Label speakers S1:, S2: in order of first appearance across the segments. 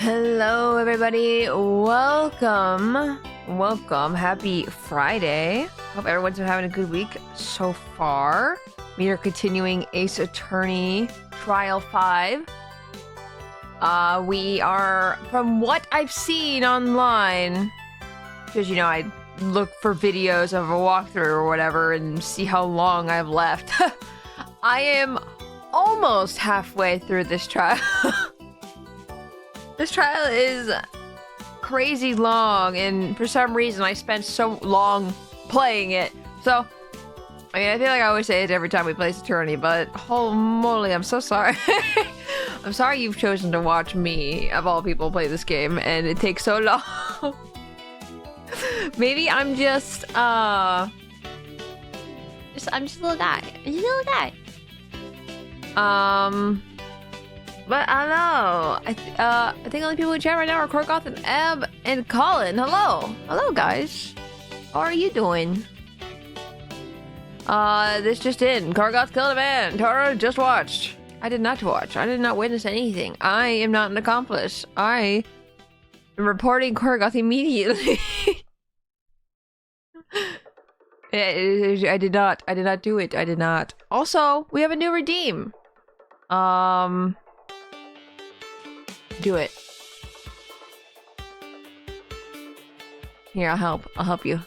S1: Hello everybody, welcome. Happy Friday. Hope everyone's been having a good week so far. We are continuing Ace Attorney Trial 5. We are, from what I've seen online, because I look for videos of a walkthrough or whatever and see how long I've left. I am almost halfway through this trial. This trial is crazy long, and for some reason I spent so long playing it. So, I feel like I always say it every time we play Ace Attorney, but holy moly, I'm so sorry. I'm sorry you've chosen to watch me, of all people, play this game, and it takes so long. Maybe I'm just I'm just a little guy. But I don't know. I think the only people in chat right now are Korgoth and Eb and Colin. Hello guys. How are you doing? This just in. Korgoth killed a man. Tora just watched. I did not watch. I did not witness anything. I am not an accomplice. I am reporting Korgoth immediately. I did not do it. I did not. Also, we have a new redeem. Do it. Here, I'll help you.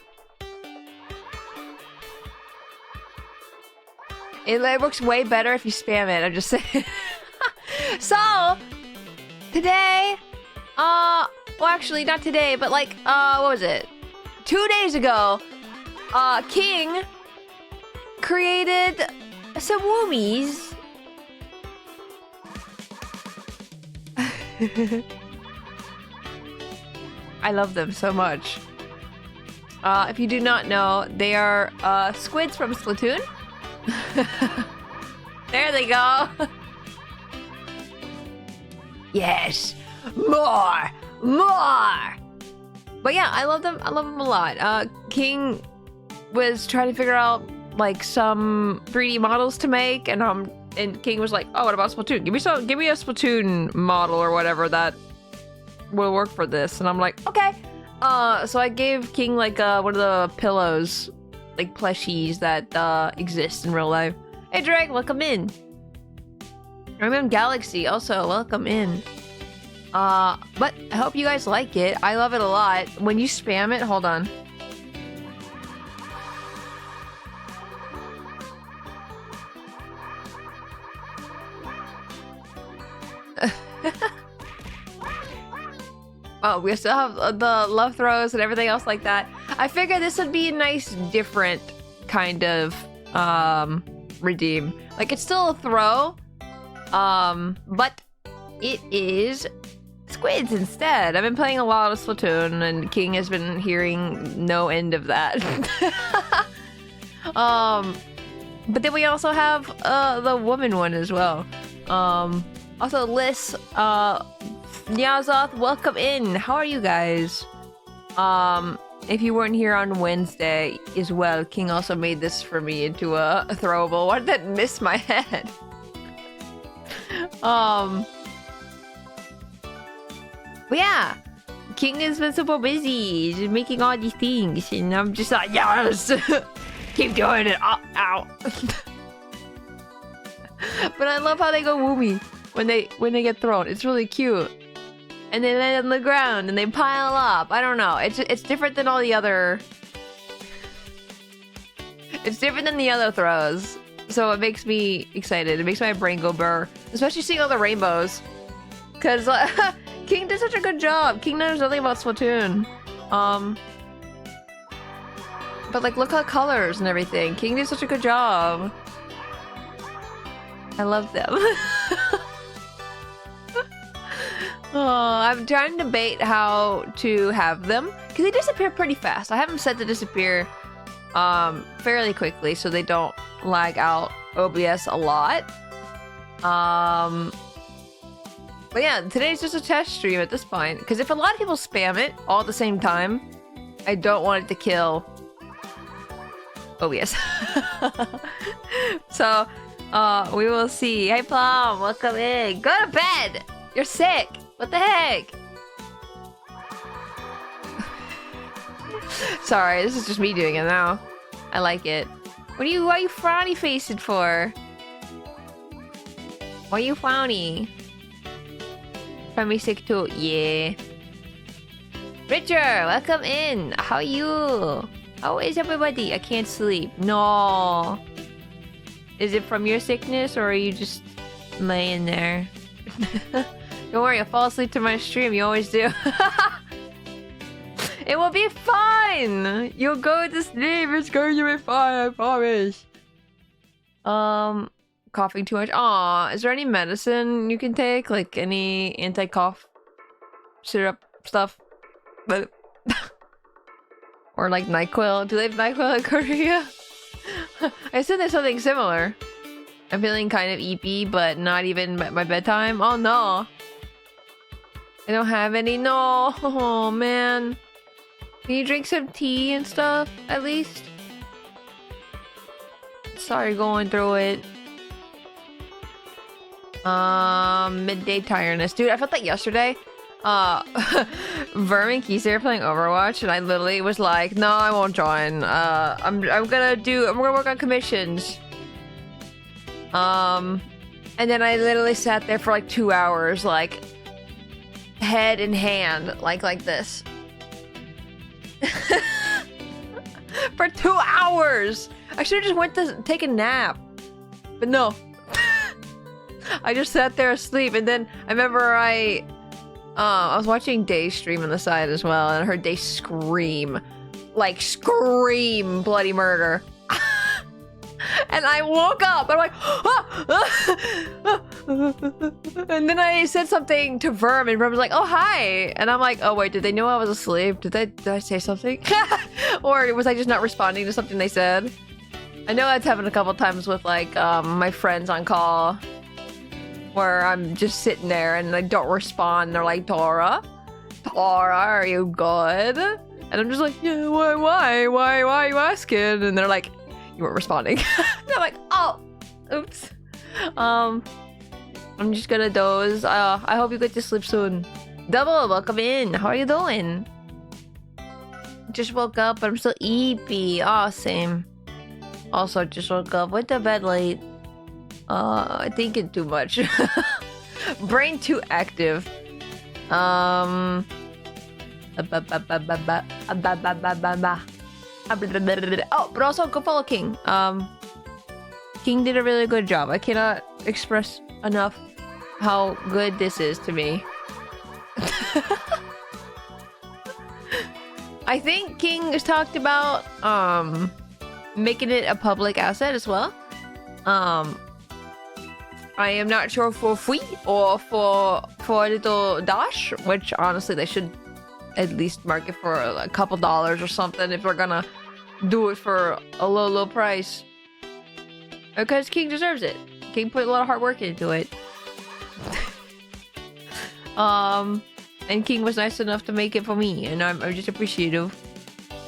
S1: It works way better if you spam it, I'm just saying. So, today, well actually not today, but like, what was it? 2 days ago, King created some woomies. I love them so much. If you do not know, they are squids from Splatoon. There they go. Yes, more. But yeah, I love them. I love them a lot. King was trying to figure out like some 3D models to make, and King was like, "Oh, what about Splatoon? Give me a Splatoon model or whatever that will work for this." And I'm like, "Okay." So I gave King like one of the pillows, like plushies that exist in real life. Hey Drake, welcome in. I'm Galaxy, also welcome in. But I hope you guys like it. I love it a lot. When you spam it, hold on. Oh, we still have the love throws and everything else like that. I figured this would be a nice, different kind of redeem. Like, it's still a throw, but it is squids instead. I've been playing a lot of Splatoon, and King has been hearing no end of that. But then we also have the woman one as well. Also, Liz, Nyazoth, welcome in. How are you guys? If you weren't here on Wednesday as well, King also made this for me into a throwable. Why did that miss my head? But yeah, King has been super busy. He's making all these things, and I'm just like, yes, keep doing it. Ow. But I love how they go woomy when they get thrown. It's really cute. And they land on the ground and they pile up. I don't know. It's different than all the other. It's different than the other throws. So it makes me excited. It makes my brain go burr. Especially seeing all the rainbows. Cause King did such a good job. King knows nothing about Splatoon. But like, look at the colors and everything. King did such a good job. I love them. Oh, I'm trying to debate how to have them, because they disappear pretty fast. I have them set to disappear fairly quickly so they don't lag out OBS a lot. But yeah, today's just a test stream at this point, because if a lot of people spam it all at the same time, I don't want it to kill OBS. So, we will see. Hey Plum, welcome in. Go to bed! You're sick! What the heck? Sorry, this is just me doing it now. I like it. Why are you frowny faced for? Why are you frowny? Family sick too, yeah. Richard, welcome in. How are you? How is everybody? I can't sleep. No. Is it from your sickness or are you just laying there? Don't worry, I'll fall asleep to my stream. You always do. It will be fine. You'll go to sleep. It's going to be fine. I promise. Coughing too much. Aw, is there any medicine you can take? Like any anti-cough syrup stuff? Or like NyQuil. Do they have NyQuil in Korea? I said there's something similar. I'm feeling kind of eepy, but not even at my bedtime. Oh no. I don't have any. No. Oh man. Can you drink some tea and stuff, at least? Sorry going through it. Midday tiredness. Dude, I felt that yesterday. Vermin Keys, they were playing Overwatch, and I literally was like, no, I won't join. I'm gonna work on commissions. And then I literally sat there for like 2 hours, like, head in hand, like this. For 2 hours! I should've just went to take a nap. But no. I just sat there asleep, and then I remember I was watching Day stream on the side as well, and I heard Day scream. Like, scream bloody murder. And I woke up, and I'm like, and then I said something to Verm, and Verm was like, oh, hi. And I'm like, oh, wait, did they know I was asleep? Did I say something? Or was I just not responding to something they said? I know that's happened a couple times with, like, my friends on call, where I'm just sitting there and I don't respond. They're like, Tora, are you good? And I'm just like, yeah, why are you asking? And they're like, you weren't responding. And I'm like, oh, oops. I'm just gonna doze. I hope you get to sleep soon. Double, welcome in. How are you doing? Just woke up, but I'm still eepy. Oh, same. Also, just woke up. Went to bed late. Thinking too much. Brain too active. Oh, but also go follow King. King did a really good job. I cannot express enough how good this is to me. I think King has talked about making it a public asset as well. I am not sure for free or for a little dash, which honestly they should at least market for a couple dollars or something if we're gonna do it for a low price. Because King deserves it. King put a lot of hard work into it. And King was nice enough to make it for me, and I'm just appreciative.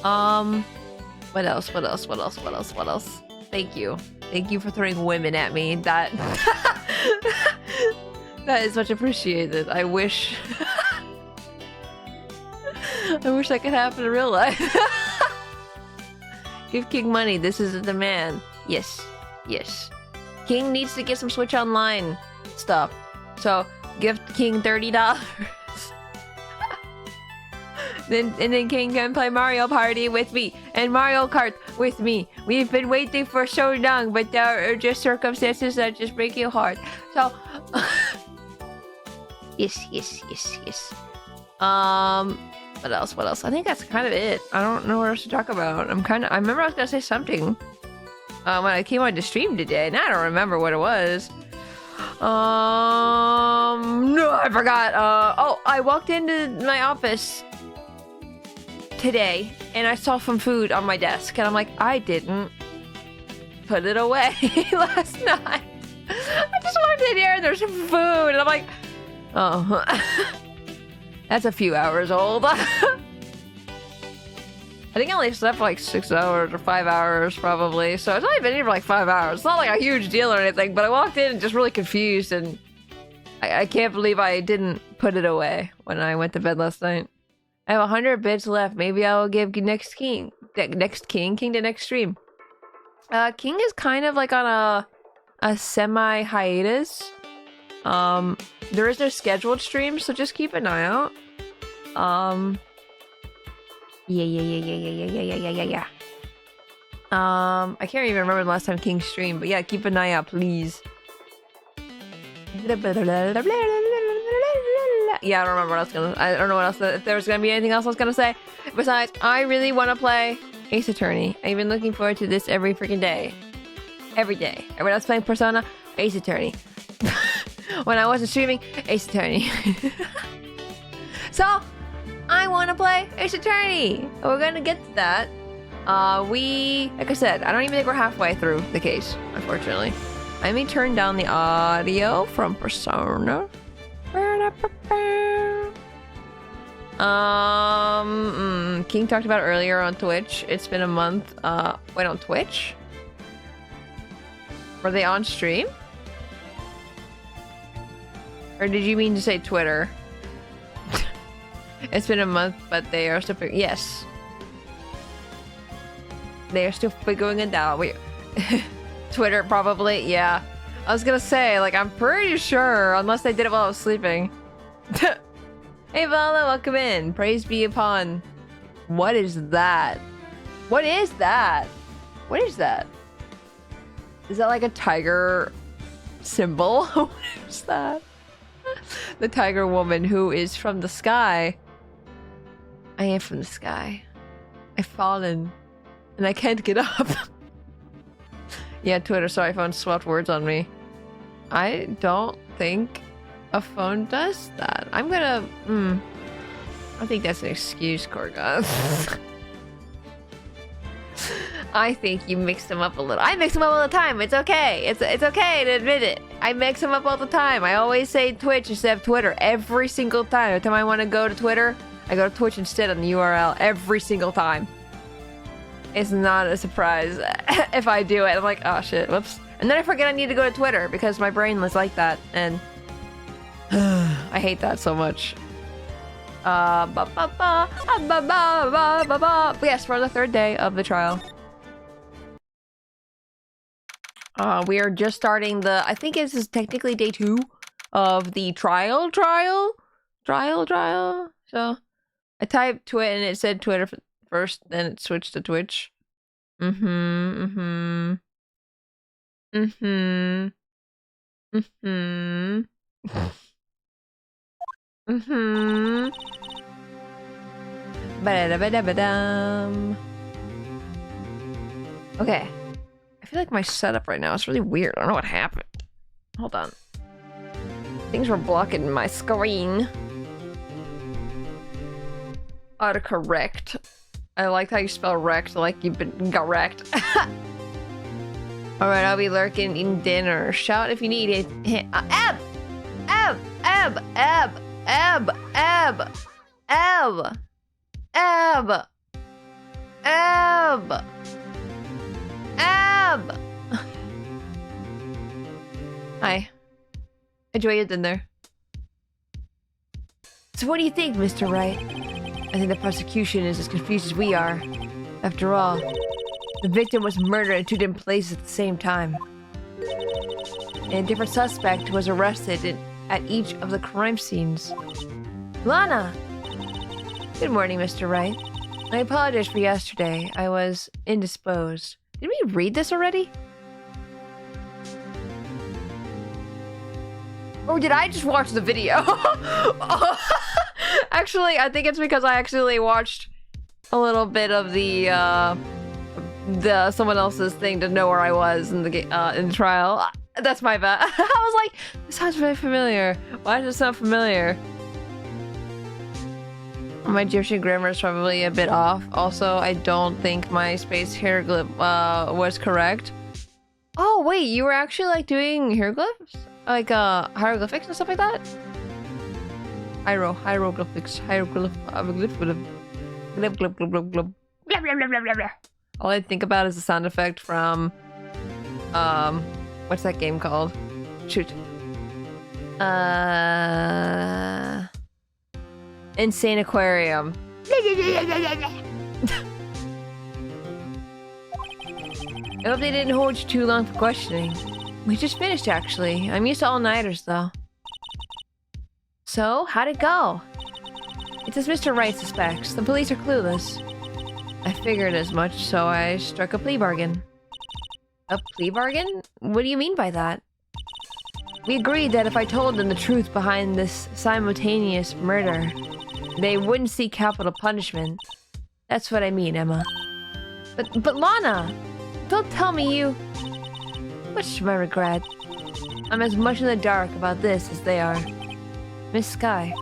S1: What else? Thank you. Thank you for throwing women at me. That that is much appreciated. I wish that could happen in real life. Give King money. This is a demand. Yes. King needs to get some Switch Online stuff. So give King $30. Then King can play Mario Party with me and Mario Kart with me. We've been waiting for so long, but there are just circumstances that just break your heart. So, yes. What else? I think that's kind of it. I don't know what else to talk about. I remember I was gonna say something when I came on to stream today, and I don't remember what it was. No, I forgot. I walked into my office today and I saw some food on my desk, and I'm like, I didn't put it away last night. I just walked in here and there's some food, and I'm like, oh, that's a few hours old. I think I only slept for like 6 hours or 5 hours probably, so it's only been here for like 5 hours. It's not like a huge deal or anything, but I walked in and just really confused, and I can't believe I didn't put it away when I went to bed last night. I have 100 bits left. Maybe I will give King to next stream. King is kind of like on a semi hiatus. There is no scheduled stream, so just keep an eye out. Yeah. I can't even remember the last time King streamed, but yeah, keep an eye out, please. Yeah, I don't remember what else I don't know what else. If there was gonna be anything else I was gonna say. Besides, I really want to play Ace Attorney. I've been looking forward to this every freaking day. Every day. When I was playing Persona, Ace Attorney. When I wasn't streaming, Ace Attorney. So, I want to play Ace Attorney. We're gonna get to that. Like I said, I don't even think we're halfway through the case, unfortunately. Let me turn down the audio from Persona. King talked about earlier on Twitch. It's been a month. Wait, on Twitch? Were they on stream? Or did you mean to say Twitter? It's been a month, but they are still yes. They are still figuring it out. Wait. Twitter, probably, yeah. I was gonna say, like, I'm pretty sure, unless they did it while I was sleeping. Hey, Vala, welcome in. Praise be upon. What is that? What is that? What is that? Is that like a tiger symbol? What is that? The tiger woman who is from the sky. I am from the sky. I've fallen. And I can't get up. Yeah, Twitter, sorry, phone swapped words on me. I don't think a phone does that. I'm gonna... I think that's an excuse, Korgon. I think you mix them up a little. I mix them up all the time. It's okay. It's okay to admit it. I mix them up all the time. I always say Twitch instead of Twitter every single time. Every time I want to go to Twitter, I go to Twitch instead on the URL every single time. It's not a surprise if I do it. I'm like, oh shit, whoops. And then I forget I need to go to Twitter because my brain was like that. And I hate that so much. Yes, we're on the third day of the trial. We are just starting the, I think this is technically day 2 of the trial. So I typed Twit and it said Twitter first, then it switched to Twitch. Okay. I feel like my setup right now is really weird. I don't know what happened. Hold on. Things were blocking my screen. Autocorrect. I liked how you spell wrecked, like you've been got wrecked. Alright, I'll be lurking in dinner. Shout if you need it. Eb! Hi. Enjoy your dinner. So what do you think, Mr. Wright? I think the prosecution is as confused as we are. After all, the victim was murdered in 2 different places at the same time. And a different suspect was arrested at each of the crime scenes. Lana! Good morning, Mr. Wright. I apologize for yesterday. I was indisposed. Did we read this already? Or did I just watch the video? Actually, I think it's because I actually watched a little bit of the someone else's thing to know where I was in the trial. That's my bad. I was like, this sounds very familiar. Why does it sound familiar? My Egyptian grammar is probably a bit off. Also, I don't think my space hieroglyph was correct. Oh wait, you were actually like doing hieroglyphs? Like hieroglyphics and stuff like that? Hieroglyphics. All I think about is the sound effect from what's that game called? Shoot. Insane Aquarium. I hope they didn't hold you too long for questioning. We just finished, actually. I'm used to all-nighters, though. So, how'd it go? It's as Mr. Wright suspects. The police are clueless. I figured as much, so I struck a plea bargain. A plea bargain? What do you mean by that? We agreed that if I told them the truth behind this simultaneous murder, they wouldn't see capital punishment. That's what I mean, Emma. But Lana! Don't tell me you... Much to my regret. I'm as much in the dark about this as they are. Miss Sky.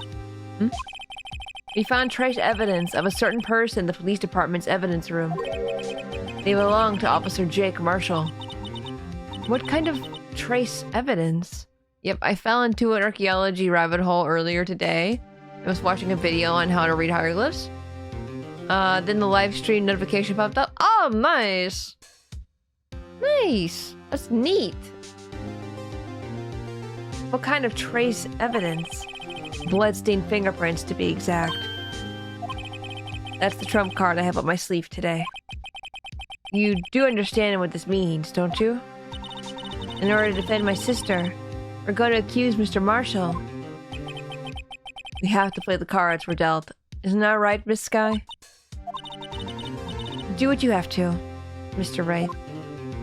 S1: We found trace evidence of a certain person in the police department's evidence room. They belong to Officer Jake Marshall. What kind of trace evidence? Yep, I fell into an archaeology rabbit hole earlier today. I was watching a video on how to read hieroglyphs. Then the live stream notification popped up. Oh, nice! Nice! That's neat. What kind of trace evidence? Bloodstained fingerprints, to be exact. That's the trump card I have up my sleeve today. You do understand what this means, don't you? In order to defend my sister, we're going to accuse Mr. Marshall. We have to play the cards we're dealt. Isn't that right, Miss Sky? Do what you have to, Mr. Wright.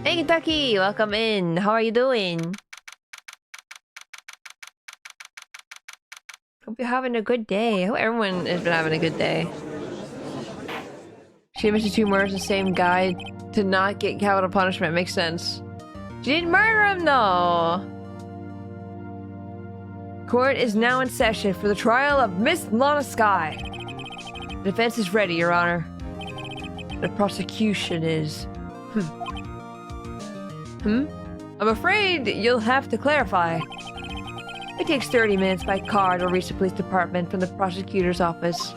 S1: Hey, Kentucky! Welcome in. How are you doing? Hope you're having a good day. I hope everyone has been having a good day. She admitted 2 murders, the same guy to not get capital punishment. Makes sense. She didn't murder him, though. Court is now in session for the trial of Miss Lana Sky. The defense is ready, Your Honor. The prosecution is... I'm afraid you'll have to clarify. It takes 30 minutes by car to reach the police department from the prosecutor's office.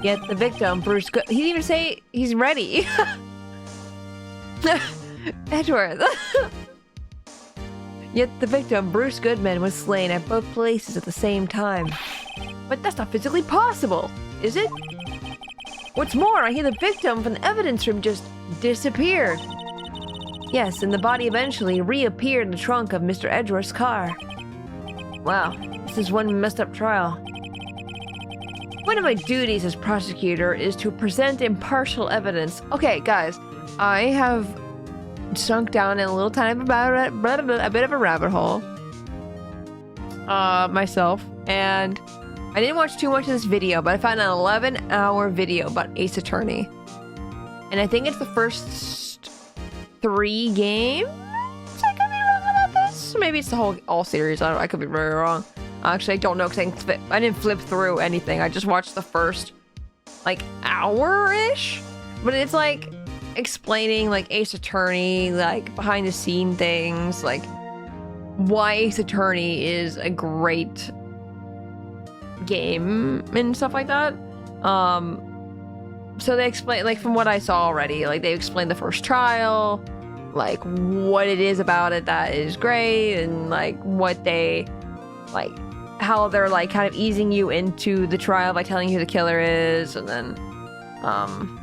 S1: Yet the victim, Bruce he didn't even say he's ready. Edgeworth. Yet the victim, Bruce Goodman, was slain at both places at the same time. But that's not physically possible, is it? What's more, I hear the victim from the evidence room just disappeared. Yes, and the body eventually reappeared in the trunk of Mr. Edgeworth's car. Wow, this is one messed up trial. One of my duties as prosecutor is to present impartial evidence. Okay, guys, I have sunk down in a little tiny a bit of a rabbit hole myself, and I didn't watch too much of this video, but I found an 11-hour video about Ace Attorney, and I think it's the first 3 games. I could be wrong about this. Maybe it's the all series. I could be very wrong. Actually, I don't know because I didn't flip through anything. I just watched the first like hour-ish, but it's like explaining like Ace Attorney, like behind the scene things, like why Ace Attorney is a great game and stuff like that. So they explain, like from what I saw already, like they explained the first trial, like what it is about it that is great, and like what they like, how they're like kind of easing you into the trial by telling you who the killer is, and then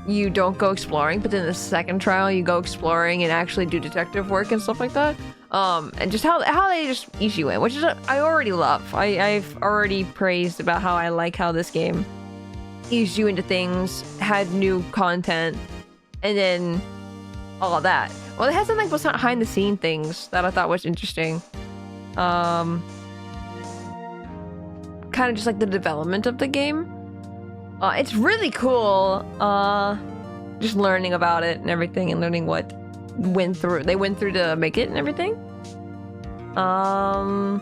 S1: you don't go exploring, but then the second trial you go exploring and actually do detective work and stuff like that. And just how they just ease you in, which is I already love. I've already praised about how I like how this game eased you into things, had new content, and then all of that. Well, it has some like behind the scene things that I thought was interesting. Kind of just like the development of the game. It's really cool. Just learning about it and everything, and learning what they went through to make it and everything. And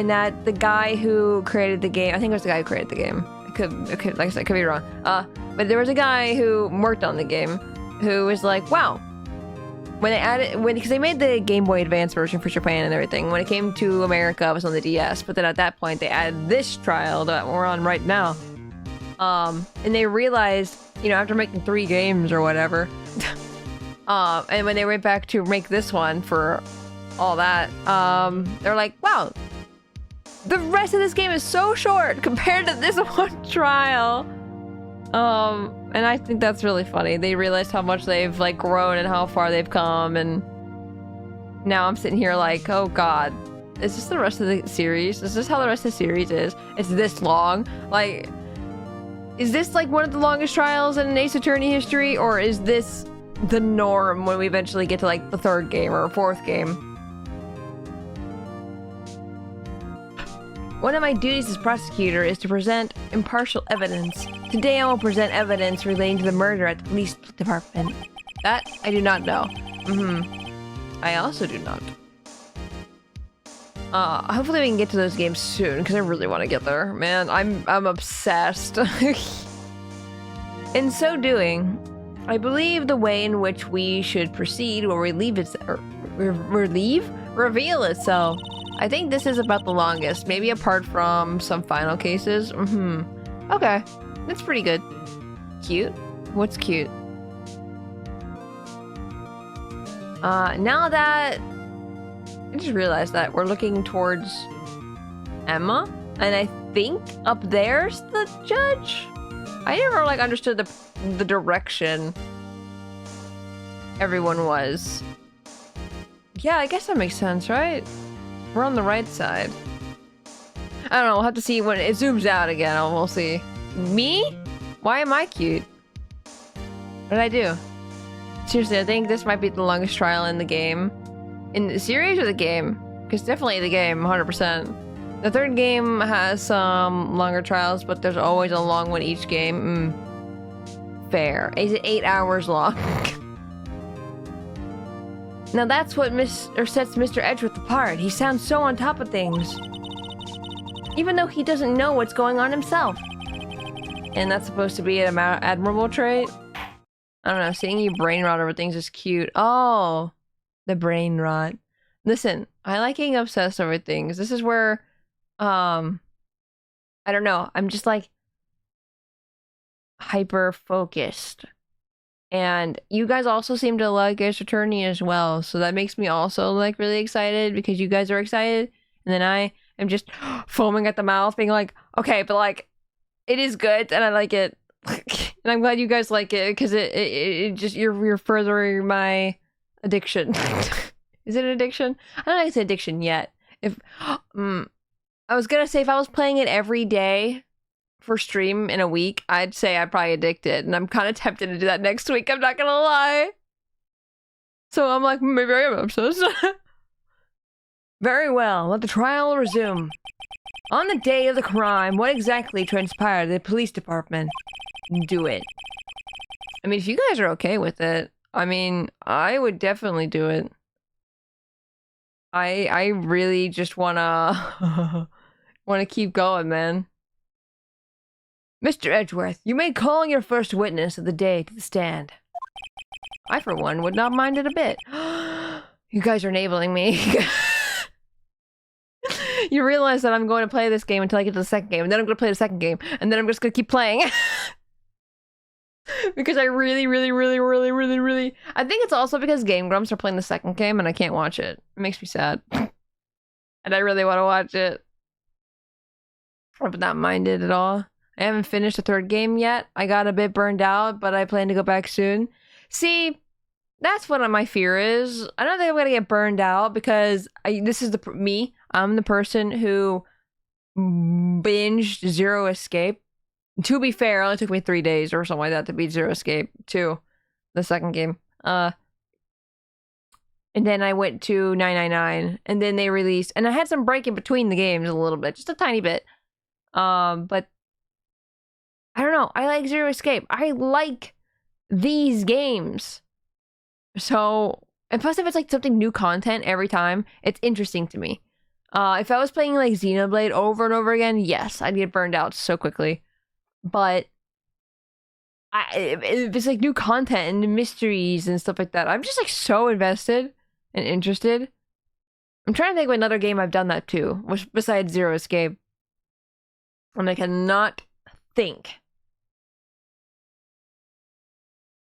S1: that the guy who created the game, I think it was the guy who created the game. Like I said, I could be wrong. But there was a guy who worked on the game who was like, wow. Because they made the Game Boy Advance version for Japan and everything. When it came to America, it was on the DS. But then at that point, they added this trial that we're on right now. And they realized, you know, after making 3 games or whatever, and when they went back to make this one for all that, they're like, wow, the rest of this game is so short compared to this one trial. And I think that's really funny. They realized how much they've like grown and how far they've come, and now I'm sitting here like, oh god, is this the rest of the series? Is this how the rest of the series is? It's this long? Like, is this like one of the longest trials in Ace Attorney history, or is this the norm when we eventually get to like the third game or fourth game? One of my duties as prosecutor is to present impartial evidence. Today I will present evidence relating to the murder at the police department. That I do not know. I also do not. Hopefully we can get to those games soon, because I really want to get there. Man, I'm obsessed. In so doing, I believe the way in which we should proceed will reveal itself. I think this is about the longest, maybe apart from some final cases. Okay, that's pretty good. Cute? What's cute? Now that I just realized that we're looking towards Emma, and I think up there's the judge. I never like understood the direction everyone was. Yeah, I guess that makes sense, right? We're on the right side. I don't know, we'll have to see when it zooms out again, and we'll see. Me? Why am I cute? What did I do? Seriously, I think this might be the longest trial in the game. In the series or the game? Because definitely the game, 100%. The third game has some longer trials, but there's always a long one each game. Fair. Is it 8 hours long? Now that's what sets Mr. Edgeworth apart. He sounds so on top of things. Even though he doesn't know what's going on himself. And that's supposed to be an admirable trait? I don't know, seeing you brain rot over things is cute. Oh, the brain rot. Listen, I like getting obsessed over things. This is where, I don't know, I'm just like hyper focused. And you guys also seem to like Ace Attorney as well, so that makes me also like really excited because you guys are excited, and then I am just foaming at the mouth, being like, okay, but like, it is good and I like it, and I'm glad you guys like it because it just you're furthering my addiction. Is it an addiction? I don't know if it's an addiction yet. If I was gonna say if I was playing it every day for stream in a week, I'd say I'm probably addicted, and I'm kind of tempted to do that next week, I'm not gonna lie. So I'm like, maybe I am obsessed. Very well, let the trial resume. On the day of the crime, what exactly transpired at the police department? Do it. I mean, if you guys are okay with it, I mean, I would definitely do it. I really just wanna keep going, man. Mr. Edgeworth, you may call your first witness of the day to the stand. I, for one, would not mind it a bit. You guys are enabling me. You realize that I'm going to play this game until I get to the second game, and then I'm going to play the second game, and then I'm just going to keep playing. Because I really... I think it's also because Game Grumps are playing the second game, and I can't watch it. It makes me sad. And I really want to watch it. I would not mind it at all. I haven't finished the third game yet. I got a bit burned out, but I plan to go back soon. See, that's what my fear is. I don't think I'm gonna get burned out because this is me. I'm the person who binged Zero Escape. To be fair, it only took me 3 days or something like that to beat Zero Escape 2, the second game. And then I went to 999, and then they released, and I had some break in between the games a little bit, just a tiny bit. But I don't know. I like Zero Escape. I like these games. So, and plus if it's like something new content every time, it's interesting to me. If I was playing like Xenoblade over and over again, yes, I'd get burned out so quickly. But if it's like new content and mysteries and stuff like that, I'm just like so invested and interested. I'm trying to think of another game I've done that to, which besides Zero Escape. And I cannot think.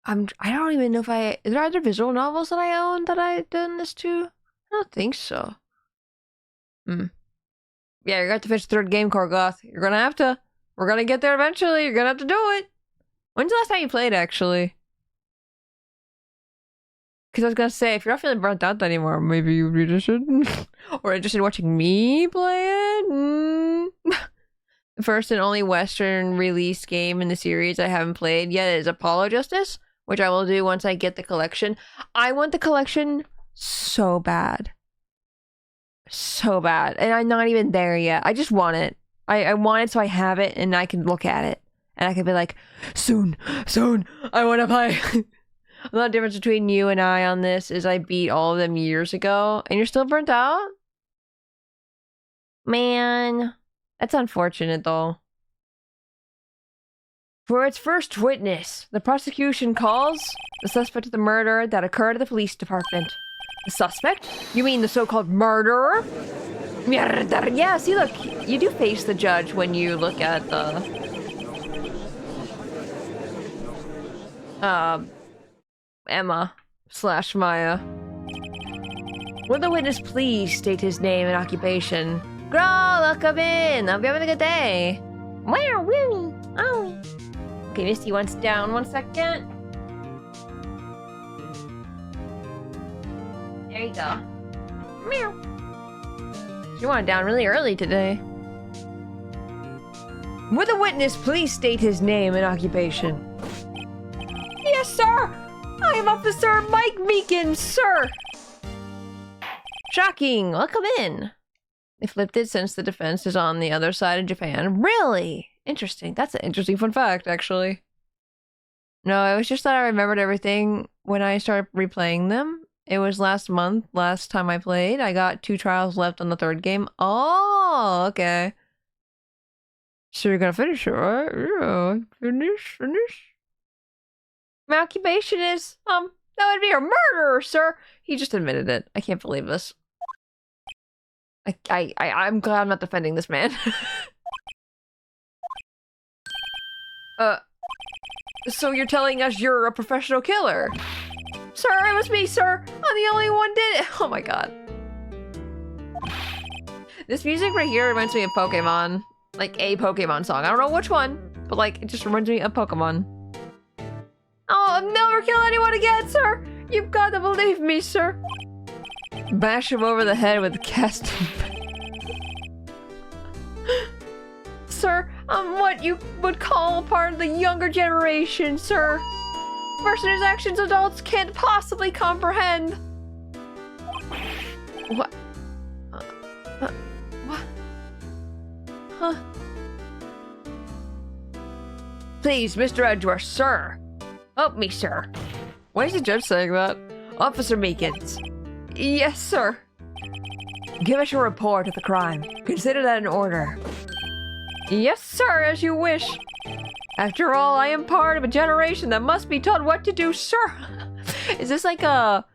S1: I don't even know if are there other visual novels that I own that I've done this to? I don't think so. Yeah, you're gonna have to finish the third game, Korgoth. You're gonna have to. We're gonna get there eventually. You're gonna have to do it. When's the last time you played, actually? Because I was gonna say, if you're not feeling burnt out anymore, maybe you'd be interested. Or interested in watching me play it? The first and only Western released game in the series I haven't played yet is Apollo Justice, which I will do once I get the collection. I want the collection so bad. So bad. And I'm not even there yet. I just want it. I want it so I have it and I can look at it. And I can be like, soon, I want to play. The difference between you and I on this is I beat all of them years ago, and you're still burnt out? Man, that's unfortunate, though. For its first witness, the prosecution calls the suspect of the murder that occurred at the police department. The suspect? You mean the so-called murderer? Yeah, see, look, you do face the judge when you look at the... Emma/Maya. Would the witness please state his name and occupation? Girl, welcome in! I'll be having a good day. Wow, woo! Oh. Okay, Misty wants down 1 second. There you go. Meow. She wanted down really early today. Would the witness please state his name and occupation? Yes, sir! I am Officer Mike Meekin, sir! Shocking! Welcome in! They flipped it since the defense is on the other side of Japan. Really? Interesting. That's an interesting fun fact, actually. No, it was just that I remembered everything when I started replaying them. It was last month, last time I played. I got 2 trials left on the 3rd game. Oh, okay. So you're gonna finish it, right? Yeah, finish. My occupation is, that would be a murderer, sir. He just admitted it. I can't believe this. I'm glad I'm not defending this man. So you're telling us you're a professional killer? Sir, it was me, sir. I'm the only one did it. Oh my god. This music right here reminds me of Pokemon. Like a Pokemon song. I don't know which one, but like, it just reminds me of Pokemon. Oh, I'll never kill anyone again, sir! You've got to believe me, sir! Bash him over the head with a casting. Sir, I'm what you would call part of the younger generation, sir. Person whose actions adults can't possibly comprehend. What? What? Huh? Please, Mr. Edgeworth, sir. Help me, sir. Why is the judge saying that? Officer Meekins. Yes, sir. Give us your report of the crime. Consider that an order. Yes, sir, as you wish. After all, I am part of a generation that must be taught what to do, sir. Is this like a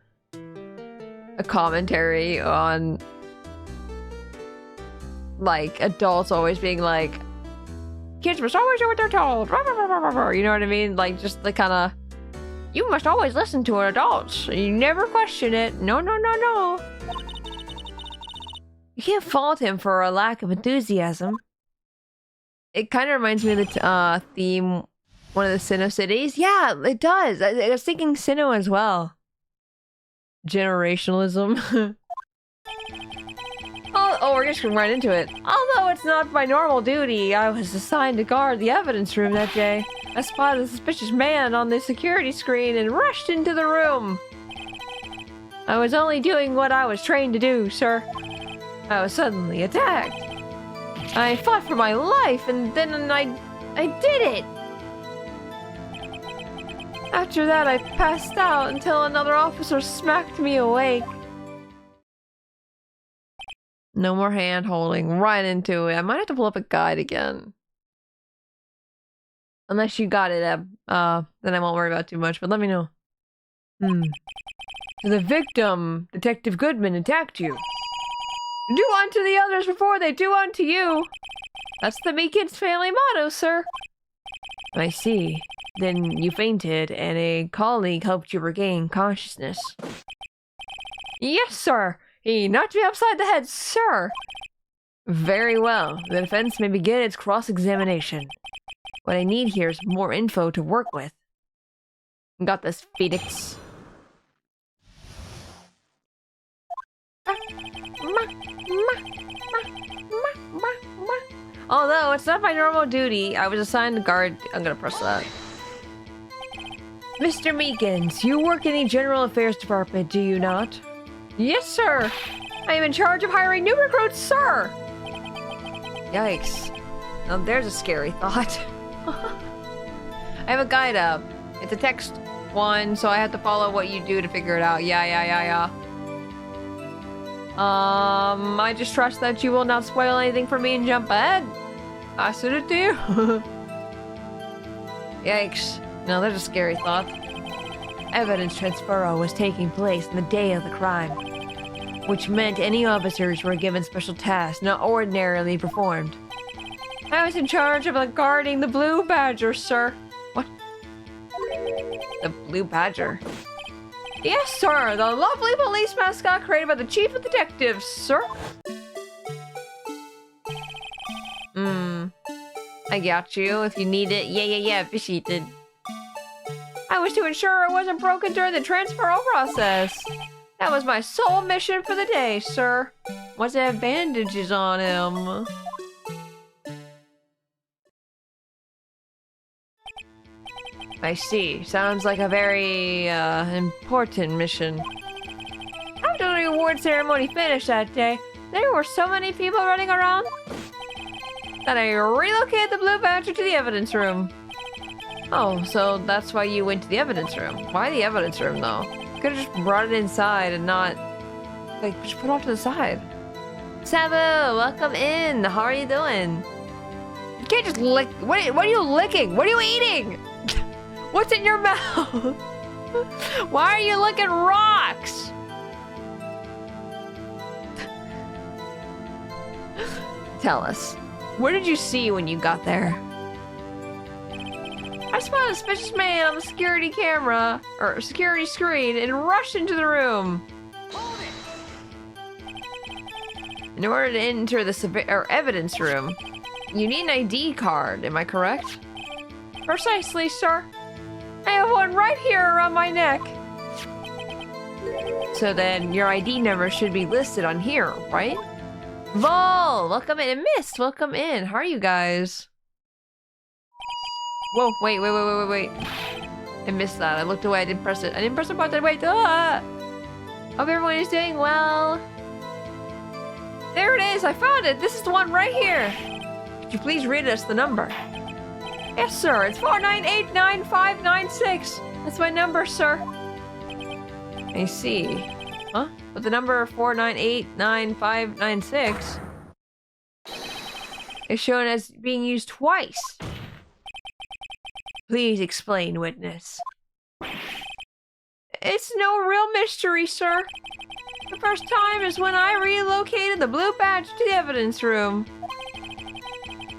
S1: commentary on like adults always being like, kids must always do what they're told. You know what I mean? Like, just the kind of, you must always listen to adults. You never question it. No. You can't fault him for a lack of enthusiasm. It kind of reminds me of the theme, one of the Sinnoh cities. Yeah, it does. I was thinking Sinnoh as well. Generationalism. Oh, we're just going right into it. Although it's not my normal duty, I was assigned to guard the evidence room that day. I spotted a suspicious man on the security screen and rushed into the room. I was only doing what I was trained to do, sir. I was suddenly attacked. I fought for my life, and then I did it! After that, I passed out until another officer smacked me awake. No more hand-holding, right into it. I might have to pull up a guide again. Unless you got it, then I won't worry about it too much, but let me know. The victim, Detective Goodman, attacked you. Do unto the others before they do unto you. That's the Meekins family motto, sir. I see. Then you fainted, and a colleague helped you regain consciousness. Yes, sir. He knocked me upside the head, sir. Very well. The defense may begin its cross-examination. What I need here is more info to work with. Got this, Phoenix. Although it's not my normal duty, I was assigned to guard. I'm gonna press that. Mr. Meekins, you work in the General Affairs Department, do you not? Yes, sir. I am in charge of hiring new recruits, sir. Yikes. Now there's a scary thought. I have a guide up. It's a text one, so I have to follow what you do to figure it out. Yeah. I just trust that you will not spoil anything for me and jump ahead. I suit it to you. Yikes. No, there's a scary thought. Evidence transfer was taking place on the day of the crime, which meant any officers were given special tasks not ordinarily performed. I was in charge of guarding the Blue Badger, sir. What? The Blue Badger? Yes, sir. The lovely police mascot created by the chief of detectives, sir. I got you. If you need it. Yeah. Appreciated. I was to ensure it wasn't broken during the transfer process. That was my sole mission for the day, sir. Must have bandages on him. I see. Sounds like a very, important mission. After the reward ceremony finished that day, there were so many people running around that I relocated the Blue Badger to the evidence room. Oh, so that's why you went to the evidence room. Why the evidence room, though? Could have just brought it inside and not... just put it off to the side. Sabu, welcome in. How are you doing? You can't just lick... What are you licking? What are you eating? What's in your mouth? Why are you licking rocks? Tell us. What did you see when you got there? I spotted a suspicious man on the security camera, or security screen, and rushed into the room. In order to enter the evidence room, you need an ID card, am I correct? Precisely, sir. I have one right here around my neck. So then, your ID number should be listed on here, right? Vol, welcome in. And Mist, welcome in. How are you guys? Whoa, wait. I missed that. I looked away. I didn't press it. I didn't press the button. Wait. Ah! Hope everyone is doing well. There it is. I found it. This is the one right here. Could you please read us the number? Yes, sir. It's 4989596. That's my number, sir. I see. Huh? But the number 4989596 is shown as being used twice. Please explain, witness. It's no real mystery, sir. The first time is when I relocated the Blue Badge to the evidence room.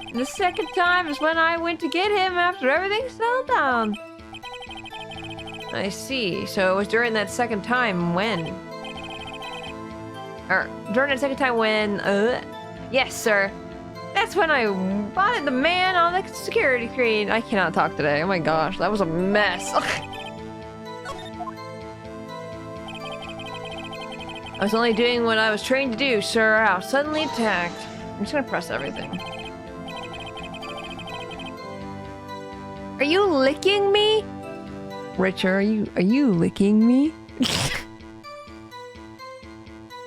S1: And the second time is when I went to get him after everything settled down. I see. So it was during that second time when... during that second time when... Yes, sir. That's when I spotted the man on the security screen. I cannot talk today. Oh my gosh, that was a mess. I was only doing what I was trained to do, sir. I was suddenly attacked. I'm just gonna press everything. Are you licking me? Richard, are you licking me?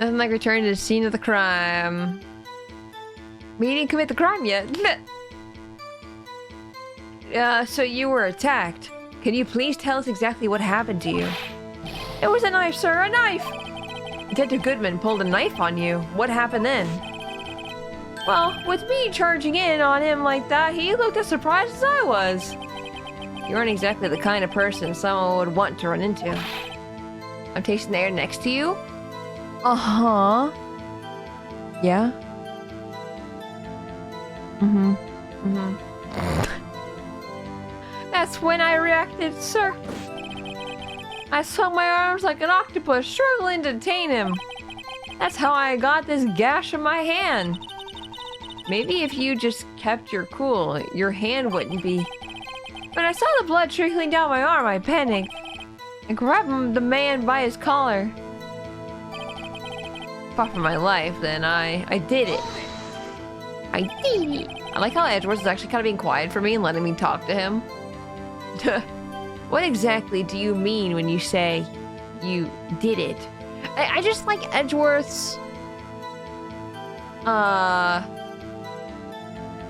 S1: Nothing like returning to the scene of the crime. We didn't commit the crime yet. So you were attacked. Can you please tell us exactly what happened to you? It was a knife, sir, a knife! Detective Goodman pulled a knife on you. What happened then? Well, with me charging in on him like that, he looked as surprised as I was. You aren't exactly the kind of person someone would want to run into. I'm tasting the air next to you? Uh-huh. Yeah? That's when I reacted, sir. I swung my arms like an octopus, struggling to detain him. That's how I got this gash on my hand. Maybe if you just kept your cool, your hand wouldn't be. When I saw the blood trickling down my arm, I panicked. I grabbed the man by his collar. Fought for my life, then I did it. I did it. I like how Edgeworth is actually kind of being quiet for me and letting me talk to him. What exactly do you mean when you say you did it? I just like Edgeworth's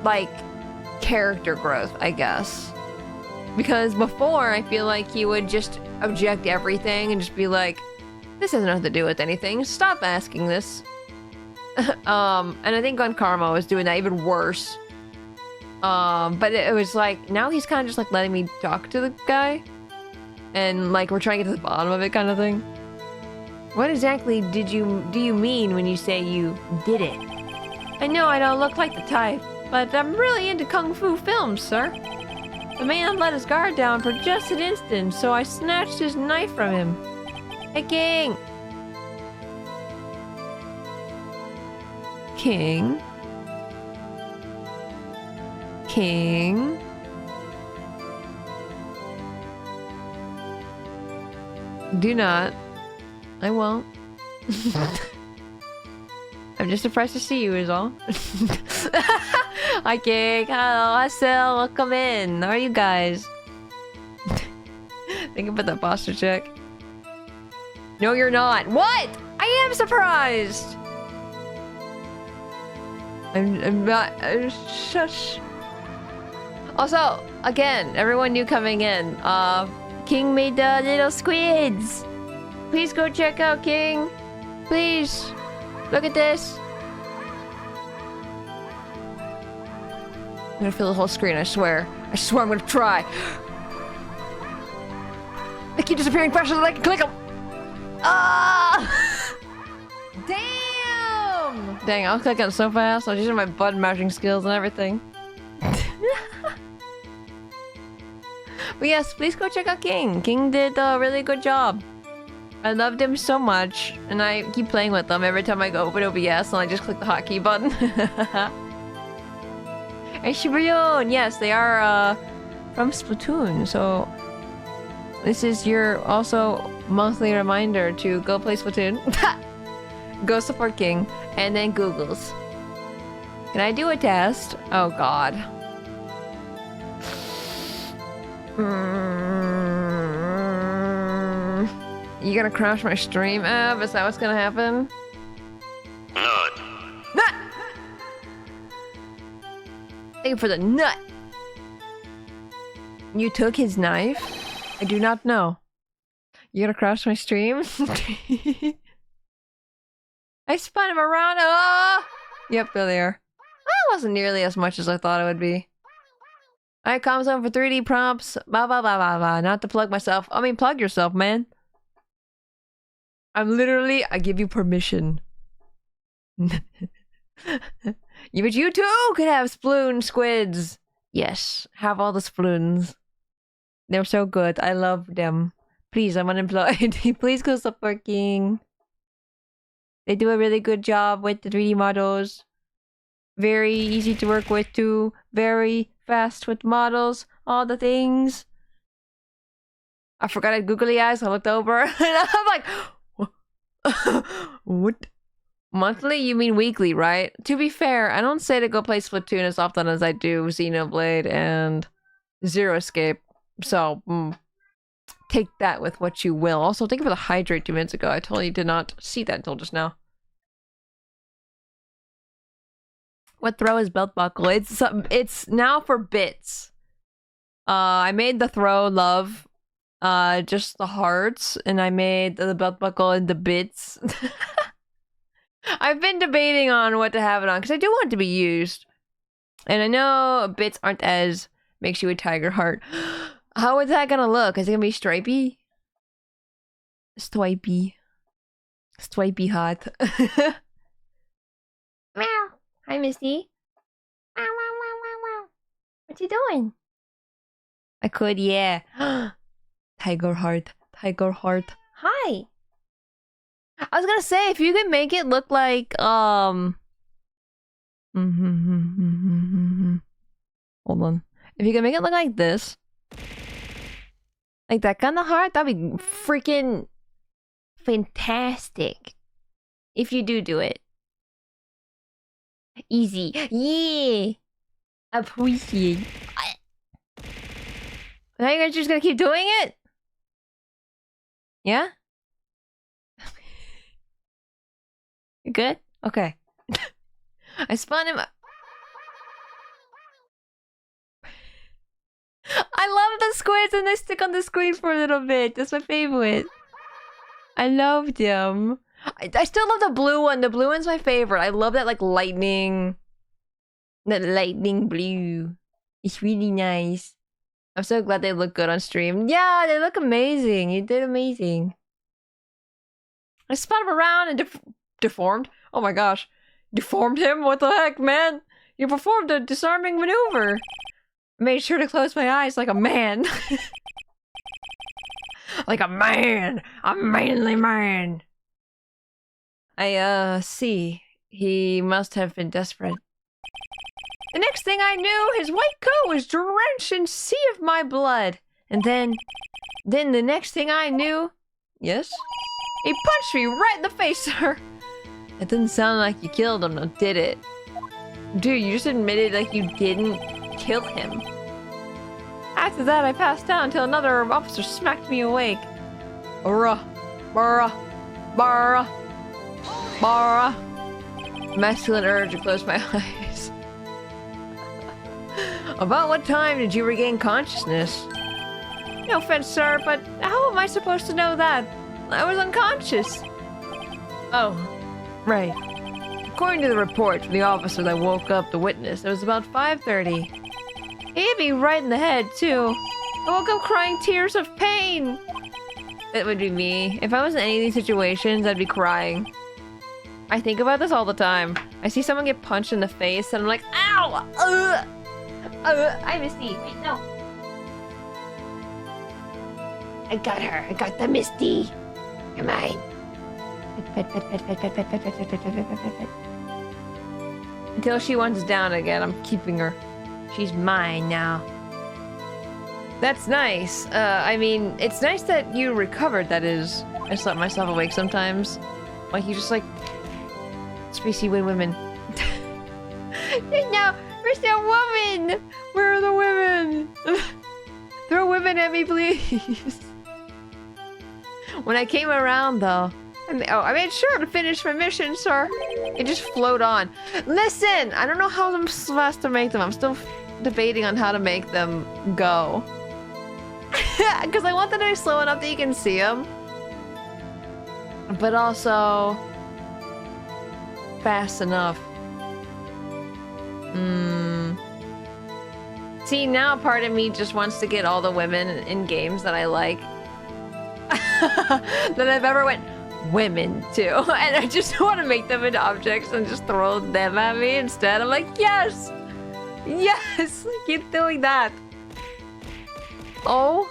S1: like character growth, I guess. Because before I feel like he would just object everything and just be like, this has nothing to do with anything. Stop asking this. And I think on Karma was doing that even worse. But it was like, now he's kind of just like letting me talk to the guy. And like, we're trying to get to the bottom of it kind of thing. What exactly do you mean when you say you did it? I know I don't look like the type, but I'm really into kung fu films, sir. The man let his guard down for just an instant, so I snatched his knife from him. Hey, King! King? King? Do not. I won't. I'm just surprised to see you is all. Hi, King. Hello, Hassel. Welcome in. How are you guys? Think about that posture check. No, you're not. What? I am surprised. I'm not. Shush. Also, again, everyone new coming in. King made the little squids. Please go check out King. Please. Look at this. I'm gonna fill the whole screen, I swear. I swear I'm gonna try. They keep disappearing faster than I can click them. Ah! Damn! Dang, I was clicking so fast. I was using my button mashing skills and everything. But yes, please go check out King. King did a really good job. I loved him so much, and I keep playing with them every time I go open OBS, and I just click the hotkey button. And Shibuyon! Yes, they are from Splatoon, so this is your also monthly reminder to go play Splatoon. Go support King, and then Googles. Can I do a test? Oh god. You gonna crash my stream, Ab? Is that what's gonna happen?
S2: Nut.
S1: Nut! Thank you for the nut! You took his knife? I do not know. You gonna crash my stream? I spun him around. Oh! Yep, there they are. That wasn't nearly as much as I thought it would be. Alright, comments on for 3D prompts. Blah, blah, blah, blah, blah. Not to plug myself. I mean, plug yourself, man. I'm literally, I give you permission. But you too could have sploon squids. Yes, have all the sploons. They're so good. I love them. Please, I'm unemployed. Please go support King. They do a really good job with the 3D models. Very easy to work with too. Very fast with models. All the things. I forgot I had googly eyes. I looked over and I'm like, what? Monthly? You mean weekly, right? To be fair, I don't say to go play Splatoon as often as I do Xenoblade and Zero Escape. So, take that with what you will. Also, thank you for the hydrate 2 minutes ago. I totally did not see that until just now. What throw is belt buckle? It's now for bits. I made the throw love. Just the hearts, and I made the belt buckle into bits. I've been debating on what to have it on, because I do want it to be used. And I know bits aren't as makes you a tiger heart. How is that gonna look? Is it gonna be stripey? Stripey. Stripey hot. Meow. Hi, Misty. Wow, wow, wow, wow, wow. What you doing? I could, yeah. Tiger heart. Tiger heart. Hi. I was gonna say, if you could make it look like, Hold on. If you can make it look like this. Like that kind of heart, that'd be freaking fantastic. If you do it. Easy. Yeah. Appreciate. Now you guys just gonna keep doing it? Yeah? You good? Okay. I spun him. I love the squids and they stick on the screen for a little bit. That's my favorite. I loved them. I still love the blue one. The blue one's my favorite. I love that like lightning. That lightning blue. It's really nice. I'm so glad they look good on stream. Yeah, they look amazing. You did amazing. I spun him around and deformed. Oh my gosh. Deformed him? What the heck, man? You performed a disarming maneuver. I made sure to close my eyes like a man. Like a man. A manly man. I see. He must have been desperate. The next thing I knew, his white coat was drenched in a sea of my blood. And then the next thing I knew... Yes? He punched me right in the face, sir. It didn't sound like you killed him, did it? Dude, you just admitted like you didn't kill him. After that, I passed out until another officer smacked me awake. Barra, barra, barra, barra. Masculine urge to close my eyes. About what time did you regain consciousness? No offense, sir, but how am I supposed to know that? I was unconscious. Oh, right. According to the report from the officer that woke up the witness, it was about 5:30. He hit me right in the head, too. I woke up crying tears of pain. That would be me. If I was in any of these situations, I'd be crying. I think about this all the time. I see someone get punched in the face, and I'm like, ow! I Misty. Wait, no. I got her. I got the Misty. Come on. Until she wants down again, I'm keeping her. She's mine now. That's nice. I mean, it's nice that you recovered, that is. I just let myself awake sometimes. Like, you just like... Spacey women. No, we're still women! Where are the women? Throw women at me, please. When I came around, though, I made sure to finish my mission, sir. It just flowed on. Listen, I don't know how I'm supposed to make them. I'm still debating on how to make them go. Because I want them to be slow enough that you can see them. But also... fast enough. See, now part of me just wants to get all the women in games that I like. That I've ever went women to. And I just want to make them into objects and just throw them at me instead. I'm like, yes! Yes! Keep doing that. Oh.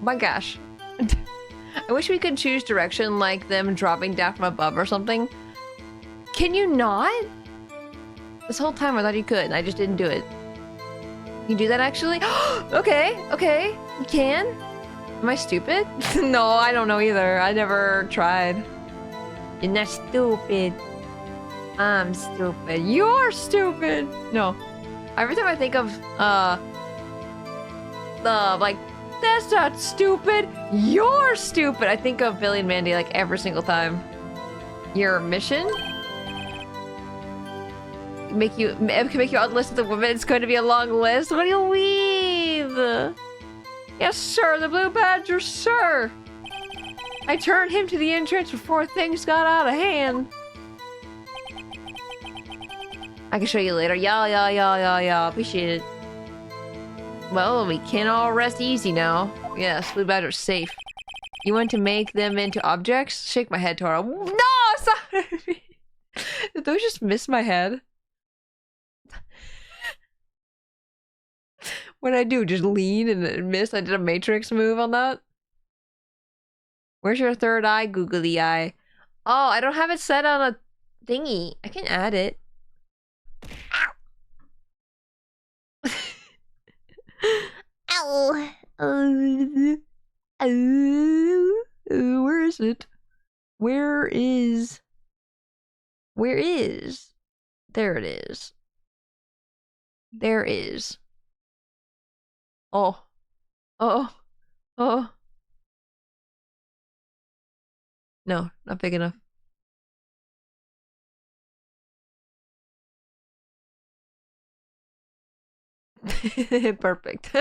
S1: My gosh. I wish we could choose direction like them dropping down from above or something. Can you not? This whole time I thought you could and I just didn't do it. You do that actually? Okay, okay. You can? Am I stupid? No, I don't know either. I never tried. You're not stupid. I'm stupid. You're stupid! No. Every time I think of, like, that's not stupid! You're stupid! I think of Billy and Mandy, like, every single time. Your mission? Can make you on the list of the women. It's going to be a long list. What do you mean? Yes, sir, the Blue Badger, sir! I turned him to the entrance before things got out of hand. I can show you later. Yeah. Appreciate it. Well, we can all rest easy now. Yes, Blue Badger's safe. You want to make them into objects? Shake my head, Tora. No! Sorry! Did those just miss my head? What did I do? Just lean and it missed? I did a Matrix move on that? Where's your third eye, googly eye? Oh, I don't have it set on a thingy. I can add it. Where is it? Where is? There it is. There is. Oh. Oh. Oh. No, not big enough. Perfect.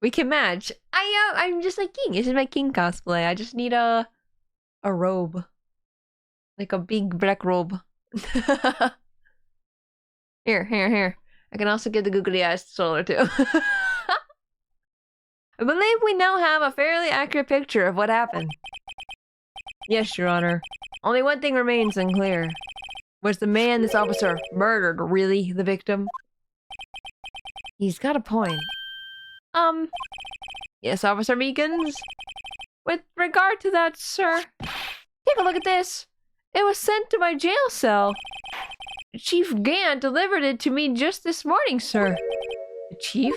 S1: We can match. I'm just like King. This is my King cosplay. I just need a robe. Like a big black robe. Here. I can also give the googly eyes to Solar too. I believe we now have a fairly accurate picture of what happened. Yes, Your Honor. Only one thing remains unclear. Was the man this officer murdered really the victim? He's got a point. Yes, Officer Meekins? With regard to that, sir, take a look at this. It was sent to my jail cell. Chief Gant delivered it to me just this morning, sir. The chief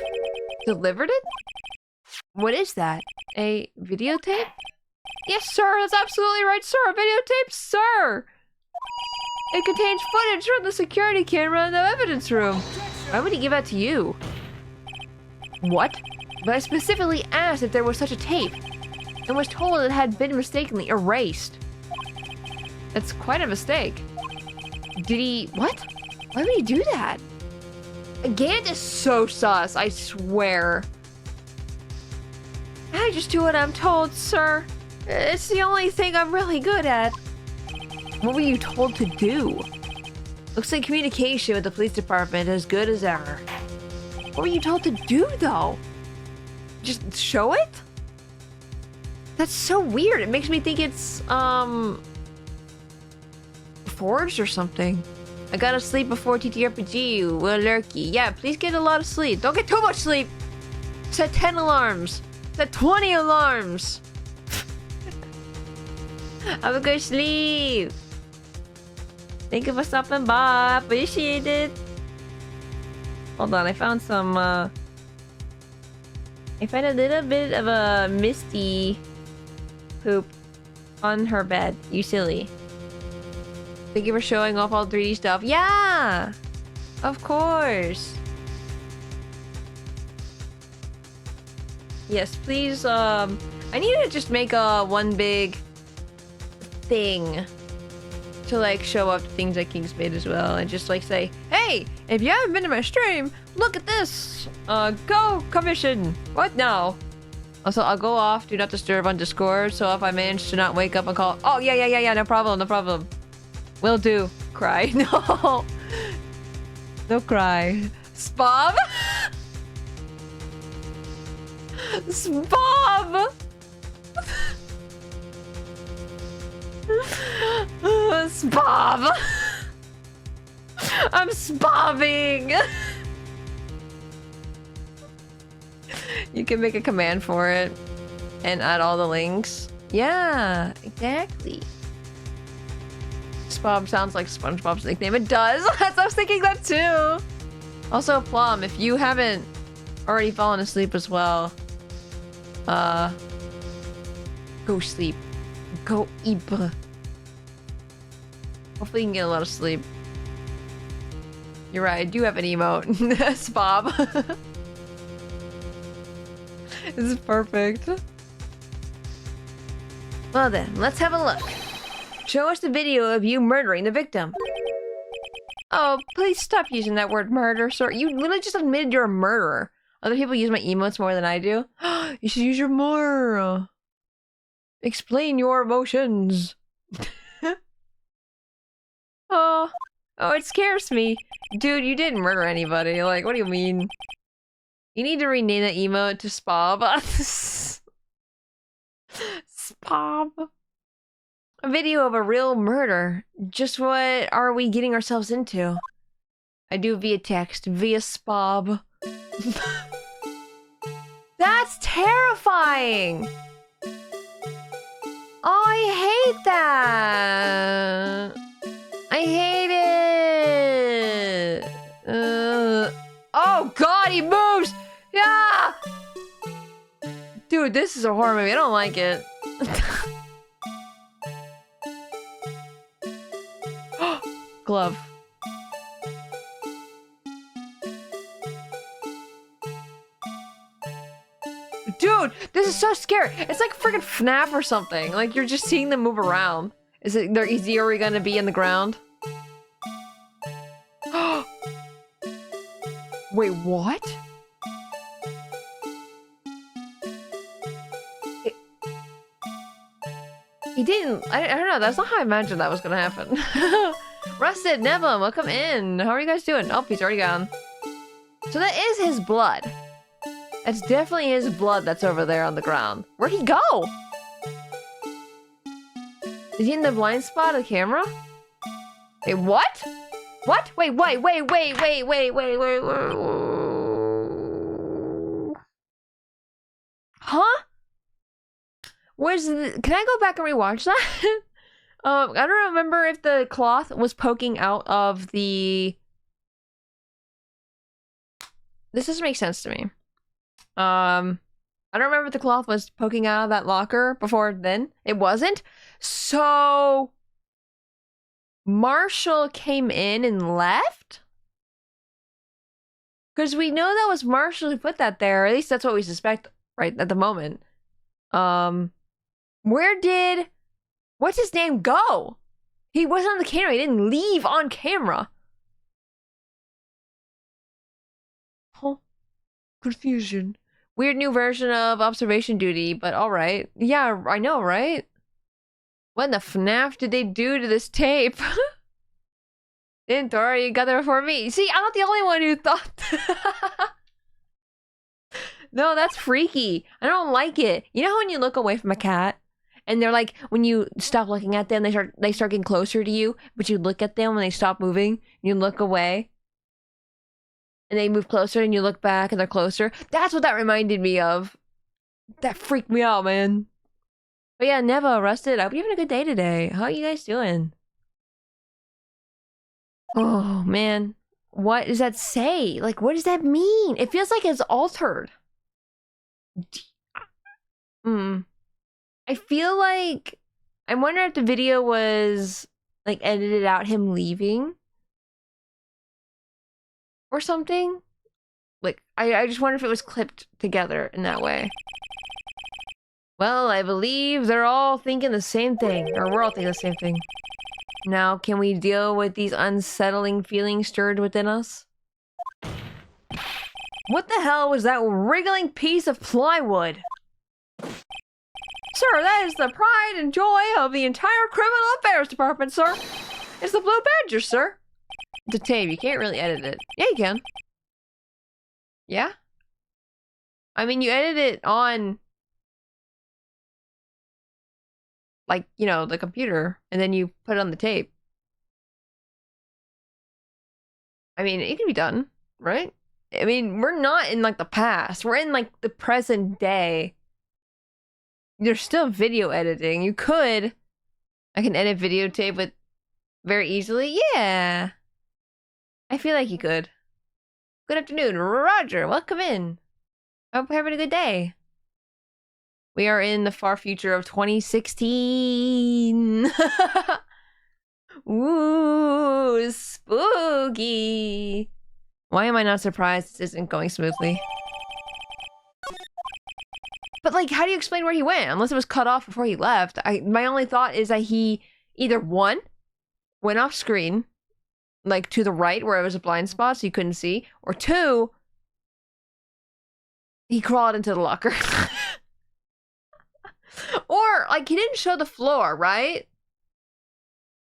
S1: delivered it? What is that? A videotape? Yes, sir, that's absolutely right, sir. A videotape, sir! It contains footage from the security camera in the evidence room. Why would he give that to you? What? But I specifically asked if there was such a tape, and was told it had been mistakenly erased. That's quite a mistake. Did he... what? Why would he do that? Gant is so sus, I swear. I just do what I'm told, sir. It's the only thing I'm really good at. What were you told to do? Looks like communication with the police department as good as ever. What were you told to do, though? Just show it? That's so weird. It makes me think it's, forged or something. I gotta sleep before TTRPG, well, lurky. Yeah, please get a lot of sleep. Don't get too much sleep! Set 10 alarms. Set 20 alarms! Have a good sleep! Thank you for stopping by. Appreciate it. Hold on, I found some, I found a little bit of a Misty poop on her bed. You silly. Thank you for showing off all 3D stuff. Yeah! Of course. Yes, please, I need to just make a one big thing to like show up things that King's made as well, and just like say, hey, if you haven't been to my stream, look at this. Go commission. What now? Also, I'll go off do not disturb on Discord, so if I manage to not wake up and call, oh yeah, no problem. Will do. Cry. No. No cry. Spob? Spob! Spob! I'm spobbing! You can make a command for it and add all the links. Yeah, exactly. Spob sounds like SpongeBob's nickname. It does! I was thinking that too! Also, Plum, if you haven't already fallen asleep as well, go sleep. Go eat. Hopefully you can get a lot of sleep. You're right, I do have an emote. Spob. This is perfect. Well then, let's have a look. Show us the video of you murdering the victim. Oh, please stop using that word murder, sir. You literally just admitted you're a murderer. Other people use my emotes more than I do. You should use your more. Explain your emotions. Oh, it scares me. Dude, you didn't murder anybody. Like, what do you mean? You need to rename that emote to Spob. Spob. A video of a real murder. Just what are we getting ourselves into? I do via text, via Spob. That's terrifying! Oh, I hate that! I hate it! Oh god, he moves! Yeah! Dude, this is a horror movie. I don't like it. Glove. Dude, this is so scary. It's like freaking FNAF or something. Like you're just seeing them move around. Is he already gonna be in the ground? Wait, what? He didn't. I don't know. That's not how I imagined that was gonna happen. Rusted, Neville, welcome in. How are you guys doing? Oh, he's already gone. So that is his blood. That's definitely his blood that's over there on the ground. Where'd he go? Is he in the blind spot of the camera? Wait, what? What? Wait. Huh? Can I go back and rewatch that? I don't remember if the cloth was poking out of the... This doesn't make sense to me. I don't remember if the cloth was poking out of that locker before then. It wasn't. So Marshall came in and left? Because we know that was Marshall who put that there. At least that's what we suspect right at the moment. Where did... What's his name go? He wasn't on the camera. He didn't leave on camera. Huh. Confusion. Weird new version of observation duty, but alright. Yeah, I know, right? What in the FNAF did they do to this tape? Didn't Tora, you got there before me. See, I'm not the only one who thought... No, that's freaky. I don't like it. You know when you look away from a cat? And they're like, when you stop looking at them, they start getting closer to you, but you look at them when they stop moving, you look away. And they move closer and you look back and they're closer. That's what that reminded me of. That freaked me out, man. But yeah, Neva, Rusted, I hope you're having a good day today. How are you guys doing? Oh, man. What does that say? Like, what does that mean? It feels like it's altered. I feel like... I wonder if the video was, like, edited out him leaving. Or something. Like, I just wonder if it was clipped together in that way. Well, I believe they're all thinking the same thing. Or we're all thinking the same thing. Now, can we deal with these unsettling feelings stirred within us? What the hell was that wriggling piece of plywood? Sir, that is the pride and joy of the entire Criminal Affairs Department, sir. It's the Blue Badger, sir. It's a tape. You can't really edit it. Yeah, you can. Yeah? I mean, you edit it on... like, you know, the computer, and then you put it on the tape. I mean, it can be done, right? I mean, we're not in, like, the past. We're in, like, the present day. There's still video editing. You could... I can edit videotape with very easily. Yeah. I feel like you could. Good afternoon, Roger. Welcome in. I hope you're having a good day. We are in the far future of 2016. Ooh, spooky. Why am I not surprised this isn't going smoothly? But, like, how do you explain where he went? Unless it was cut off before he left. My only thought is that he either, one, went off screen, like, to the right where it was a blind spot so you couldn't see, or two, he crawled into the locker. Or, like, he didn't show the floor, right?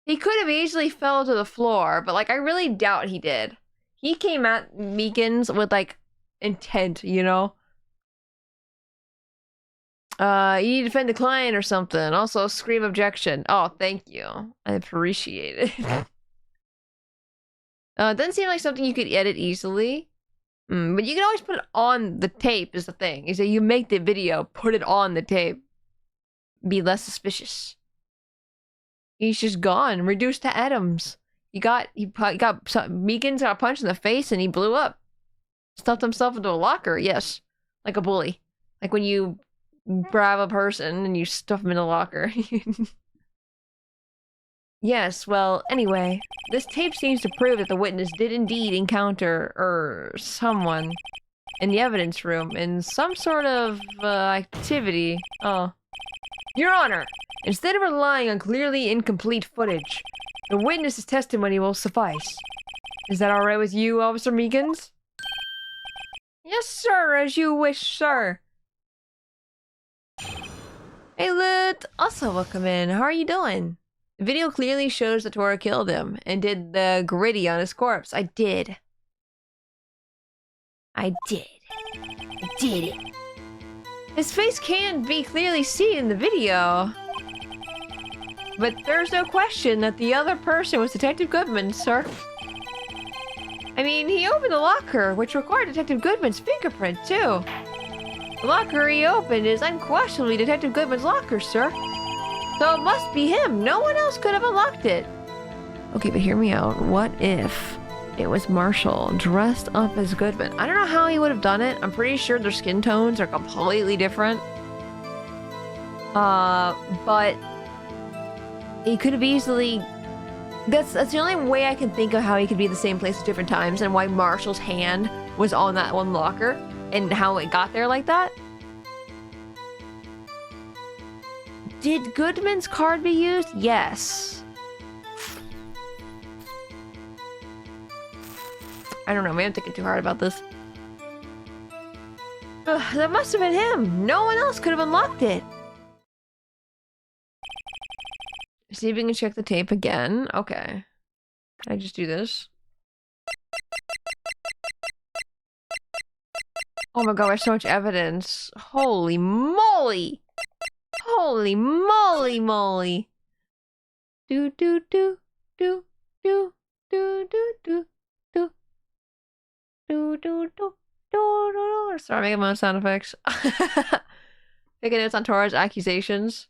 S1: He could have easily fell to the floor, but, like, I really doubt he did. He came at Meekins with, like, intent, you know? You need to defend the client or something. Also, scream objection. Oh, thank you. I appreciate it. It doesn't seem like something you could edit easily. But you can always put it on the tape is the thing. Is that you make the video, put it on the tape. Be less suspicious. He's just gone, reduced to atoms. Meekins got punched in the face and he blew up. Stuffed himself into a locker, yes. Like a bully. Like when you grab a person and you stuff them in a locker. Yes, well, anyway, this tape seems to prove that the witness did indeed encounter, someone in the evidence room in some sort of, activity. Oh. Your Honor, instead of relying on clearly incomplete footage, the witness's testimony will suffice. Is that alright with you, Officer Meekins? Yes, sir, as you wish, sir. Hey, Lit. Also, welcome in. How are you doing? The video clearly shows that Tora killed him and did the gritty on his corpse. I did. I did it. His face can't be clearly seen in the video. But there's no question that the other person was Detective Goodman, sir. I mean, he opened the locker, which required Detective Goodman's fingerprint, too. The locker he opened is unquestionably Detective Goodman's locker, sir. So it must be him. No one else could have unlocked it. Okay, but hear me out. What if it was Marshall dressed up as Goodman? I don't know how he would have done it. I'm pretty sure their skin tones are completely different. But he could have easily... That's the only way I can think of how he could be in the same place at different times and why Marshall's hand was on that one locker and how it got there like that. Did Goodman's card be used? Yes. I don't know, maybe I'm thinking too hard about this. Ugh, that must have been him. No one else could have unlocked it. See if we can check the tape again. Okay. Can I just do this? Oh my god, there's so much evidence. Holy moly! Holy moly moly! Do do do do do do do do do do do do do. Sorry, making my own sound effects. Taking notes on Tora's accusations.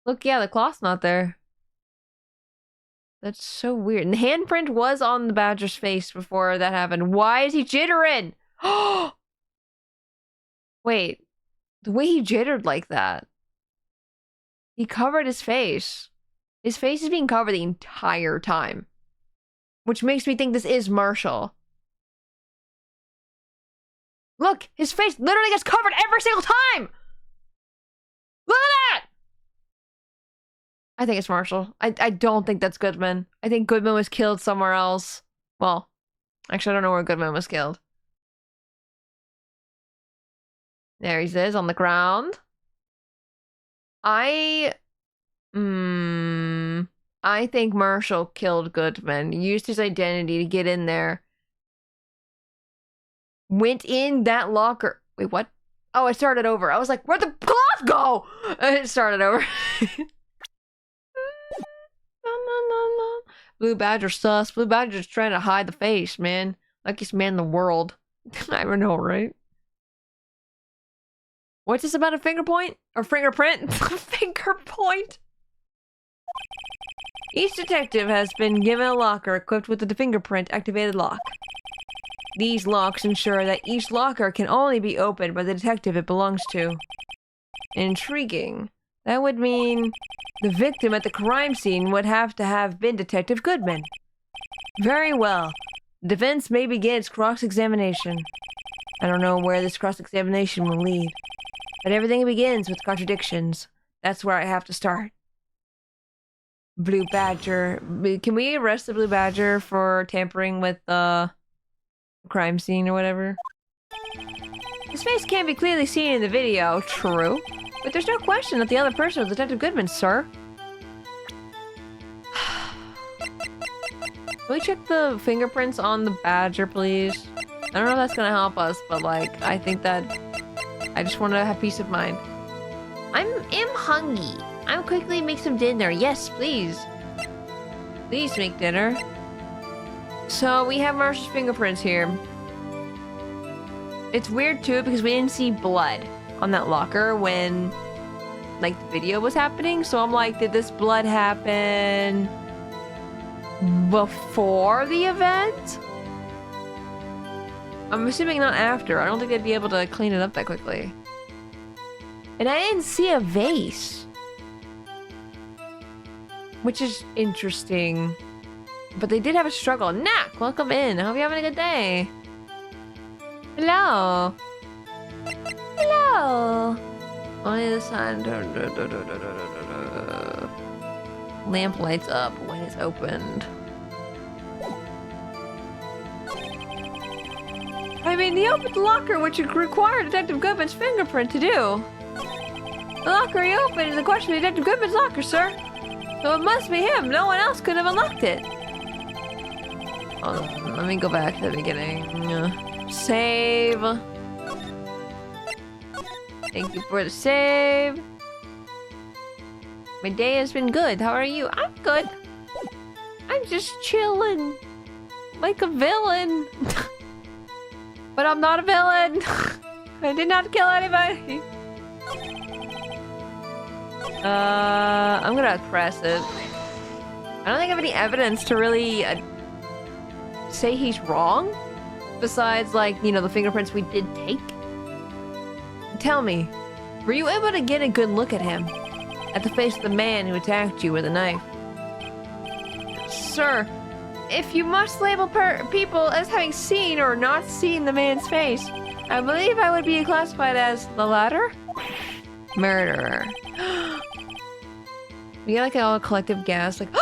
S1: Look, yeah, the cloth's not there. That's so weird. And the handprint was on the badger's face before that happened. Why is he jittering? Wait. The way he jittered like that. He covered his face. His face is being covered the entire time. Which makes me think this is Marshall. Look! His face literally gets covered every single time! Look at that! I think it's Marshall. I don't think that's Goodman. I think Goodman was killed somewhere else. Well, actually I don't know where Goodman was killed. There he is on the ground. I think Marshall killed Goodman, used his identity to get in there. Went in that locker. Wait, what? Oh, it started over. I was like, where'd the cloth go? It started over. Blue Badger sus. Blue Badger's trying to hide the face, man. Luckiest man in the world. I don't know, right? What's this about a finger point? Or fingerprint? Finger point? Each detective has been given a locker equipped with the fingerprint activated lock. These locks ensure that each locker can only be opened by the detective it belongs to. Intriguing. That would mean the victim at the crime scene would have to have been Detective Goodman. Very well. The defense may begin its cross-examination. I don't know where this cross-examination will lead, but everything begins with contradictions. That's where I have to start. Blue Badger. Can we arrest the Blue Badger for tampering with the crime scene or whatever? His face can't be clearly seen in the video, true. But there's no question that the other person was Detective Goodman, sir. Can we check the fingerprints on the Badger, please? I don't know if that's gonna help us, but like, I think that I just want to have peace of mind. I'm hungry. I'll quickly make some dinner. Yes, please. Please make dinner. So we have Marshall's fingerprints here. It's weird too because we didn't see blood on that locker when like the video was happening. So I'm like, did this blood happen before the event? I'm assuming not after. I don't think they'd be able to clean it up that quickly. And I didn't see a vase. Which is interesting. But they did have a struggle. Knack, welcome in. I hope you're having a good day. Hello. Hello. Only the sun. Lamp lights up when it's opened. I mean, he opened the locker, which would require Detective Goodman's fingerprint to do. The locker he opened is a question of Detective Goodman's locker, sir. So it must be him. No one else could have unlocked it. Let me go back to the beginning. Save. Thank you for the save. My day has been good. How are you? I'm good. I'm just chilling. Like a villain. But I'm not a villain. I did not kill anybody. I'm gonna press it. I don't think I have any evidence to really say he's wrong. Besides, like, you know, the fingerprints we did take. Tell me, were you able to get a good look at him? At the face of the man who attacked you with a knife? Sir, if you must label people as having seen or not seen the man's face, I believe I would be classified as the latter? Murderer. We get like a collective gasp, like,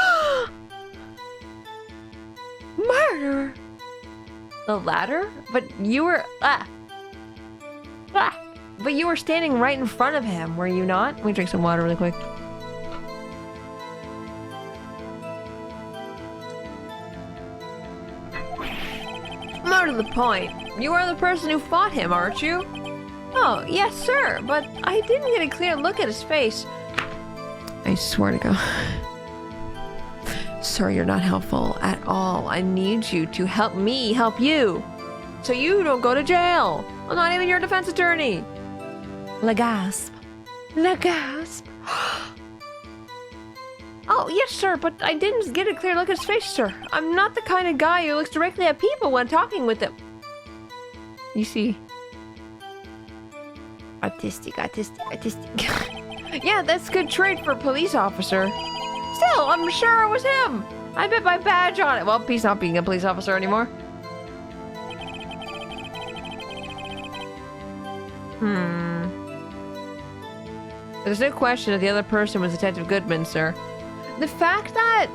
S1: murderer! The latter? But you were, But you were standing right in front of him, were you not? Let me drink some water really quick. More to the point, you are the person who fought him, aren't you? Oh, yes, sir, but I didn't get a clear look at his face. I swear to God. Sir, you're not helpful at all. I need you to help me help you. So you don't go to jail. I'm not even your defense attorney. Lagasp. Lagasp. Oh, yes, sir, but I didn't get a clear look at his face, sir. I'm not the kind of guy who looks directly at people when talking with them. You see? Artistic. Yeah, that's good trait for a police officer. Still, I'm sure it was him. I bet my badge on it. Well, he's not being a police officer anymore. There's no question that the other person was Detective Goodman, sir. The fact that...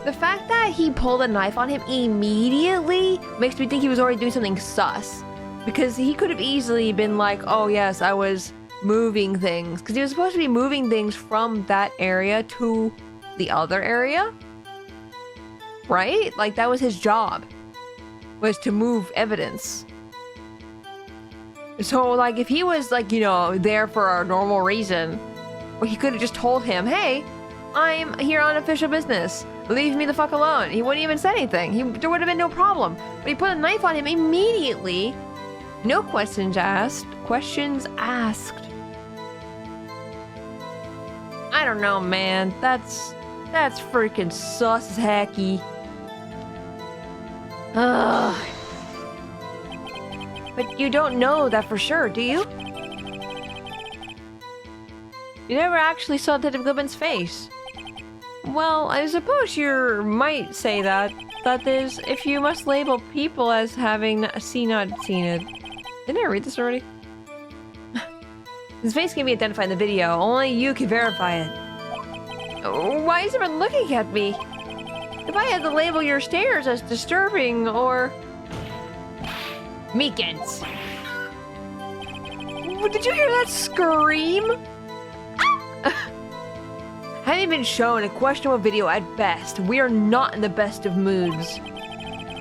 S1: The fact that he pulled a knife on him immediately makes me think he was already doing something sus. Because he could have easily been like, oh yes, I was moving things. Because he was supposed to be moving things from that area to the other area. Right? Like, that was his job. Was to move evidence. So, like, if he was, like, you know, there for a normal reason, well, he could have just told him, hey, I'm here on official business. Leave me the fuck alone. He wouldn't even say anything. There would have been no problem. But he put a knife on him immediately. No questions asked. Questions asked. I don't know, man. That's freaking sus as hecky. Ugh. But you don't know that for sure, do you? You never actually saw Detective Goodman's face. Well, I suppose you might say that. That is, if you must label people as having not seen it. Didn't I read this already? His face can be identified in the video. Only you can verify it. Why is everyone looking at me? If I had to label your stares as disturbing or... Meekins. Did you hear that scream? Having been shown a questionable video at best, we are not in the best of moods.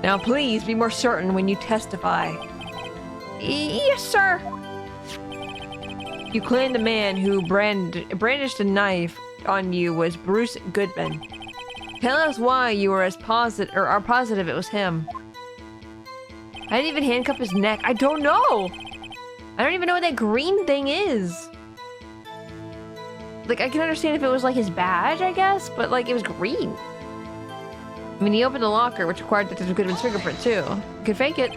S1: Now please be more certain when you testify. Yes, sir. You claim the man who brandished a knife on you was Bruce Goodman. Tell us why you were are positive it was him. I didn't even handcuff his neck. I don't know. I don't even know what that green thing is. Like, I can understand if it was like his badge, I guess, but like it was green. I mean, he opened the locker, which required Detective Goodman's fingerprint, too. You could fake it.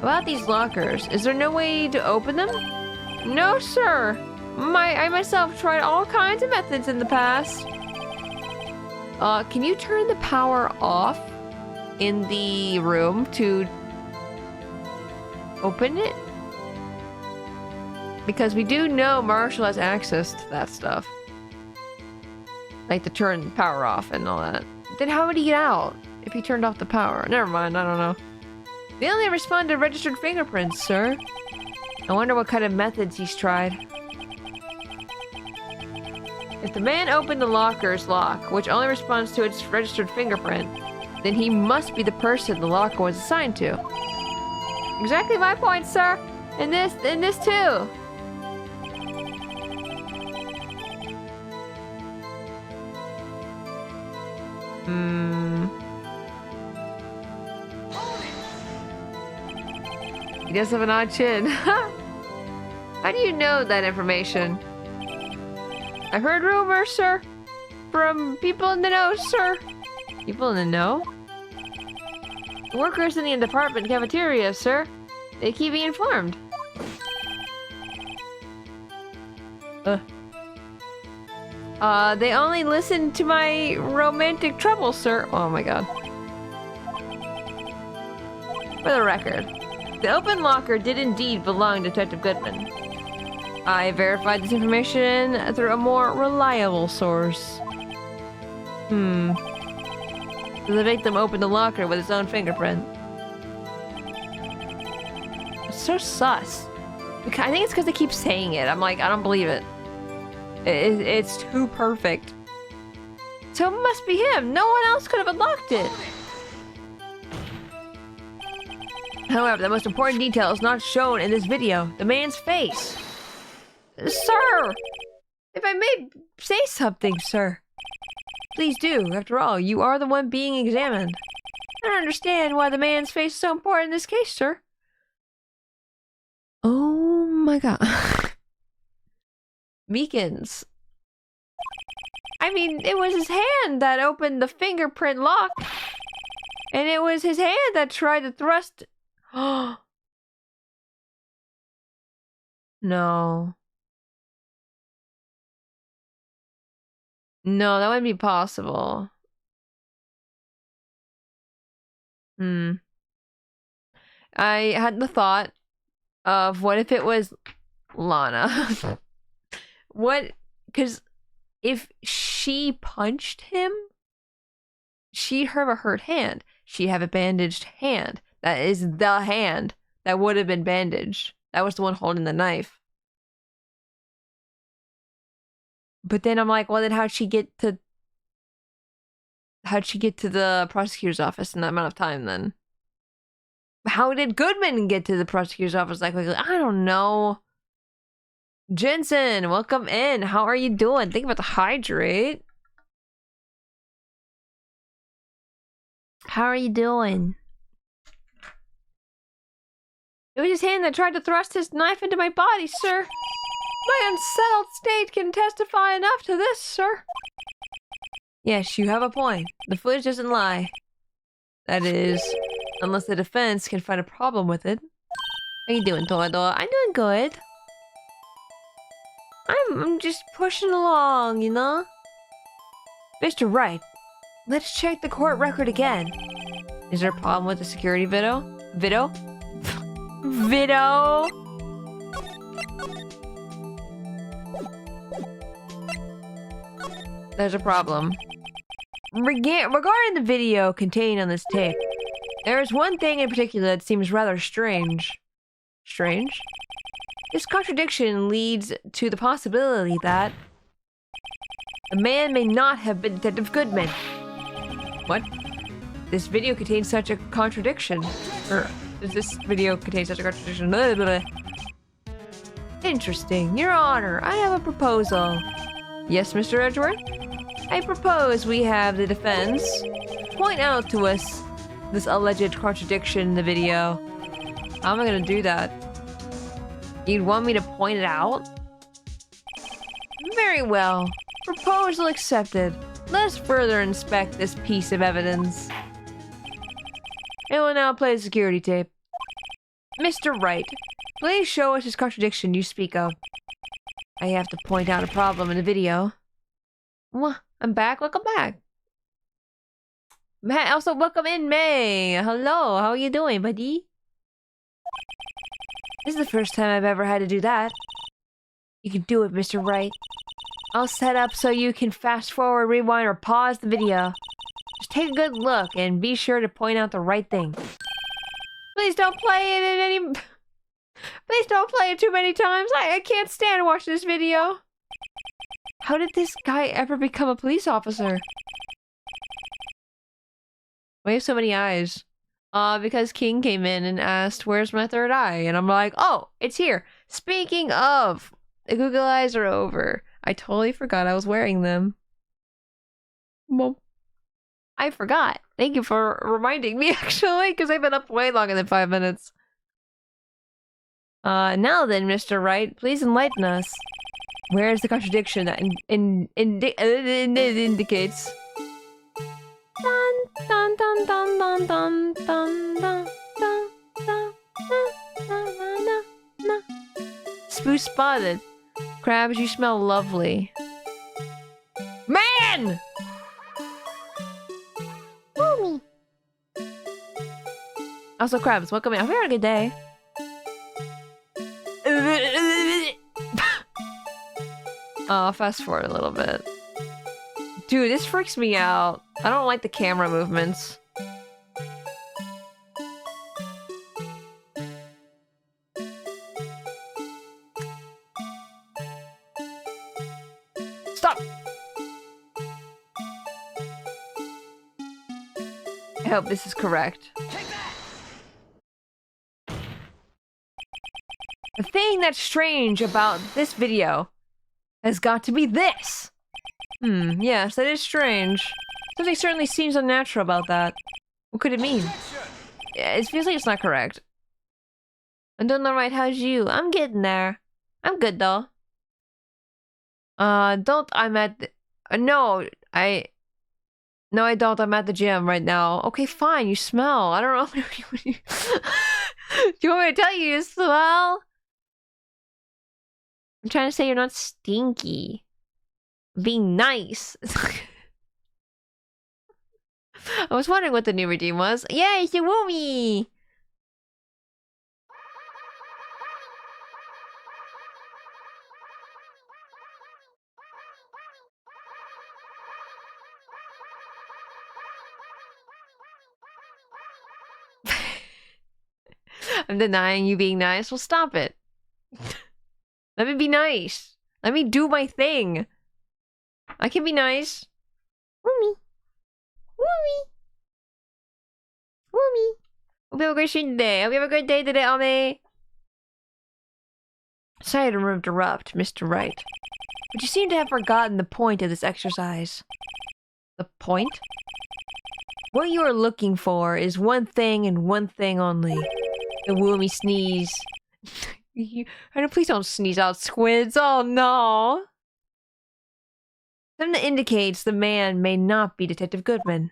S1: About these lockers, is there no way to open them? No, sir. I myself tried all kinds of methods in the past. Can you turn the power off in the room to open it? Because we do know Marshall has access to that stuff. Like to turn the power off and all that. Then how would he get out if he turned off the power? Never mind, I don't know. They only respond to registered fingerprints, sir. I wonder what kind of methods he's tried. If the man opened the locker's lock, which only responds to its registered fingerprint, then he must be the person the locker was assigned to. Exactly my point, sir. And this too. He does have an odd chin. How do you know that information? I've heard rumors, sir. From people in the know, sir. People in the know? Workers in the department cafeteria, sir. They keep me informed. They only listen to my romantic trouble, sir. Oh my god. For the record, the open locker did indeed belong to Detective Goodman. I verified this information through a more reliable source. The victim opened the locker with his own fingerprint. It's so sus. I think it's because they keep saying it. I'm like, I don't believe it. It's too perfect. So it must be him. No one else could have unlocked it. However, the most important detail is not shown in this video. The man's face. Sir! If I may say something, sir. Please do. After all, you are the one being examined. I don't understand why the man's face is so important in this case, sir. Oh my god. Meekins. I mean, it was his hand that opened the fingerprint lock. And it was his hand that tried to thrust... No. No, that wouldn't be possible. I had the thought of what if it was Lana? What? Because if she punched him, she'd have a hurt hand. She'd have a bandaged hand. That is the hand that would have been bandaged. That was the one holding the knife. But then I'm like, well, then how'd she get to the prosecutor's office in that amount of time then? How did Goodman get to the prosecutor's office that quickly? I don't know. Jensen, welcome in. How are you doing? Think about the hydrate. How are you doing? It was his hand that tried to thrust his knife into my body, sir. My unsettled state can testify enough to this, sir. Yes, you have a point. The footage doesn't lie. That is, unless the defense can find a problem with it. How you doing, Todo? I'm doing good. I'm just pushing along, you know? Mr. Wright, let's check the court record again. Is there a problem with the security video? Video? There's a problem. Regarding the video contained on this tape, there is one thing in particular that seems rather strange. Strange? This contradiction leads to the possibility that the man may not have been Detective Goodman. What? This video contains such a contradiction. Or, does this video contain such a contradiction? Blah, blah, blah. Interesting. Your Honor, I have a proposal. Yes, Mr. Edgeworth? I propose we have the defense point out to us this alleged contradiction in the video. How am I gonna do that? You'd want me to point it out? Very well. Proposal accepted. Let's further inspect this piece of evidence. And we'll now play the security tape. Mr. Wright, please show us this contradiction you speak of. I have to point out a problem in the video. What? I'm back? Welcome back. Also, welcome in, May. Hello, how are you doing, buddy? This is the first time I've ever had to do that. You can do it, Mr. Wright. I'll set up so you can fast forward, rewind, or pause the video. Just take a good look and be sure to point out the right thing. Please don't play it in any... Please don't play it too many times. I can't stand watching this video. How did this guy ever become a police officer? Why have so many eyes? Because King came in and asked, where's my third eye? And I'm like, oh, it's here. Speaking of, the Google eyes are over. I totally forgot I was wearing them. Mom. I forgot. Thank you for reminding me, actually, because I've been up way longer than 5 minutes. Now then, Mr. Wright, please enlighten us. Where is the contradiction that indicates? Dun dun dun dun dun dun dun dun dun dun dun dun. Spoof spotted. Crabs, you smell lovely. Man! Ooh. Also, Crabs, welcome in. I hope you had a good day. Fast forward a little bit. Dude, this freaks me out. I don't like the camera movements. Stop! I hope this is correct. The thing that's strange about this video has got to be this. Yes, that is strange. Something certainly seems unnatural about that. What could it mean? Yeah, it feels like it's not correct. I'm doing alright, how's you? I'm getting there. I'm good though. I'm at the... No, I don't. I'm at the gym right now. Okay, fine, you smell. I don't know. Do you want me to tell you smell? I'm trying to say you're not stinky. Being nice. I was wondering what the new redeem was. Yay, it's a Woomy! I'm denying you being nice. Well, stop it. Let me be nice. Let me do my thing. I can be nice. Woomy. Woomy. Woomy. Hope you have a great stream today. Hope you have a great day today, Ame. Sorry to interrupt, Mr. Wright. But you seem to have forgotten the point of this exercise. The point? What you are looking for is one thing and one thing only. The Woomy sneeze. Please don't sneeze out squids. Oh no. Something that indicates the man may not be Detective Goodman.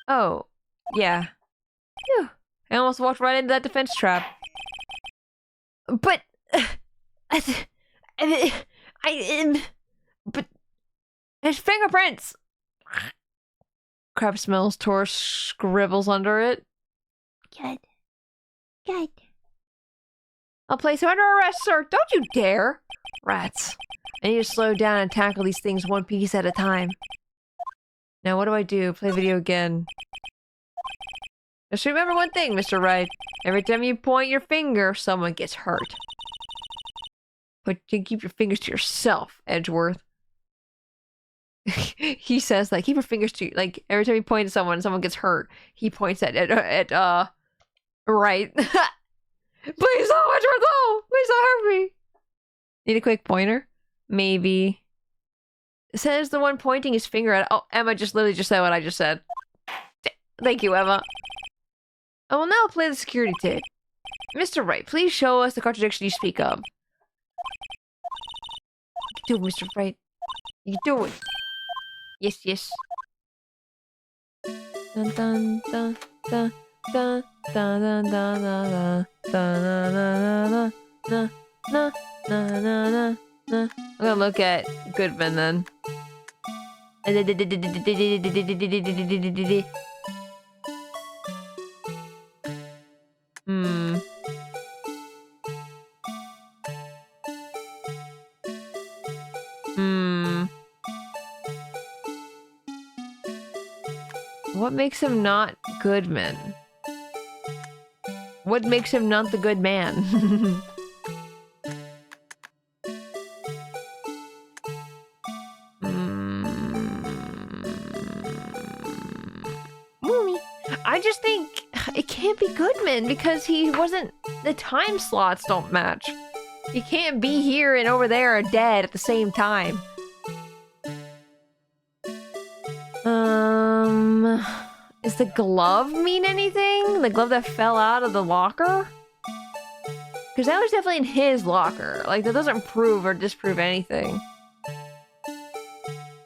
S1: Oh, yeah. Phew. I almost walked right into that defense trap. But... but... There's fingerprints! Crab smells, Tor scribbles under it. Good. Good. I'll place him under arrest, sir. Don't you dare! Rats. I need to slow down and tackle these things one piece at a time. Now what do I do? Play video again. Just remember one thing, Mr. Wright. Every time you point your finger, someone gets hurt. But you keep your fingers to yourself, Edgeworth. He says that. Keep your fingers to... Like, every time you point at someone, someone gets hurt. He points at Wright. Please don't, Edgeworth, no! Please don't hurt me! Need a quick pointer? Maybe. It says the one pointing his finger at... Oh, Emma just literally just said what I just said. Thank you, Emma. I will now play the security tape. Mr. Wright, please show us the contradiction you speak of. You can do it, Mr. Wright. You can do it. Yes, yes. Dun dun dun dun dun dun dun dun dun dun dun dun dun. I'm gonna look at Goodman then. Hmm. Hmm. What makes him not Goodman? What makes him not the good man? I just think it can't be Goodman because he wasn't. The time slots don't match. He can't be here and over there are dead at the same time. Does the glove mean anything? The glove that fell out of the locker? Because that was definitely in his locker. Like, that doesn't prove or disprove anything.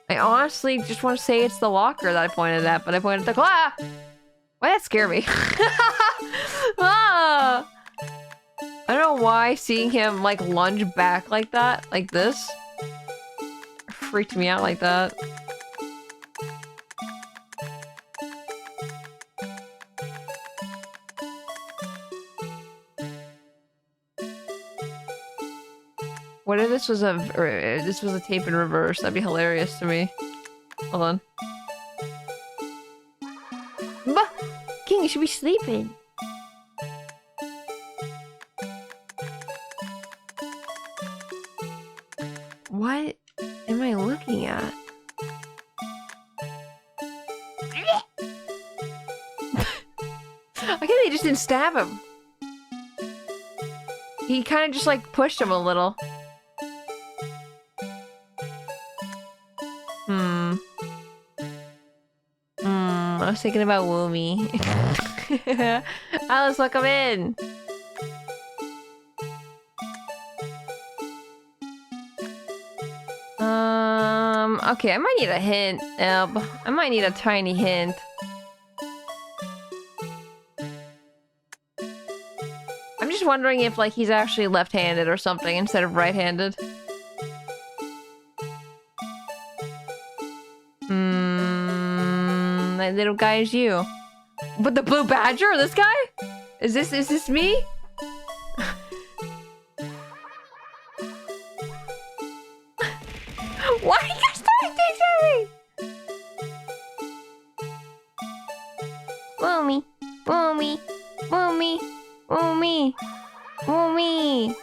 S1: I honestly just want to say it's the locker that I pointed at, but I pointed at the claw! Why that scare me? Ah! I don't know why seeing him, like, lunge back like that, like this, freaked me out like that. What if this was a tape in reverse? That'd be hilarious to me. Hold on. Bah! King, you should be sleeping. What am I looking at? I guess they just didn't stab him. He kind of just like pushed him a little. I was thinking about Woomy. Alice, welcome in. Okay, I might need a hint, Eb. I might need a tiny hint. I'm just wondering if, like, he's actually left-handed or something instead of right-handed. That little guy is you. But the blue badger? This guy? Is this me? Why are you guys throwing things at me? Woomy, Woomy, Woomy, Woomy, Woomy.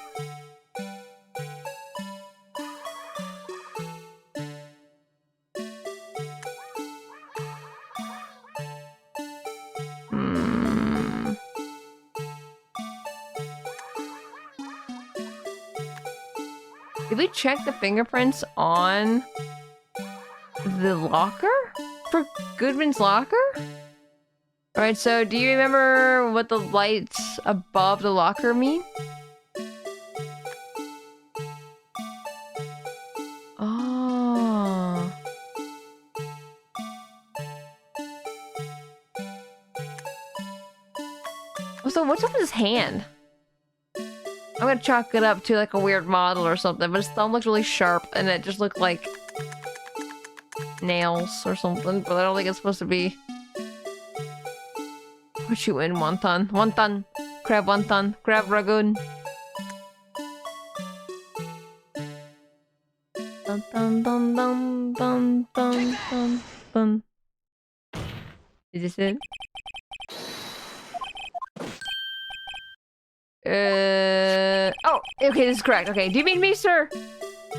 S1: Did we check the fingerprints on the locker? For Goodman's locker? Alright, so do you remember what the lights above the locker mean? Oh. So what's up with his hand? I'm gonna chalk it up to like a weird model or something, but his thumb looks really sharp and it just looked like nails or something, but I don't think it's supposed to be. Put you in, wonton. Wonton! Crab wonton. Crab ragoon. Dun dun dun dun dun dun dun dun. Is this it? Oh, okay, this is correct. Okay, do you mean me, sir?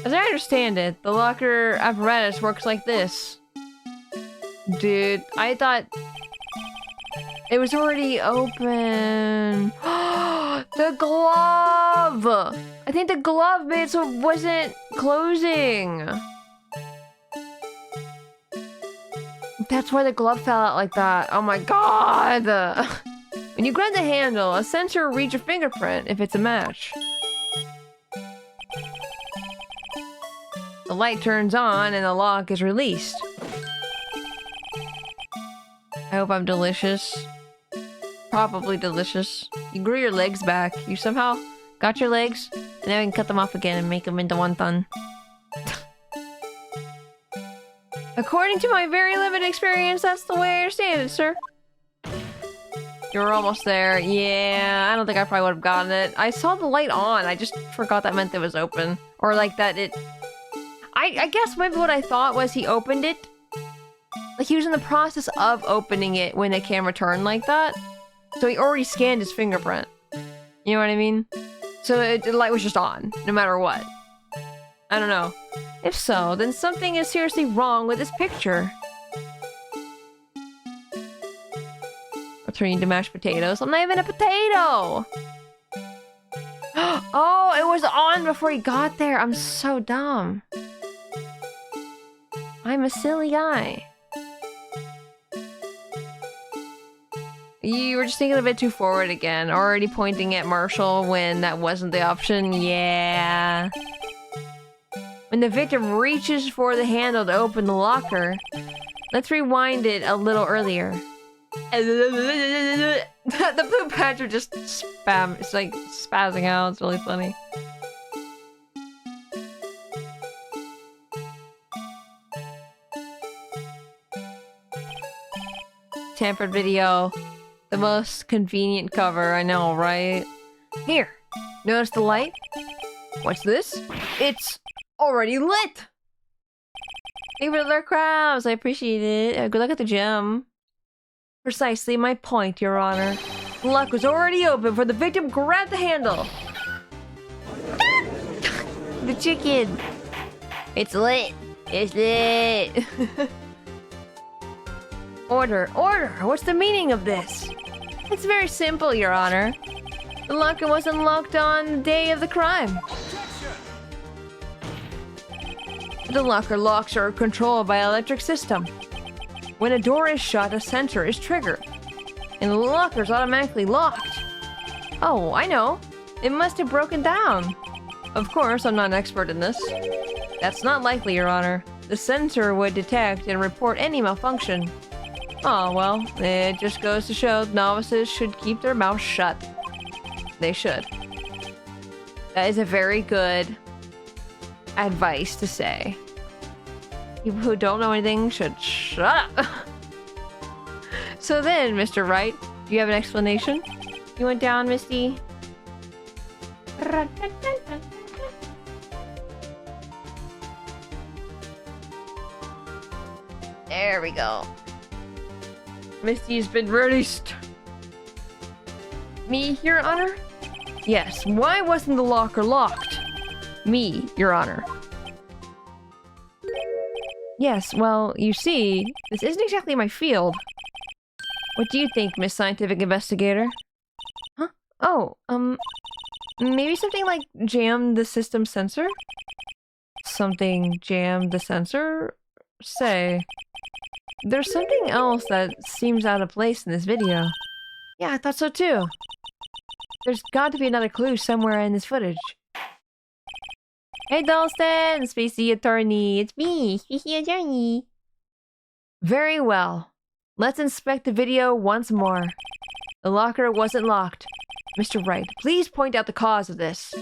S1: As I understand it, the locker apparatus works like this. Dude, I thought it was already open. The glove! I think the glove made so it wasn't closing. That's why the glove fell out like that. Oh my god! When you grab the handle, a sensor will read your fingerprint if it's a match. The light turns on and the lock is released. I hope I'm delicious. Probably delicious. You grew your legs back. You somehow got your legs, and then we can cut them off again and make them into wonton. According to my very limited experience, that's the way I understand it, sir. You're almost there. Yeah, I don't think I probably would have gotten it. I saw the light on. I just forgot that meant it was open. Or like that it... I guess maybe what I thought was he opened it. Like he was in the process of opening it when the camera turned like that. So he already scanned his fingerprint. You know what I mean? So the light was just on, no matter what. I don't know. If so, then something is seriously wrong with this picture. I'll turn you into mashed potatoes. I'm not even a potato! Oh, it was on before he got there. I'm so dumb. I'm a silly guy. You were just thinking a bit too forward again. Already pointing at Marshall when that wasn't the option. Yeah. When the victim reaches for the handle to open the locker, let's rewind it a little earlier. The blue patch are just spam. It's like spazzing out. It's really funny. Tampered video. The most convenient cover, I know, right? Here, notice the light? What's this? It's already lit! Thank you for the alert, crowds. I appreciate it. Good luck at the gym. Precisely my point, Your Honor. The lock was already open for the victim grabbed the handle. The chicken. It's lit. It's lit. Order, order! What's the meaning of this? It's very simple, Your Honor. The locker was unlocked on the day of the crime. The locker locks are controlled by an electric system. When a door is shut, a sensor is triggered, and the locker is automatically locked. Oh, I know. It must have broken down. Of course, I'm not an expert in this. That's not likely, Your Honor. The sensor would detect and report any malfunction. Oh, well, it just goes to show novices should keep their mouths shut. They should. That is a very good advice to say. People who don't know anything should shut up. So then, Mr. Wright, do you have an explanation? You went down, Misty? There we go. Misty's been released. Me, Your Honor? Yes, why wasn't the locker locked? Me, Your Honor. Yes, well, you see, this isn't exactly my field. What do you think, Miss Scientific Investigator? Huh? Oh, maybe something like jam the system sensor? Something jam the sensor? Say, there's something else that seems out of place in this video. Yeah, I thought so too. There's got to be another clue somewhere in this footage. Hey Dalston, Spacey Attorney, it's me, Spacey Attorney. Very well. Let's inspect the video once more. The locker wasn't locked. Mr. Wright, please point out the cause of this.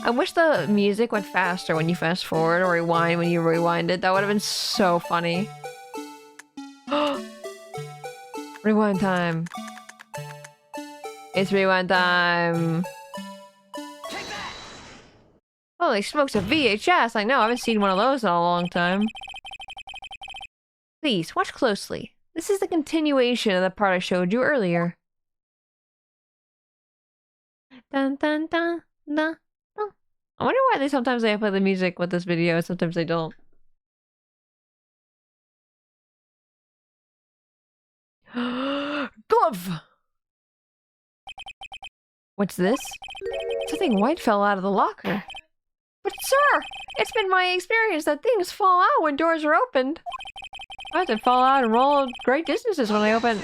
S1: I wish the music went faster when you fast forward or rewind when you rewind it. That would have been so funny. Rewind time. It's rewind time. Holy smokes, a VHS! I know, I haven't seen one of those in a long time. Please, watch closely. This is the continuation of the part I showed you earlier. Dun dun dun dun. I wonder why sometimes they play the music with this video and sometimes they don't. Glove! What's this? Something white fell out of the locker. But sir, it's been my experience that things fall out when doors are opened. I have to fall out and roll great distances when I open...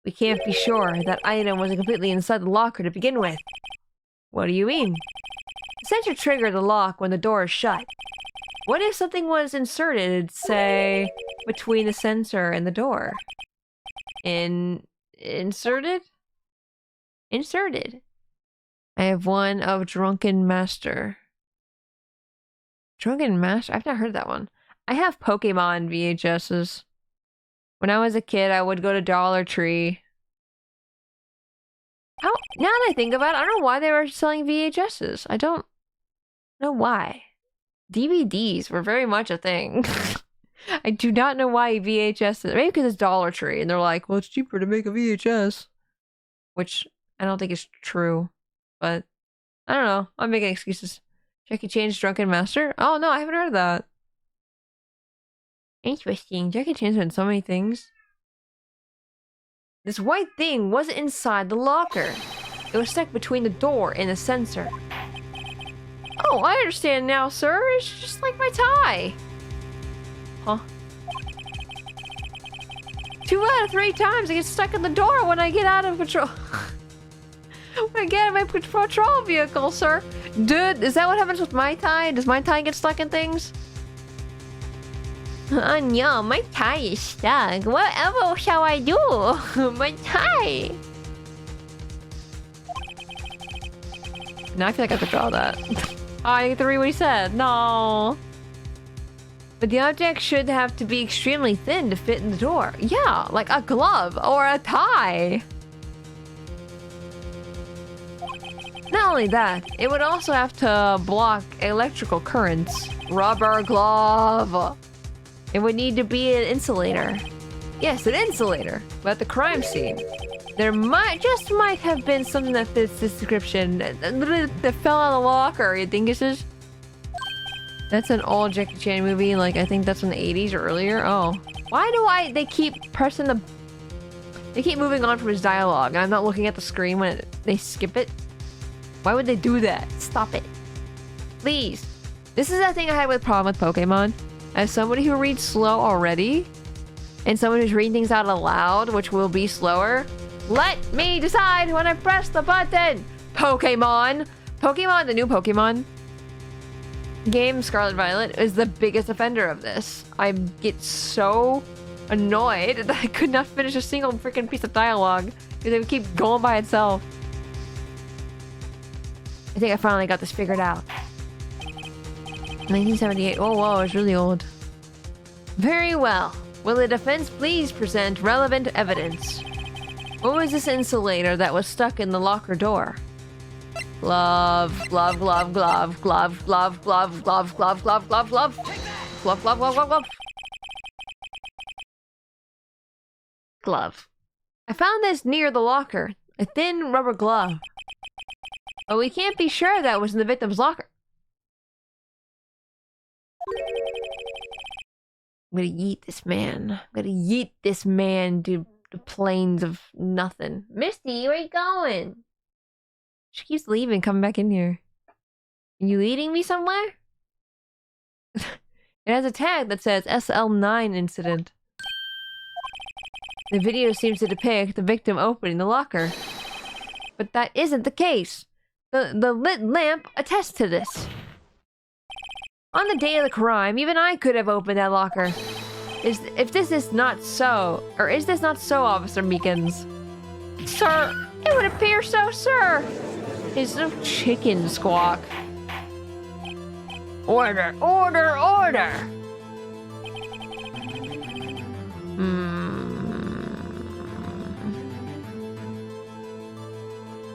S1: We can't be sure that item wasn't completely inside the locker to begin with. What do you mean? The sensor triggered the lock when the door is shut. What if something was inserted, say, between the sensor and the door? Inserted? Inserted. I have one of Drunken Master. Drunken Master? I've not heard that one. I have Pokemon VHSs. When I was a kid, I would go to Dollar Tree. Now that I think about it, I don't know why they were selling VHSs. I don't know why. DVDs were very much a thing. I do not know why VHS. Maybe because it's Dollar Tree, and they're like, well, it's cheaper to make a VHS. Which I don't think is true. But I don't know. I'm making excuses. Jackie Chan's Drunken Master? Oh no, I haven't heard of that. Interesting. Jackie Chan's been so many things. This white thing wasn't inside the locker. It was stuck between the door and the sensor. Oh, I understand now, sir. It's just like my tie. Huh? 2 out of 3 times I get stuck in the door when I get out of patrol. When I get out of my patrol vehicle, sir. Dude, is that what happens with my tie? Does my tie get stuck in things? Oh no, my tie is stuck. Whatever shall I do? My tie. Now I feel like I have to draw that. Oh, I get to read what he said. No. But the object should have to be extremely thin to fit in the door. Yeah, like a glove or a tie. Not only that, it would also have to block electrical currents. Rubber glove. It would need to be an insulator. Yes, an insulator. But at the crime scene, there might have been something that fits this description that fell out of the locker. You think this is? That's an old Jackie Chan movie. Like, I think that's from the 80s or earlier. Oh. Why do they keep pressing the... They keep moving on from his dialogue, and I'm not looking at the screen when they skip it? Why would they do that? Stop it. Please. This is that thing I had with problem with Pokemon. As somebody who reads slow already, and someone who's reading things out aloud, which will be slower, let me decide when I press the button! Pokemon! Pokemon, the new Pokemon game, Scarlet Violet, is the biggest offender of this. I get so annoyed that I could not finish a single freaking piece of dialogue because it would keep going by itself. I think I finally got this figured out. 1978. Oh, whoa, it's really old. Very well. Will the defense please present relevant evidence? What was this insulator that was stuck in the locker door? Glove, glove, glove, glove, glove, glove, glove, glove, glove, glove, glove, glove, glove, glove, glove, glove, glove. Glove. I found this near the locker. A thin rubber glove. But we can't be sure that was in the victim's locker. I'm gonna yeet this man. I'm gonna yeet this man to the plains of nothing. Misty, where you going? She keeps leaving, coming back in here. Are you leading me somewhere? It has a tag that says SL9 incident. The video seems to depict the victim opening the locker. But that isn't the case. The lit lamp attests to this. On the day of the crime, even I could have opened that locker. Is this not so, Officer Meekins? Sir, it would appear so, sir. It's no chicken squawk. Order, order, order.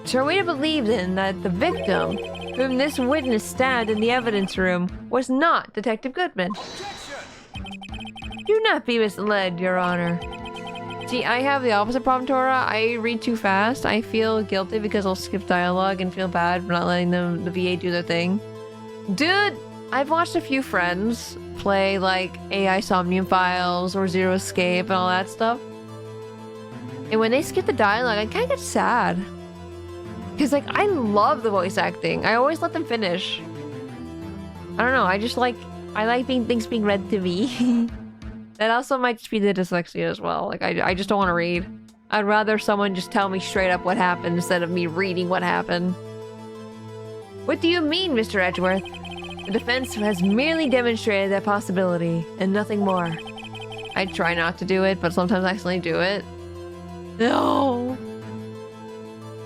S1: So are we to believe then that the victim, whom this witness stabbed in the evidence room, was not Detective Goodman? Do not be misled, Your Honor. See, I have the opposite problem, Tora. I read too fast. I feel guilty because I'll skip dialogue and feel bad for not letting the VA do their thing. Dude, I've watched a few friends play like AI Somnium Files or Zero Escape and all that stuff. And when they skip the dialogue, I kind of get sad. Because, like, I love the voice acting. I always let them finish. I don't know, I like things being read to me. That also might just be the dyslexia as well. Like, I just don't want to read. I'd rather someone just tell me straight up what happened instead of me reading what happened. What do you mean, Mr. Edgeworth? The defense has merely demonstrated that possibility, and nothing more. I try not to do it, but sometimes I accidentally do it. No!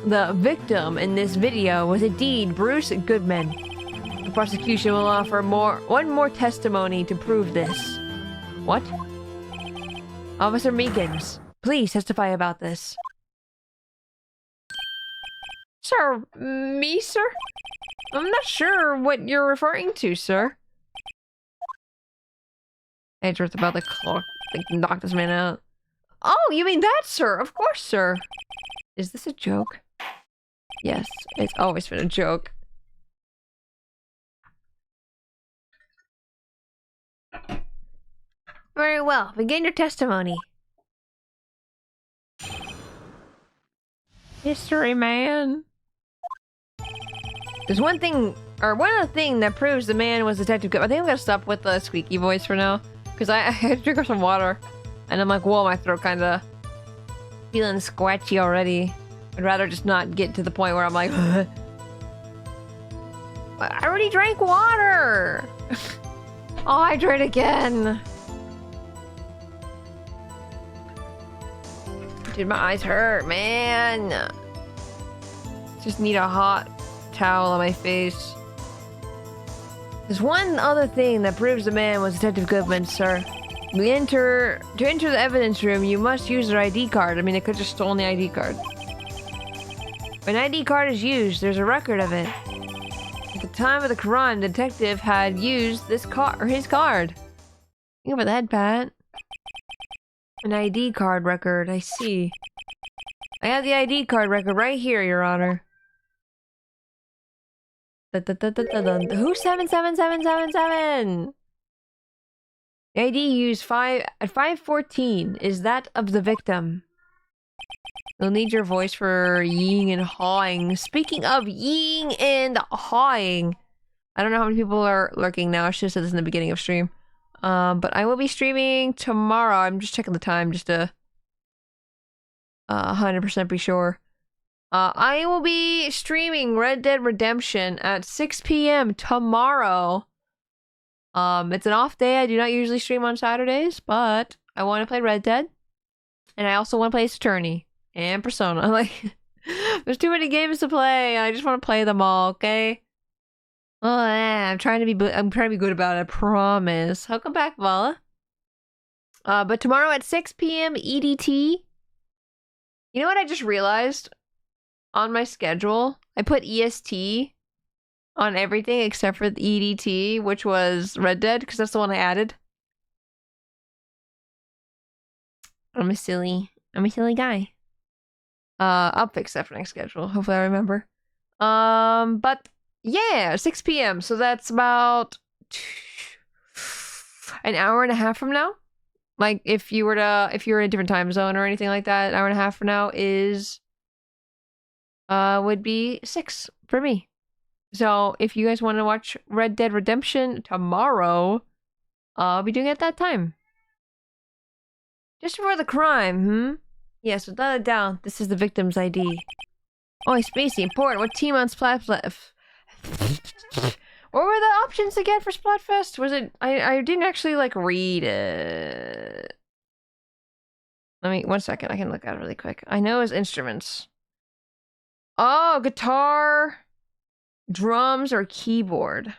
S1: The victim in this video was indeed Bruce Goodman. The prosecution will offer one more testimony to prove this. What? Officer Meekins, please testify about this. Sir, me, sir? I'm not sure what you're referring to, sir. I dreamt about the clock. They can knock this man out. Oh, you mean that, sir? Of course, sir. Is this a joke? Yes, it's always been a joke. Very well. Begin your testimony. History man. There's one other thing that proves the man was Detective Good. I think I'm gonna stop with the squeaky voice for now. Because I had to drink up some water. And I'm like, whoa, my throat kinda feeling scratchy already. I'd rather just not get to the point where I'm like, I already drank water! I'll hydrate again. Dude, my eyes hurt, man. Just need a hot towel on my face. There's one other thing that proves the man was Detective Goodman, sir. To enter the evidence room, you must use their ID card. I mean, they could just stolen the ID card. When an ID card is used, there's a record of it. At the time of the crime, the detective had used his card. Think about that, Pat. An ID card record, I see. I have the ID card record right here, Your Honor. Who's 77777? The ID used at 5:14 is that of the victim. You'll need your voice for yeeing and hawing. Speaking of yeeing and hawing, I don't know how many people are lurking now. I should have said this in the beginning of stream. But I will be streaming tomorrow. I'm just checking the time just to 100% be sure. I will be streaming Red Dead Redemption at 6 p.m. tomorrow. It's an off day. I do not usually stream on Saturdays, but I want to play Red Dead. And I also want to play Ace Attorney and Persona. Like, there's too many games to play. I just want to play them all, okay? Oh, yeah, I'm trying to be good about it, I promise. Welcome back, Vala. But tomorrow at 6 p.m. EDT. You know what I just realized? On my schedule, I put EST on everything except for the EDT, which was Red Dead, because that's the one I added. I'm a silly guy. I'll fix that for next schedule. Hopefully I remember. But yeah, 6 p.m. So that's about an hour and a half from now. Like if you're in a different time zone or anything like that, an hour and a half from now is would be 6 for me. So if you guys want to watch Red Dead Redemption tomorrow, I'll be doing it at that time. Just before the crime, Yes, without a doubt, this is the victim's ID. Oh, Spacey, important. What team on Splatfest? What were the options again for Splatfest? Was it... I didn't actually, like, read it. Let me... 1 second. I can look at it really quick. I know his instruments. Oh, guitar, drums, or keyboard.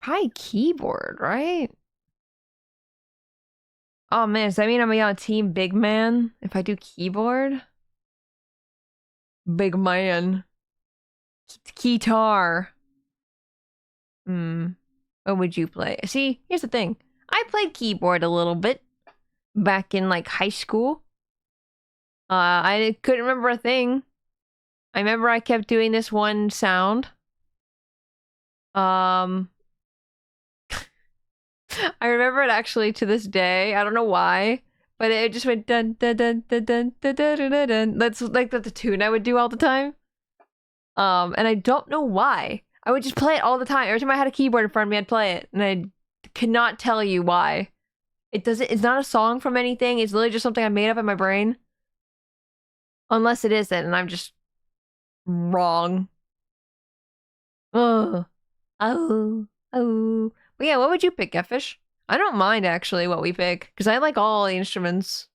S1: Probably keyboard, right? Oh man, does that mean I'm gonna be on Team Big Man if I do keyboard? Big Man. Guitar. What would you play? See, here's the thing. I played keyboard a little bit back in like high school. I couldn't remember a thing. I remember I kept doing this one sound. I remember it actually to this day. I don't know why, but it just went dun dun dun dun dun dun dun dun dun dun. That's like the tune I would do all the time. And I don't know why. I would just play it all the time. Every time I had a keyboard in front of me, I'd play it, and I cannot tell you why. It's not a song from anything. It's literally just something I made up in my brain. Unless it isn't, and I'm just Wrong. Oh. Oh. Oh. But yeah, what would you pick, Getfish? I don't mind, actually, what we pick. Because I like all the instruments.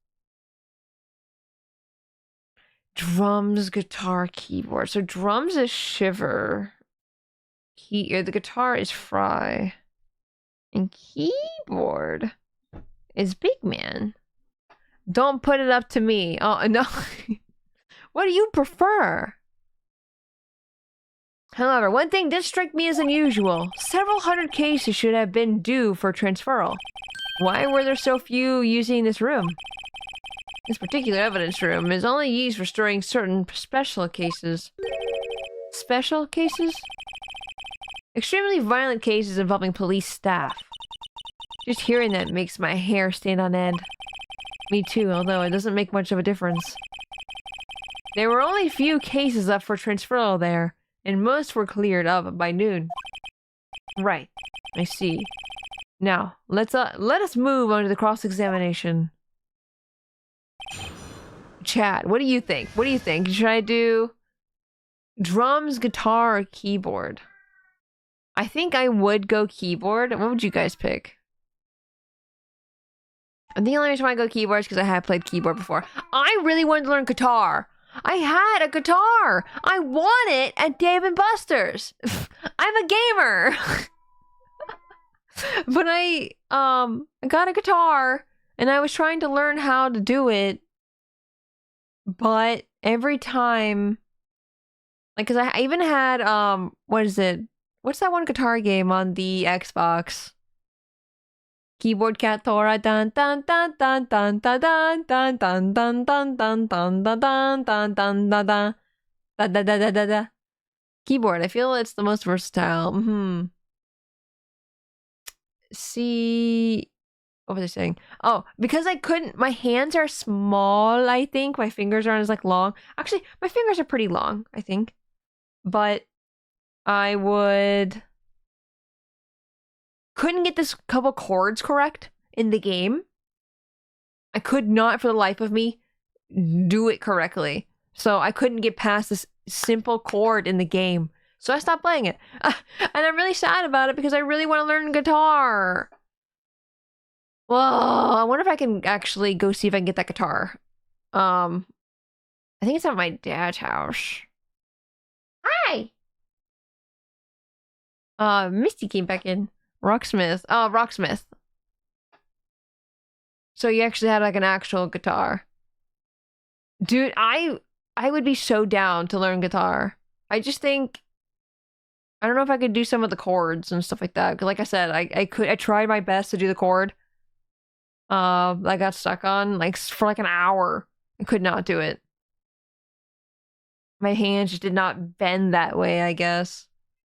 S1: Drums, guitar, keyboard. So drums is Shiver. The guitar is Fry. And keyboard is Big Man. Don't put it up to me. Oh, no. What do you prefer? However, one thing did strike me as unusual. Several hundred cases should have been due for transferal. Why were there so few using this room? This particular evidence room is only used for storing certain special cases. Special cases? Extremely violent cases involving police staff. Just hearing that makes my hair stand on end. Me too, although it doesn't make much of a difference. There were only a few cases up for transferal there, and most were cleared up by noon. Right, I see. Now, let us move on to the cross-examination. Chat, what do you think? What do you think? Should I do drums, guitar, or keyboard? I think I would go keyboard. What would you guys pick? I think the only reason why I go keyboard is because I have played keyboard before. I really wanted to learn guitar. I had a guitar. I won it at Dave & Buster's. I'm a gamer. But I got a guitar and I was trying to learn how to do it. But every time, like, cause I even had what is it? What's that one guitar game on the Xbox? Keyboard Cat Tora dun dun dun dun dun dun dun dun dun dun dun dun dun dun dun dun dun dun dun da da da da da da. Keyboard. I feel it's the most versatile. See, what was I saying? Oh, because I couldn't. My hands are small. I think my fingers aren't as like long. Actually, my fingers are pretty long. I think, but I couldn't get this couple chords correct in the game. I could not for the life of me do it correctly. So I couldn't get past this simple chord in the game. So I stopped playing it. And I'm really sad about it because I really want to learn guitar. Well, I wonder if I can actually go see if I can get that guitar. I think it's at my dad's house. Hi! Misty came back in. Rocksmith. Oh, Rocksmith. So you actually had like an actual guitar. Dude, I would be so down to learn guitar. I just think I don't know if I could do some of the chords and stuff like that. Cause like I said, I tried my best to do the chord. I got stuck on like for like an hour. I could not do it. My hands just did not bend that way, I guess.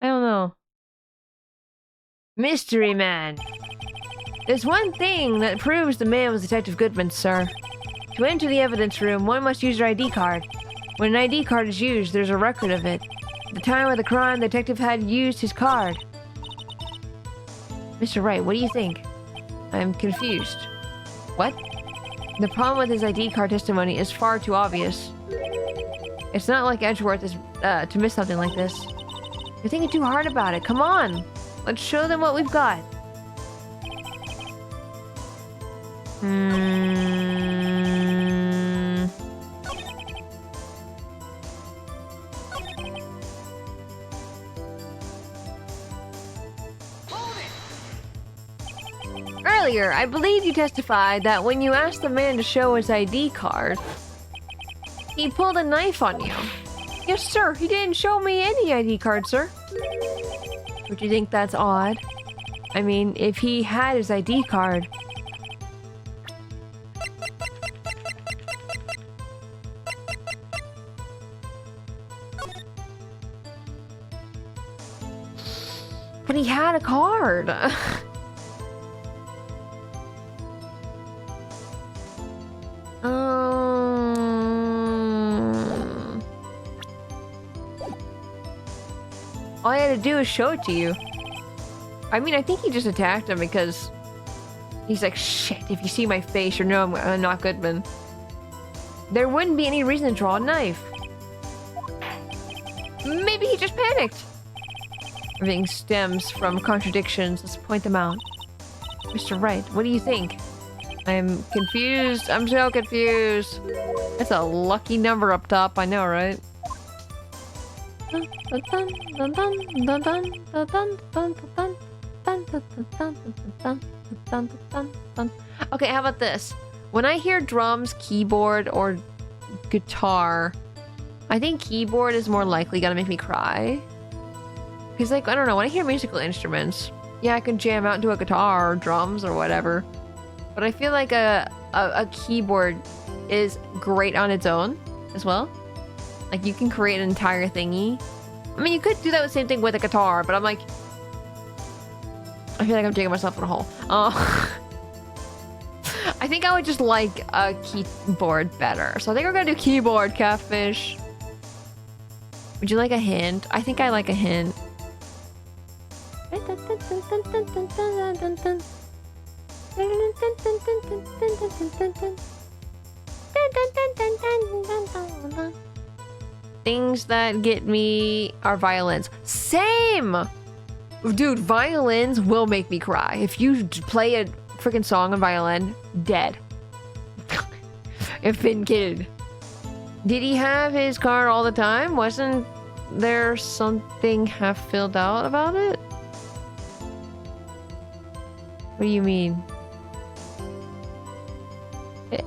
S1: I don't know. Mystery Man. There's one thing that proves the man was Detective Goodman, sir. To enter the evidence room, one must use your ID card. When an ID card is used, there's a record of it. At the time of the crime, the detective had used his card. Mr. Wright, what do you think? I'm confused. What? The problem with his ID card testimony is far too obvious. It's not like Edgeworth is to miss something like this. You're thinking too hard about it. Come on. Let's show them what we've got. Earlier, I believe you testified that when you asked the man to show his ID card, he pulled a knife on you. Yes, sir. He didn't show me any ID card, sir. Would you think that's odd? I mean, if he had his ID card. But he had a card. All I had to do is show it to you. I mean, I think he just attacked him because he's like, shit, if you see my face, you know I'm not Goodman. There wouldn't be any reason to draw a knife. Maybe he just panicked. Everything stems from contradictions. Let's point them out. Mr. Wright, what do you think? I'm confused. I'm so confused. That's a lucky number up top. I know, right? Okay, how about this? When I hear drums, keyboard, or guitar, I think keyboard is more likely gonna make me cry. Because, like, I don't know, when I hear musical instruments, yeah, I can jam out into a guitar or drums or whatever. But I feel like a keyboard is great on its own as well. Like, you can create an entire thingy. I mean, you could do that the same thing with a guitar, but I'm like... I feel like I'm digging myself in a hole. I think I would just like a keyboard better. So I think we're gonna do keyboard, Catfish. Would you like a hint? I think I like a hint. Things that get me are violins. Same! Dude, violins will make me cry. If you play a freaking song on violin, dead. I've been kidded. Did he have his card all the time? Wasn't there something half filled out about it? What do you mean?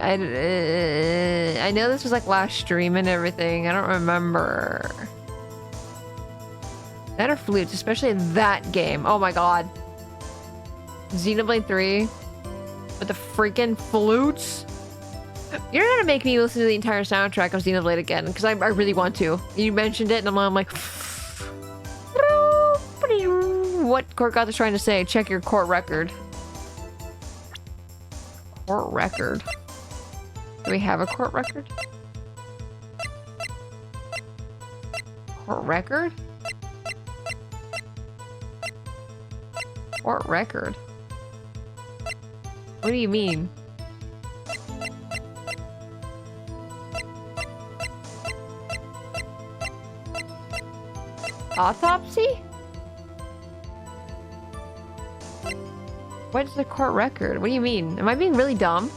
S1: I know this was like last stream and everything. I don't remember. That or flutes, especially in that game. Oh my god. Xenoblade 3 with the freaking flutes. You're gonna make me listen to the entire soundtrack of Xenoblade again because I really want to. You mentioned it and I'm like, what Court God is trying to say? Check your court record. Court record. Do we have a court record? Court record? Court record? What do you mean? Autopsy? What's the court record? What do you mean? Am I being really dumb?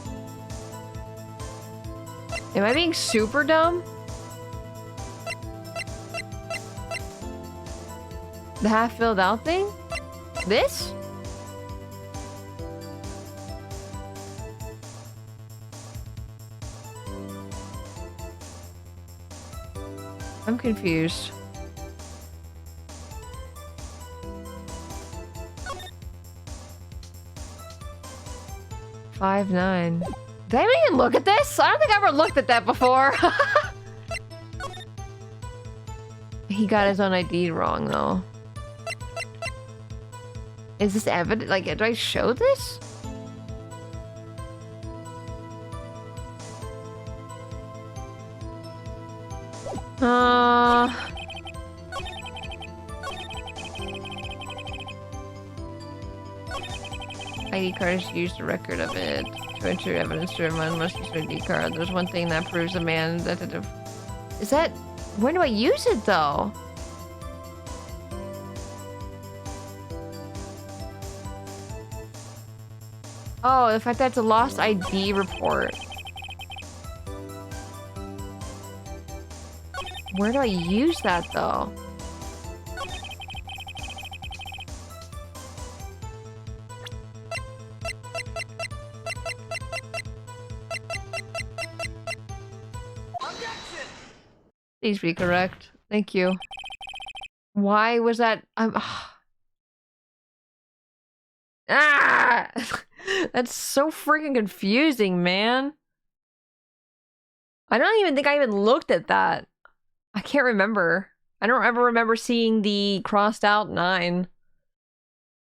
S1: Am I being super dumb? The half filled out thing? This? I'm confused. $5.9. Did I even look at this? I don't think I ever looked at that before. He got his own ID wrong, though. Is this evident? Like, do I show this? ID card is used a record of it. To enter evidence to remind must use an ID card. There's one thing that proves a man that... Is that... When do I use it, though? Oh, the fact that it's a lost ID report. Where do I use that, though? Please be correct. Thank you. Why was that? Ah! That's so freaking confusing, man. I don't even think I even looked at that. I can't remember. I don't ever remember seeing the crossed out 9.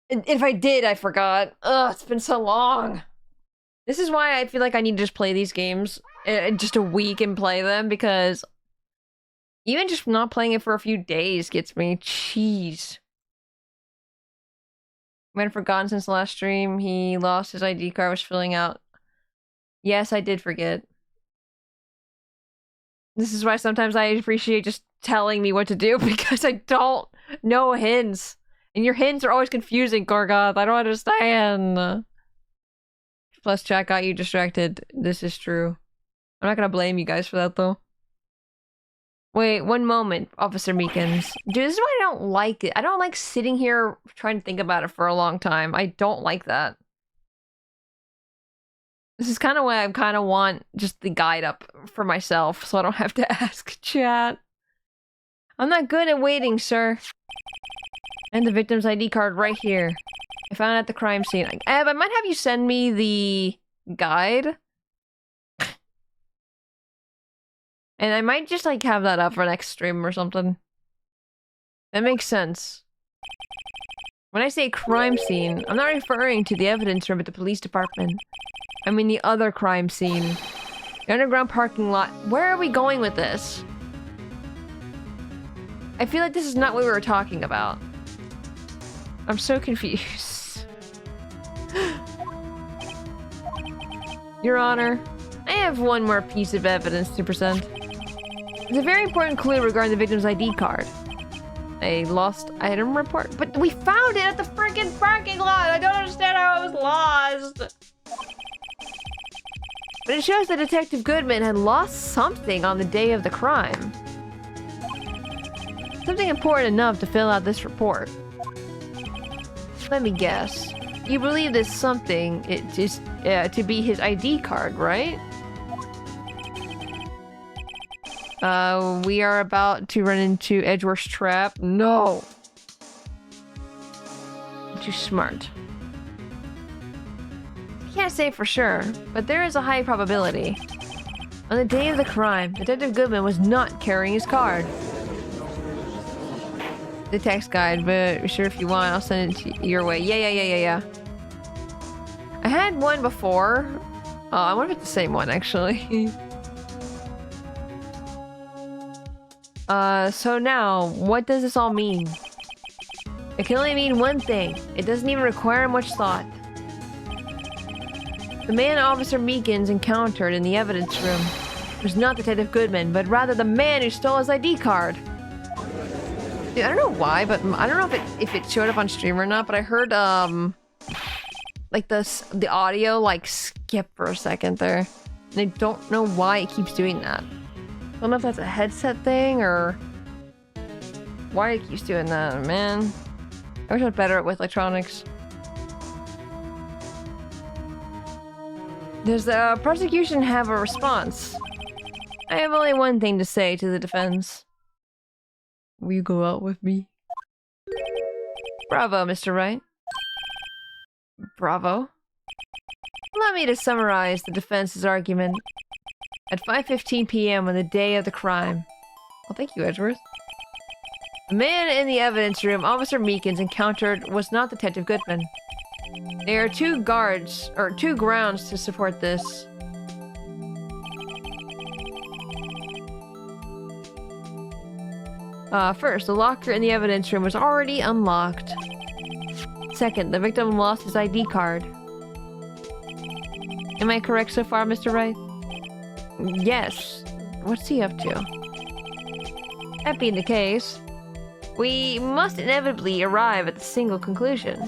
S1: And if I did, I forgot. Ugh, it's been so long. This is why I feel like I need to just play these games in just a week and play them, because even just not playing it for a few days gets me. Jeez. Went forgotten since the last stream. He lost his ID card, was filling out. Yes, I did forget. This is why sometimes I appreciate just telling me what to do, because I don't know hints. And your hints are always confusing, Gorgoth. I don't understand. Plus, chat got you distracted. This is true. I'm not gonna blame you guys for that, though. Wait, one moment, Officer Meekins. Dude, this is why I don't like it. I don't like sitting here trying to think about it for a long time. I don't like that. This is kind of why I kind of want just the guide up for myself, so I don't have to ask chat. I'm not good at waiting, sir. And the victim's ID card right here. I found it at the crime scene. Eb, I might have you send me the guide. And I might just, like, have that up for next stream or something. That makes sense. When I say crime scene, I'm not referring to the evidence room at the police department. I mean the other crime scene. The underground parking lot. Where are we going with this? I feel like this is not what we were talking about. I'm so confused. Your Honor, I have one more piece of evidence to present. It's a very important clue regarding the victim's ID card. A lost item report? But we found it at the freaking parking lot! I don't understand how it was lost! But it shows that Detective Goodman had lost something on the day of the crime. Something important enough to fill out this report. Let me guess. You believe this something to be his ID card, right? We are about to run into Edgeworth's trap. No! Too smart. I can't say for sure, but there is a high probability. On the day of the crime, Detective Goodman was not carrying his card. The text guide, but sure, if you want, I'll send it your way. Yeah. I had one before. Oh, I wonder if it's the same one, actually. So now, what does this all mean? It can only mean one thing. It doesn't even require much thought. The man Officer Meekins encountered in the evidence room was not Detective Goodman, but rather the man who stole his ID card. Dude, I don't know why, but I don't know if it showed up on stream or not, but I heard, like the audio, like, skip for a second there. And I don't know why it keeps doing that. I don't know if that's a headset thing or why it keeps doing that, man. I wish I was better with electronics. Does the prosecution have a response? I have only one thing to say to the defense. Will you go out with me? Bravo, Mr. Wright. Bravo. Allow me to summarize the defense's argument. At 5:15 p.m. on the day of the crime. Well, thank you, Edgeworth. The man in the evidence room Officer Meekins encountered was not Detective Goodman. There are two grounds to support this. First, the locker in the evidence room was already unlocked. Second, the victim lost his ID card. Am I correct so far, Mr. Wright? Yes. What's he up to? That being the case, we must inevitably arrive at the single conclusion.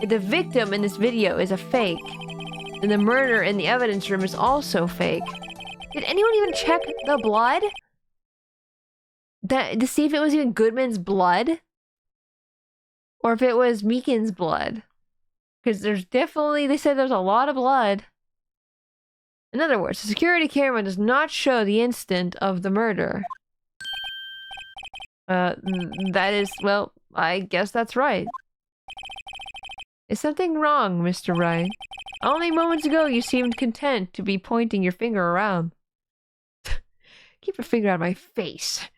S1: If the victim in this video is a fake, then the murder in the evidence room is also fake. Did anyone even check the blood? To see if it was even Goodman's blood? Or if it was Meekins' blood? Because there's definitely, they said there's a lot of blood. In other words, the security camera does not show the instant of the murder. That is, well, I guess that's right. Is something wrong, Mr. Wright? Only moments ago you seemed content to be pointing your finger around. Keep your finger out of my face.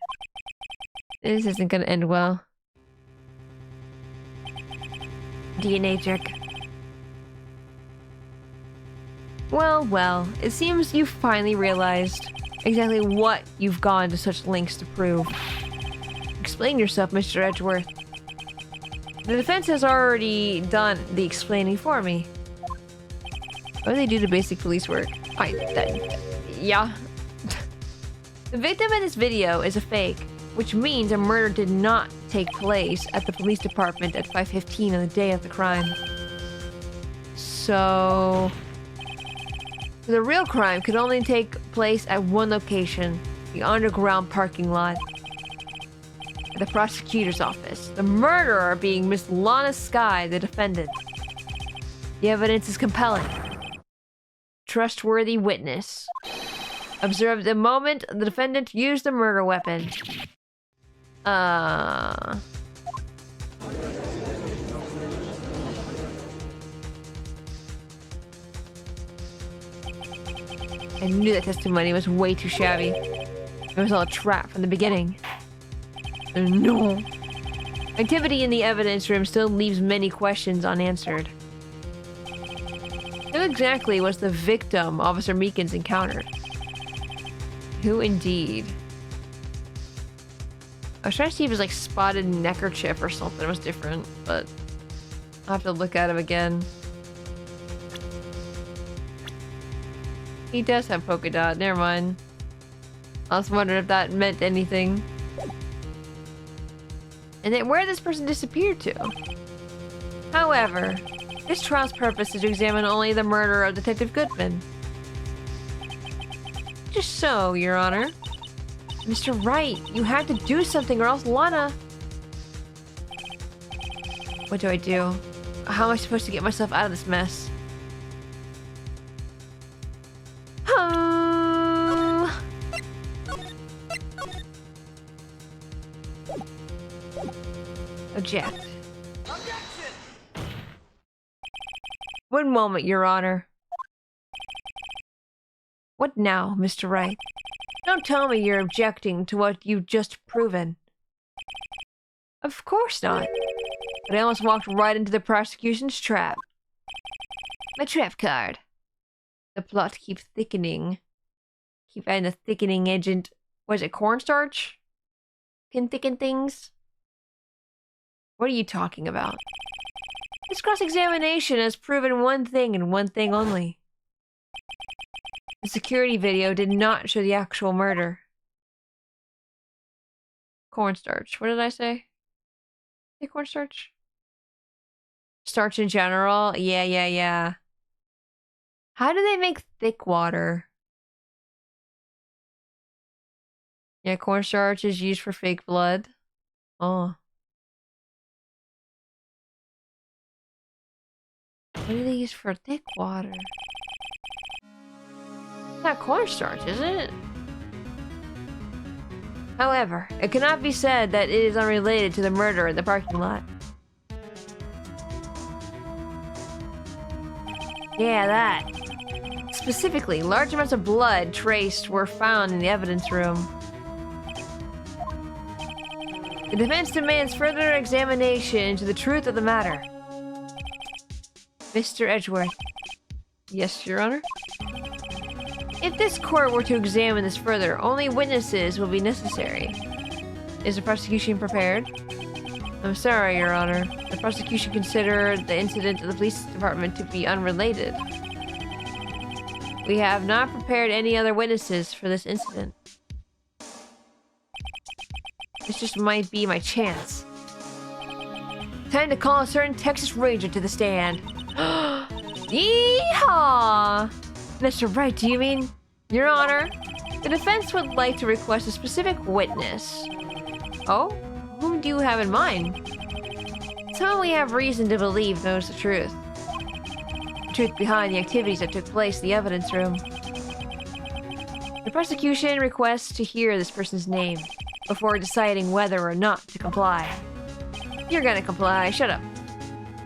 S1: This isn't gonna end well. DNA check. Well, it seems you've finally realized exactly what you've gone to such lengths to prove. Explain yourself, Mr. Edgeworth. The defense has already done the explaining for me. What do they do the basic police work? Yeah. The victim in this video is a fake, which means a murder did not take place at the police department at 5:15 on the day of the crime. So... the real crime could only take place at one location, the underground parking lot. At the prosecutor's office, the murderer being Miss Lana Skye, the defendant. The evidence is compelling. Trustworthy witness. Observed the moment the defendant used the murder weapon. I knew that testimony was way too shabby. It was all a trap from the beginning. No. Activity in the evidence room still leaves many questions unanswered. Who exactly was the victim Officer Meekins encountered? Who indeed? I was trying to see if it was like spotted neckerchief or something. It was different, but I'll have to look at him again. He does have polka dot. Never mind. I was wondering if that meant anything. And then where this person disappeared to. However, this trial's purpose is to examine only the murder of Detective Goodman. Just so, Your Honor. Mr. Wright, you have to do something or else Lana... What do I do? How am I supposed to get myself out of this mess? Object. Objection! One moment, Your Honor. What now, Mr. Wright? Don't tell me you're objecting to what you've just proven. Of course not. But I almost walked right into the prosecution's trap. My trap card. The plot keeps thickening. Keep adding the thickening agent. Was it cornstarch? Can thicken things? What are you talking about? This cross-examination has proven one thing and one thing only. The security video did not show the actual murder. Cornstarch. What did I say? Say cornstarch? Starch in general? Yeah. How do they make thick water? Yeah, cornstarch is used for fake blood. Oh. What do they use for thick water? It's not cornstarch, is it? However, it cannot be said that it is unrelated to the murder in the parking lot. Yeah, that. Specifically, large amounts of blood traced were found in the evidence room. The defense demands further examination into the truth of the matter. Mr. Edgeworth. Yes, Your Honor? If this court were to examine this further, only witnesses will be necessary. Is the prosecution prepared? I'm sorry, Your Honor. The prosecution considered the incident of the police department to be unrelated. We have not prepared any other witnesses for this incident. This just might be my chance. Time to call a certain Texas Ranger to the stand. Yeehaw! Mr. Wright, do you mean? Your Honor, the defense would like to request a specific witness. Oh? Whom do you have in mind? Someone we have reason to believe knows the truth. The truth behind the activities that took place in the evidence room. The prosecution requests to hear this person's name before deciding whether or not to comply. You're gonna comply, shut up.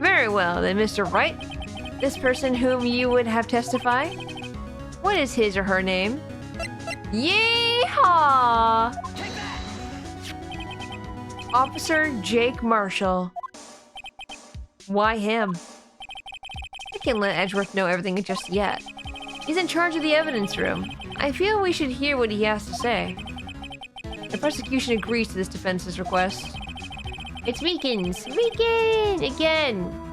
S1: Very well then, Mr. Wright. This person whom you would have testify? What is his or her name? Yeehaw! Officer Jake Marshall. Why him? I can't let Edgeworth know everything just yet. He's in charge of the evidence room. I feel we should hear what he has to say. The prosecution agrees to this defense's request. It's Meekins! Meekins! Again!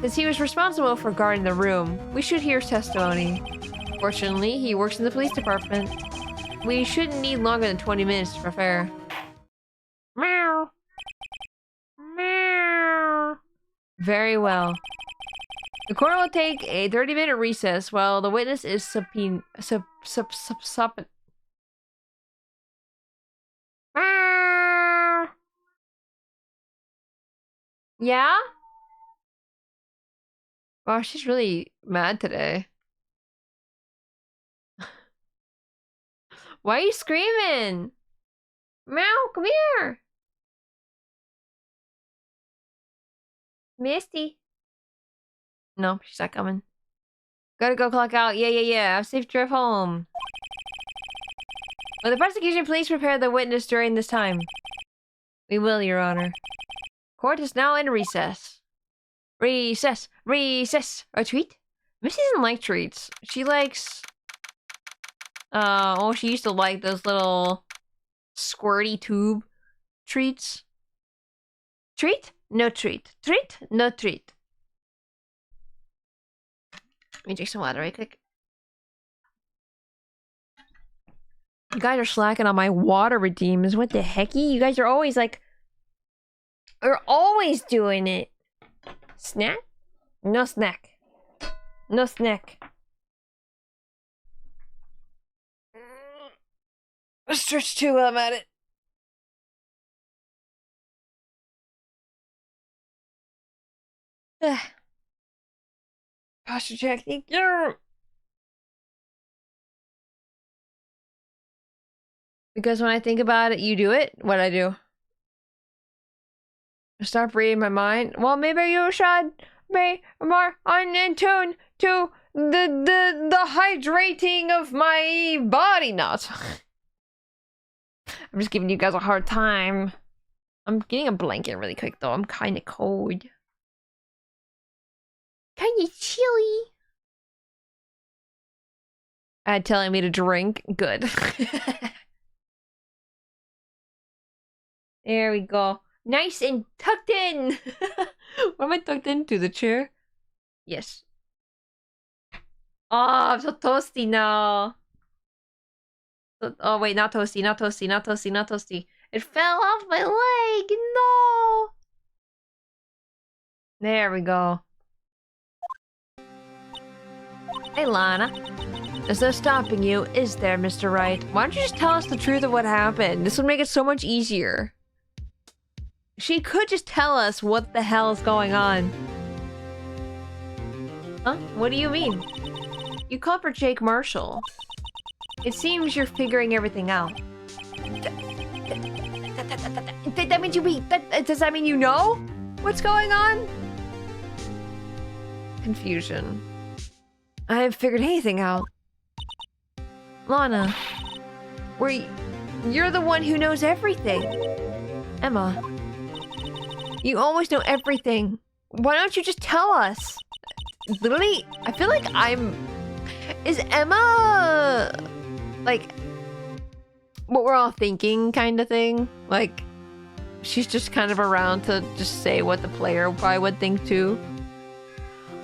S1: Since he was responsible for guarding the room, we should hear his testimony. Fortunately, he works in the police department. we shouldn't need longer than 20 minutes to prepare. Meow. Meow. Very well. The court will take a 30-minute recess while the witness is Yeah? Wow, she's really mad today. Why are you screaming? Meow, come here. Misty. No, she's not coming. Gotta go clock out. Yeah. Have a safe drive home. Will the prosecution please prepare the witness during this time? We will, Your Honor. Court is now in recess. Recess! Recess! A treat? Missy doesn't like treats. She likes... oh, she used to like those little... squirty tube treats. Treat? No treat. Treat? No treat. Let me drink some water right quick. You guys are slacking on my water redeems. What the hecky? You guys are always like... You're always doing it. Snack? No snack. No snack. Let's stretch too while I'm at it. Posture check. Thank you. Because when I think about it, you do it. What I do? Stop reading my mind. Well, maybe you should be more in tune to the hydrating of my body. Not. I'm just giving you guys a hard time. I'm getting a blanket really quick though. I'm kind of cold. Kind of chilly. Telling me to drink. Good. There we go. Nice and tucked in. Where am I tucked into? The chair? Yes. Oh, I'm so toasty now. Oh wait, not toasty, not toasty, not toasty, not toasty. It fell off my leg. No. There we go. Hey, Lana. There's no stopping you, is there, Mr. Wright? Why don't you just tell us the truth of what happened? This would make it so much easier. She could just tell us what the hell is going on. Huh? What do you mean? You called for Jake Marshall. It seems you're figuring everything out. That means does that mean you know what's going on? Confusion. I haven't figured anything out. Lana, you're the one who knows everything. Emma, you always know everything. Why don't you just tell us? Literally, I feel like is Emma like what we're all thinking kind of thing? Like she's just kind of around to just say what the player probably would think too.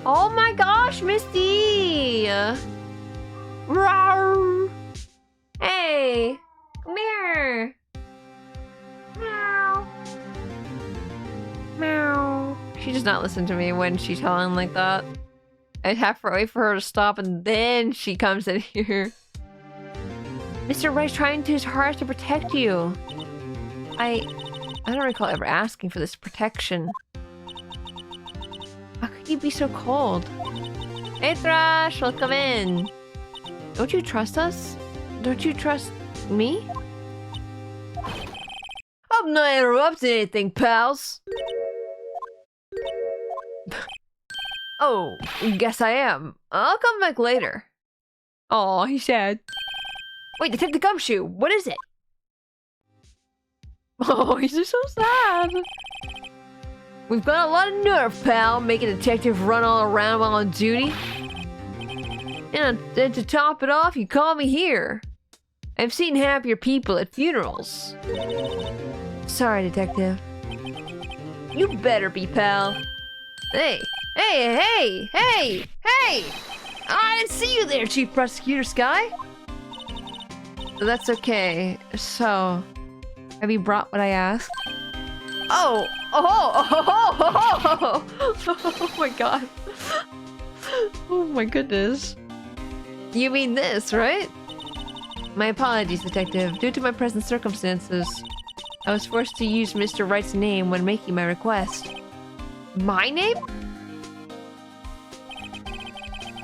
S1: Oh my gosh, Misty! Rawr. Hey, come here. Meow. Meow. She does not listen to me when she's telling like that. I'd have to wait for her to stop and then she comes in here. Mr. Wright's trying his hardest to protect you. I don't recall ever asking for this protection. How could you be so cold? Hey Thrash, welcome in. Don't you trust us? Don't you trust me? I'm not interrupting anything, pals. Oh, guess I am. I'll come back later. Oh, he's sad. Wait, Detective Gumshoe, what is it? Oh, he's just so sad. We've got a lot of nerve, pal, making a detective run all around while on duty. And to top it off, you call me here. I've seen happier people at funerals. Sorry, detective. You better be, pal. Hey! Hey! I didn't see you there, Chief Prosecutor Sky. That's okay. So, have you brought what I asked? Oh! Oh my god. Oh my goodness. You mean this, right? My apologies, Detective. Due to my present circumstances, I was forced to use Mr. Wright's name when making my request. My name?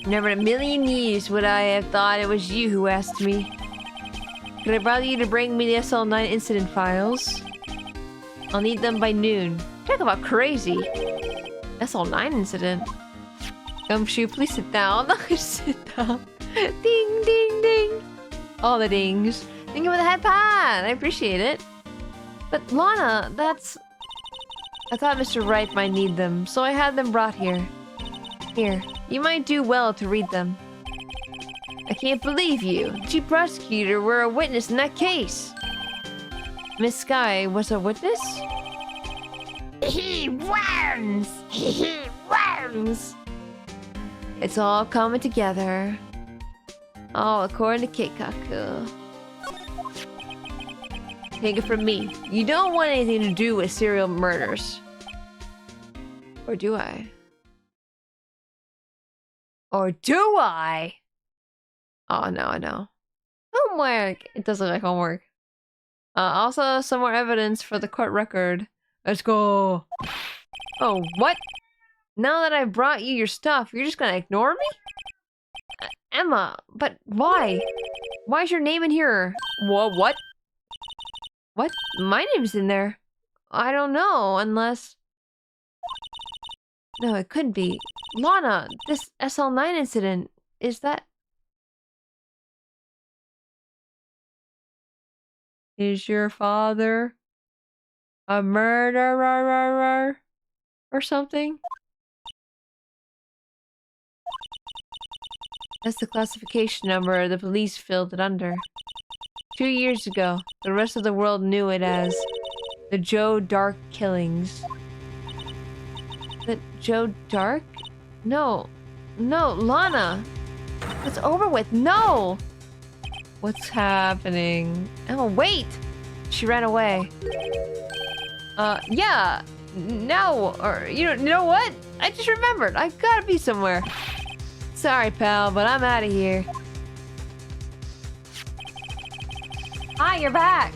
S1: Never in a million years would I have thought it was you who asked me. Could I bother you to bring me the SL9 incident files? I'll need them by noon. Talk about crazy. SL9 incident. Gumshoe, please sit down. Sit down. Ding, ding, ding. All the dings. Thank you for the head pat. I appreciate it. But Lana, that's... I thought Mr. Wright might need them, so I had them brought here. Here, you might do well to read them. I can't believe you. The chief prosecutor were a witness in that case. Miss Sky was a witness? He worms! He worms! It's all coming together. All according to Keikaku. Take it from me. You don't want anything to do with serial murders. Or do I? Or do I? Oh, no. Homework! It does look like homework. Also, some more evidence for the court record. Let's go! Oh, what? Now that I brought you your stuff, you're just gonna ignore me? Emma, but why? Why is your name in here? Whoa, what? What? My name's in there. I don't know, unless... No, it couldn't be. Lana, this SL9 incident, is that... Is your father a murderer or something? That's the classification number the police filled it under. 2 years ago, the rest of the world knew it as the Joe Dark killings. The Joe Dark? No, Lana! It's over with, no! What's happening? Oh, wait! She ran away. Yeah. No, or, you know what? I just remembered. I gotta be somewhere. Sorry, pal, but I'm out of here. Hi, you're back.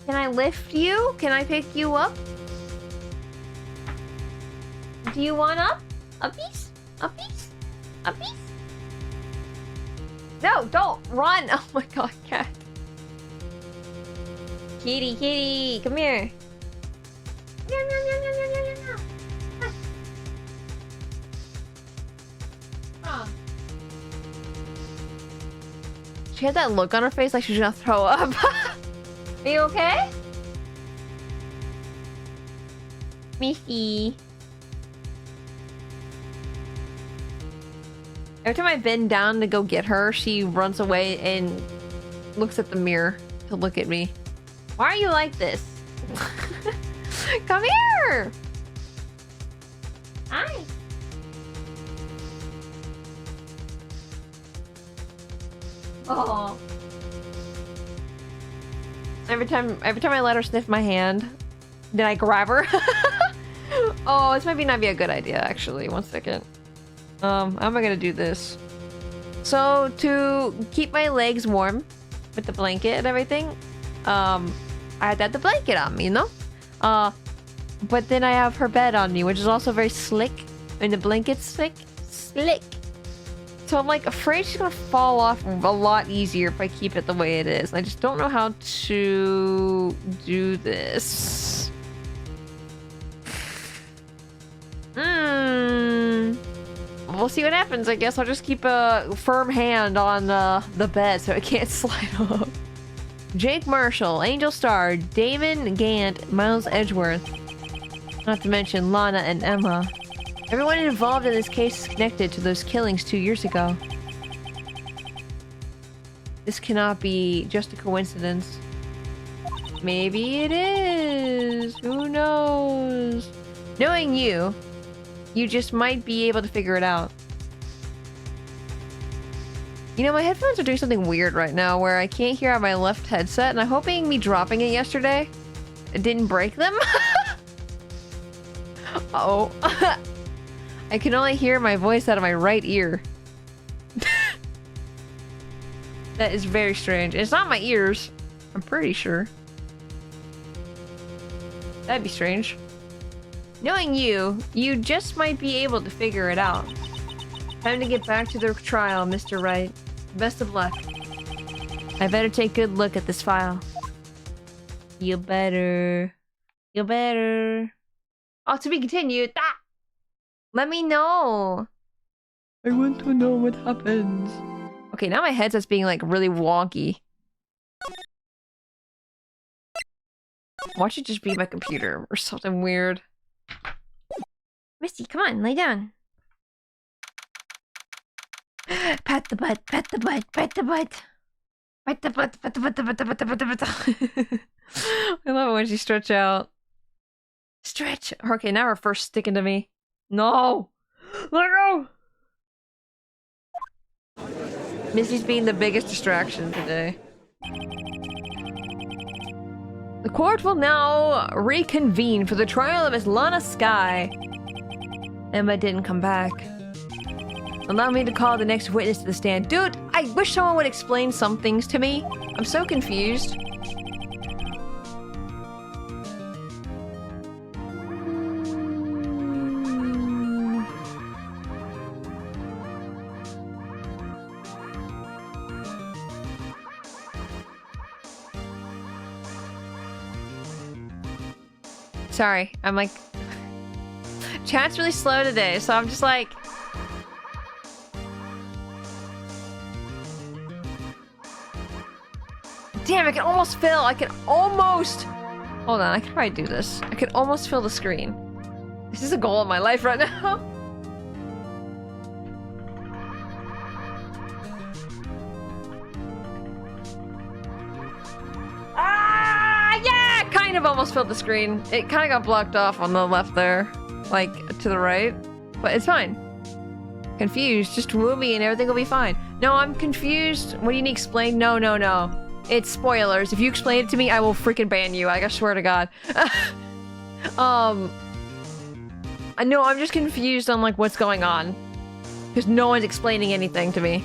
S1: Can I lift you? Can I pick you up? Do you want up? A piece? A piece? A piece? No, don't run! Oh my god, cat. Kitty, come here. No. Oh. She had that look on her face like she was gonna throw up. Are you okay? Miffy. Every time I bend down to go get her, she runs away and looks at the mirror to look at me. Why are you like this? Come here! Hi. Oh. Every time I let her sniff my hand, then I grab her. Oh, this might not be a good idea, actually. One second. How am I gonna do this? So, to keep my legs warm with the blanket and everything, I had to have the blanket on me, you know? But then I have her bed on me, which is also very slick. And the blanket's slick. So I'm like afraid she's gonna fall off a lot easier if I keep it the way it is. I just don't know how to do this. We'll see what happens. I guess I'll just keep a firm hand on the bed so it can't slide off. Jake Marshall, Angel Star, Damon Gant, Miles Edgeworth. Not to mention Lana and Emma. Everyone involved in this case is connected to those killings 2 years ago. This cannot be just a coincidence. Maybe it is. Who knows? Knowing you just might be able to figure it out. You know, my headphones are doing something weird right now where I can't hear out my left headset, and I'm hoping me dropping it yesterday, it didn't break them. Uh-oh. I can only hear my voice out of my right ear. That is very strange. It's not my ears. I'm pretty sure. That'd be strange. Knowing you, you just might be able to figure it out. Time to get back to the trial, Mr. Wright. Best of luck. I better take a good look at this file. You better. You better. Oh, to be continued. Ah! Let me know. I want to know what happens. Okay, now my headset's being like really wonky. Watch it just be my computer or something weird. Misty, come on, lay down. Pat the butt, pat the butt, pat the butt. Pat the butt, pat the butt, pat the butt, pat the butt. I love it when she stretch out. Stretch. Okay, now her first sticking to me. No! Let go! Missy's being the biggest distraction today. The court will now reconvene for the trial of Miss Lana Sky. Emma didn't come back. Allow me to call the next witness to the stand. Dude, I wish someone would explain some things to me. I'm so confused. Sorry, I'm like... Chat's really slow today, so I'm just like... Damn, I can almost fill. I can almost... Hold on, I can probably do this. I can almost fill the screen. This is a goal in my life right now. Yeah! Kind of almost filled the screen. It kind of got blocked off on the left there. Like, to the right. But it's fine. Confused. Just woo me and everything will be fine. No, I'm confused. What do you need explained? No, no, no. It's spoilers. If you explain it to me, I will freaking ban you. I swear to God. No, I'm just confused on like what's going on. Because no one's explaining anything to me.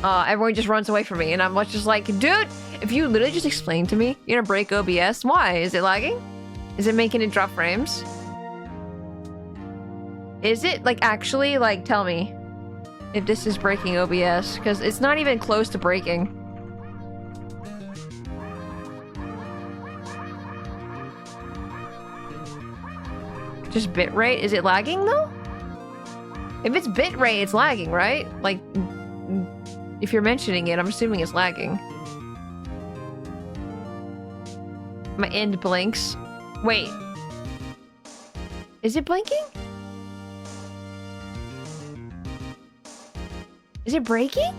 S1: Everyone just runs away from me, and I'm just like, dude, if you literally just explain to me, you're gonna break OBS. Why? Is it lagging? Is it making it drop frames? Is it? Like, actually, like, tell me if this is breaking OBS, because it's not even close to breaking. Just bitrate? Is it lagging, though? If it's bitrate, it's lagging, right? Like, if you're mentioning it, I'm assuming it's lagging. My end blinks. Wait. Is it blinking? Is it breaking?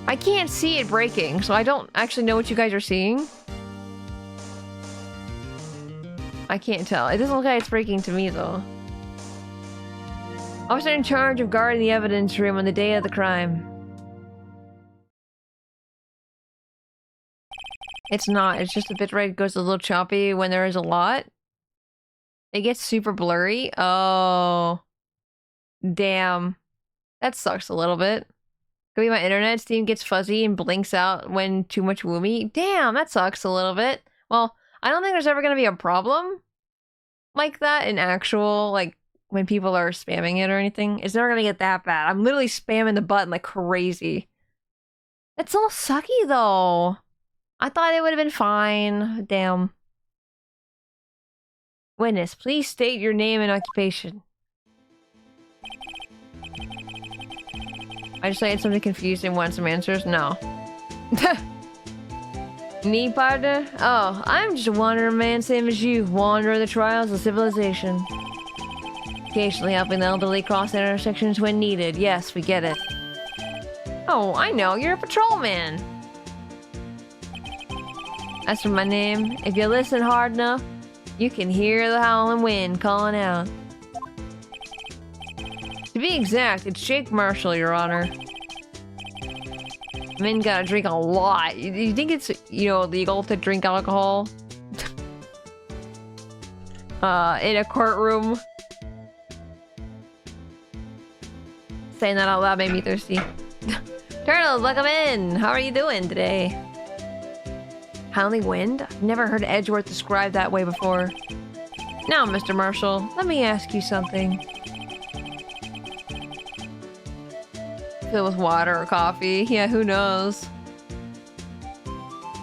S1: I can't see it breaking, so I don't actually know what you guys are seeing. I can't tell. It doesn't look like it's breaking to me, though. Officer in charge of guarding the evidence room on the day of the crime. It's not. It's just the bitrate goes a little choppy when there is a lot. It gets super blurry. Oh. Damn. That sucks a little bit. Could be my internet. Steam gets fuzzy and blinks out when too much woomy. Damn, that sucks a little bit. Well, I don't think there's ever going to be a problem like that in actual, like, when people are spamming it or anything. It's never going to get that bad. I'm literally spamming the button like crazy. It's all sucky, though. I thought it would have been fine. Damn. Witness, please state your name and occupation. I just saying something confusing, want some answers? No. Me, partner? Oh, I'm just a wandering man, same as you. Wanderer of the trials of civilization. Occasionally helping the elderly cross intersections when needed. Yes, we get it. Oh, I know. You're a patrolman. As for my name, if you listen hard enough, you can hear the howling wind calling out. To be exact, it's Jake Marshall, Your Honor. Men gotta drink a lot. You think it's, you know, illegal to drink alcohol? In a courtroom? Saying that out loud made me thirsty. Turtles, welcome in! How are you doing today? Howling wind? I've never heard Edgeworth described that way before. Now, Mr. Marshall, let me ask you something. Filled with water or coffee? Yeah, who knows?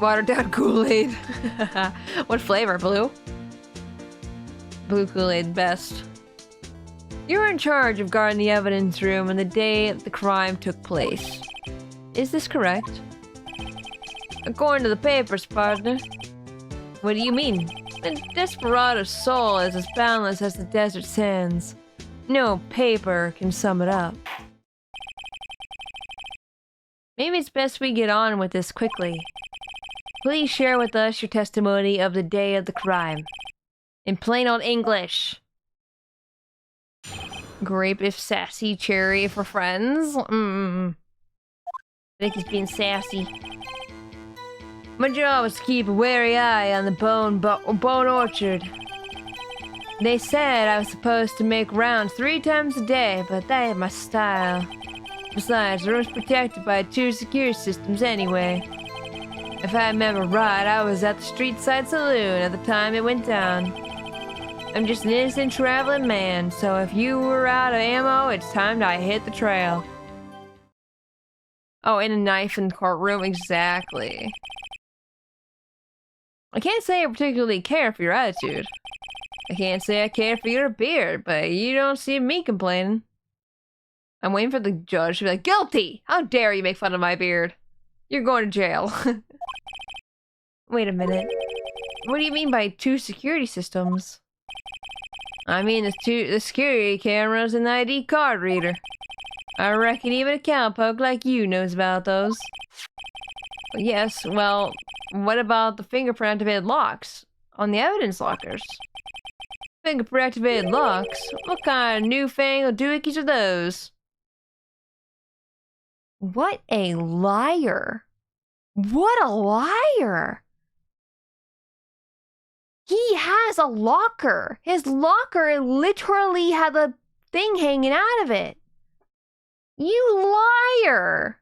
S1: Watered down Kool-Aid. What flavor? Blue? Blue Kool-Aid, best. You're in charge of guarding the evidence room on the day the crime took place. Is this correct? According to the papers, partner. What do you mean? A desperado's soul is as boundless as the desert sands. No paper can sum it up. Maybe it's best we get on with this quickly. Please share with us your testimony of the day of the crime. In plain old English. Grape if sassy, cherry for friends. I think he's being sassy. My job was to keep a wary eye on the bone orchard. They said I was supposed to make rounds 3 times a day, but that ain't my style. Besides, the room's protected by 2 security systems anyway. If I remember right, I was at the street side saloon at the time it went down. I'm just an innocent traveling man, so if you were out of ammo, it's time I hit the trail. Oh, and a knife in the courtroom, exactly. I can't say I particularly care for your attitude. I can't say I care for your beard, but you don't see me complaining. I'm waiting for the judge to be like, guilty! How dare you make fun of my beard? You're going to jail. Wait a minute. What do you mean by 2 security systems? I mean the security cameras and the ID card reader. I reckon even a cowpoke like you knows about those. Yes, well, what about the fingerprint-activated locks on the evidence lockers? Fingerprint-activated locks? What kind of newfangled doohickey's are those? What a liar! What a liar! He has a locker! His locker literally had a thing hanging out of it! You liar!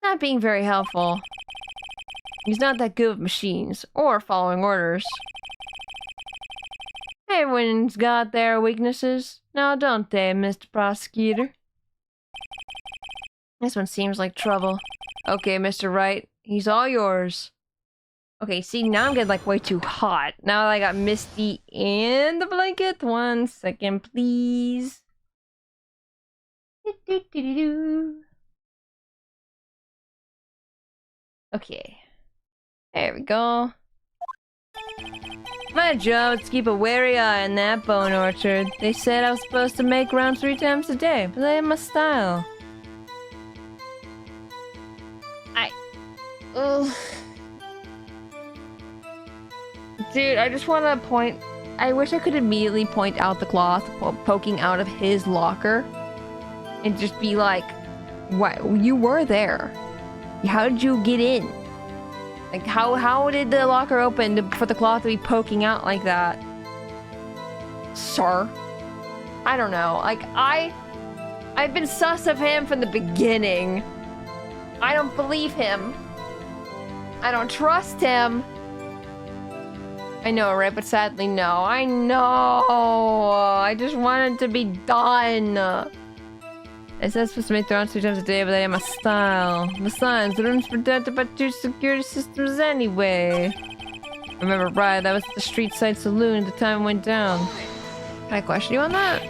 S1: Not being very helpful. He's not that good with machines, or following orders. Everyone's got their weaknesses, now don't they, Mr. Prosecutor? This one seems like trouble. Okay, Mr. Wright, he's all yours. Okay, see, now I'm getting like way too hot. Now that I got Misty in the blanket. 1 second, please. Okay. There we go. My job is to keep a wary eye on that bone orchard. They said I was supposed to make rounds 3 times a day, but that ain't my style. Ugh. Dude, I just want to point... I wish I could immediately point out the cloth poking out of his locker. And just be like, what? You were there. How did you get in? Like, how did the locker open for the cloth to be poking out like that? Sir? I don't know. Like, I've been sus of him from the beginning. I don't believe him. I don't trust him. I know, right? But sadly, no. I know. I just want it to be done. It says supposed to make the rounds 3 times a day, but that ain't my style. Besides, the room's protected by 2 security systems anyway. Remember, right? That was the street side saloon at the time it went down. Can I question you on that?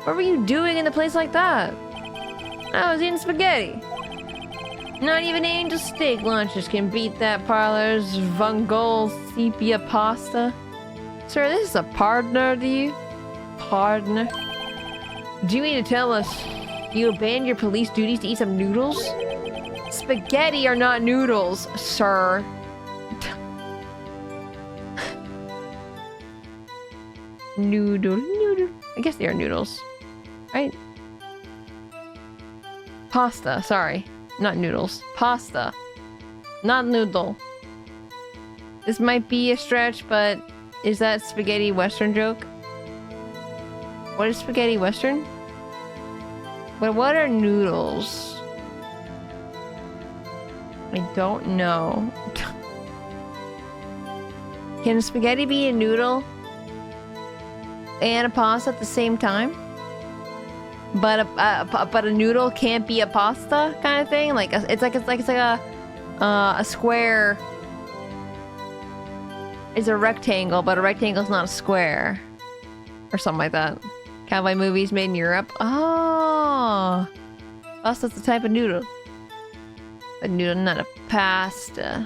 S1: What were you doing in a place like that? I was eating spaghetti. Not even angel steak lunches can beat that parlor's Vongole sepia pasta. Sir, this is a partner to you? Partner? Do you mean to tell us you abandoned your police duties to eat some noodles? Spaghetti are not noodles, sir. Noodle. I guess they are noodles, right? Pasta, sorry. Not noodles. Pasta. Not noodle. This might be a stretch, but is that spaghetti western joke? What is spaghetti western? But what are noodles? I don't know. Can spaghetti be a noodle and a pasta at the same time? But a noodle can't be a pasta kind of thing. Like it's like a square. It's a rectangle, but a rectangle is not a square, or something like that. Cowboy movies made in Europe. Oh, pasta's the type of noodle. A noodle, not a pasta.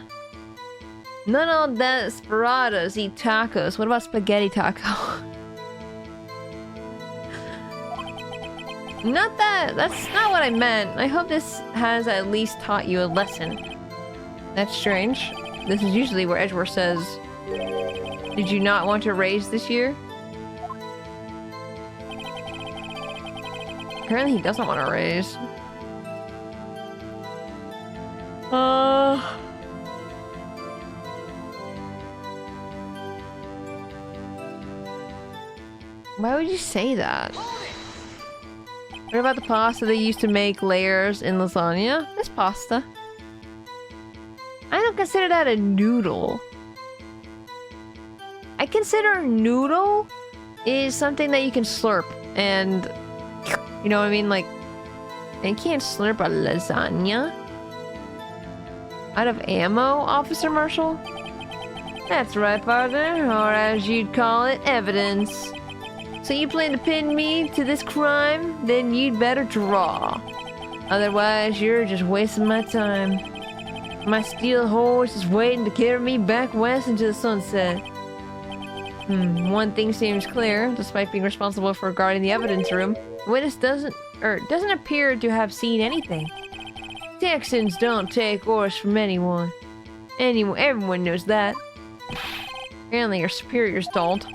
S1: None of desperados eat tacos. What about spaghetti taco? Not that. That's not what I meant. I hope this has at least taught you a lesson. That's strange. This is usually where Edgeworth says, "Did you not want to raise this year?" Apparently he doesn't want to raise. Why would you say that? What about the pasta they used to make layers in lasagna? It's pasta. I don't consider that a noodle. I consider a noodle is something that you can slurp and... You know what I mean? Like, you can't slurp a lasagna. Out of ammo, Officer Marshall? That's right, partner. Or as you'd call it, evidence. So you plan to pin me to this crime? Then you'd better draw. Otherwise, you're just wasting my time. My steel horse is waiting to carry me back west into the sunset. One thing seems clear. Despite being responsible for guarding the evidence room, the witness doesn't appear to have seen anything. Texans don't take orders from anyone. Everyone knows that. Apparently your superiors don't.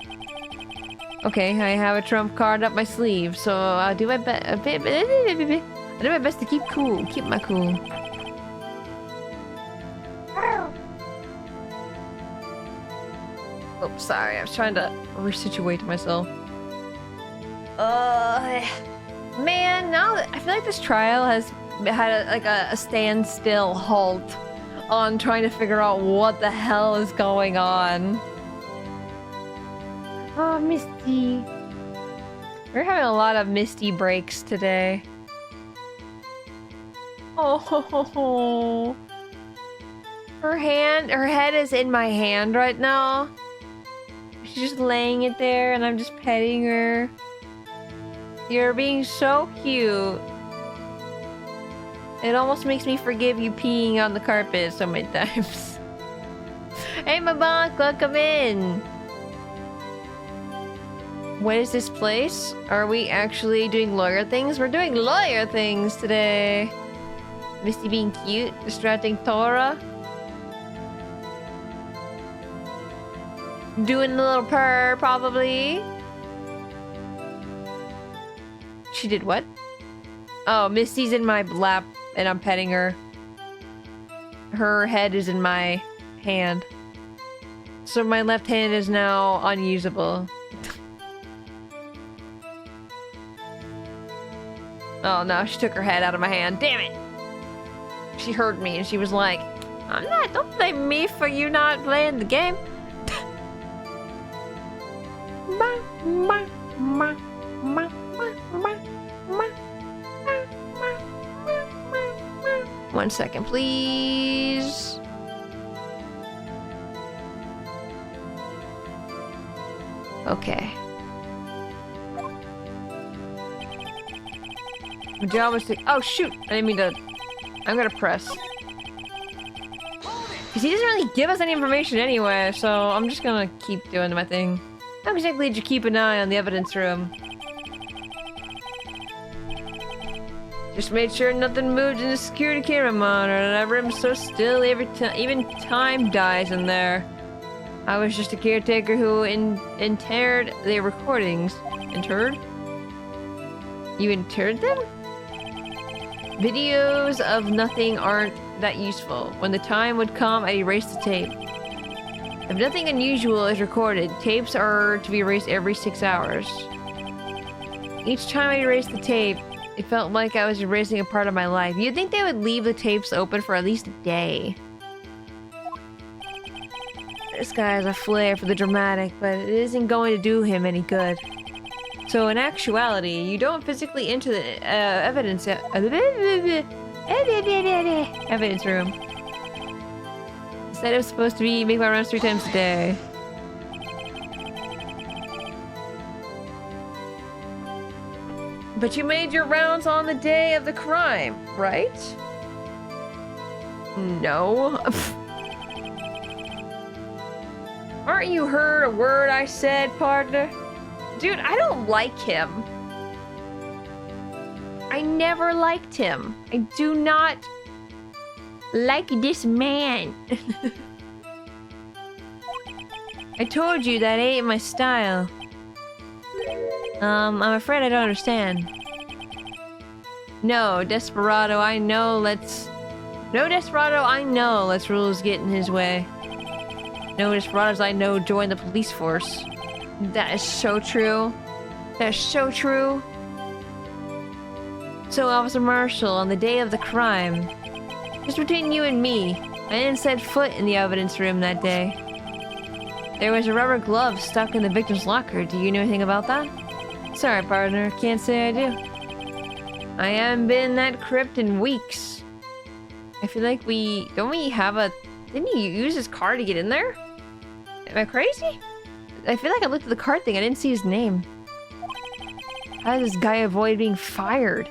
S1: Okay, I have a trump card up my sleeve, so I'll do my best. I'll do my best to keep cool. Keep my cool. Oh, sorry. I was trying to resituate myself. Man, now that I feel like this trial has had a standstill halt on trying to figure out what the hell is going on. Oh, Misty. We're having a lot of Misty breaks today. Oh, her head is in my hand right now. She's just laying it there and I'm just petting her. You're being so cute. It almost makes me forgive you peeing on the carpet so many times. Hey, Mabak, welcome in. What is this place? Are we actually doing lawyer things? We're doing lawyer things today. Misty being cute, distracting Tora. Doing a little purr, probably. She did what? Oh, Misty's in my lap and I'm petting her. Her head is in my hand. So my left hand is now unusable. Oh no, she took her head out of my hand. Damn it! She heard me and she was like, don't blame me for you not playing the game. One second, please. Okay. My job was to... Oh, shoot! I didn't mean to... I'm gonna press. Because he doesn't really give us any information anyway, so I'm just gonna keep doing my thing. I'm exactly to keep an eye on the evidence room. Just made sure nothing moved in the security camera monitor. That room's so still every time, even time dies in there. I was just a caretaker who interred the recordings. Interred? You interred them? Videos of nothing aren't that useful. When the time would come, I'd erase the tape. If nothing unusual is recorded, tapes are to be erased every 6 hours. Each time I erased the tape, it felt like I was erasing a part of my life. You'd think they would leave the tapes open for at least a day. This guy has a flair for the dramatic, but it isn't going to do him any good. So in actuality, you don't physically enter the evidence room. Instead, it was supposed to be make my rounds 3 times a day. But you made your rounds on the day of the crime, right? No. Aren't you heard a word I said, partner? Dude, I don't like him. I never liked him. I do not like this man. I told you that ain't my style. I'm afraid I don't understand. No, Desperado, I know let's... No, Desperado, I know let's rules get in his way. No, Desperados I know join the police force. That is so true. That is so true. So, Officer Marshall, on the day of the crime, just between you and me, I didn't set foot in the evidence room that day. There was a rubber glove stuck in the victim's locker. Do you know anything about that? Sorry, partner. Can't say I do. I haven't been in that crypt in weeks. I feel like don't we have a... Didn't he use his car to get in there? Am I crazy? I feel like I looked at the card thing. I didn't see his name. How did this guy avoid being fired?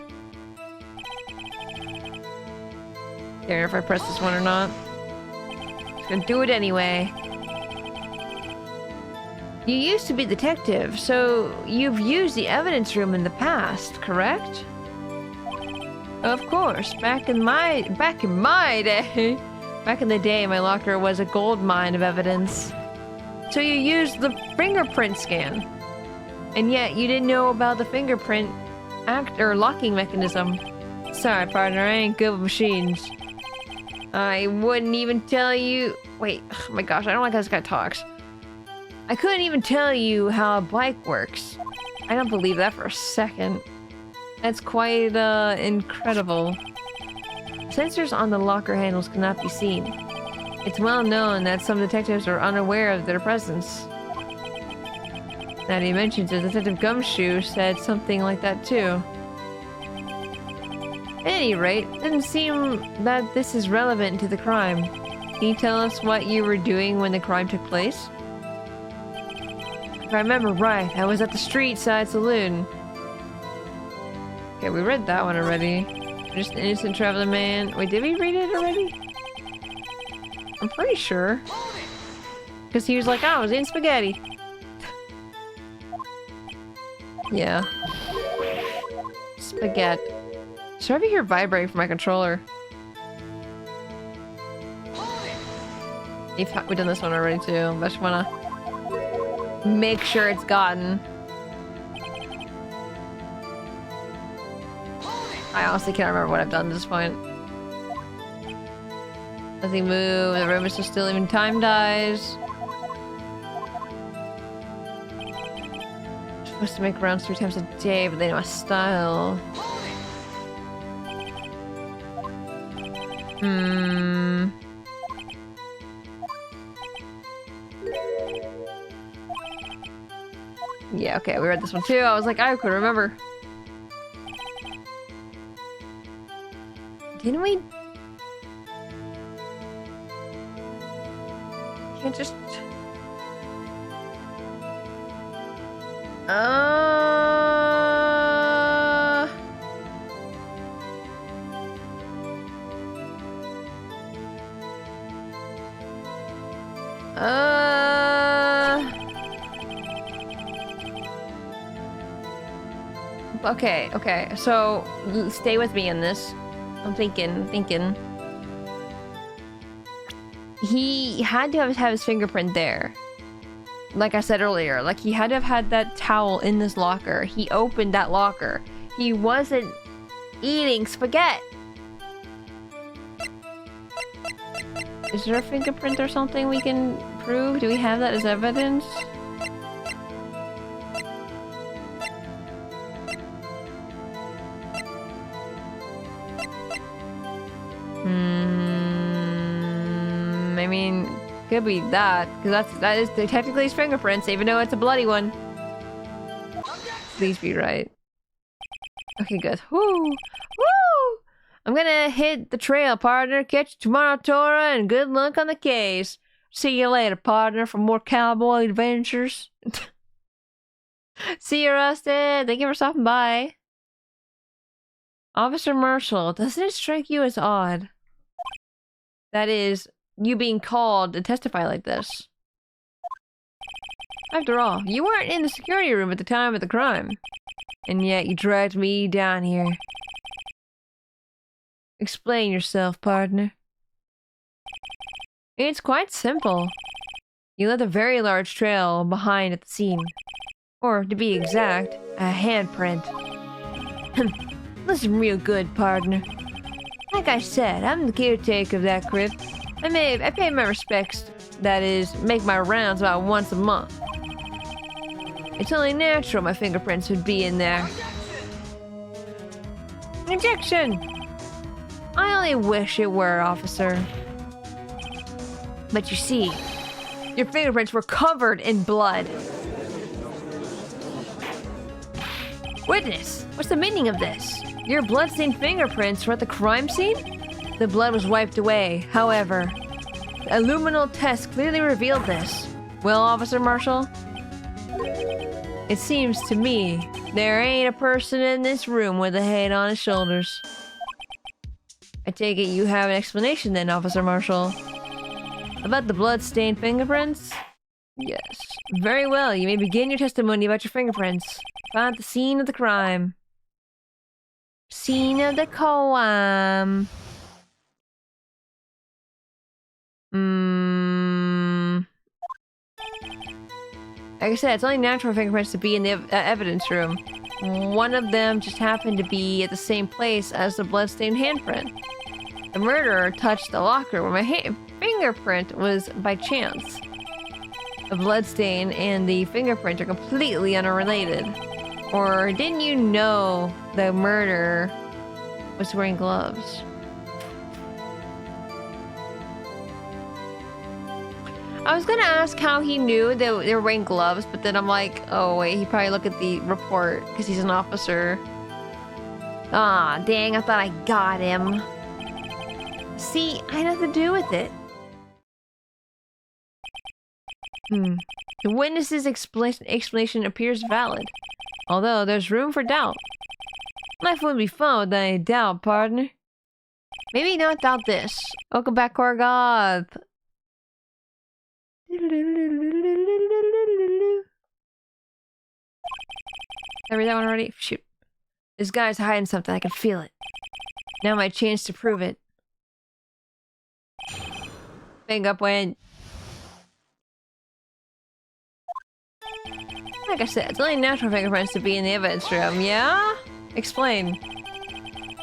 S1: Care if I press this one or not. Just gonna do it anyway. You used to be a detective, so you've used the evidence room in the past, correct? Of course. Back in my day. Back in the day, my locker was a gold mine of evidence. So you used the fingerprint scan. And yet you didn't know about the fingerprint locking mechanism. Sorry, partner, I ain't good with machines. I wouldn't even tell you... Wait, oh my gosh, I don't like how this guy talks. I couldn't even tell you how a bike works. I don't believe that for a second. That's quite, incredible. Sensors on the locker handles cannot be seen. It's well known that some detectives are unaware of their presence. Now he mentions it, Detective Gumshoe said something like that too. At any rate, it doesn't seem that this is relevant to the crime. Can you tell us what you were doing when the crime took place? If I remember right, I was at the street side saloon. Okay, we read that one already. Just an innocent traveling man. Wait, did we read it already? I'm pretty sure. Because he was like, oh, I was eating spaghetti. Yeah. Spaghetti. Should I ever hear vibrate from my controller? We've done this one already too. I just wanna make sure it's gotten. I honestly can't remember what I've done at this point. Nothing move, the room is so still, even time dies. I'm supposed to make rounds 3 times a day, but they know my style. Yeah, okay, we read this one too. I was like, I could remember. Didn't we? Can't just... Okay, so stay with me in this. I'm thinking. He had to have his fingerprint there. Like I said earlier, like he had to have had that towel in this locker. He opened that locker. He wasn't eating spaghetti. Is there a fingerprint or something we can prove? Do we have that as evidence? I mean, could be that, because that is technically his fingerprints, even though it's a bloody one. Please be right. Okay, good. Woo! Woo! I'm gonna hit the trail, partner. Catch you tomorrow, Tora, and good luck on the case. See you later, partner, for more cowboy adventures. See you, Rusted. Thank you for stopping by. Officer Marshall, doesn't it strike you as odd? That is, you being called to testify like this. After all, you weren't in the security room at the time of the crime. And yet you dragged me down here. Explain yourself, partner. It's quite simple. You left a very large trail behind at the scene. Or, to be exact, a handprint. Listen real good, partner. Like I said, I'm the caretaker of that crypt. I pay my respects, that is, make my rounds about once a month. It's only natural my fingerprints would be in there. Injection! I only wish it were, officer. But you see, your fingerprints were covered in blood. Witness, what's the meaning of this? Your bloodstained fingerprints were at the crime scene? The blood was wiped away, however. A luminal test clearly revealed this. Well, Officer Marshall? It seems to me there ain't a person in this room with a head on his shoulders. I take it you have an explanation then, Officer Marshall. About the blood-stained fingerprints? Yes. Very well, you may begin your testimony about your fingerprints. Found at the scene of the crime. Scene of the crime. Like I said, it's only natural for fingerprints to be in the evidence room. One of them just happened to be at the same place as the bloodstained handprint. The murderer touched the locker where my fingerprint was by chance. The bloodstain and the fingerprint are completely unrelated. Or didn't you know the murderer was wearing gloves? I was gonna ask how he knew they were wearing gloves, but then I'm like, oh wait, he probably looked at the report because he's an officer. Ah, dang, I thought I got him. See, I had nothing to do with it. The witness's explanation appears valid, although there's room for doubt. Life wouldn't be fun without any doubt, partner. Maybe not doubt this. Welcome back, Korgoth. I read that one already? Shoot. This guy's hiding something, I can feel it. Now my chance to prove it. Bang up when. Like I said, it's only natural fingerprints to be in the evidence room, yeah? Explain.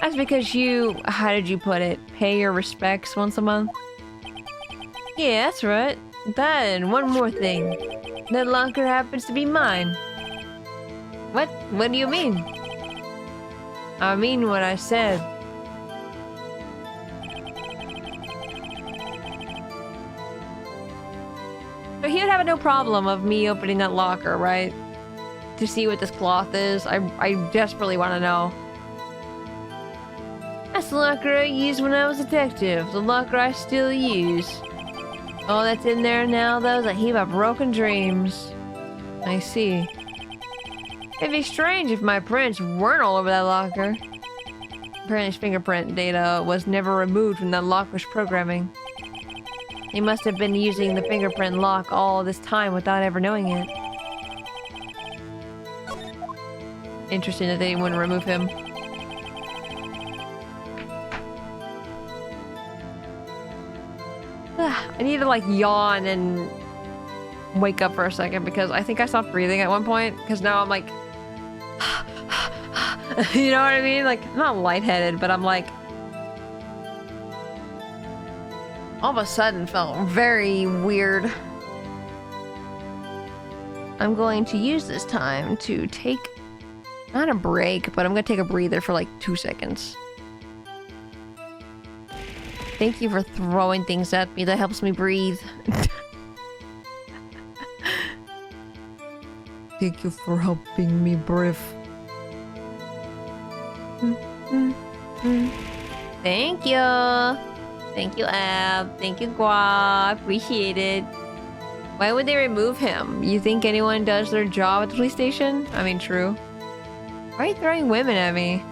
S1: That's because you, how did you put it, pay your respects once a month? Yeah, that's right. That and one more thing. That locker happens to be mine. What? What do you mean? I mean what I said. So he would have no problem of me opening that locker, right? To see what this cloth is. I desperately want to know. That's the locker I used when I was a detective. The locker I still use. All that's in there now, though, is a heap of broken dreams. I see. It'd be strange if my prints weren't all over that locker. Apparently his fingerprint data was never removed from that locker's programming. He must have been using the fingerprint lock all this time without ever knowing it. Interesting that they wouldn't remove him. I need to like yawn and wake up for a second because I think I stopped breathing at one point because now I'm like you know what I mean? Like, I'm not lightheaded, but I'm like all of a sudden felt very weird. I'm going to use this time to take, not a break, but I'm gonna take a breather for like 2 seconds. Thank you for throwing things at me. That helps me breathe. Thank you for helping me breathe. Thank you. Thank you, Ab. Thank you, Gua. Appreciate it. Why would they remove him? You think anyone does their job at the police station? I mean, true. Why are you throwing women at me?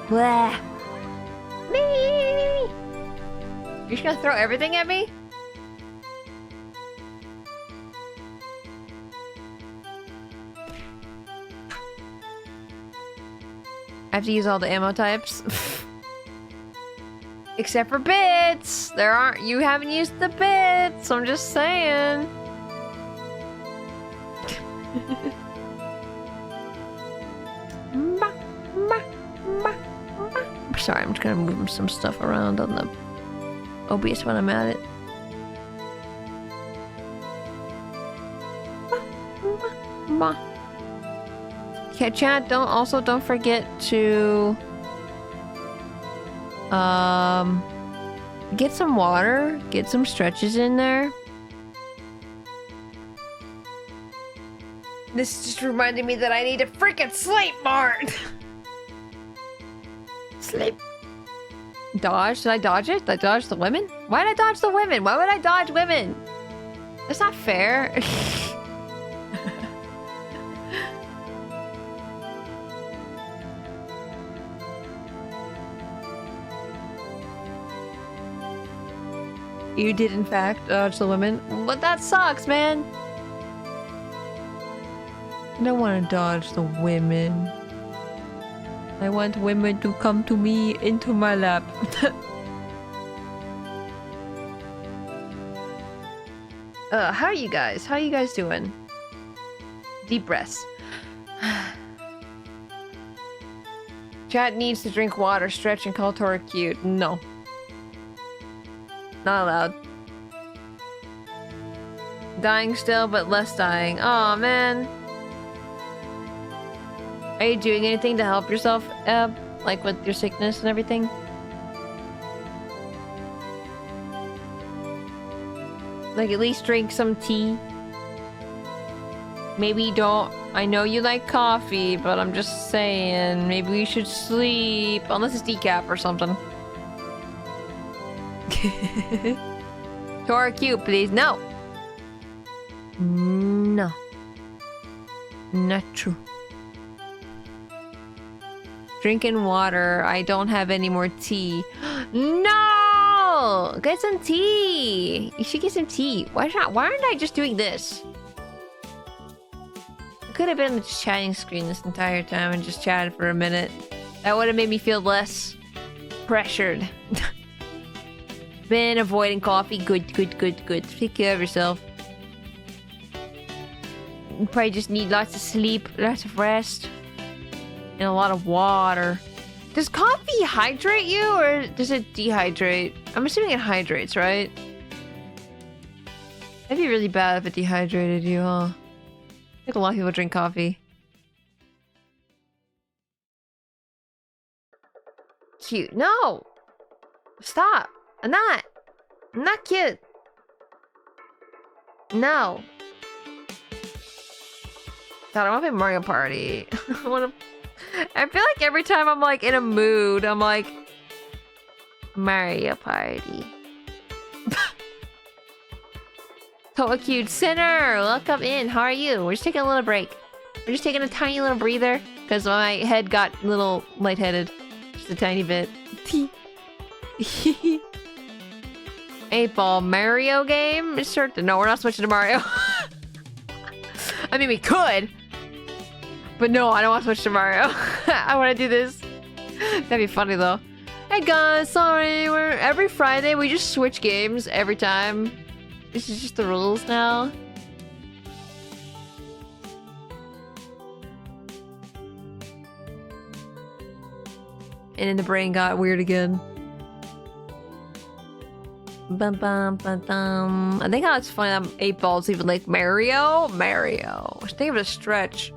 S1: Blah. Me. You're just gonna throw everything at me? I have to use all the ammo types. Except for bits! There aren't- you haven't used the bits! I'm just saying. Sorry, I'm just gonna move some stuff around on the OBS when I'm at it. Okay, chat, don't forget to get some water, get some stretches in there. This just reminded me that I need to freaking sleep more. Sleep. Dodge? Did I dodge it? Did I dodge the women? Why did I dodge the women? Why would I dodge women? That's not fair. You did, in fact, dodge the women. But that sucks, man. I don't want to dodge the women. I want women to come to me into my lap. How are you guys? How are you guys doing? Deep breaths. Chat needs to drink water, stretch, and call Tora cute. No. Not allowed. Dying still, but less dying. Aw, man. Are you doing anything to help yourself, Eb? Like with your sickness and everything? Like at least drink some tea? Maybe don't. I know you like coffee, but I'm just saying, maybe we should sleep. Unless it's decaf or something. Tora cute, please. No. No. Not true. Drinking water. I don't have any more tea. No! Get some tea. You should get some tea. Why aren't I just doing this? I could have been on the chatting screen this entire time and just chatted for a minute. That would have made me feel less pressured. Been avoiding coffee. Good. Take care of yourself. You probably just need lots of sleep, lots of rest, and a lot of water. Does coffee hydrate you, or does it dehydrate? I'm assuming it hydrates, right? That'd be really bad if it dehydrated you, huh? I think a lot of people drink coffee. Cute. No! Stop! I'm not cute. No. God, I want to play Mario Party. I feel like every time I'm like in a mood, I'm like Mario Party. So cute. Sinner, welcome in. How are you? We're just taking a little break. We're just taking a tiny little breather because my head got a little lightheaded. Just a tiny bit. 8-ball Mario game? Sure. No, we're not switching to Mario. I mean, we could. But no, I don't want to switch to Mario. I want to do this. That'd be funny, though. Hey, guys. Sorry. Every Friday, we just switch games every time. This is just the rules now. and then the brain got weird again. Bum, bum, bum, bum. I think how it's funny that 8 Ball's even like Mario. I think of it a stretch.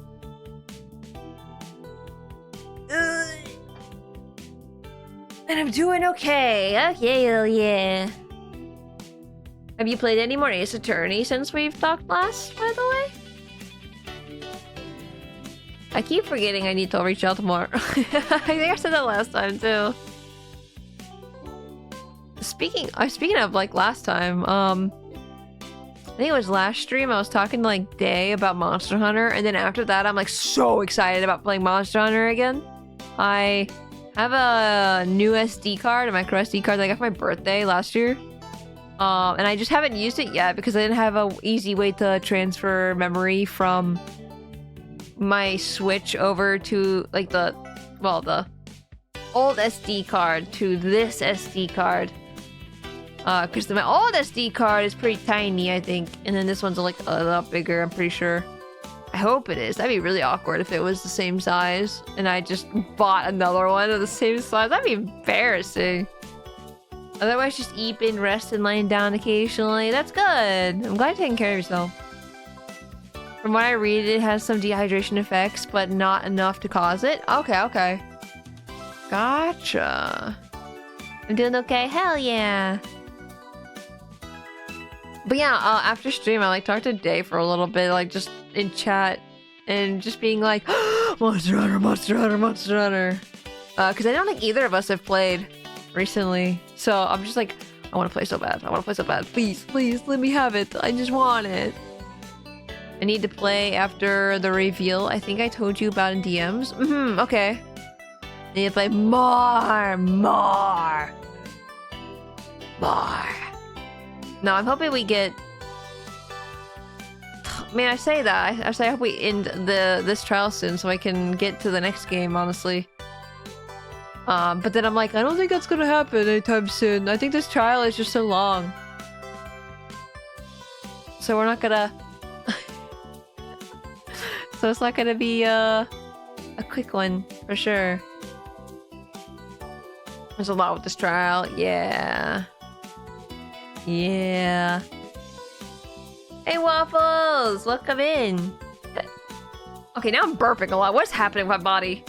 S1: And I'm doing okay. Okay, yeah. Have you played any more Ace Attorney since we've talked last, by the way? I keep forgetting I need to reach out more. I think I said that last time too. Speaking of like last time, I think it was last stream I was talking to like Day about Monster Hunter, and then after that I'm like so excited about playing Monster Hunter again. I have a new SD card, a micro SD card that I got for my birthday last year. And I just haven't used it yet because I didn't have an easy way to transfer memory from my Switch over to like the old SD card to this SD card. Because my old SD card is pretty tiny, I think, and then this one's like a lot bigger, I'm pretty sure. I hope it is. That'd be really awkward if it was the same size and I just bought another one of the same size. That'd be embarrassing. Otherwise, just eat and rest and laying down occasionally. That's good. I'm glad you're taking care of yourself. From what I read, it has some dehydration effects, but not enough to cause it. Okay. Gotcha. I'm doing okay? Hell yeah. But yeah, after stream, I like talked to Day for a little bit, like just in chat, and just being like, Monster Hunter. Because I don't think either of us have played recently, so I'm just like, I want to play so bad. Please, let me have it. I just want it. I need to play after the reveal. I think I told you about in DMs. Okay. I need to play more. No, I'm hoping we get... Man, I say that. I hope we end this trial soon so I can get to the next game, honestly. But then I'm like, I don't think that's gonna happen anytime soon. I think this trial is just so long. So we're not gonna... So it's not gonna be a quick one, for sure. There's a lot with this trial. Yeah. Hey, Waffles! Welcome in. Okay, now I'm burping a lot. What's happening with my body?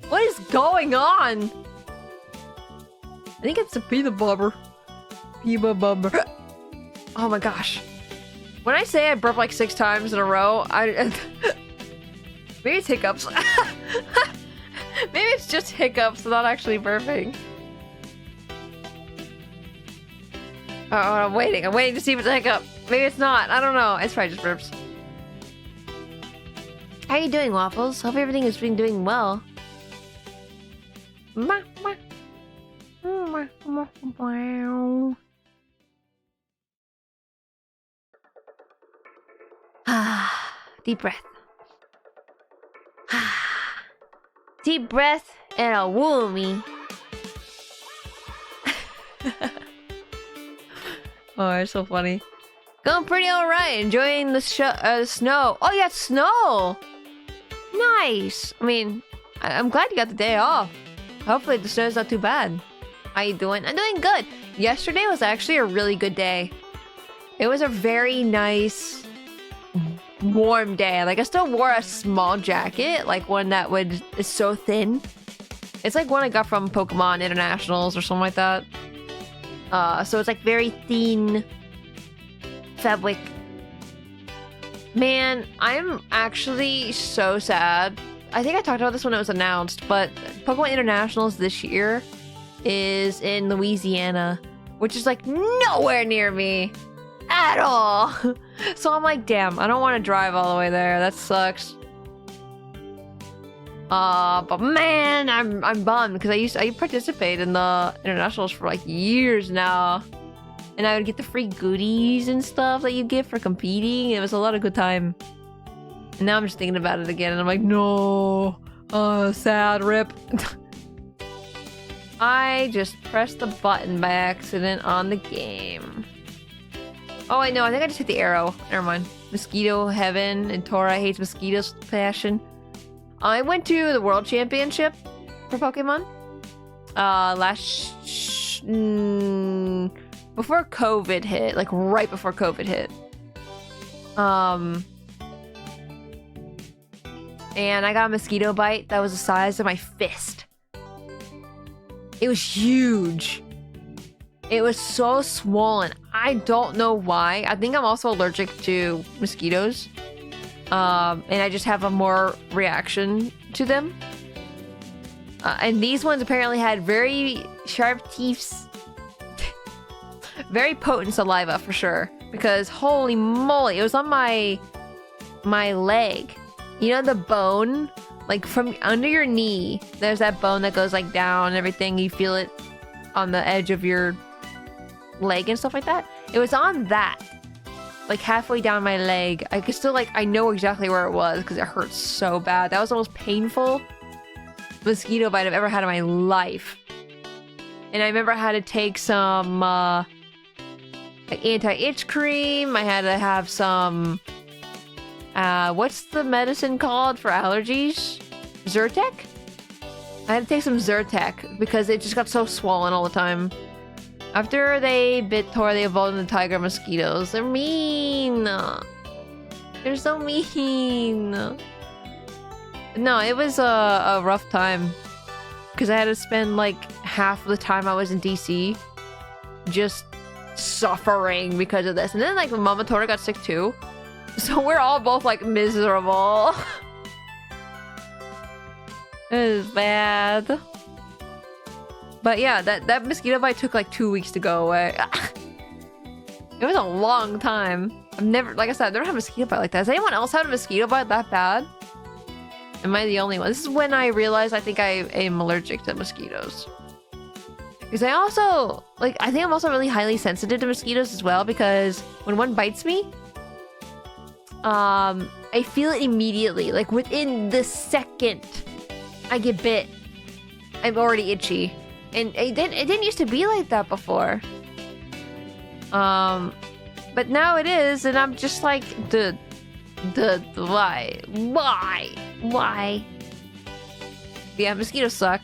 S1: What is going on? I think it's a peanut butter. Oh my gosh. When I say I burp like 6 times in a row, maybe it's hiccups. Maybe it's just hiccups, not actually burping. Oh, I'm waiting to see if it's a hiccup. Maybe it's not. I don't know. It's probably just burps. How are you doing, Waffles? Hope everything has been doing well. Deep breath. Deep breath and a woomy. Oh, it's so funny. Going pretty alright. Enjoying the snow. Oh, yeah, snow! Nice! I mean, I'm glad you got the day off. Hopefully the snow's not too bad. How you doing? I'm doing good. Yesterday was actually a really good day. It was a very nice, warm day. Like, I still wore a small jacket, like one that is so thin. It's like one I got from Pokemon Internationals or something like that. So it's like very thin fabric. Man, I'm actually so sad. I think I talked about this when it was announced, but Pokemon Internationals this year is in Louisiana, which is like nowhere near me at all. So I'm like, damn, I don't want to drive all the way there. That sucks. But man, I'm bummed because I participate in the internationals for like years now, and I would get the free goodies and stuff that you get for competing. It was a lot of good time. And now I'm just thinking about it again, and I'm like, no, sad rip. I just pressed the button by accident on the game. Oh wait, no, I think I just hit the arrow. Never mind. Mosquito heaven, and Tora hates mosquitoes with passion. I went to the World Championship for Pokemon. before COVID hit, like right before COVID hit. And I got a mosquito bite that was the size of my fist. It was huge. It was so swollen. I don't know why. I think I'm also allergic to mosquitoes. And I just have a more reaction to them. And these ones apparently had very sharp teeth. Very potent saliva for sure. Because holy moly, it was on my leg. You know the bone? Like from under your knee, there's that bone that goes like down and everything. You feel it on the edge of your leg and stuff like that. It was on that. Like halfway down my leg. I could still I know exactly where it was because it hurt so bad. That was the most painful mosquito bite I've ever had in my life. And I remember I had to take some anti-itch cream. I had to have some what's the medicine called for allergies? Zyrtec? I had to take some Zyrtec because it just got so swollen all the time. After they bit Tora, they evolved into tiger mosquitoes. They're mean. They're so mean. No, it was a rough time. Because I had to spend like half of the time I was in DC just suffering because of this. And then like Mama Tora got sick too. So we're all both like miserable. It is bad. But yeah, that mosquito bite took like 2 weeks to go away. It was a long time. I've never, like I said, I've never had a mosquito bite like that. Has anyone else had a mosquito bite that bad? Am I the only one? This is when I realized I think I am allergic to mosquitoes. Because I also, I think I'm also really highly sensitive to mosquitoes as well, because when one bites me, I feel it immediately. Like within the second I get bit, I'm already itchy. And it didn't used to be like that before. But now it is, and I'm just like, why? Yeah, mosquitoes suck.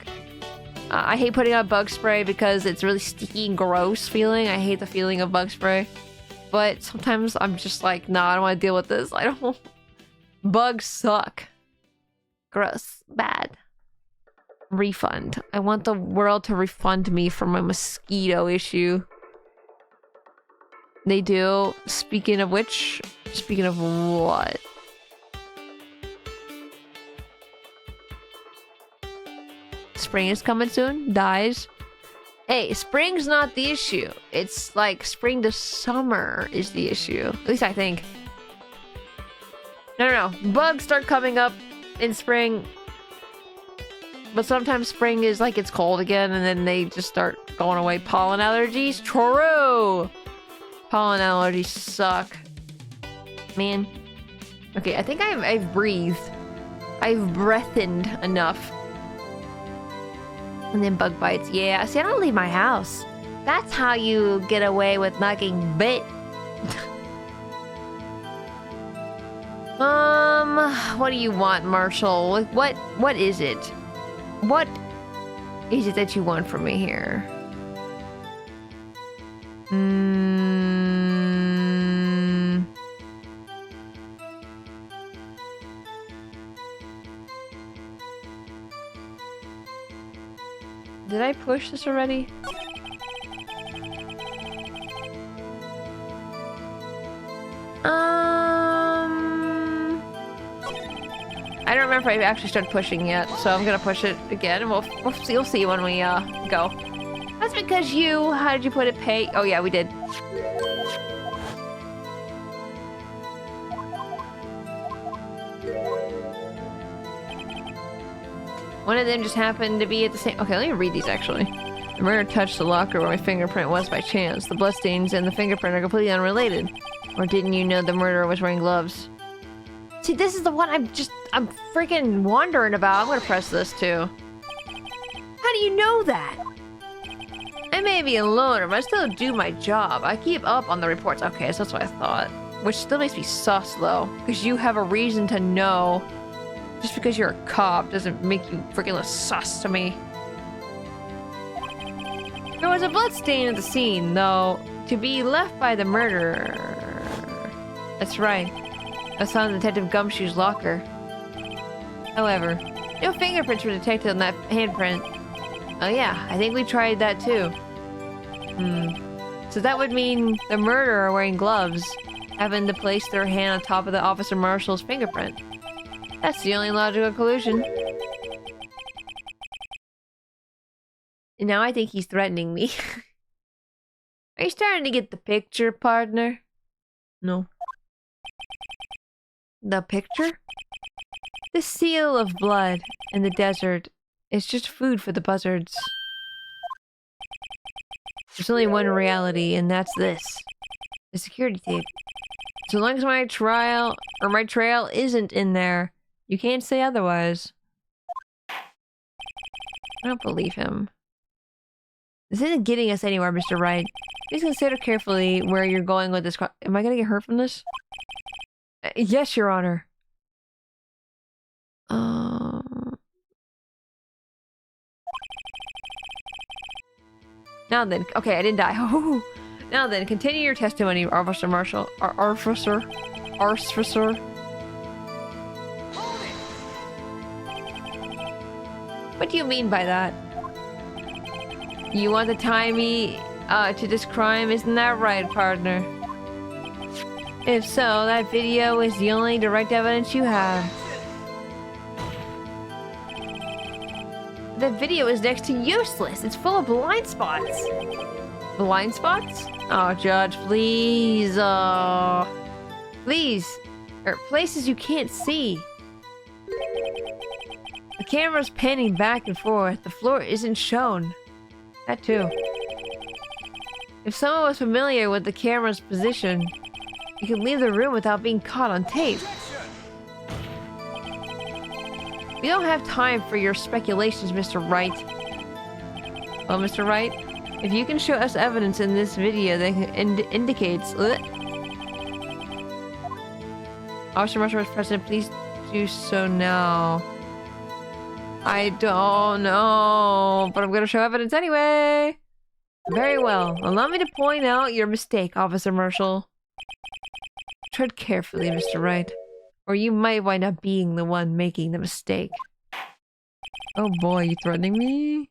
S1: I hate putting on bug spray because it's really sticky and gross feeling. I hate the feeling of bug spray. But sometimes I'm just like, nah, I don't want to deal with this. I don't. Bugs suck. Gross. Bad. Refund. I want the world to refund me for my mosquito issue. They do. Speaking of which, speaking of what? Spring is coming soon. Dies. Hey, spring's not the issue. It's like spring to summer is the issue. At least I think. No. Bugs start coming up in spring. But sometimes spring is like it's cold again and then they just start going away. Pollen allergies? True! Pollen allergies suck. Man. Okay, I think I've breathed. I've breathened enough. And then bug bites. Yeah, see, I don't leave my house. That's how you get away with not getting bit. What do you want, Marshall? What is it? What is it that you want from me here? Did I push this already? I don't remember if I actually started pushing yet, so I'm gonna push it again, and we'll see when we go. That's because how did you put it? Pay? Oh yeah, we did. One of them just happened to be at the same. Okay, let me read these actually. The murderer touched the locker where my fingerprint was by chance. The bloodstains and the fingerprint are completely unrelated. Or didn't you know the murderer was wearing gloves? See, this is the one I'm freaking wondering about. I'm gonna press this too. How do you know that? I may be a loner, but I still do my job. I keep up on the reports. Okay, so that's what I thought. Which still makes me sus though, because you have a reason to know. Just because you're a cop doesn't make you freaking less sus to me. There was a blood stain at the scene, though, to be left by the murderer. That's right. I saw in Detective Gumshoe's locker. However, no fingerprints were detected on that handprint. Oh yeah, I think we tried that too. So that would mean the murderer wearing gloves, having to place their hand on top of the Officer Marshal's fingerprint. That's the only logical conclusion. And now I think he's threatening me. Are you starting to get the picture, partner? No. The picture? The seal of blood in the desert is just food for the buzzards. There's only one reality, and that's this. The security tape. So long as my trail isn't in there, you can't say otherwise. I don't believe him. This isn't getting us anywhere, Mr. Wright. Please consider carefully where you're going with this. Am I gonna get hurt from this? Yes, Your Honor. Now then, okay, I didn't die. Now then, continue your testimony, Officer Marshall. Officer. What do you mean by that? You want to tie me to this crime, isn't that right, partner? If so, that video is the only direct evidence you have. The video is next to useless. It's full of blind spots. Blind spots? Oh, Judge, please. Please. Places you can't see. The camera's panning back and forth. The floor isn't shown. That too. If someone was familiar with the camera's position, you could leave the room without being caught on tape. We don't have time for your speculations, Mr. Wright. Well, Mr. Wright, if you can show us evidence in this video that indicates... Officer Marshall is present, please do so now. I don't know, but I'm gonna show evidence anyway. Very well. Allow me to point out your mistake, Officer Marshall. Tread carefully, Mr. Wright, or you might wind up being the one making the mistake. Oh boy, you threatening me?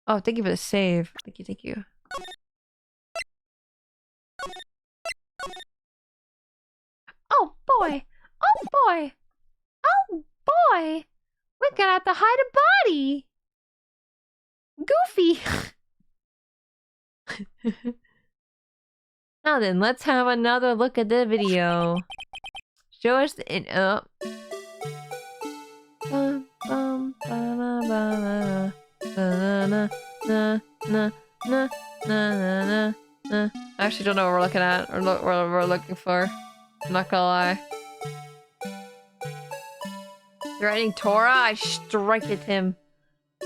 S1: Oh, thank you for the save. Thank you, thank you. Oh boy! Oh boy! Oh boy! We're gonna have to hide a body! Goofy! Now then, let's have another look at the video. Show us the I actually don't know what we're looking at or what we're looking for. I'm not gonna lie. Threatening Tora? I strike at him.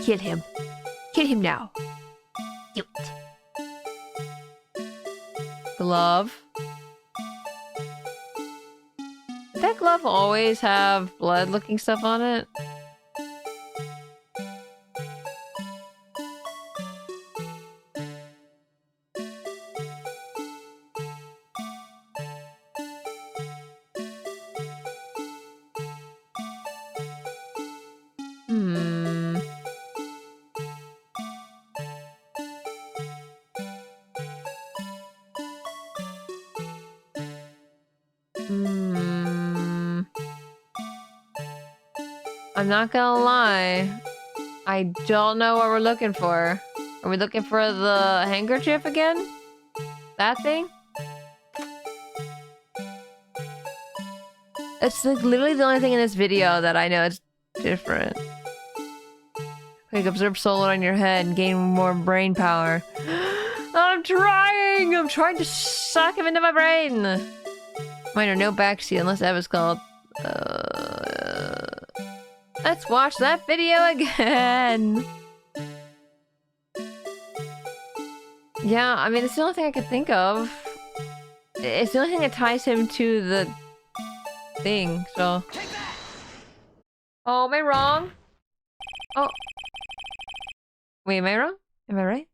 S1: Kill him. Kill him now. Do it. Glove. Did that glove always have blood-looking stuff on it? I'm not gonna lie. I don't know what we're looking for. Are we looking for the handkerchief again? That thing? It's like literally the only thing in this video that I know is different. Quick, observe solar on your head and gain more brain power. I'm trying to suck him into my brain! Minor, no backseat unless Eva's called. Let's watch that video again! Yeah, I mean, it's the only thing I could think of. It's the only thing that ties him to the thing, so... Oh, am I wrong? Oh. Wait, am I wrong? Am I right?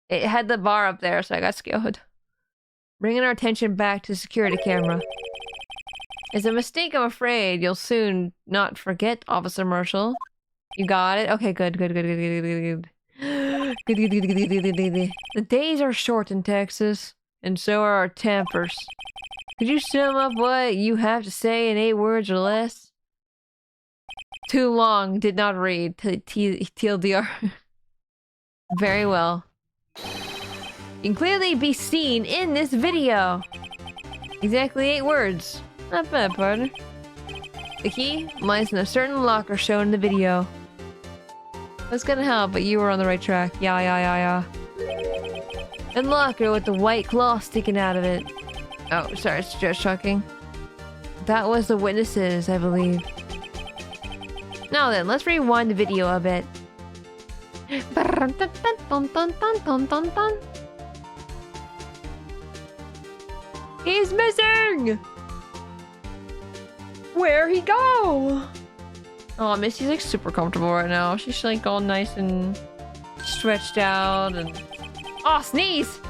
S1: It had the bar up there, so I got scared. Bringing our attention back to the security camera. It's a mistake, I'm afraid. You'll soon not forget, Officer Marshall. You got it? Okay, good. Good. The days are short in Texas, and so are our tempers. Could you sum up what you have to say in 8 words or less? Too long, did not read. TLDR. Very well. You can clearly be seen in this video. Exactly 8 words. Not bad, partner. The key lies in a certain locker shown in the video. That's gonna help, but you were on the right track. Yeah. And locker with the white claw sticking out of it. Oh, sorry, it's just shocking. That was the witnesses, I believe. Now then, let's rewind the video a bit. He's missing! Where'd he go? Oh, Missy's like super comfortable right now. She's like all nice and stretched out and... Oh, sneeze!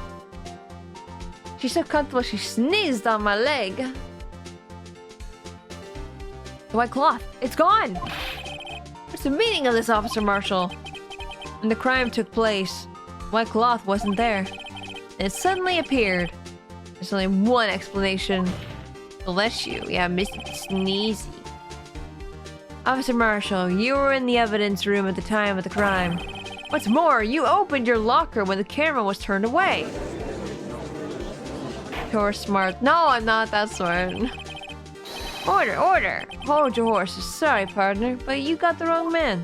S1: She's so comfortable she sneezed on my leg. The white cloth, it's gone! What's the meaning of this, Officer Marshall? When the crime took place, white cloth wasn't there. And it suddenly appeared. There's only one explanation. Bless you. Yeah, Missy Sneezy. Officer Marshall, you were in the evidence room at the time of the crime. What's more, you opened your locker when the camera was turned away. You're smart. No, I'm not that smart. Order! Hold your horses. Sorry, partner, but you got the wrong man.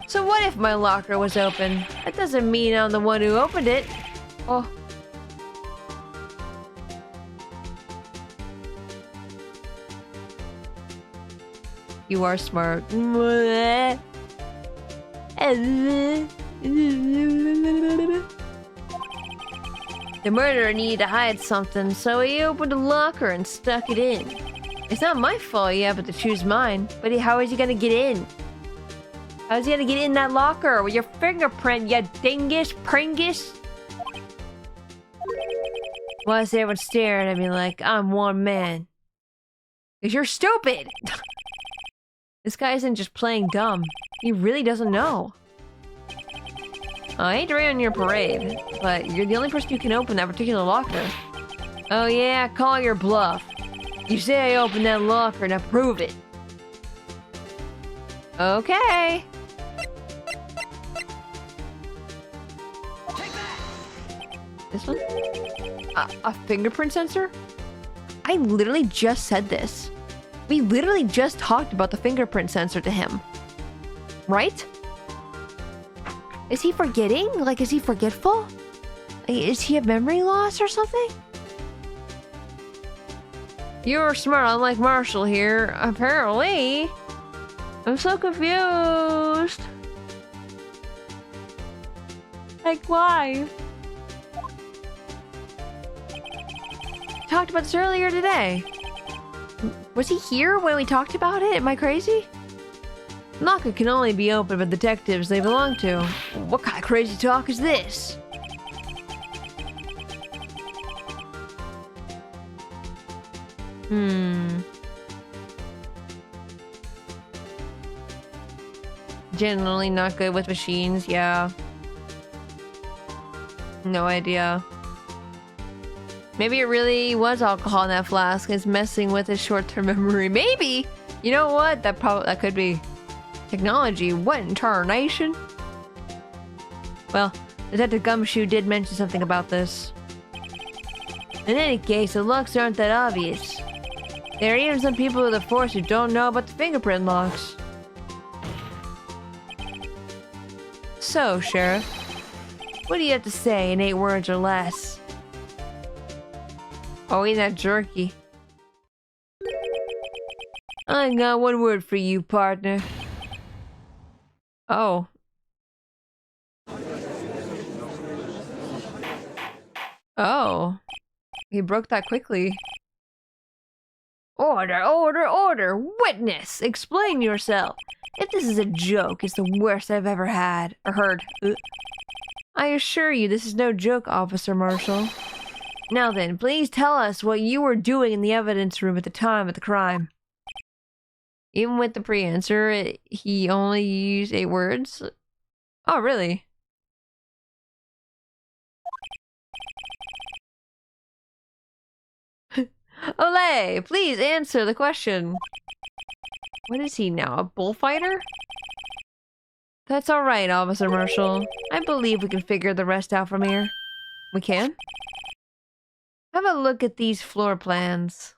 S1: So what if my locker was open? That doesn't mean I'm the one who opened it. Oh. You are smart. The murderer needed to hide something, so he opened a locker and stuck it in. It's not my fault you happened to choose mine, but how is he gonna get in? How is he gonna get in that locker with your fingerprint, you dingus pringus? Why is everyone staring at me like I'm one man? Because you're stupid! This guy isn't just playing dumb. He really doesn't know. I hate to rain on your parade, but you're the only person who can open that particular locker. Oh yeah, call your bluff. You say I opened that locker, now prove it. Okay. This one? A fingerprint sensor? I literally just said this. We literally just talked about the fingerprint sensor to him. Right? Is he forgetting? Like, is he forgetful? Is he have memory loss or something? You're smart, unlike Marshall here. Apparently. I'm so confused. Like, why? Talked about this earlier today. Was he here when we talked about it? Am I crazy? Locker can only be opened by detectives they belong to. What kind of crazy talk is this? Generally not good with machines, yeah. No idea. Maybe it really was alcohol in that flask. It's messing with his short-term memory. Maybe! You know what? That could be technology. What in tarnation? Well, Detective Gumshoe did mention something about this. In any case, the locks aren't that obvious. There are even some people with the force who don't know about the fingerprint locks. So, Sheriff, what do you have to say in 8 words or less? Oh, eat that jerky. I got 1 word for you, partner. Oh. Oh. He broke that quickly. Order! Witness! Explain yourself! If this is a joke, it's the worst I've ever had or heard. I assure you, this is no joke, Officer Marshall. Now then, please tell us what you were doing in the evidence room at the time of the crime. Even with the pre-answer, he only used 8 words? Oh, really? Olay! Please answer the question. What is he now, a bullfighter? That's alright, Officer Marshall. I believe we can figure the rest out from here. We can? Have a look at these floor plans.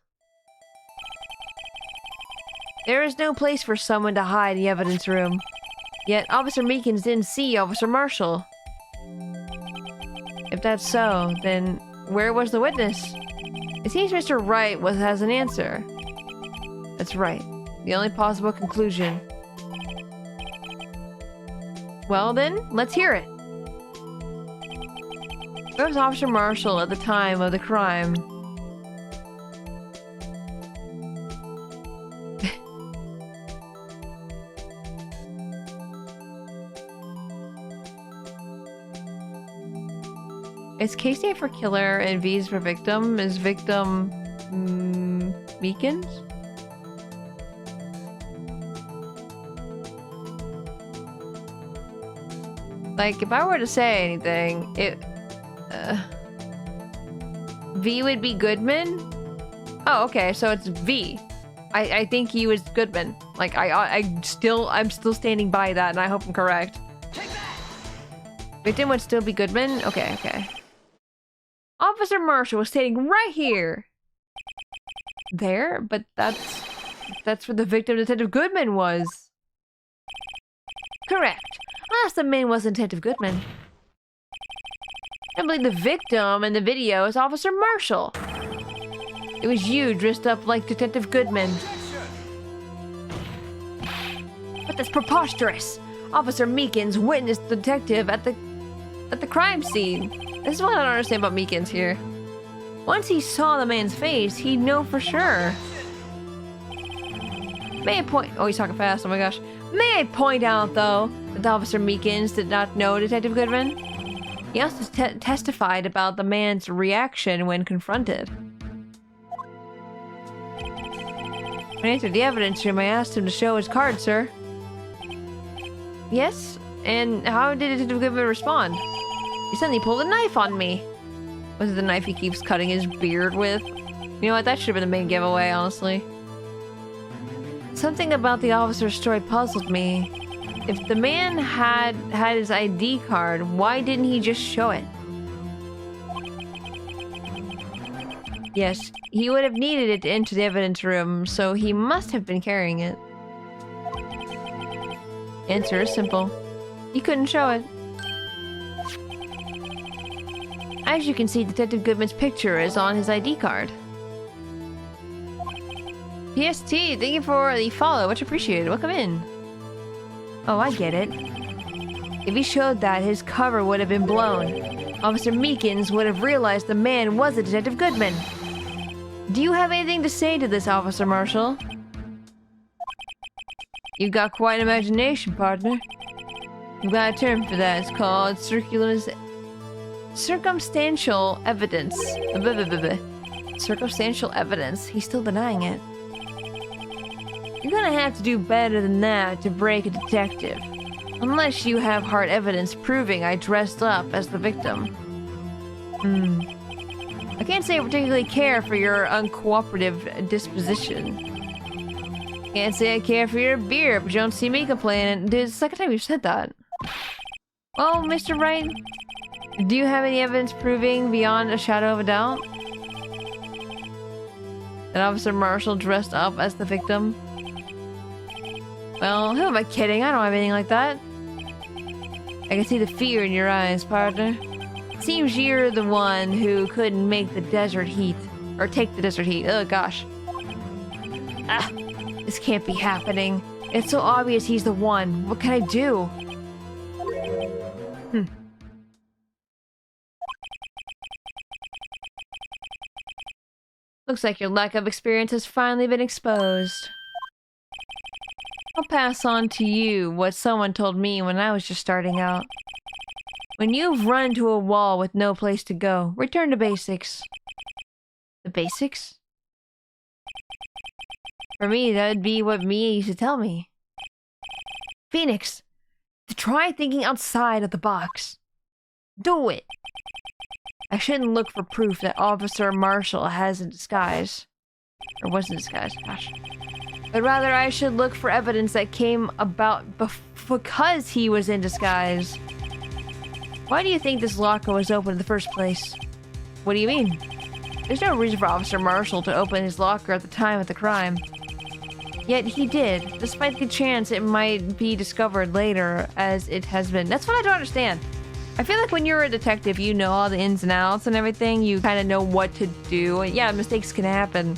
S1: There is no place for someone to hide in the evidence room. Yet Officer Meekins didn't see Officer Marshall. If that's so, then where was the witness? It seems Mr. Wright has an answer. That's right. The only possible conclusion. Well then, let's hear it. Where was Officer Marshall at the time of the crime? Is K stand for killer and V is for victim? Is victim Meekins? Like, if I were to say anything, V would be Goodman? Oh, okay, so it's V. I think he was Goodman. Like, I'm still standing by that, and I hope I'm correct. Victim would still be Goodman? Okay. Officer Marshall was standing right here. There? But that's where the victim Detective Goodman was. Correct. Unless the man wasn't Detective Goodman. I believe the victim in the video is Officer Marshall. It was you dressed up like Detective Goodman. But that's preposterous. Officer Meekins witnessed the detective at the crime scene. This is what I don't understand about Meekins here. Once he saw the man's face, he'd know for sure. May I point... Oh, he's talking fast. Oh my gosh. May I point out, though, that Officer Meekins did not know Detective Goodman? He also testified about the man's reaction when confronted. When I entered the evidence room, I asked him to show his card, sir. Yes? And how did Detective Goodman respond? He suddenly pulled a knife on me. Was it the knife he keeps cutting his beard with? You know what? That should have been the main giveaway, honestly. Something about the officer's story puzzled me. If the man had his ID card, why didn't he just show it? Yes, he would have needed it to enter the evidence room, so he must have been carrying it. Answer is simple. He couldn't show it. As you can see, Detective Goodman's picture is on his ID card. PST, thank you for the follow. Much appreciated. Welcome in. Oh, I get it. If he showed that, his cover would have been blown. Officer Meekins would have realized the man was a Detective Goodman. Do you have anything to say to this, Officer Marshall? You've got quite an imagination, partner. You've got a term for that. It's called circumstantial evidence. Circumstantial evidence. He's still denying it. You're gonna have to do better than that to break a detective. Unless you have hard evidence proving I dressed up as the victim. I can't say I particularly care for your uncooperative disposition. Can't say I care for your beer, but you don't see me complaining. Dude, it's the second time you've said that. Oh, Mr. Wright, do you have any evidence proving beyond a shadow of a doubt that Officer Marshall dressed up as the victim? Well, who am I kidding? I don't have anything like that. I can see the fear in your eyes, partner. Seems you're the one who couldn't make the desert heat. Or take the desert heat. Oh, gosh. Ah, this can't be happening. It's so obvious he's the one. What can I do? Looks like your lack of experience has finally been exposed. Oh, pass on to you what someone told me when I was just starting out. When you've run to a wall with no place to go, return to basics. The basics? For me, that'd be what Mia used to tell me. Phoenix, to try thinking outside of the box. Do it! I shouldn't look for proof that Officer Marshall has in disguise. Or was in disguise, gosh. But rather, I should look for evidence that came about because he was in disguise. Why do you think this locker was open in the first place? What do you mean? There's no reason for Officer Marshall to open his locker at the time of the crime. Yet he did, despite the chance it might be discovered later, as it has been. That's what I don't understand. I feel like when you're a detective, you know all the ins and outs and everything. You kind of know what to do. And yeah, mistakes can happen.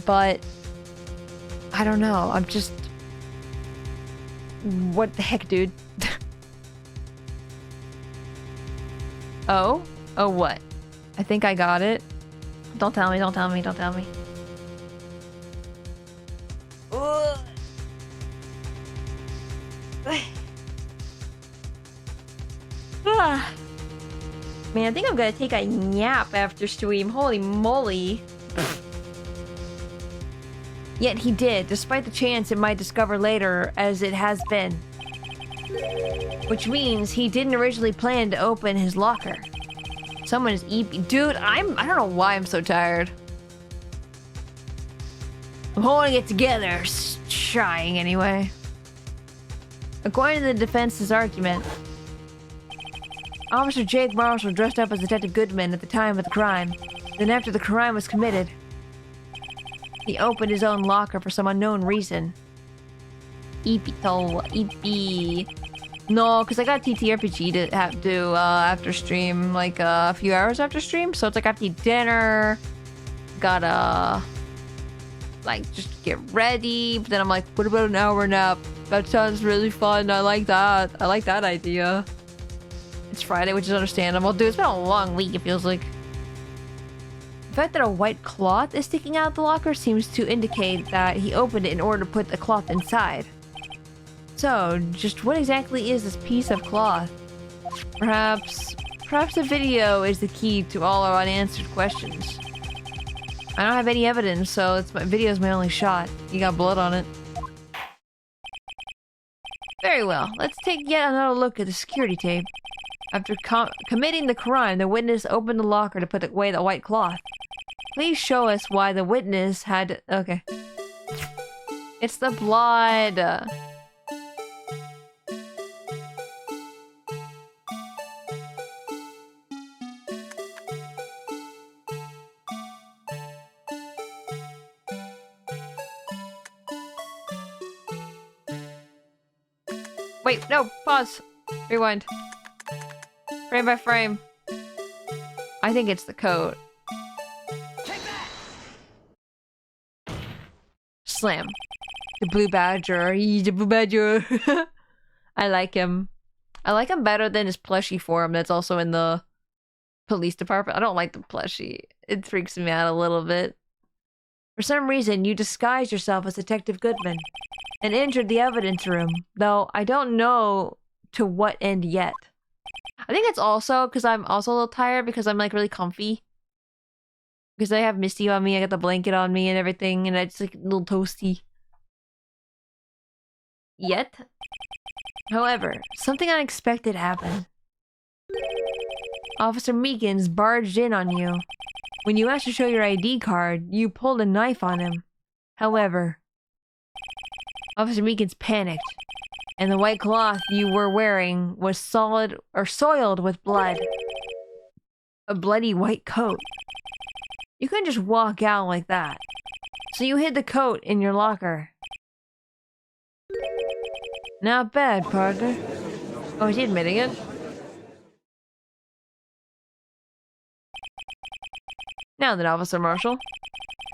S1: But I don't know. I'm just... What the heck, dude? Oh? Oh, what? I think I got it. Don't tell me, don't tell me, don't tell me. Ugh. Ah. Man, I think I'm gonna take a nap after stream. Holy moly. Yet he did, despite the chance it might discover later, as it has been. Which means he didn't originally plan to open his locker. Someone is eeping. Dude, I don't know why I'm so tired. I'm holding it together. Trying anyway. According to the defense's argument, Officer Jake Marshall dressed up as Detective Goodman at the time of the crime. Then after the crime was committed, he opened his own locker for some unknown reason. Eepy. No, because I got TTRPG to have to do after stream, like a few hours after stream. So it's like I have to eat dinner, gotta like just get ready. But then I'm like, what about an hour nap? That sounds really fun. I like that. I like that idea. It's Friday, which is understandable. Dude, it's been a long week, it feels like. The fact that a white cloth is sticking out of the locker seems to indicate that he opened it in order to put the cloth inside. So, just what exactly is this piece of cloth? Perhaps the video is the key to all our unanswered questions. I don't have any evidence, so video is my only shot. You got blood on it. Very well, let's take yet another look at the security tape. After committing the crime, the witness opened the locker to put away the white cloth. Please show us why the witness had... Okay. It's the blood. Wait, no, pause. Rewind. Frame by frame. I think it's the coat. Slam. The blue badger. He's the blue badger. I like him. I like him better than his plushie form that's also in the police department. I don't like the plushie. It freaks me out a little bit. For some reason, you disguised yourself as Detective Goodman and entered the evidence room, though I don't know to what end yet. I think it's also because I'm also a little tired because I'm like really comfy. Because I have Misty on me, I got the blanket on me and everything, and it's like a little toasty. Yet. However, something unexpected happened. Officer Meekins barged in on you. When you asked to show your ID card, you pulled a knife on him. However, Officer Meekins panicked, and the white cloth you were wearing was soiled with blood. A bloody white coat. You couldn't just walk out like that. So you hid the coat in your locker. Not bad, partner. Oh, is he admitting it? Now then, Officer Marshall.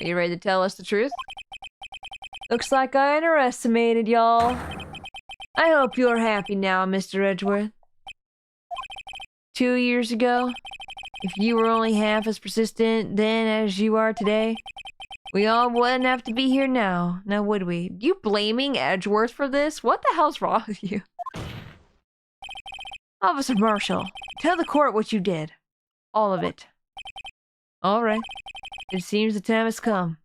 S1: Are you ready to tell us the truth? Looks like I underestimated y'all. I hope you're happy now, Mr. Edgeworth. 2 years ago, if you were only half as persistent then as you are today, We all wouldn't have to be here now would we? You blaming Edgeworth for this? What the hell's wrong with you? Officer Marshall, tell the court what you did. All of it. All right. It seems the time has come.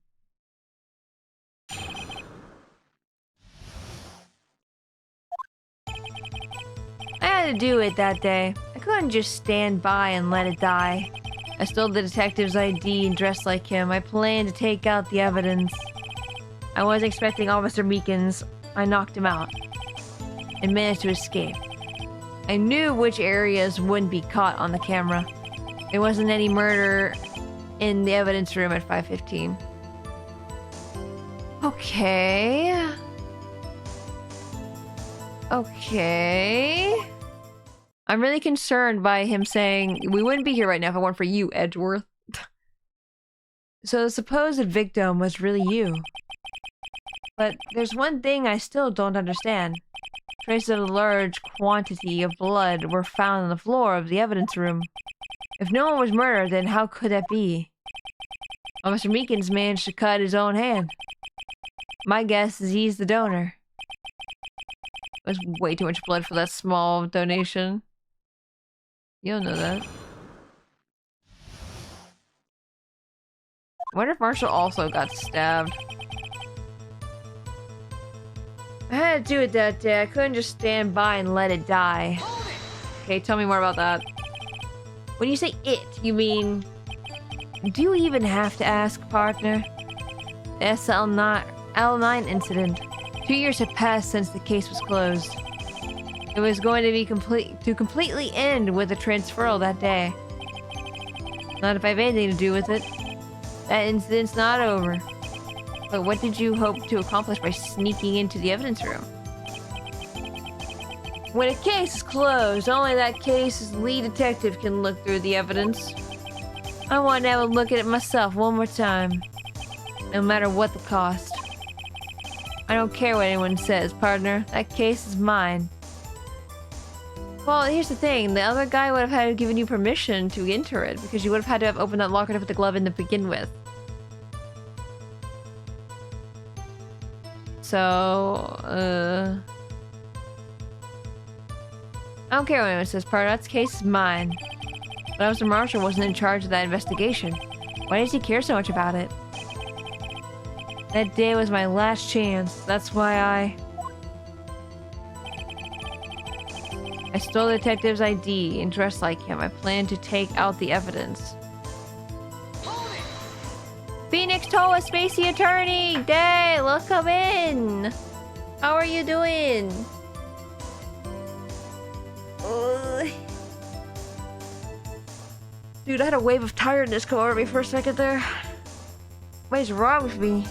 S1: I had to do it that day. I couldn't just stand by and let it die. I stole the detective's ID and dressed like him. I planned to take out the evidence. I was expecting Officer Meekins. I knocked him out and managed to escape. I knew which areas wouldn't be caught on the camera. There wasn't any murder in the evidence room at 5:15. Okay. Okay. I'm really concerned by him saying, we wouldn't be here right now if it weren't for you, Edgeworth. So the supposed victim was really you. But there's one thing I still don't understand. Traces of a large quantity of blood were found on the floor of the evidence room. If no one was murdered, then how could that be? Officer Meekins managed to cut his own hand. My guess is he's the donor. It was way too much blood for that small donation. You don't know that. I wonder if Marshall also got stabbed. I had to do it that day. I couldn't just stand by and let it die. Okay, tell me more about that. When you say it, you mean... Do you even have to ask, partner? The SL9 incident. 2 years had passed since the case was closed. It was going to be completely end with the transferal that day. Not if I have anything to do with it. That incident's not over. But what did you hope to accomplish by sneaking into the evidence room? When a case is closed, only that case's lead detective can look through the evidence. I want to have a look at it myself one more time. No matter what the cost. I don't care what anyone says, partner. That case is mine. Well, here's the thing. The other guy would have had to given you permission to enter it, because you would have had to have opened that locker to put the glove in to begin with. So, I don't care what anyone says, partner. That case is mine. But Officer Marshall wasn't in charge of that investigation. Why does he care so much about it? That day was my last chance. That's why I stole the detective's ID and dressed like him. I planned to take out the evidence. Phoenix Toa, Spacey Attorney! Day, look, come in! How are you doing? Dude, I had a wave of tiredness come over me for a second there. What is wrong with me?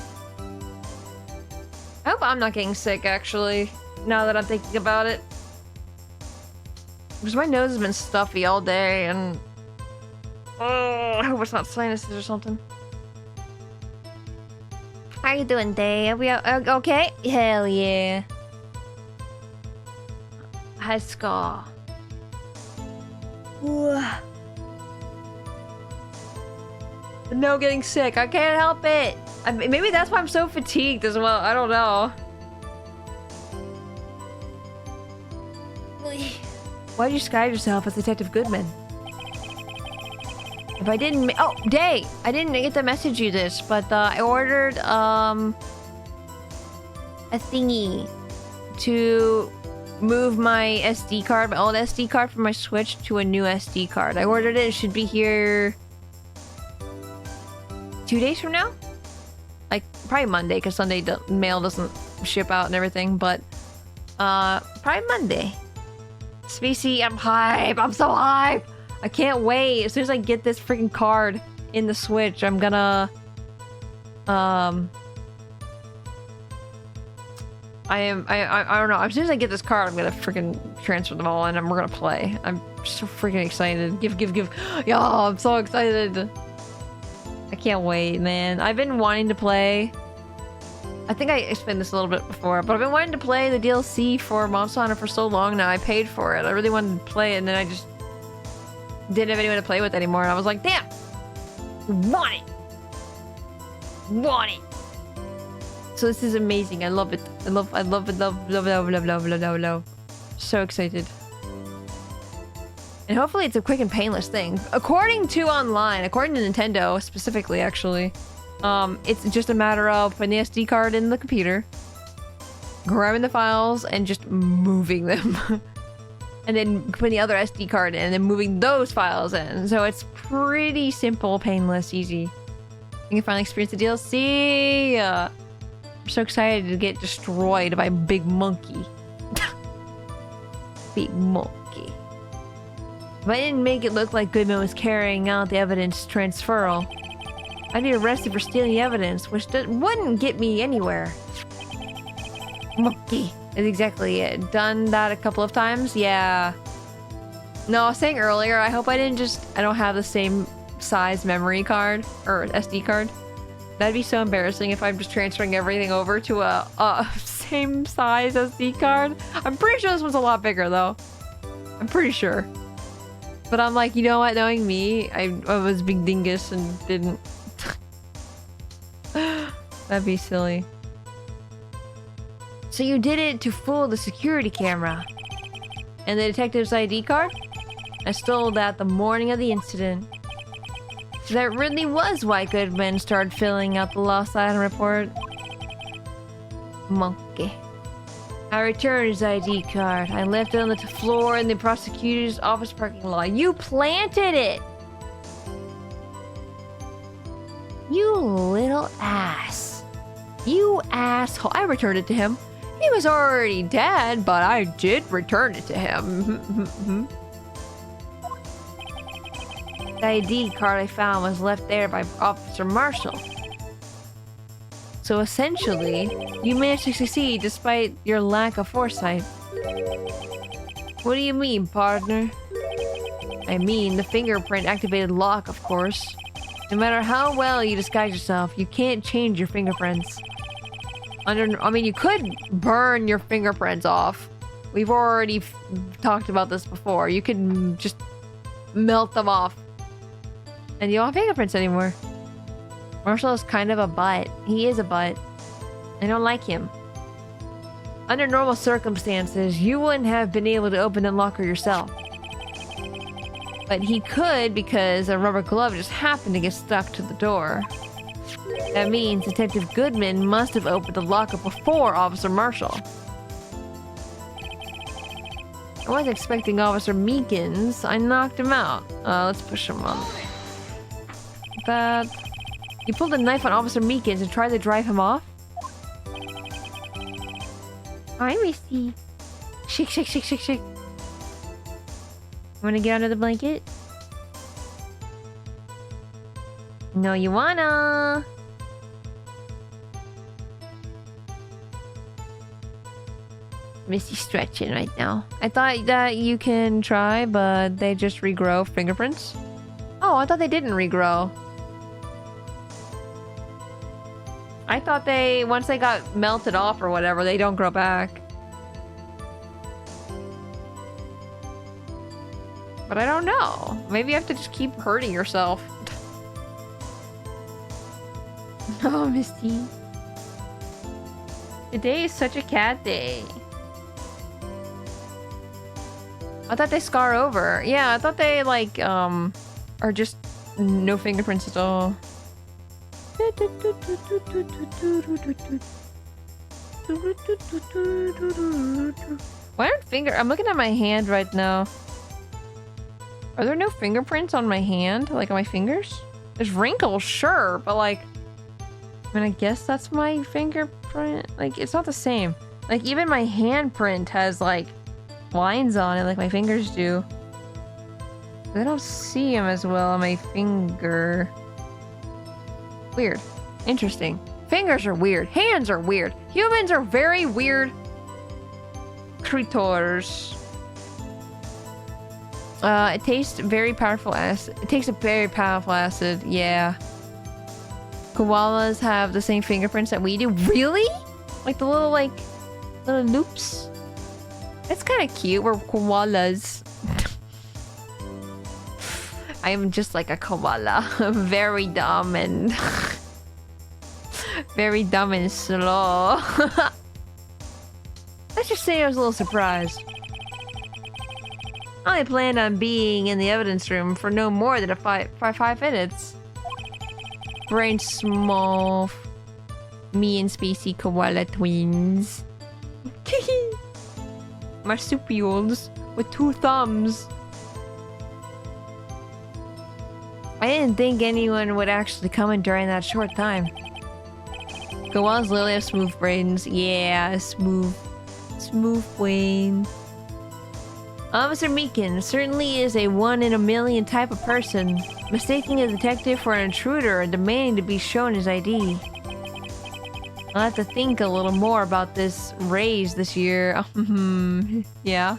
S1: I hope I'm not getting sick, actually, now that I'm thinking about it. Because my nose has been stuffy all day, and... I hope it's not sinuses or something. How you doing, Day? Are we okay? Hell yeah. High score. No getting sick. I can't help it. Maybe that's why I'm so fatigued as well. I don't know. Why'd you disguise yourself as Detective Goodman? If I didn't... Oh, Day! I didn't get to message you this, but I ordered, a thingy to move my SD card, my old SD card from my Switch to a new SD card. I ordered it. It should be here 2 days from now? Like, probably Monday, because Sunday mail doesn't ship out and everything, but probably Monday. Spacey, I'm hype. I'm so hype. I can't wait. As soon as I get this freaking card in the Switch, I'm gonna I don't know. As soon as I get this card, I'm gonna freaking transfer them all in and we're gonna play. I'm so freaking excited. Give. Yo, I'm so excited. I can't wait, man. I've been wanting to play. I think I explained this a little bit before, but I've been wanting to play the DLC for Monster Hunter for so long now. I paid for it. I really wanted to play it, and then I just didn't have anyone to play with anymore. And I was like, damn, want it. Want it. So this is amazing. I love it. I love it. Love. So excited. And hopefully it's a quick and painless thing. According to online, according to Nintendo specifically, actually, it's just a matter of putting the SD card in the computer, grabbing the files, and just moving them. And then putting the other SD card in, and then moving those files in. So it's pretty simple, painless, easy. You can finally experience the DLC. I'm so excited to get destroyed by Big Monkey. Big Monkey. If I didn't make it look like Goodman was carrying out the evidence transferal, I'd be arrested for stealing the evidence, which wouldn't get me anywhere. Monkey is exactly it. Done that a couple of times? Yeah. No, I was saying earlier, I hope I don't have the same size memory card, or SD card. That'd be so embarrassing if I'm just transferring everything over to a same size SD card. I'm pretty sure this one's a lot bigger, though. I'm pretty sure. But I'm like, you know what? Knowing me, I was big dingus and didn't. That'd be silly. So you did it to fool the security camera. And the detective's ID card? I stole that the morning of the incident. So that really was why Goodman started filling out the lost item report. Monkey. I returned his ID card. I left it on the floor in the prosecutor's office parking lot. You planted it! You little ass. You asshole. I returned it to him. He was already dead, but I did return it to him. The ID card I found was left there by Officer Marshall. So essentially, you managed to succeed despite your lack of foresight. What do you mean, partner? I mean, the fingerprint activated lock, of course. No matter how well you disguise yourself, you can't change your fingerprints. I mean, you could burn your fingerprints off. We've already talked about this before. You could just melt them off. And you don't have fingerprints anymore. Marshall is kind of a butt. He is a butt. I don't like him. Under normal circumstances, you wouldn't have been able to open the locker yourself. But he could because a rubber glove just happened to get stuck to the door. That means Detective Goodman must have opened the locker before Officer Marshall. I wasn't expecting Officer Meekins. I knocked him out. Let's push him on. That... You pulled a knife on Officer Meekins and tried to drive him off? Hi, Misty. Shake, shake, shake, shake, shake. Wanna get under the blanket? No, you wanna. Misty's stretching right now. I thought that you can try, but they just regrow fingerprints. Oh, I thought they didn't regrow. I thought they, once they got melted off or whatever, they don't grow back. But I don't know. Maybe you have to just keep hurting yourself. Oh, Misty. Today is such a cat day. I thought they scar over. Yeah, I thought they, like, are just no fingerprints at all. Why aren't I'm looking at my hand right now. Are there no fingerprints on my hand? Like on my fingers? There's wrinkles, sure, but like... I mean, I guess that's my fingerprint. Like, it's not the same. Like, even my handprint has like lines on it like my fingers do. I don't see them as well on my finger. Weird. Interesting. Fingers are weird. Hands are weird. Humans are very weird creatures. It tastes very powerful acid. It takes a very powerful acid. Yeah. Koalas have the same fingerprints that we do. Really? Like the little, like, little loops? It's kind of cute. We're koalas. I am just like a koala. Very dumb and Very dumb and slow. Let's just say I was a little surprised. I planned on being in the evidence room for no more than 5 minutes. Brain small. Me and Spacey koala twins. Marsupials with 2 thumbs. I didn't think anyone would actually come in during that short time. Koalas literally have smooth brains. Yeah, smooth brain. Officer Meekin certainly is a 1 in a million type of person, mistaking a detective for an intruder and demanding to be shown his ID. I'll have to think a little more about this raise this year. Yeah.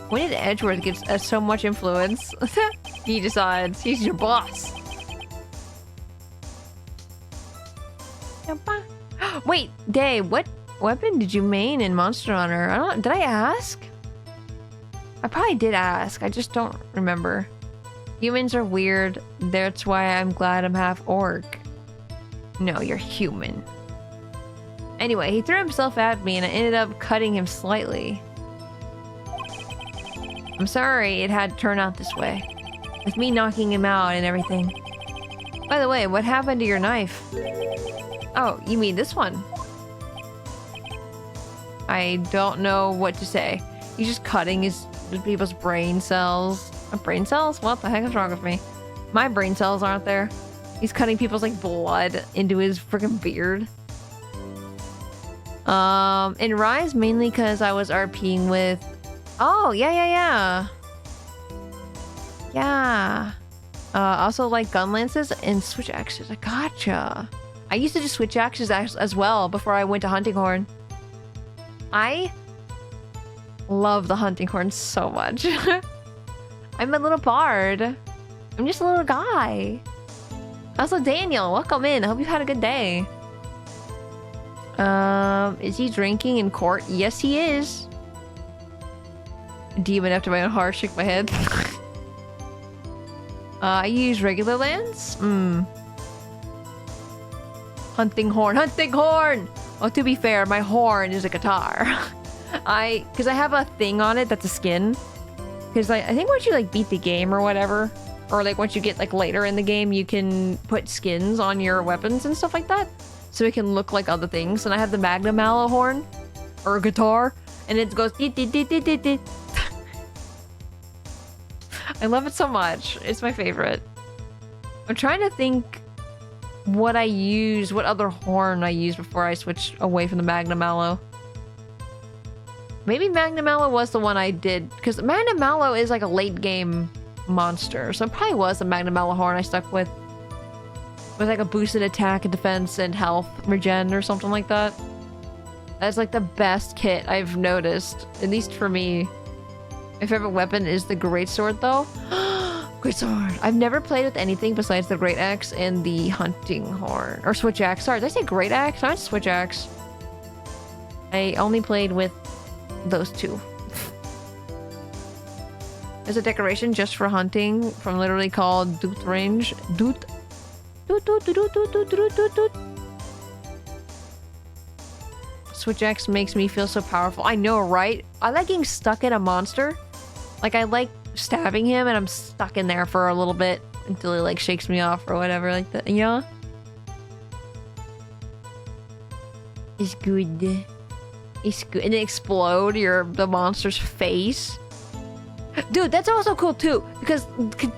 S1: When did Edgeworth get so much influence? He decides. He's your boss. Wait, Dave, what weapon did you main in Monster Hunter? Did I ask? I probably did ask. I just don't remember. Humans are weird. That's why I'm glad I'm half orc. No, you're human. Anyway, he threw himself at me and I ended up cutting him slightly. I'm sorry it had to turn out this way. With me knocking him out and everything. By the way, what happened to your knife? Oh, you mean this one? I don't know what to say. He's just cutting people's brain cells. Brain cells? What the heck is wrong with me? My brain cells aren't there. He's cutting people's like blood into his freaking beard. In Rise, mainly because I was RPing with... Oh, yeah. Yeah. Also like gun lances and switch axes. I gotcha. I used to just switch axes as well before I went to hunting horn. I love the hunting horn so much. I'm a little bard. I'm just a little guy. Also, Daniel, welcome in. I hope you've had a good day. Is he drinking in court? Yes, he is. Demon after my own heart, shake my head. I use regular lance? Hunting horn. Well, to be fair, my horn is a guitar. Because I have a thing on it that's a skin. Because I think once you like beat the game or whatever, or like once you get like later in the game, you can put skins on your weapons and stuff like that. So it can look like other things. And I have the Magnum Mallow horn, or a guitar, and it goes dee dee dee dee dee dee. I love it so much. It's my favorite. I'm trying to think what other horn I used before I switched away from the Magnum Mallow. Maybe Magnum Mallow was the one I did, because Magnum Mallow is like a late game monster, so it probably was the Magnum Mallow horn I stuck with. With like a boosted attack and defense and health regen or something like that. That's like the best kit I've noticed, at least for me. My favorite weapon is the greatsword though. Greatsword. I've never played with anything besides the great axe and the hunting horn. Or switch axe. Sorry, did I say great axe? I meant switch axe. I only played with those two. There's a decoration just for hunting from literally called Doot Range. Doot. Doot doot doot doot doot doot doot doot. Switch axe makes me feel so powerful. I know, right? I like getting stuck in a monster. Like, I like stabbing him and I'm stuck in there for a little bit until he like shakes me off or whatever like that. Yeah? It's good. It's good. And then explode the monster's face. Dude, that's also cool too. Because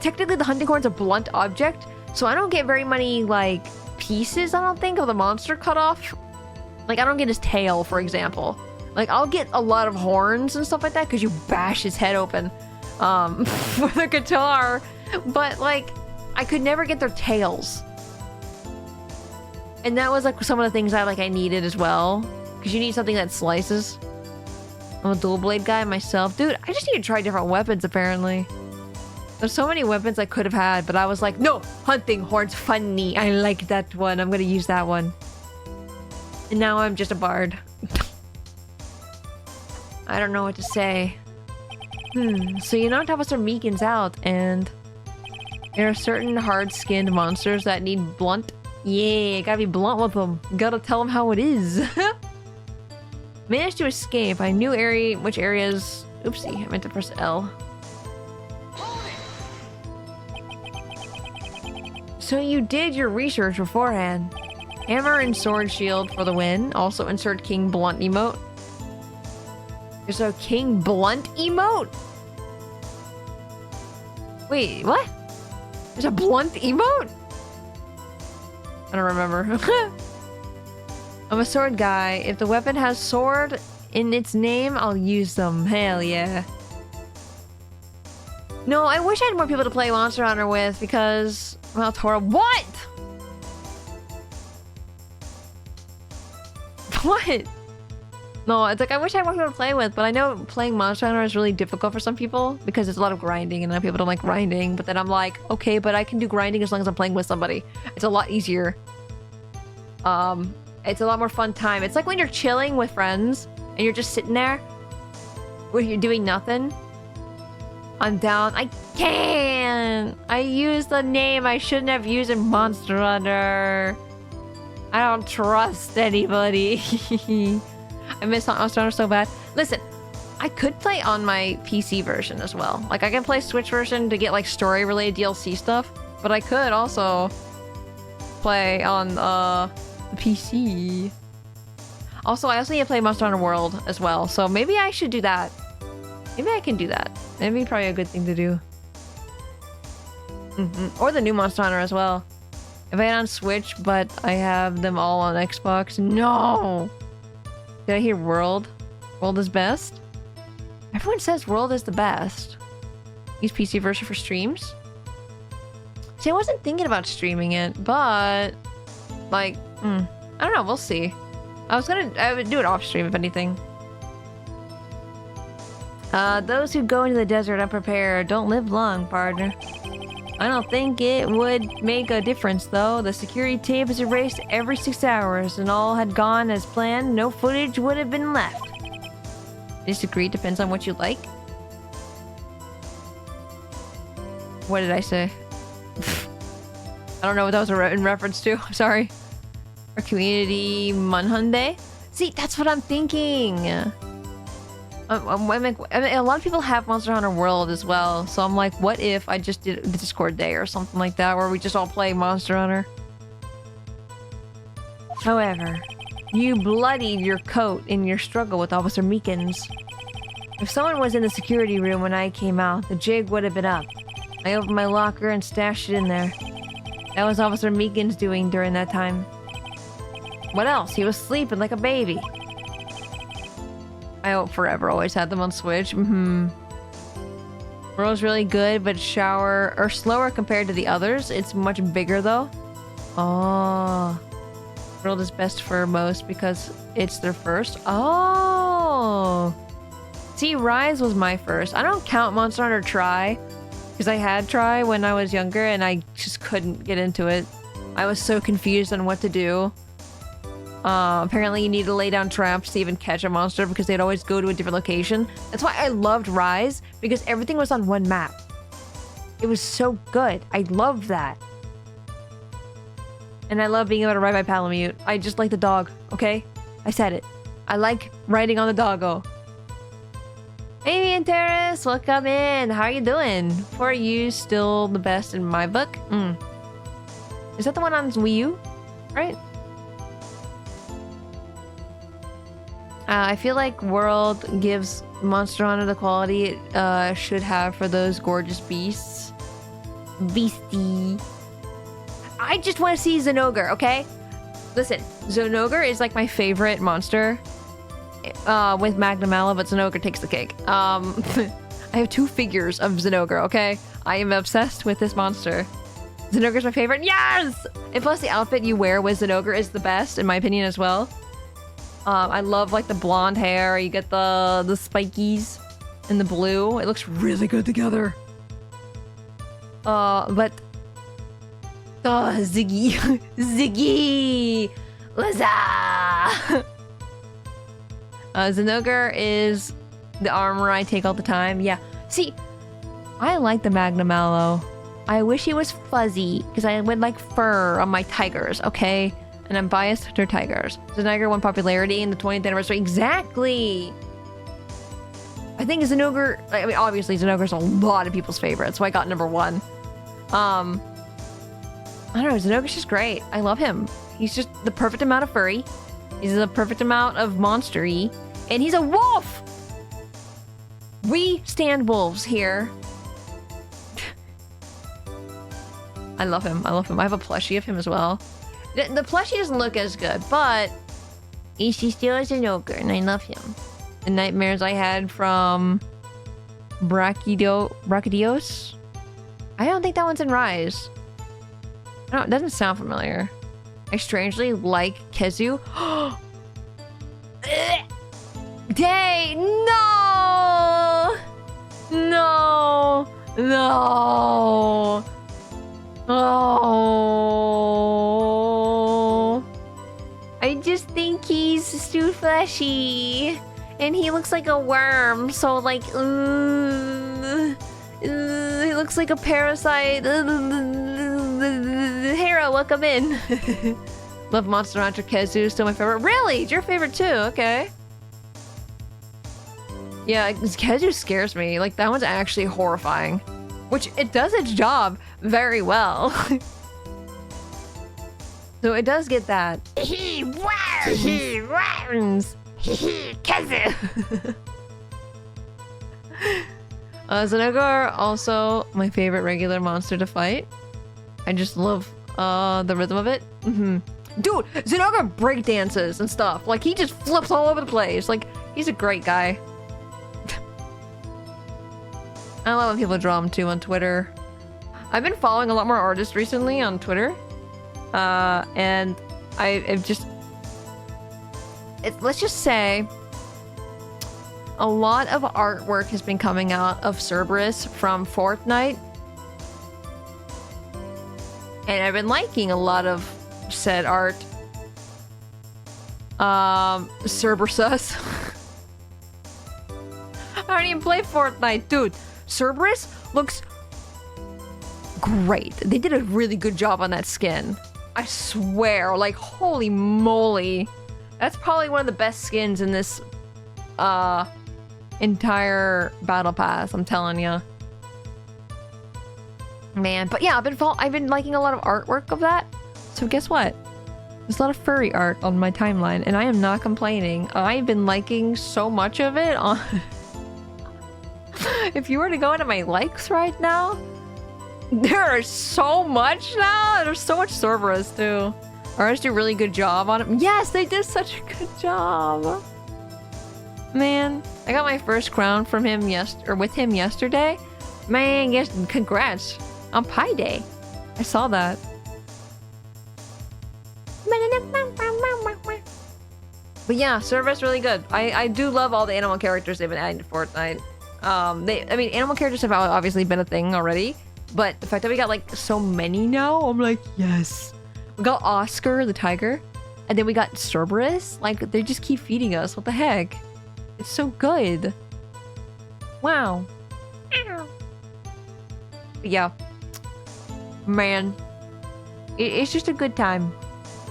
S1: technically the hunting horn's a blunt object. So I don't get very many like pieces, I don't think, of the monster cut off. Like, I don't get his tail, for example. Like, I'll get a lot of horns and stuff like that because you bash his head open with a guitar. But, like, I could never get their tails. And that was, like, some of the things I needed as well. Because you need something that slices. I'm a dual blade guy myself. Dude, I just need to try different weapons, apparently. There's so many weapons I could have had, but I was like, no! Hunting horn's funny. I like that one. I'm gonna use that one. And now I'm just a bard. I don't know what to say. So you knocked Officer Meekin's out, and There are certain hard-skinned monsters that need blunt. Yeah, gotta be blunt with them. Gotta tell them how it is. Managed to escape. I knew which areas... Oopsie, I meant to press L. So you did your research beforehand. Hammer and sword shield for the win. Also insert King Blunt emote. There's a King Blunt emote? Wait, what? There's a blunt emote? I don't remember. I'm a sword guy. If the weapon has sword in its name, I'll use them. Hell yeah. No, I wish I had more people to play Monster Hunter with because... Well, Tora... What? What? No, it's like I wish I had more people to play with, but I know playing Monster Hunter is really difficult for some people because it's a lot of grinding and a lot of people don't like grinding. But then I'm like, okay, but I can do grinding as long as I'm playing with somebody. It's a lot easier. It's a lot more fun time. It's like when you're chilling with friends and you're just sitting there where you're doing nothing. I'm down. I can't. I used the name I shouldn't have used in Monster Hunter. I don't trust anybody. I miss Monster Hunter so bad. Listen, I could play on my PC version as well. Like, I can play Switch version to get, like, story-related DLC stuff. But I could also play on, the PC. Also, I also need to play Monster Hunter World as well. So maybe I should do that. Maybe I can do that. That'd be probably a good thing to do. Or the new Monster Hunter as well. If I had on Switch, but I have them all on Xbox. No! Did I hear World? World is best? Everyone says World is the best. Use PC version for streams? See, I wasn't thinking about streaming it, but... Like, I don't know, we'll see. I would do it off stream if anything. Those who go into the desert unprepared don't live long, partner. I don't think it would make a difference, though. The security tape is erased every 6 hours, and all had gone as planned. No footage would have been left. Disagree, depends on what you like. What did I say? I don't know what that was in reference to. Sorry. Our community Munhunde? See, that's what I'm thinking. I mean, a lot of people have Monster Hunter World as well, so I'm like, what if I just did a Discord day or something like that, where we just all play Monster Hunter? However, you bloodied your coat in your struggle with Officer Meekins. If someone was in the security room when I came out, the jig would have been up. I opened my locker and stashed it in there. That was Officer Meekins doing during that time. What else? He was sleeping like a baby. I hope Forever always had them on Switch. World's really good, but slower compared to the others. It's much bigger though. Oh. World is best for most because it's their first. Oh. See, Rise was my first. I don't count Monster Hunter Tri because I had Tri when I was younger and I just couldn't get into it. I was so confused on what to do. Apparently you need to lay down traps to even catch a monster because they'd always go to a different location. That's why I loved Rise, because everything was on one map. It was so good. I loved that. And I love being able to ride my Palamute. I just like the dog, okay? I said it. I like riding on the doggo. Hey, and Terrace, welcome in. How are you doing? For you, still the best in my book? Is that the one on Wii U? Right? I feel like World gives Monster Hunter the quality it should have for those gorgeous beasts. Beastie. I just want to see Zinogre, okay? Listen, Zinogre is like my favorite monster with Magnamalo, but Zinogre takes the cake. I have 2 figures of Zinogre, okay? I am obsessed with this monster. Zinogre's my favorite. Yes! And plus the outfit you wear with Zinogre is the best, in my opinion, as well. I love like the blonde hair. You get the spikies and the blue. It looks really good together. But Ziggy. Ziggy! Lazza! Zinogre is the armor I take all the time. Yeah. See, I like the Magnamalo. I wish he was fuzzy, because I would like fur on my tigers, okay? And I'm biased to tigers. Zinogre won popularity in the 20th anniversary. Exactly! I think Zinogre... I mean, obviously, Zinogre's a lot of people's favorite, so I got number 1. I don't know, Zinogre's just great. I love him. He's just the perfect amount of furry. He's the perfect amount of monster-y. And he's a wolf! We stand wolves here. I love him. I love him. I have a plushie of him as well. The plushie doesn't look as good, but he still is an ogre, and I love him. The nightmares I had from Brachydios. I don't think that one's in Rise. I don't, it doesn't sound familiar. I strangely like Kezu. Day! No! No! No! Oh! I just think he's too fleshy. And he looks like a worm, so like, he looks like a parasite. Hera, welcome in. Love Monster Hunter Kezu, still my favorite. Really? It's your favorite too, okay. Yeah, Kezu scares me. Like, that one's actually horrifying. Which, it does its job very well. So it does get that. He worms! He worms! Kezu! Zinogre, also my favorite regular monster to fight. I just love the rhythm of it. Dude, Zinogre breakdances and stuff. Like, he just flips all over the place. Like, he's a great guy. I love when people draw him too on Twitter. I've been following a lot more artists recently on Twitter. And I've just... let's just say... a lot of artwork has been coming out of Cerberus from Fortnite. And I've been liking a lot of said art. Cerberus. I don't even play Fortnite, dude. Cerberus looks great. They did a really good job on that skin. I swear, like, holy moly. That's probably one of the best skins in this entire battle pass, I'm telling you. Man, but yeah, I've been liking a lot of artwork of that. So guess what? There's a lot of furry art on my timeline, and I am not complaining. I've been liking so much of it on... If you were to go into my likes right now, there is so much now. There's so much Cerberus too. Artists do a really good job on it. Yes, they did such a good job. Man, I got my first crown from him with him yesterday. Man, yes, congrats on Pi Day. I saw that. But yeah, Cerberus really good. I do love all the animal characters they've been adding to Fortnite. I mean, animal characters have obviously been a thing already, but the fact that we got like so many now, I'm like, yes. We got Oscar the tiger, and then we got Cerberus. Like, they just keep feeding us. What the heck? It's so good. Wow. Yeah. Man. It's just a good time.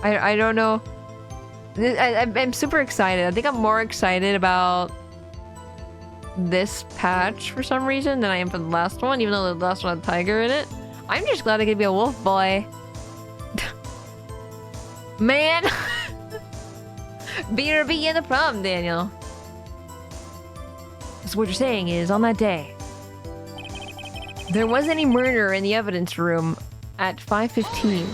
S1: I don't know. I'm super excited. I think I'm more excited about this patch for some reason than I am for the last one, even though the last one had a tiger in it. I'm just glad I could be a wolf boy. Man! Beer be in the prom, Daniel. So what you're saying is, on that day, there wasn't any murder in the evidence room at 5:15.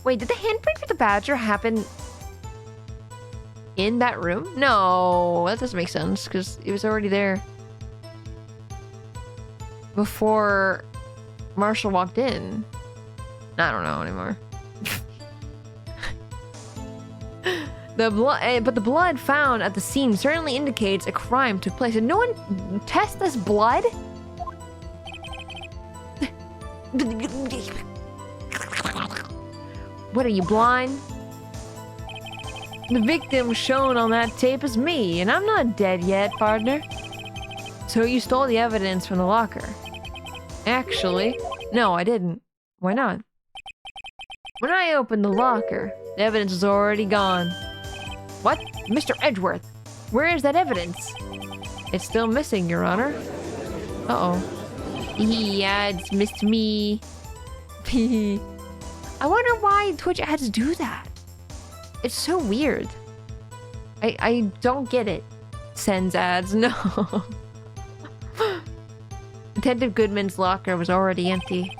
S1: Wait, did the handprint for the badger happen in that room? No, that doesn't make sense because it was already there before Marshall walked in. I don't know anymore. But the blood found at the scene certainly indicates a crime took place. And no one tests this blood? What are you, blind? The victim shown on that tape is me, and I'm not dead yet, partner. So you stole the evidence from the locker. Actually, no, I didn't. Why not? When I opened the locker, the evidence was already gone. What? Mr. Edgeworth, where is that evidence? It's still missing, Your Honor. Uh-oh. Ads missed me. I wonder why Twitch ads do that. It's so weird. I don't get it. Sends ads, no. Detective Goodman's locker was already empty.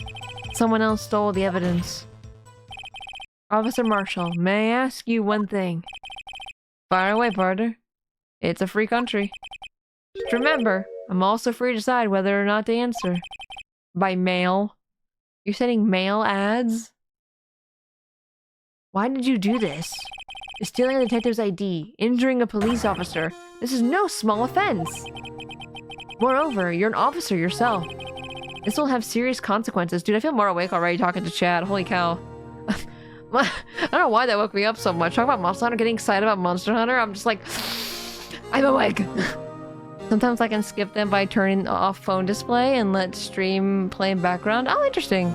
S1: Someone else stole the evidence. Officer Marshall, may I ask you one thing? Fire away, partner. It's a free country. Just remember, I'm also free to decide whether or not to answer. By mail. You're sending mail ads? Why did you do this? You're stealing a detective's ID, injuring a police officer. This is no small offense. Moreover, you're an officer yourself. This will have serious consequences. Dude, I feel more awake already talking to Chad. Holy cow. I don't know why that woke me up so much. Talking about Monster Hunter, getting excited about Monster Hunter, I'm just like, I'm awake. Sometimes I can skip them by turning off phone display and let stream play in background. Oh, interesting.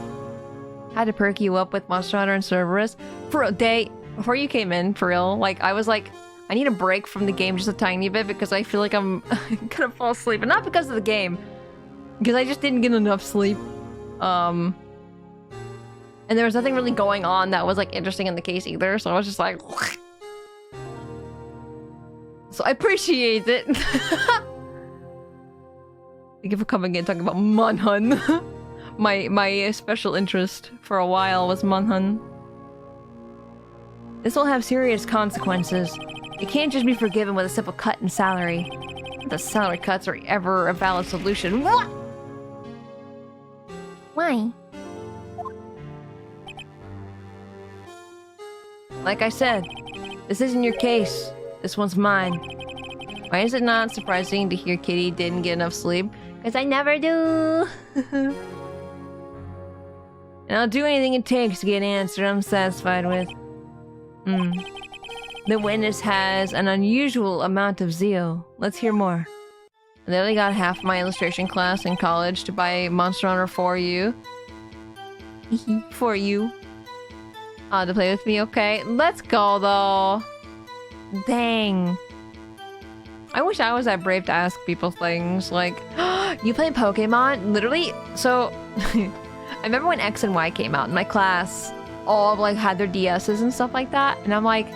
S1: Had to perk you up with Monster Hunter and Cerberus for a day before you came in, for real. Like, I was like, I need a break from the game just a tiny bit because I feel like I'm gonna fall asleep. And not because of the game, because I just didn't get enough sleep. And there was nothing really going on that was like interesting in the case either, so I was just like so I appreciate it. Thank you for coming in talking about Munhun. my special interest for a while was Munhun. This will have serious consequences. You can't just be forgiven with a simple cut in salary. The salary cuts are ever a valid solution. What? Why? Like I said, this isn't your case. This one's mine. Why is it not surprising to hear Kitty didn't get enough sleep? Because I never do. And I'll do anything it takes to get an answer I'm satisfied with. The witness has an unusual amount of zeal. Let's hear more. I literally got half my illustration class in college to buy Monster Hunter for you. For you. To play with me, okay? Let's go, though. Dang. I wish I was that brave to ask people things like, you play Pokemon? Literally, so I remember when X and Y came out in my class, all like had their DSs and stuff like that, and I'm like,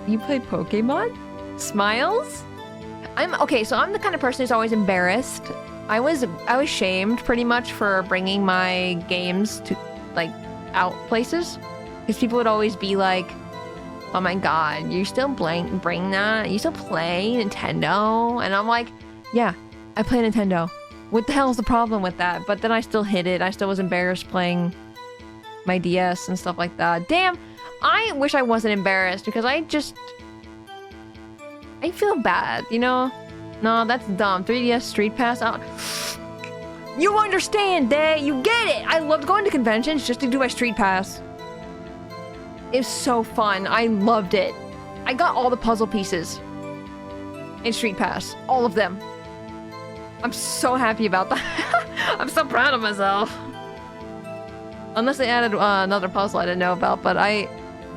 S1: you play Pokemon? Smiles? Okay, so I'm the kind of person who's always embarrassed. I was shamed pretty much for bringing my games to like out places, because people would always be like, oh my god, you still bring that? You still play Nintendo? And I'm like, yeah, I play Nintendo. What the hell is the problem with that? But then I still hid it. I still was embarrassed playing my DS and stuff like that. Damn, I wish I wasn't embarrassed because I feel bad, you know? No, that's dumb. 3DS Street Pass out. You understand, Day. You get it. I loved going to conventions just to do my Street Pass. It was so fun. I loved it. I got all the puzzle pieces in Street Pass. All of them. I'm so happy about that. I'm so proud of myself. Unless they added another puzzle I didn't know about, but I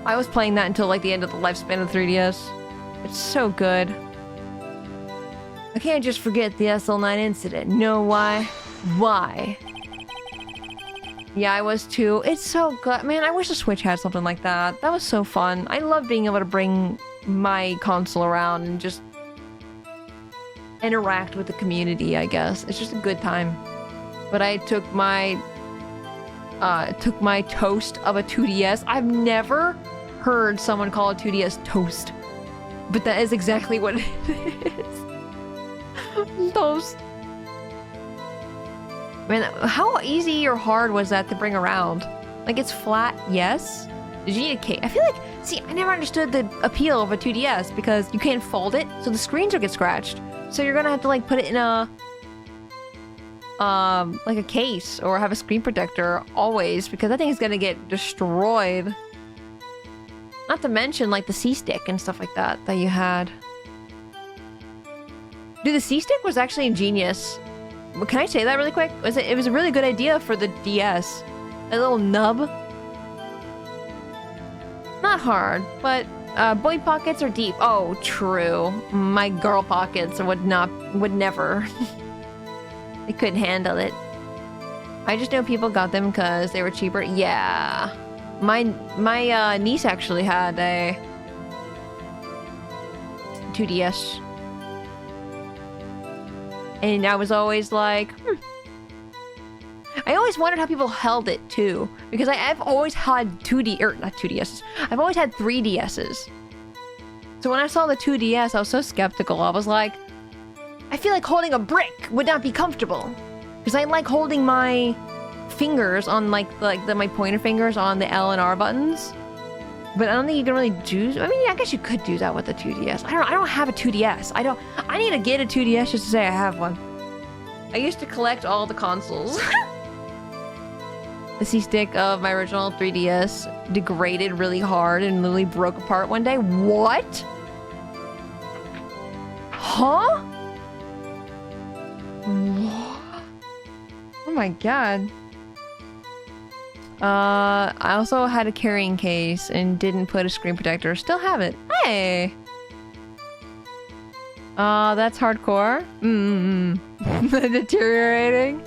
S1: was playing that until like the end of the lifespan of the 3DS. It's so good. I can't just forget the SL9 incident. Know why? Why? Yeah, I was too. It's so good. Man, I wish the Switch had something like that. That was so fun. I love being able to bring my console around and just interact with the community, I guess. It's just a good time. But I took my toast of a 2DS. I've never heard someone call a 2DS toast. But that is exactly what it is. Toast. Man, how easy or hard was that to bring around? Like, it's flat, yes? Did you need a case? I feel like, see, I never understood the appeal of a 2DS because you can't fold it, so the screens will get scratched. So you're gonna have to, like, put it in a, like a case or have a screen protector always because that thing is gonna get destroyed. Not to mention, like, the C-Stick and stuff like that you had. Dude, the C-Stick was actually ingenious. Can I say that really quick? It was a really good idea for the DS. A little nub. Not hard, but boy pockets are deep. Oh, true. My girl pockets would never. They couldn't handle it. I just know people got them because they were cheaper. Yeah. My niece actually had a 2DS. And I was always like, I always wondered how people held it too, because I've always had not 2DSs. I've always had 3DSs. So when I saw the 2DS, I was so skeptical. I was like, I feel like holding a brick would not be comfortable, because I like holding my fingers on my pointer fingers on the L and R buttons. But I don't think you can really do. I mean, I guess you could do that with the 2DS. I don't have a 2DS. I need to get a 2DS just to say I have one. I used to collect all the consoles. The C-Stick of my original 3DS degraded really hard and literally broke apart one day. What? Huh? Oh my god. I also had a carrying case and didn't put a screen protector. Still have it. Hey! That's hardcore. Deteriorating.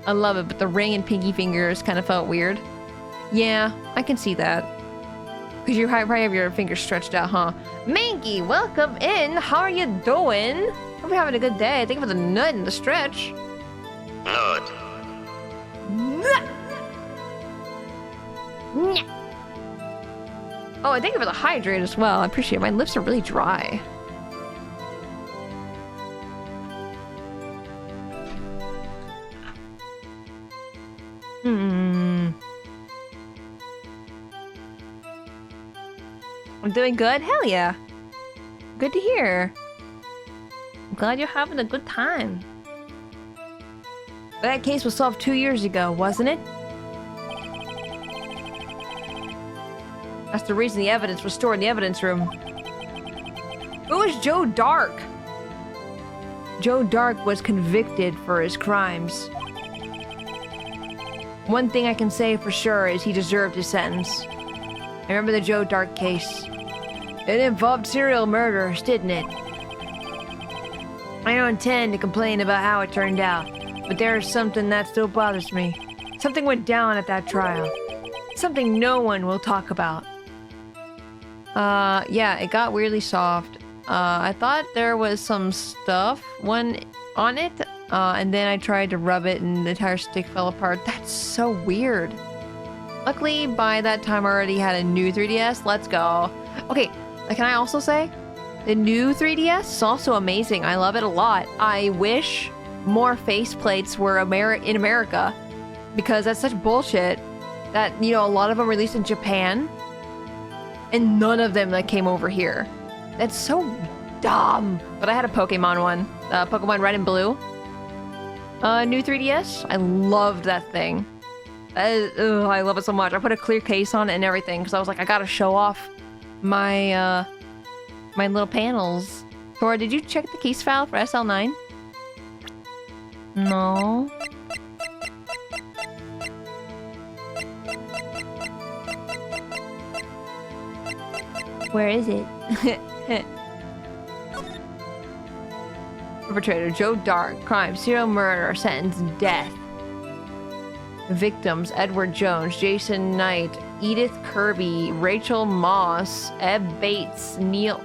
S1: I love it, but the ring and pinky fingers kind of felt weird. Yeah, I can see that. Because you probably have your fingers stretched out, huh? Manky, welcome in! How are you doing? Hope you're having a good day. Thank you for the nut and the stretch.
S2: Nut.
S1: Nut! Oh, and thank you for the hydrate as well. I appreciate it. My lips are really dry. I'm doing good? Hell yeah. Good to hear. I'm glad you're having a good time. That case was solved 2 years ago, wasn't it? That's the reason the evidence was stored in the evidence room. Who is Joe Dark? Joe Dark was convicted for his crimes. One thing I can say for sure is he deserved his sentence. I remember the Joe Dark case. It involved serial murders, didn't it? I don't intend to complain about how it turned out, but there's something that still bothers me. Something went down at that trial. Something no one will talk about. Yeah, it got weirdly soft. I thought there was some stuff on it, and then I tried to rub it and the entire stick fell apart. That's so weird. Luckily, by that time I already had a new 3DS. Let's go. Okay, can I also say, the new 3DS is also amazing. I love it a lot. I wish more faceplates were in America, because that's such bullshit that, you know, a lot of them released in Japan and none of them came over here. That's so dumb. But I had a Pokemon one. Pokemon Red and Blue. New 3DS. I loved that thing. I love it so much. I put a clear case on it and everything because I was like, I gotta show off my my little panels. Tora, did you check the case file for SL9? No. Where is it? Perpetrator Joe Dark. Crime: serial murder. Sentence: death. Victims: Edward Jones, Jason Knight, Edith Kirby, Rachel Moss, Eb Bates, Neil.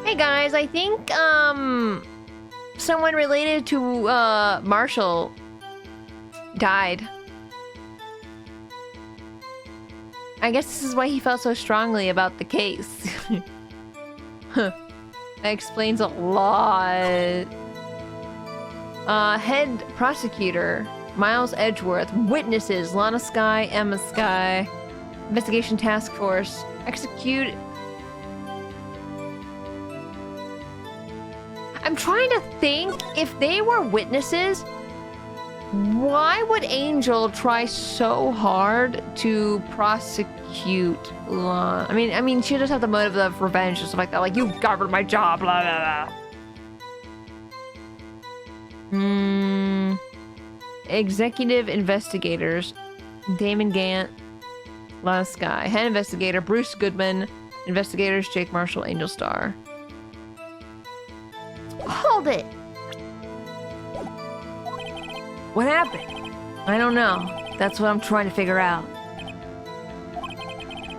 S1: Hey guys, I think someone related to Marshall died. I guess this is why he felt so strongly about the case. That explains a lot. Head prosecutor Miles Edgeworth. Witnesses Lana Skye, Emma Skye. Investigation task force. Execute. I'm trying to think if they were witnesses. Why would Angel try so hard to prosecute Lon? I mean, she does have the motive of revenge and stuff like that. Like, you governed my job, blah, blah, blah. Executive investigators. Damon Gant. Last guy. Head investigator, Bruce Goodman. Investigators, Jake Marshall, Angel Star. Hold it! What happened? I don't know. That's what I'm trying to figure out.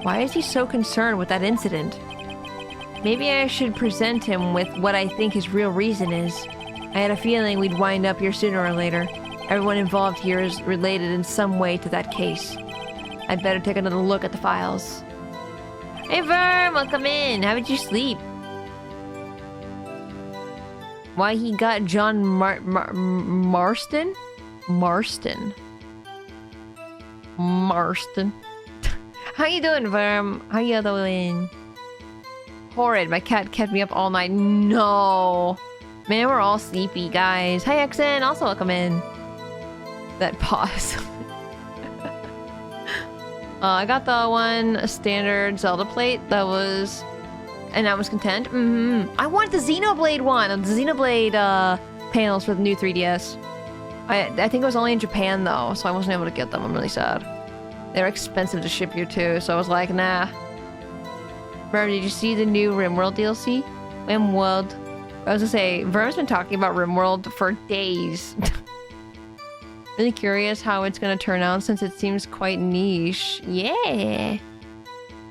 S1: Why is he so concerned with that incident? Maybe I should present him with what I think his real reason is. I had a feeling we'd wind up here sooner or later. Everyone involved here is related in some way to that case. I'd better take another look at the files. Hey Verm, welcome in. How did you sleep? Why he got John Marston? Marston. How you doing, Verm? How you doing? Horrid, my cat kept me up all night. No. Man, we're all sleepy, guys. Hi, Exen. Also welcome in. That pause. I got the one standard Zelda plate that was... And I was content. I wanted the Xenoblade one. The Xenoblade panels for the new 3DS. I think it was only in Japan though, so I wasn't able to get them. I'm really sad. They're expensive to ship here too, so I was like, nah. Verm, did you see the new RimWorld DLC? RimWorld. I was gonna say, Verm's been talking about RimWorld for days. Really curious how it's gonna turn out since it seems quite niche. Yeah.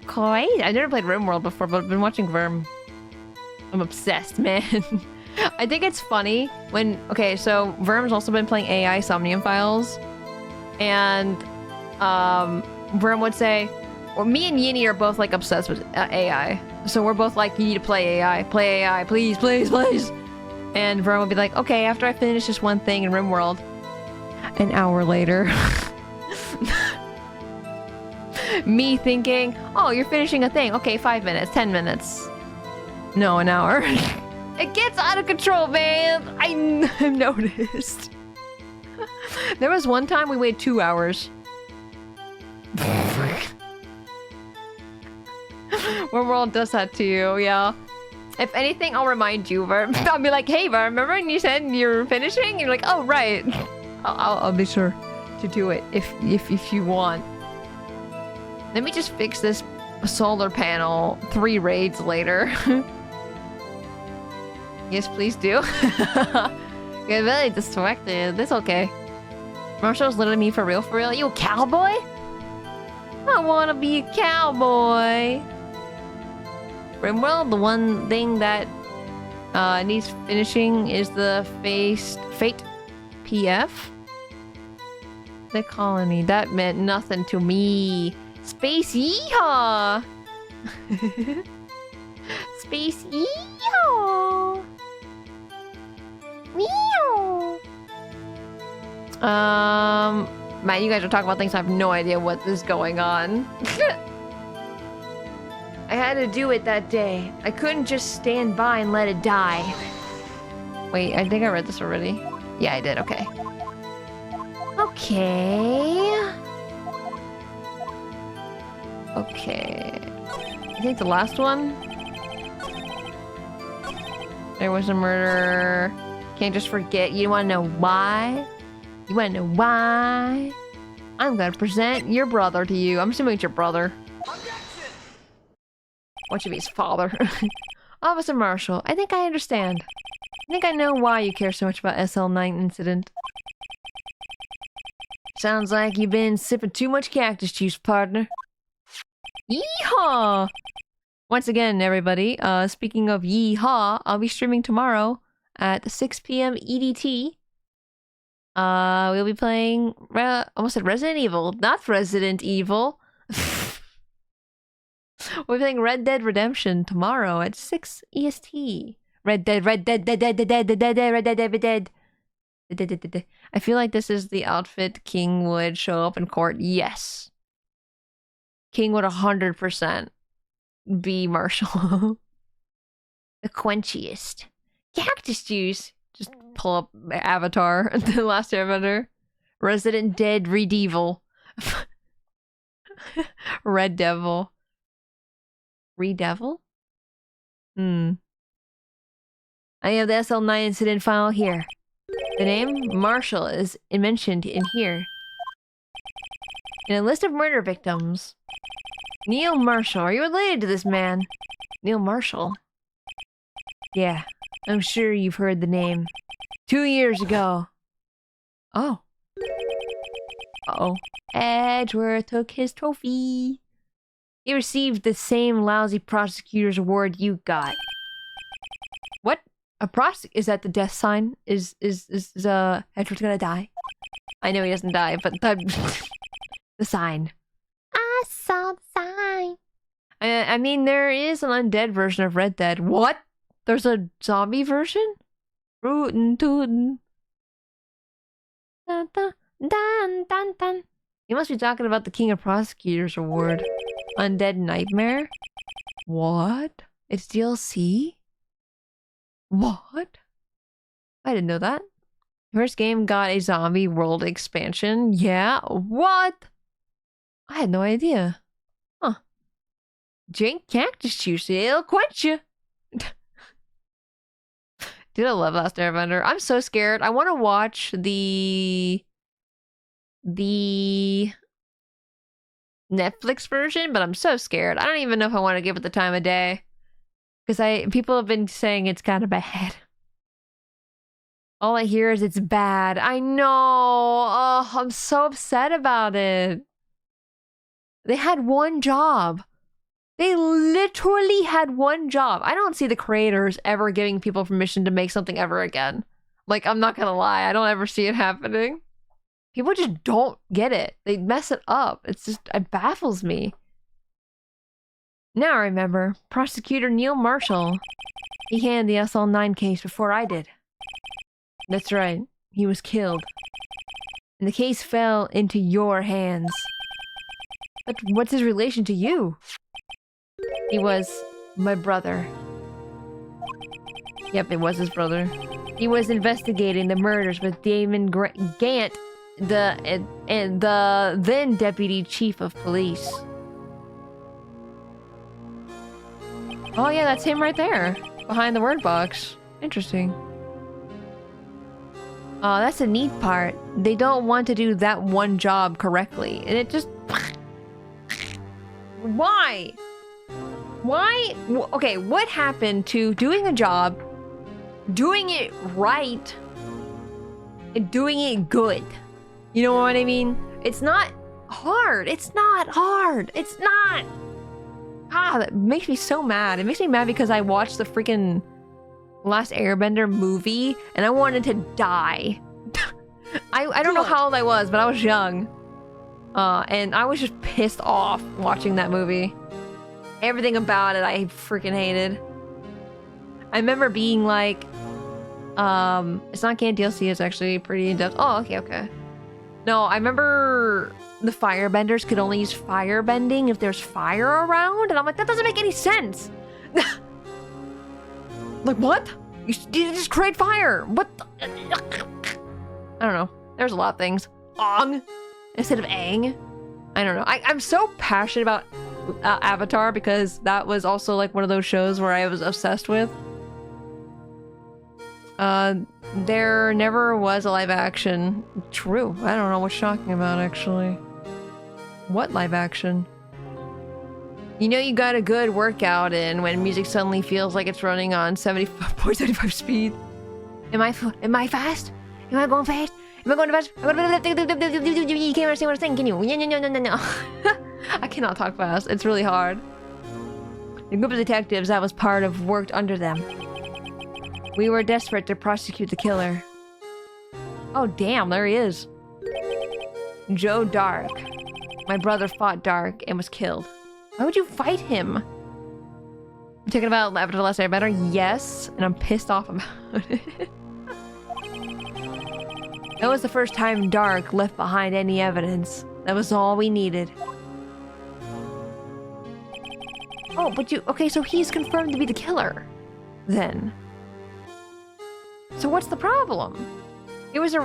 S1: Quite. I've never played RimWorld before, but I've been watching Verm. I'm obsessed, man. I think it's funny when... Okay, so Verm's also been playing AI Somnium Files. And Verm would say... Well, me and Yinny are both like obsessed with AI. So we're both like, you need to play AI. Play AI, please, please, please. And Verm would be like, okay, after I finish this one thing in RimWorld. An hour later. Me thinking, oh, you're finishing a thing. Okay, 5 minutes, 10 minutes. No, an hour. It gets out of control, man. I've noticed. There was one time we waited 2 hours. RimWorld does that to you, yeah. If anything, I'll remind you, Verm. I'll be like, hey, Verm, remember when you said you're finishing? You're like, oh, right. I'll be sure to do it if you want. Let me just fix this solar panel 3 raids later. Yes, please do. You're really distracted. That's okay. Marshall's literally me for real, for real. You a cowboy? I want to be a cowboy. RimWorld, the one thing that needs finishing is the Fate PF. The colony. That meant nothing to me. Spacey Tora! Spacey Tora! Meow! Man, you guys are talking about things I have no idea what is going on. I had to do it that day. I couldn't just stand by and let it die. Wait, I think I read this already. Yeah, I did. Okay. Okay. Okay. I think the last one? There was a murder. Can't just forget. You wanna know why? You wanna know why? I'm gonna present your brother to you. I'm assuming it's your brother. What should be his father? Officer Marshall, I think I understand. I think I know why you care so much about SL9 incident. Sounds like you've been sipping too much cactus juice, partner. Yeehaw! Once again, everybody, speaking of yeehaw, I'll be streaming tomorrow at 6 p.m. EDT. We'll be playing, almost said Resident Evil, not Resident Evil. We're playing Red Dead Redemption tomorrow at 6 EST. Red Dead. I feel like this is the outfit King would show up in court. Yes. King would 100% be Marshall. The quenchiest. Cactus juice. Just pull up Avatar, the last Airbender. Resident Dead Redevil. Red Devil. Redevil? I have the SL9 incident file here. The name Marshall is mentioned in here. In a list of murder victims. Neil Marshall. Are you related to this man? Neil Marshall? Yeah, I'm sure you've heard the name. 2 years ago. Oh. Uh-oh. Edgeworth took his trophy. He received the same lousy prosecutor's award you got. What? Is that the death sign? Is Edgeworth gonna die? I know he doesn't die, but the sign. I saw the sign. I mean, there is an undead version of Red Dead. What? There's a zombie version? Rootin' tootin'. Dun, dun, dun, dun, dun. You must be talking about the King of Prosecutors Award. Undead Nightmare? What? It's DLC? What? I didn't know that. First game got a zombie world expansion. Yeah? What? I had no idea. Huh. Drink cactus juice. It'll quench you. Dude, I love Last Airbender. I'm so scared. I want to watch the Netflix version, but I'm so scared. I don't even know if I want to give it the time of day. Because people have been saying it's kind of bad. All I hear is it's bad. I know. Oh, I'm so upset about it. They had one job. They literally had one job. I don't see the creators ever giving people permission to make something ever again. Like, I'm not gonna lie. I don't ever see it happening. People just don't get it. They mess it up. It baffles me. Now I remember. Prosecutor Neil Marshall. He handled the SL9 case before I did. That's right. He was killed. And the case fell into your hands. But what's his relation to you? He was my brother. Yep, it was his brother. He was investigating the murders with Damon Gant, the then deputy chief of police. Oh yeah, that's him right there, behind the word box. Interesting. Oh, that's the neat part. They don't want to do that one job correctly, and it just... Why? Why? Okay, what happened to doing a job, doing it right, and doing it good? You know what I mean? It's not hard. It's not hard. It's not. Ah, that makes me so mad. It makes me mad because I watched the freaking Last Airbender movie and I wanted to die. I don't know how old I was, but I was young. And I was just pissed off watching that movie. Everything about it I freaking hated. I remember being like, it's not canon DLC, it's actually pretty in-depth. Oh, okay. No, I remember the firebenders could only use firebending if there's fire around, and I'm like, that doesn't make any sense. Like, what? You just create fire. What? I don't know. There's a lot of things. Ong instead of Aang. I don't know. I'm so passionate about Avatar because that was also like one of those shows where I was obsessed with. There never was a live action. True. I don't know what you're talking about, actually. What live action? You know you got a good workout in when music suddenly feels like it's running on 75 speed. Am I fast? Am I going fast? Am I going fast? You can't understand what I'm saying, can you? No. I cannot talk fast. It's really hard. The group of detectives I was part of worked under them. We were desperate to prosecute the killer. Oh damn, there he is. Joe Dark. My brother fought Dark and was killed. Why would you fight him? You talking about Avatar: The Last Airbender? Yes, and I'm pissed off about it. That was the first time Dark left behind any evidence. That was all we needed. Oh, but okay, so he's confirmed to be the killer. Then. So what's the problem? It was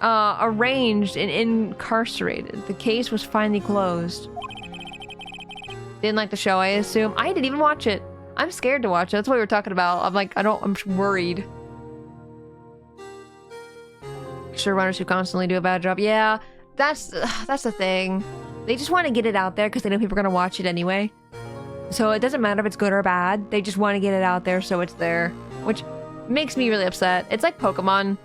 S1: arraigned and incarcerated. The case was finally closed. Didn't like the show, I assume. I didn't even watch it. I'm scared to watch it. That's what we were talking about. I'm like, I'm worried. Showrunners who constantly do a bad job. Yeah, that's the thing. They just want to get it out there because they know people are going to watch it anyway. So it doesn't matter if it's good or bad. They just want to get it out there so it's there. Which makes me really upset. It's like Pokemon.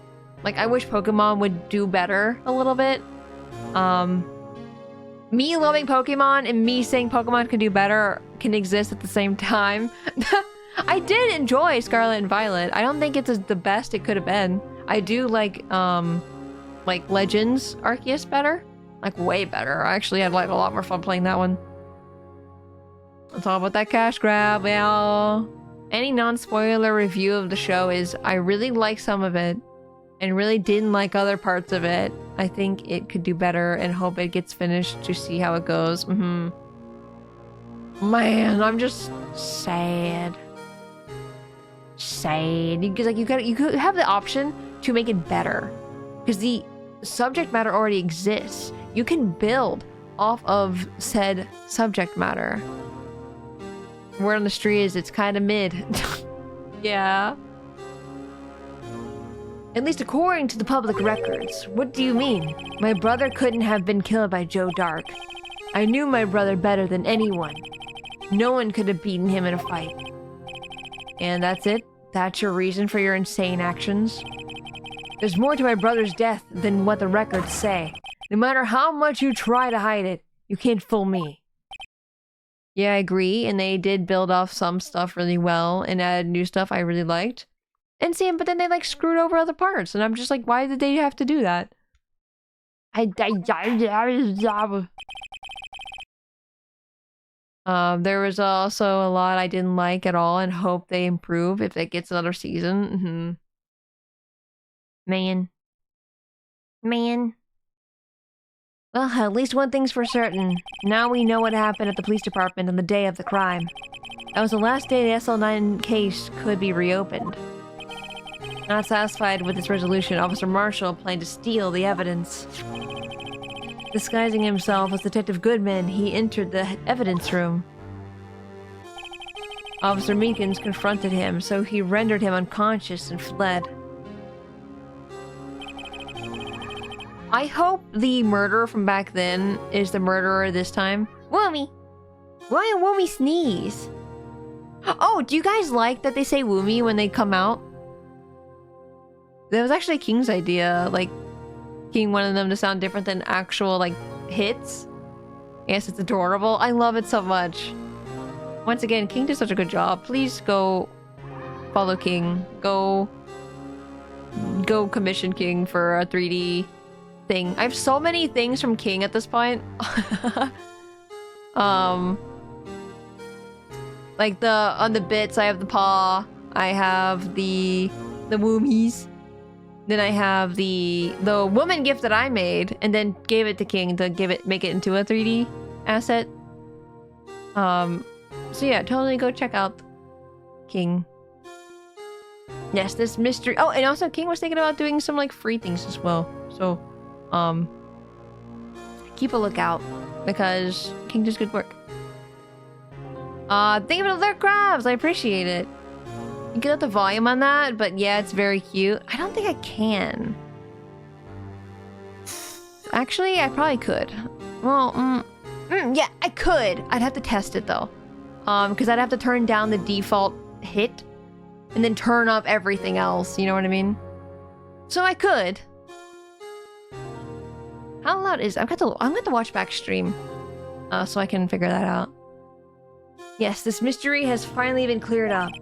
S1: Like, I wish Pokemon would do better a little bit. Me loving Pokemon and me saying Pokemon can do better can exist at the same time. I did enjoy Scarlet and Violet. I don't think it's the best it could have been. I do like Legends Arceus better. Like, way better. I actually had like a lot more fun playing that one. Let's talk about that cash grab, y'all. Any non-spoiler review of the show is I really like some of it and really didn't like other parts of it. I think it could do better and hope it gets finished to see how it goes. Man, I'm just sad. Because like you could have the option to make it better because the subject matter already exists. You can build off of said subject matter. Word on the street is it's kind of mid. Yeah. At least according to the public records. What do you mean? My brother couldn't have been killed by Joe Dark. I knew my brother better than anyone. No one could have beaten him in a fight. And that's it? That's your reason for your insane actions? There's more to my brother's death than what the records say. No matter how much you try to hide it, you can't fool me. Yeah, I agree, and they did build off some stuff really well and add new stuff I really liked. And see, but then they like screwed over other parts, and I'm just like, why did they have to do that? There was also a lot I didn't like at all and hope they improve if it gets another season. Man. Well, at least one thing's for certain. Now we know what happened at the police department on the day of the crime. That was the last day the SL9 case could be reopened. Not satisfied with its resolution, Officer Marshall planned to steal the evidence. Disguising himself as Detective Goodman, he entered the evidence room. Officer Meekins confronted him, so he rendered him unconscious and fled. I hope the murderer from back then is the murderer this time. Woomy! Why did Woomy sneeze? Oh, do you guys like that they say Woomy when they come out? That was actually King's idea, like, King wanted them to sound different than actual, like, hits. Yes, it's adorable. I love it so much. Once again, King did such a good job. Please go follow King. Go commission King for a 3D thing. I have so many things from King at this point. Like on the bits, I have the paw. I have the woomies. Then I have the woman gift that I made and then gave it to King to make it into a 3D asset. So yeah, totally go check out King. Yes, this mystery. Oh, and also King was thinking about doing some like free things as well. So, keep a lookout because King does good work. Thank you for the alert crabs. I appreciate it. You can let the volume on that, but yeah, it's very cute. I don't think I can. Actually, I probably could. Well, yeah, I could. I'd have to test it though. Because I'd have to turn down the default hit and then turn up everything else. You know what I mean? So I could. How loud is it? I'm going to watch back stream, so I can figure that out. Yes, this mystery has finally been cleared up.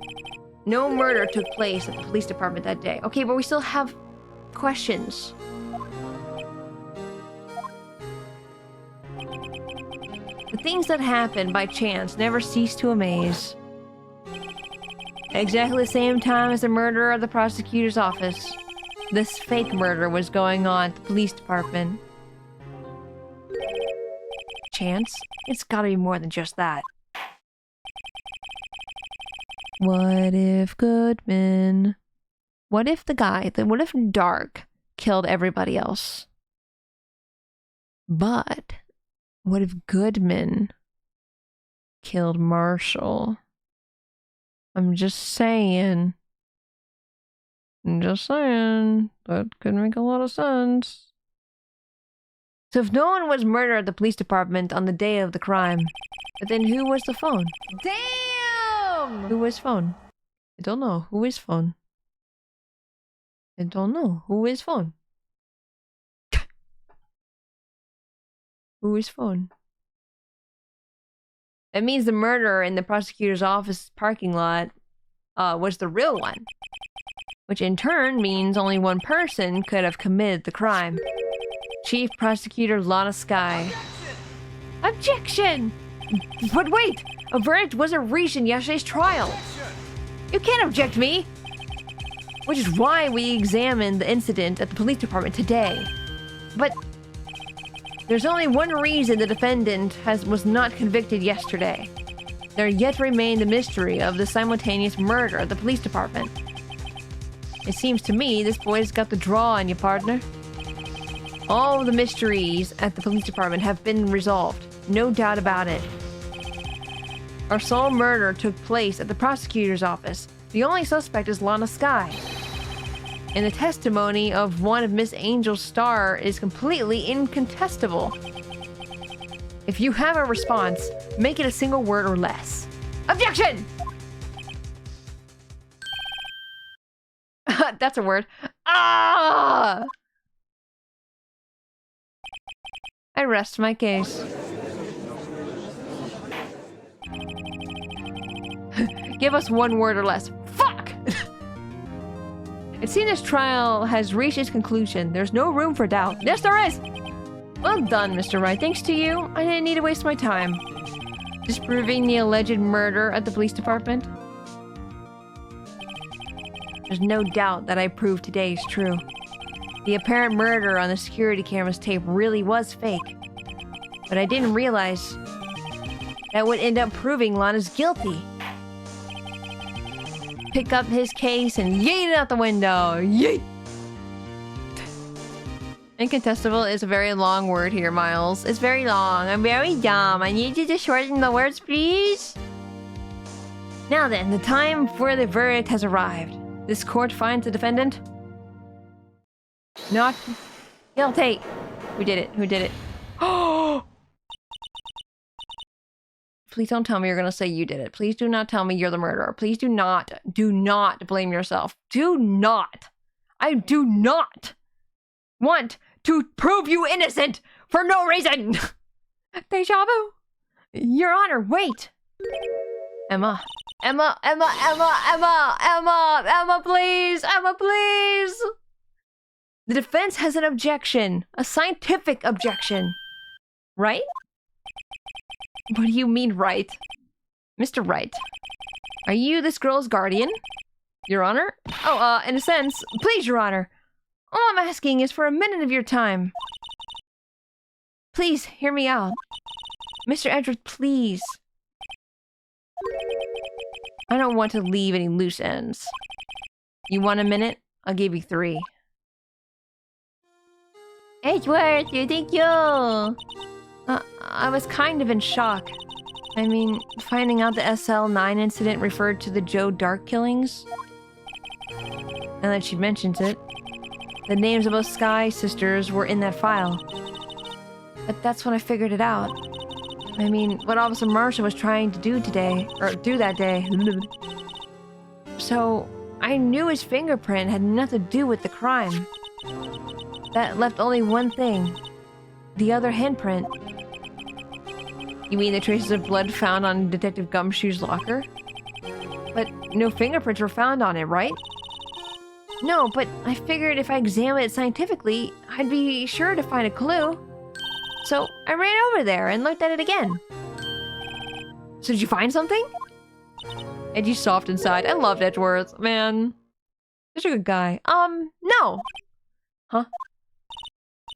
S1: No murder took place at the police department that day. Okay, but we still have questions. The things that happen by chance never cease to amaze. At exactly the same time as the murder of the prosecutor's office, this fake murder was going on at the police department. Chance? It's gotta be more than just that. What if Goodman? What if what if Dark killed everybody else. But what if Goodman killed Marshall? I'm just saying. That could make a lot of sense. So if no one was murdered at the police department on the day of the crime, but then who was the phone?
S3: Damn!
S1: Who was phone? I don't know. Who is phone? I don't know. Who is phone? Who is phone? That means the murderer in the prosecutor's office parking lot was the real one. Which in turn means only one person could have committed the crime. Chief Prosecutor Lana Skye. Objection! But wait! A verdict wasn't reached in yesterday's trial. You can't object me! Which is why we examined the incident at the police department today. But there's only one reason the defendant was not convicted yesterday. There yet remained the mystery of the simultaneous murder at the police department. It seems to me this boy's got the draw on you, partner. All the mysteries at the police department have been resolved. No doubt about it. Our sole murder took place at the prosecutor's office. The only suspect is Lana Skye. And the testimony of one of Miss Angel's star is completely incontestable. If you have a response, make it a single word or less. Objection! That's a word. Ah! I rest my case. Give us one word or less. Fuck! It seems this trial has reached its conclusion. There's no room for doubt. Yes, there is! Well done, Mr. Wright. Thanks to you, I didn't need to waste my time. Disproving the alleged murder at the police department. There's no doubt that I proved today is true. The apparent murder on the security camera's tape really was fake. But I didn't realize that would end up proving Lana's guilty. Pick up his case and yeet it out the window. Yeet! Incontestable is a very long word here, Miles. It's very long. I'm very dumb. I need you to shorten the words, please. Now then, the time for the verdict has arrived. This court finds the defendant not guilty. Who did it? Who did it? Oh! Please don't tell me you're gonna say you did it. Please do not tell me you're the murderer. Please do not blame yourself. Do not. I do not want to prove you innocent for no reason. Deja vu. Your Honor, wait. Emma, please. Emma, please. The defense has an objection. A scientific objection. Right? What do you mean, right? Mr. Wright, are you this girl's guardian? Your Honor? Oh, in a sense. Please, Your Honor. All I'm asking is for a minute of your time. Please, hear me out. Mr. Edward, please. I don't want to leave any loose ends. You want a minute? I'll give you 3. Edward, thank you! I was kind of in shock. I mean, finding out the SL9 incident referred to the Joe Dark killings. Now that she mentions it, the names of both Skye sisters were in that file. But that's when I figured it out. I mean, what Officer Marshall was trying to do today, or do that day. So, I knew his fingerprint had nothing to do with the crime. That left only one thing. The other handprint. You mean the traces of blood found on Detective Gumshoe's locker? But no fingerprints were found on it, right? No, but I figured if I examined it scientifically, I'd be sure to find a clue. So I ran over there and looked at it again. So did you find something? Edgy's soft inside. I loved Edgeworth, man. Such a good guy. No. Huh?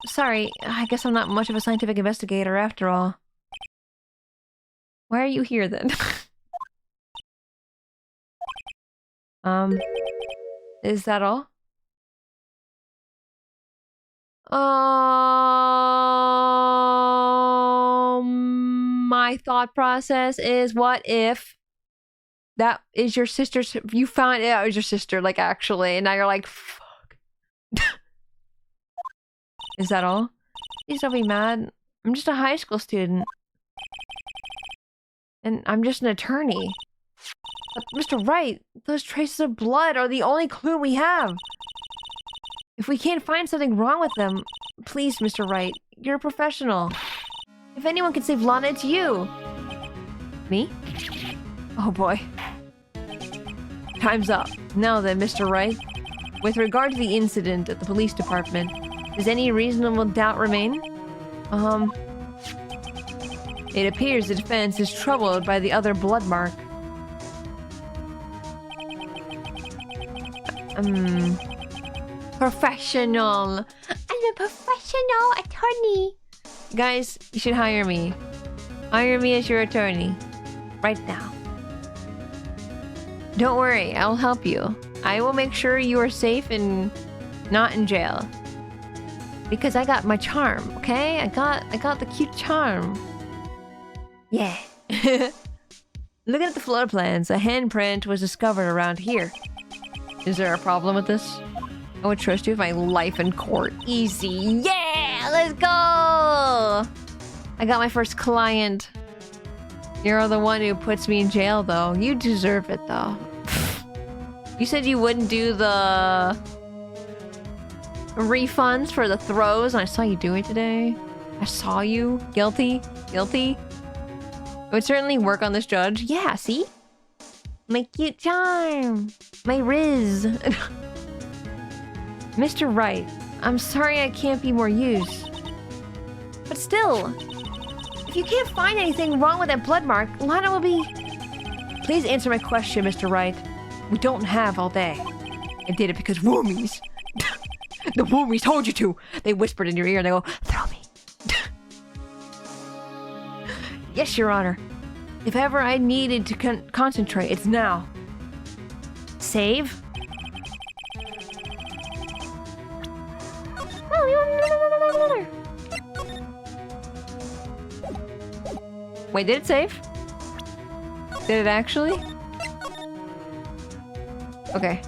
S1: Sorry, I guess I'm not much of a scientific investigator after all. Why are you here then? Is that all? My thought process is, what if that is your sister's? You found out it was your sister, like, actually, and now you're like, fuck. Is that all? Please don't be mad. I'm just a high school student. And I'm just an attorney. But Mr. Wright, those traces of blood are the only clue we have. If we can't find something wrong with them, please, Mr. Wright, you're a professional. If anyone can save Lana, it's you. Me? Oh boy. Time's up. Now then, Mr. Wright, with regard to the incident at the police department, does any reasonable doubt remain? It appears the defense is troubled by the other blood mark. Professional. I'm a professional attorney. Guys, you should hire me. Hire me as your attorney. Right now. Don't worry, I'll help you. I will make sure you are safe and not in jail. Because I got my charm, okay? I got the cute charm. Yeah. Looking at the floor plans, a handprint was discovered around here. Is there a problem with this? I would trust you with my life in court. Easy. Yeah! Let's go! I got my first client. You're the one who puts me in jail, though. You deserve it, though. You said you wouldn't do the refunds for the throws, and I saw you do it today. I saw you. Guilty. Guilty. I would certainly work on this, Judge. Yeah, see? My cute charm. My Riz. Mr. Wright, I'm sorry I can't be more use. But still, if you can't find anything wrong with that blood mark, Lana will be... Please answer my question, Mr. Wright. We don't have all day. I did it because Woomies. The Woomies told you to. They whispered in your ear and they go, throw me. Yes, Your Honor. If ever I needed to concentrate, it's now. Save? Wait, did it save? Did it actually? Okay.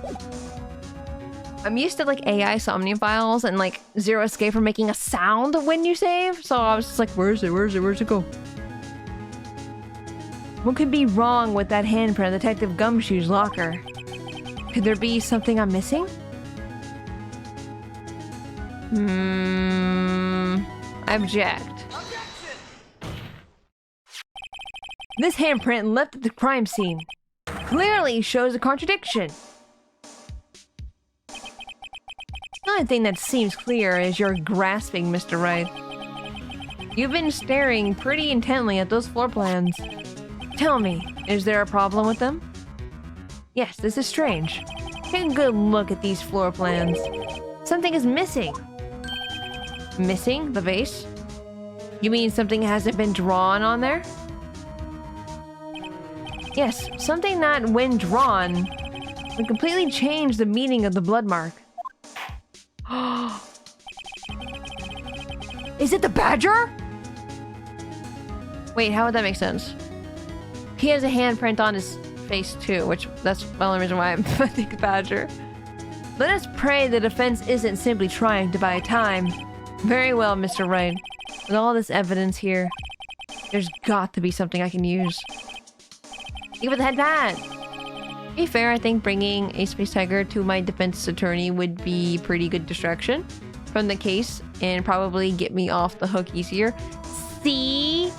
S1: I'm used to like AI Somnium files and like Zero Escape from making a sound when you save, so I was just like, where's it? Where's it go? What could be wrong with that handprint in Detective Gumshoe's locker? Could there be something I'm missing? Object. This handprint left at the crime scene clearly shows a contradiction. Another thing that seems clear is you're grasping, Mr. Wright. You've been staring pretty intently at those floor plans. Tell me, is there a problem with them? Yes, this is strange. Take a good look at these floor plans. Something is missing. Missing? The vase? You mean something hasn't been drawn on there? Yes, something that, when drawn, would completely change the meaning of the blood mark. Is it the badger? Wait, how would that make sense? He has a handprint on his face too, which that's the only reason why I think badger. Let us pray the defense isn't simply trying to buy time. Very well, Mr. Wright. With all this evidence here, there's got to be something I can use. Give it the head pat! To be fair, I think bringing a space tiger to my defense attorney would be pretty good distraction from the case and probably get me off the hook easier. See?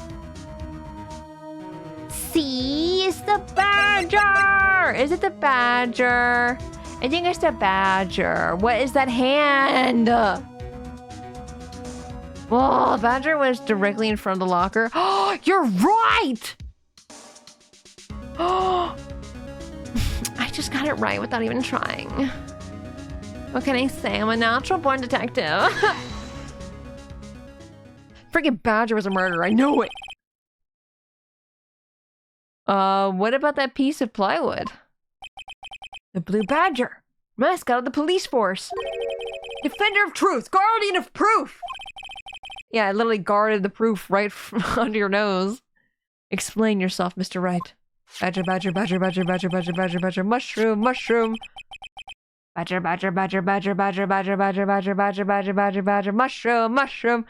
S1: See? It's the badger! Is it the badger? I think it's the badger. What is that hand? Well, badger was directly in front of the locker. Oh, you're right! Oh, I just got it right without even trying. What can I say? I'm a natural born detective. Freaking badger was a murderer. I know it. What about that piece of plywood? The blue badger, mascot of the police force. Defender of truth! Guardian of proof! Yeah, I literally guarded the proof right under your nose. Explain yourself, Mr. Wright. Badger, badger, badger, badger, badger, badger, badger, badger, mushroom, mushroom. Badger, badger, badger, badger, badger, badger, badger, badger, badger, badger, badger, badger, mushroom, mushroom.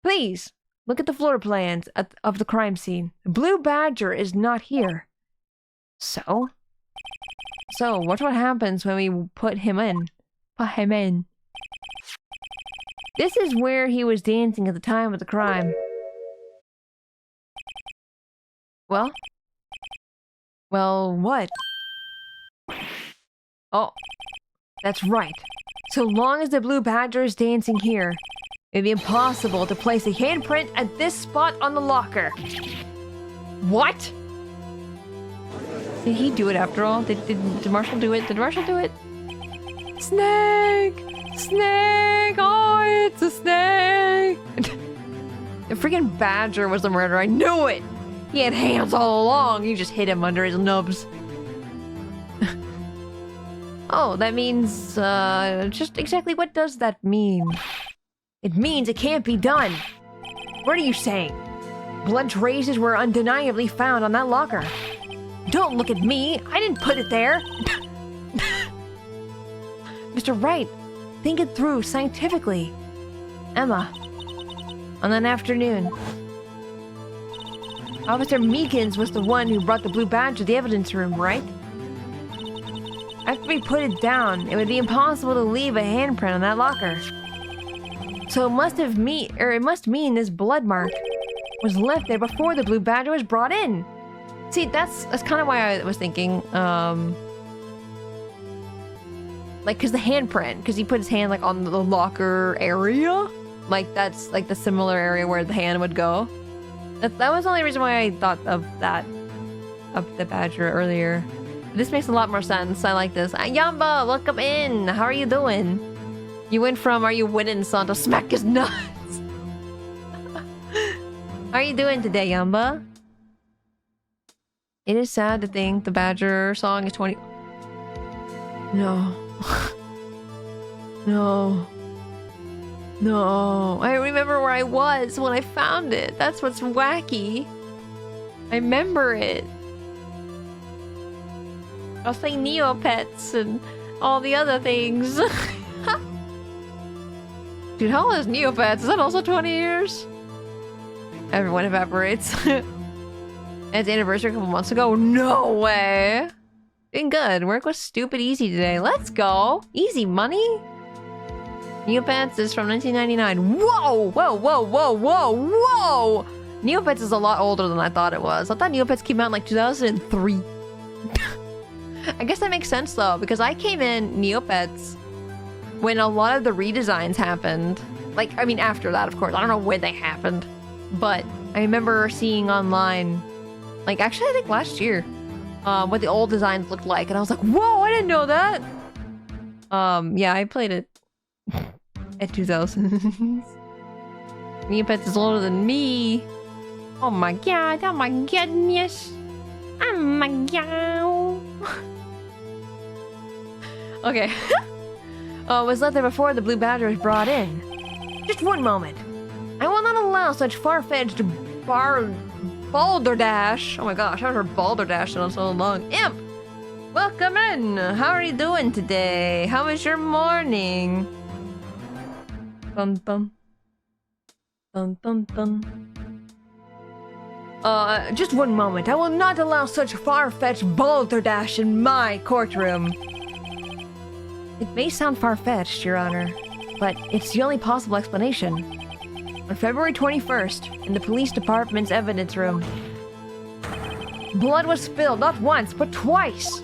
S1: Please, look at the floor plans of the crime scene. The blue badger is not here. So what happens when we put him in? Put him in. This is where he was dancing at the time of the crime. Well, what? Oh, that's right. So long as the blue badger is dancing here, it'd be impossible to place a handprint at this spot on the locker. What? Did he do it after all? Did Marshall do it? Did Marshall do it? Snake! Snake! Oh, it's a snake! The freaking badger was the murderer. I knew it! He had hands all along. You just hit him under his nubs. Oh, that means, just exactly what does that mean? It means it can't be done. What are you saying? Blood traces were undeniably found on that locker. Don't look at me. I didn't put it there. Mr. Wright, think it through scientifically. Emma, on that afternoon, Officer Meekins was the one who brought the blue badge to the evidence room, right? After we put it down, it would be impossible to leave a handprint on that locker. So it must mean this blood mark was left there before the blue badger was brought in. See, that's kind of why I was thinking, like, cause the handprint, cause he put his hand like on the locker area, like that's like the similar area where the hand would go. That was the only reason why I thought of that, of the badger earlier. This makes a lot more sense. I like this. Yamba, welcome in. How are you doing? You went from "Are you winning, son?" to "Smack his nuts." How are you doing today, Yamba? It is sad to think the badger song is 20. No. No. No. I remember where I was when I found it. That's what's wacky. I remember it. I'll say Neopets and all the other things. Dude, how old is Neopets? Is that also 20 years? Everyone evaporates. Its anniversary a couple months ago? No way! Doing good. Work was stupid easy today. Let's go! Easy money? Neopets is from 1999. Whoa! Whoa, whoa, whoa, whoa, whoa! Neopets is a lot older than I thought it was. I thought Neopets came out in like 2003. I guess that makes sense though, because I came in Neopets when a lot of the redesigns happened. Like, I mean, after that, of course. I don't know when they happened. But I remember seeing online, like, actually, I think last year, what the old designs looked like. And I was like, whoa, I didn't know that! Yeah, I played it at 2000s. Neopets is older than me. Oh my god, oh my goodness. Oh my god. Okay. Was left there before the blue badger was brought in. Just one moment. I will not allow such far-fetched balderdash. Oh my gosh, I haven't heard balderdash in so long. Imp! Welcome in! How are you doing today? How was your morning? Dun dun. Dun dun dun. Just one moment. I will not allow such far-fetched balderdash in my courtroom. It may sound far-fetched, Your Honor, but it's the only possible explanation. On February 21st, in the police department's evidence room, blood was spilled not once, but twice.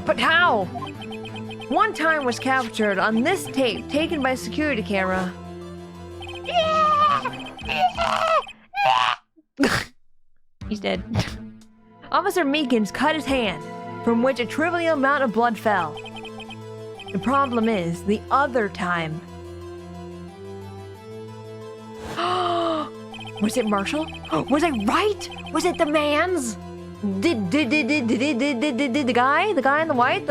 S1: But how? One time was captured on this tape taken by a security camera. He's dead. Officer Meekins cut his hand, from which a trivial amount of blood fell. The problem is, the other time... Was it Marshall? Was it Wright? Was it the man's? Did the guy? The guy in the white?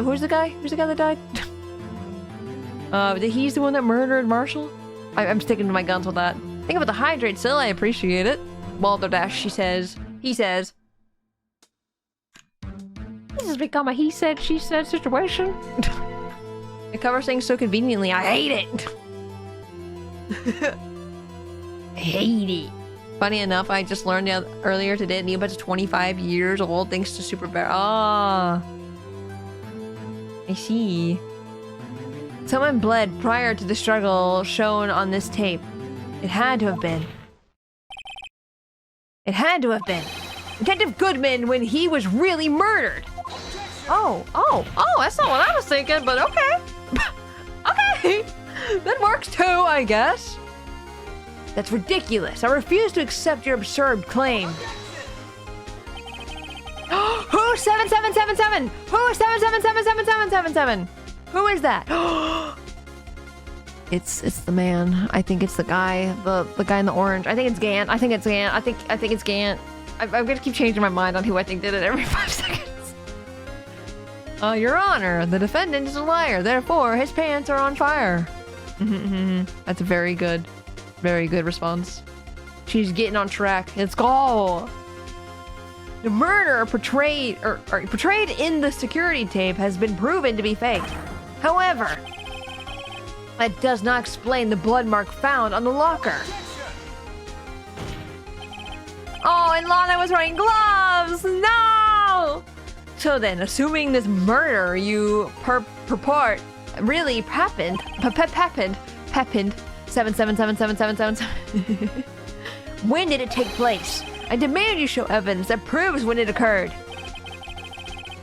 S1: Who's the guy? Who's the guy that died? He's the one that murdered Marshall? I'm sticking to my guns with that. Think about the hydrate still, I appreciate it. Balderdash, he says. This has become a he said, she said situation. It covers things so conveniently, I hate it! I hate it. Funny enough, I just learned earlier today that Neobut's 25 years old thanks to Super Bear. Ah. I see. Someone bled prior to the struggle shown on this tape. It had to have been. It had to have been. Detective Goodman when he was really murdered. Oh, that's not what I was thinking, but okay. Okay. That works too, I guess. That's ridiculous. I refuse to accept your absurd claim. Who 7777? Who 777777? Who is that? It's the man. I think it's the guy, the guy in the orange. I think it's Gant. I think it's Gant. I'm gonna keep changing my mind on who I think did it every 5 seconds. Your Honor, the defendant is a liar. Therefore, his pants are on fire. That's a very good response. She's getting on track. Let's go. The murder portrayed in the security tape has been proven to be fake. However, that does not explain the blood mark found on the locker. Oh, and Lana was wearing gloves! No! So then, assuming this murder you purport really happened, 77777777. When did it take place? I demand you show evidence that proves when it occurred.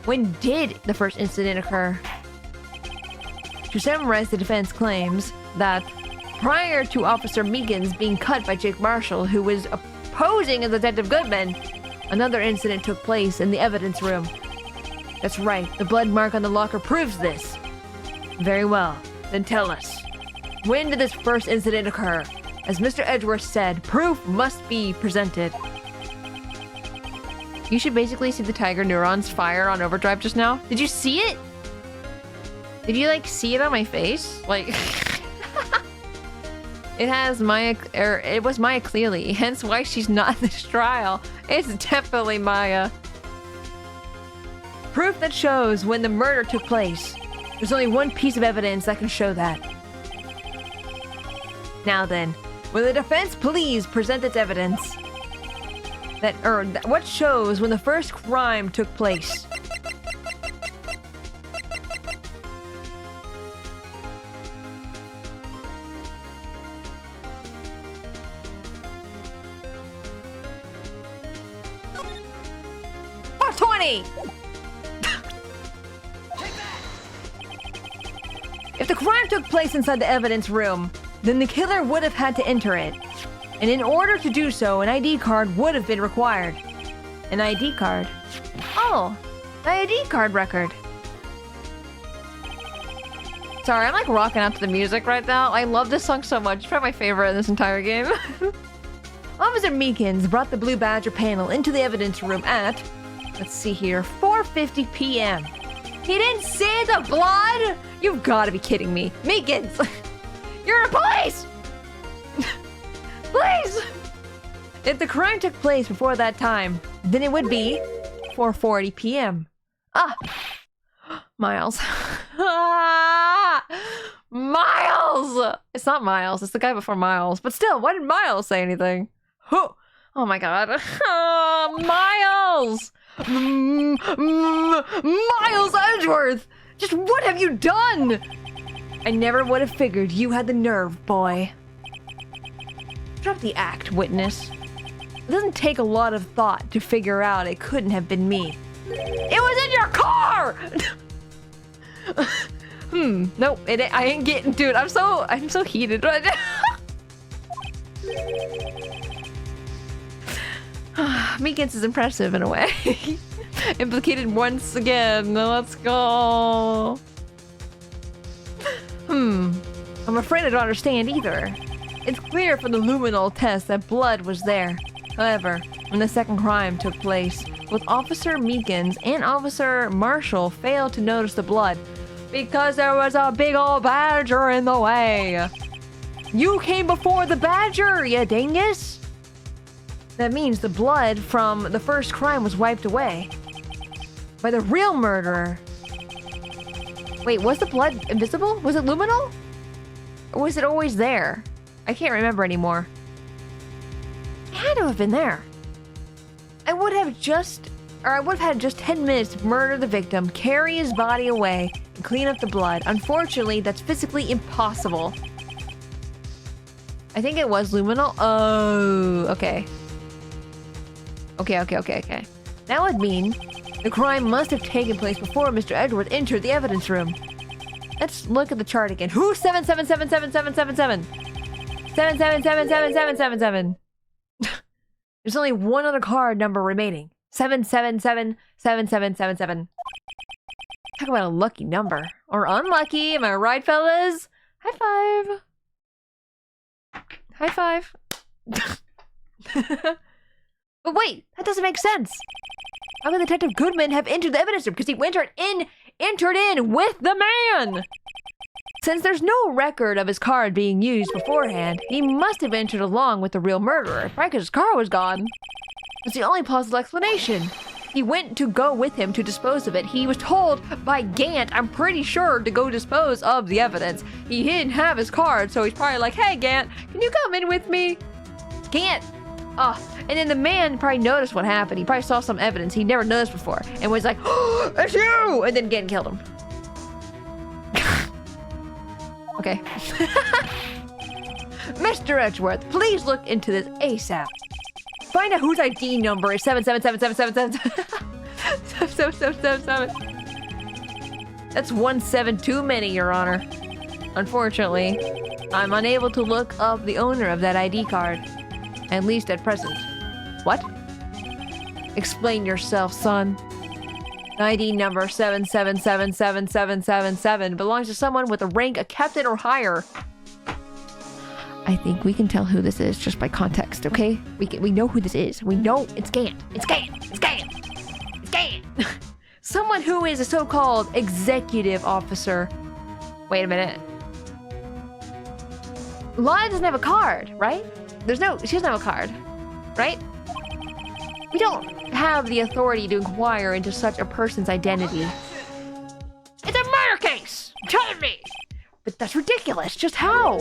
S1: When did the first incident occur? To summarize, the defense claims that prior to Officer Meekins being cut by Jake Marshall, who was posing as Detective Goodman, another incident took place in the evidence room. That's right, the blood mark on the locker proves this. Very well, then tell us. When did this first incident occur? As Mr. Edgeworth said, proof must be presented. You should basically see the tiger neurons fire on overdrive just now. Did you see it? Did you like see it on my face? Like it has Maya, it was Maya clearly, hence why she's not in this trial. It's definitely Maya. Proof that shows when the murder took place. There's only one piece of evidence that can show that. Now then, will the defense please present its evidence? What shows when the first crime took place? If the crime took place inside the evidence room, then the killer would have had to enter it. And in order to do so, an ID card would have been required. An ID card? Oh, the ID card record. Sorry, I'm like rocking out to the music right now. I love this song so much. It's probably my favorite in this entire game. Officer Meekins brought the Blue Badger panel into the evidence room at, let's see here, 4:50 p.m. He didn't see the blood? You've got to be kidding me. Meekins! You're in police! Please! If the crime took place before that time, then it would be 4:40 p.m. Ah! Miles. Miles! It's not Miles, it's the guy before Miles. But still, why did Miles say anything? Oh my god. Miles! Miles Edgeworth! Just what have you done? I never would have figured you had the nerve, boy. Drop the act, witness. It doesn't take a lot of thought to figure out it couldn't have been me. It was in your car! Nope, I ain't getting, dude, I'm so heated right now. Meekins is impressive in a way. Implicated once again. Let's go. I'm afraid I don't understand either. It's clear from the luminol test that blood was there. However, when the second crime took place, both Officer Meekins and Officer Marshall failed to notice the blood Because there was a big old badger in the way. You came before the badger, you dingus! That means the blood from the first crime was wiped away by the real murderer. Wait, was the blood invisible? Was it luminal? Or was it always there? I can't remember anymore. It had to have been there. I would have had just 10 minutes to murder the victim, carry his body away, and clean up the blood. Unfortunately, that's physically impossible. I think it was luminal. Oh, okay. Okay. That would mean the crime must have taken place before Mr. Edgeworth entered the evidence room. Let's look at the chart again. Who's 777777? 777777. There's only one other card number remaining. 7777777. Talk about a lucky number. Or unlucky, am I right, fellas? High five. High five. But wait, that doesn't make sense. How could Detective Goodman have entered the evidence room? Because he entered in with the man! Since there's no record of his card being used beforehand, he must have entered along with the real murderer, right? Because his car was gone. That's the only plausible explanation. He went to go with him to dispose of it. He was told by Gant, I'm pretty sure, to go dispose of the evidence. He didn't have his card, so he's probably like, hey, Gant, can you come in with me? Gant! And then the man probably noticed what happened. He probably saw some evidence he never noticed before and was like, oh, it's you! And then Gant killed him. Okay. Mr. Edgeworth, please look into this ASAP. Find out whose ID number is 7777777. That's 17 too many, Your Honor. Unfortunately, I'm unable to look up the owner of that ID card. At least at present. What? Explain yourself, son. ID number 7777777 belongs to someone with the rank of captain or higher. I think we can tell who this is just by context, okay? We know who this is. We know it's Gant. It's Gant. It's Gant. It's Gant. Someone who is a so-called executive officer. Wait a minute. Lana doesn't have a card, right? She doesn't have a card, right? We don't have the authority to inquire into such a person's identity. It's a murder case! I'm telling me! But that's ridiculous. Just how?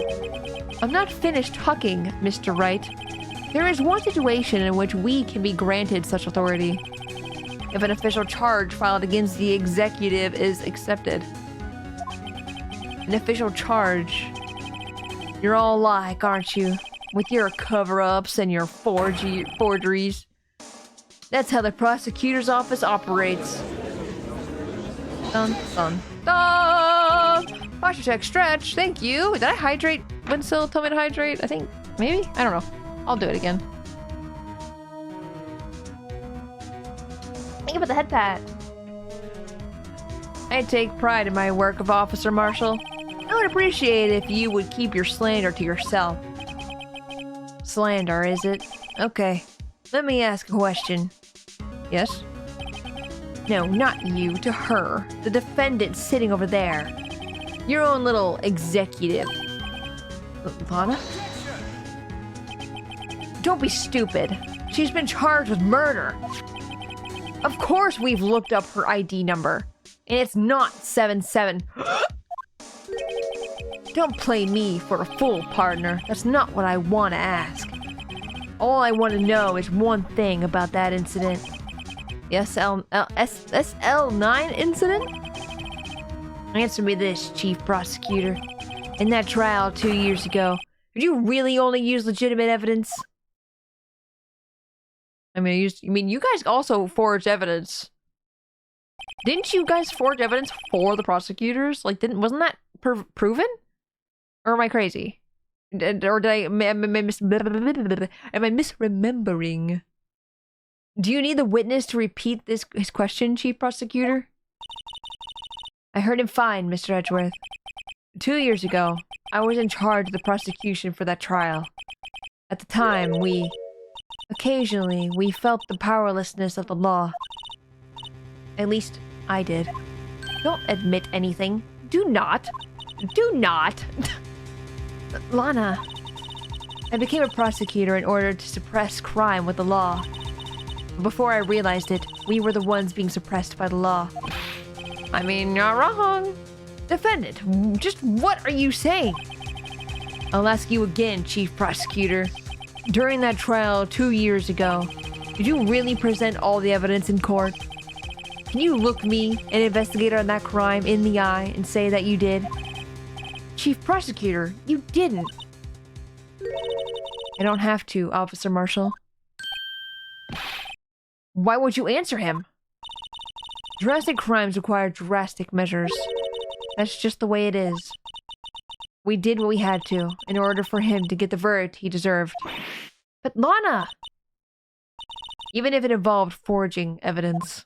S1: I'm not finished talking, Mr. Wright. There is one situation in which we can be granted such authority. If an official charge filed against the executive is accepted. An official charge. You're all alike, aren't you? With your cover-ups and your forgeries. That's how the prosecutor's office operates. Dun, dun, dun! Posture check stretch, thank you. Did I hydrate when Syl told me to hydrate? I think, maybe? I don't know. I'll do it again. Think about the head pat. I take pride in my work of Officer Marshal. I would appreciate it if you would keep your slander to yourself. Slander, is it? Okay. Let me ask a question. Yes? No, not you. To her. The defendant sitting over there. Your own little executive. Lana? Don't be stupid. She's been charged with murder. Of course we've looked up her ID number. And it's not 77. Don't play me for a fool, partner. That's not what I want to ask. All I want to know is one thing about that incident. The SL9 incident? Answer me this, Chief Prosecutor. In that trial 2 years ago, did you really only use legitimate evidence? I mean, you guys also forged evidence. Didn't you guys forge evidence for the prosecutors? Like, wasn't that proven? Or am I crazy? Or am I misremembering? Do you need the witness to repeat his question, Chief Prosecutor? I heard him fine, Mr. Edgeworth. 2 years ago, I was in charge of the prosecution for that trial. At the time, occasionally, we felt the powerlessness of the law. At least, I did. Don't admit anything. Do not. Do not. Lana. I became a prosecutor in order to suppress crime with the law. Before I realized it, we were the ones being suppressed by the law. I mean, you're wrong. Defendant, just what are you saying? I'll ask you again, Chief Prosecutor. During that trial 2 years ago, did you really present all the evidence in court? Can you look me, an investigator on that crime, in the eye and say that you did? Chief Prosecutor, you didn't. I don't have to, Officer Marshall. Why would you answer him? Drastic crimes require drastic measures. That's just the way it is. We did what we had to, in order for him to get the verdict he deserved. But Lana! Even if it involved forging evidence.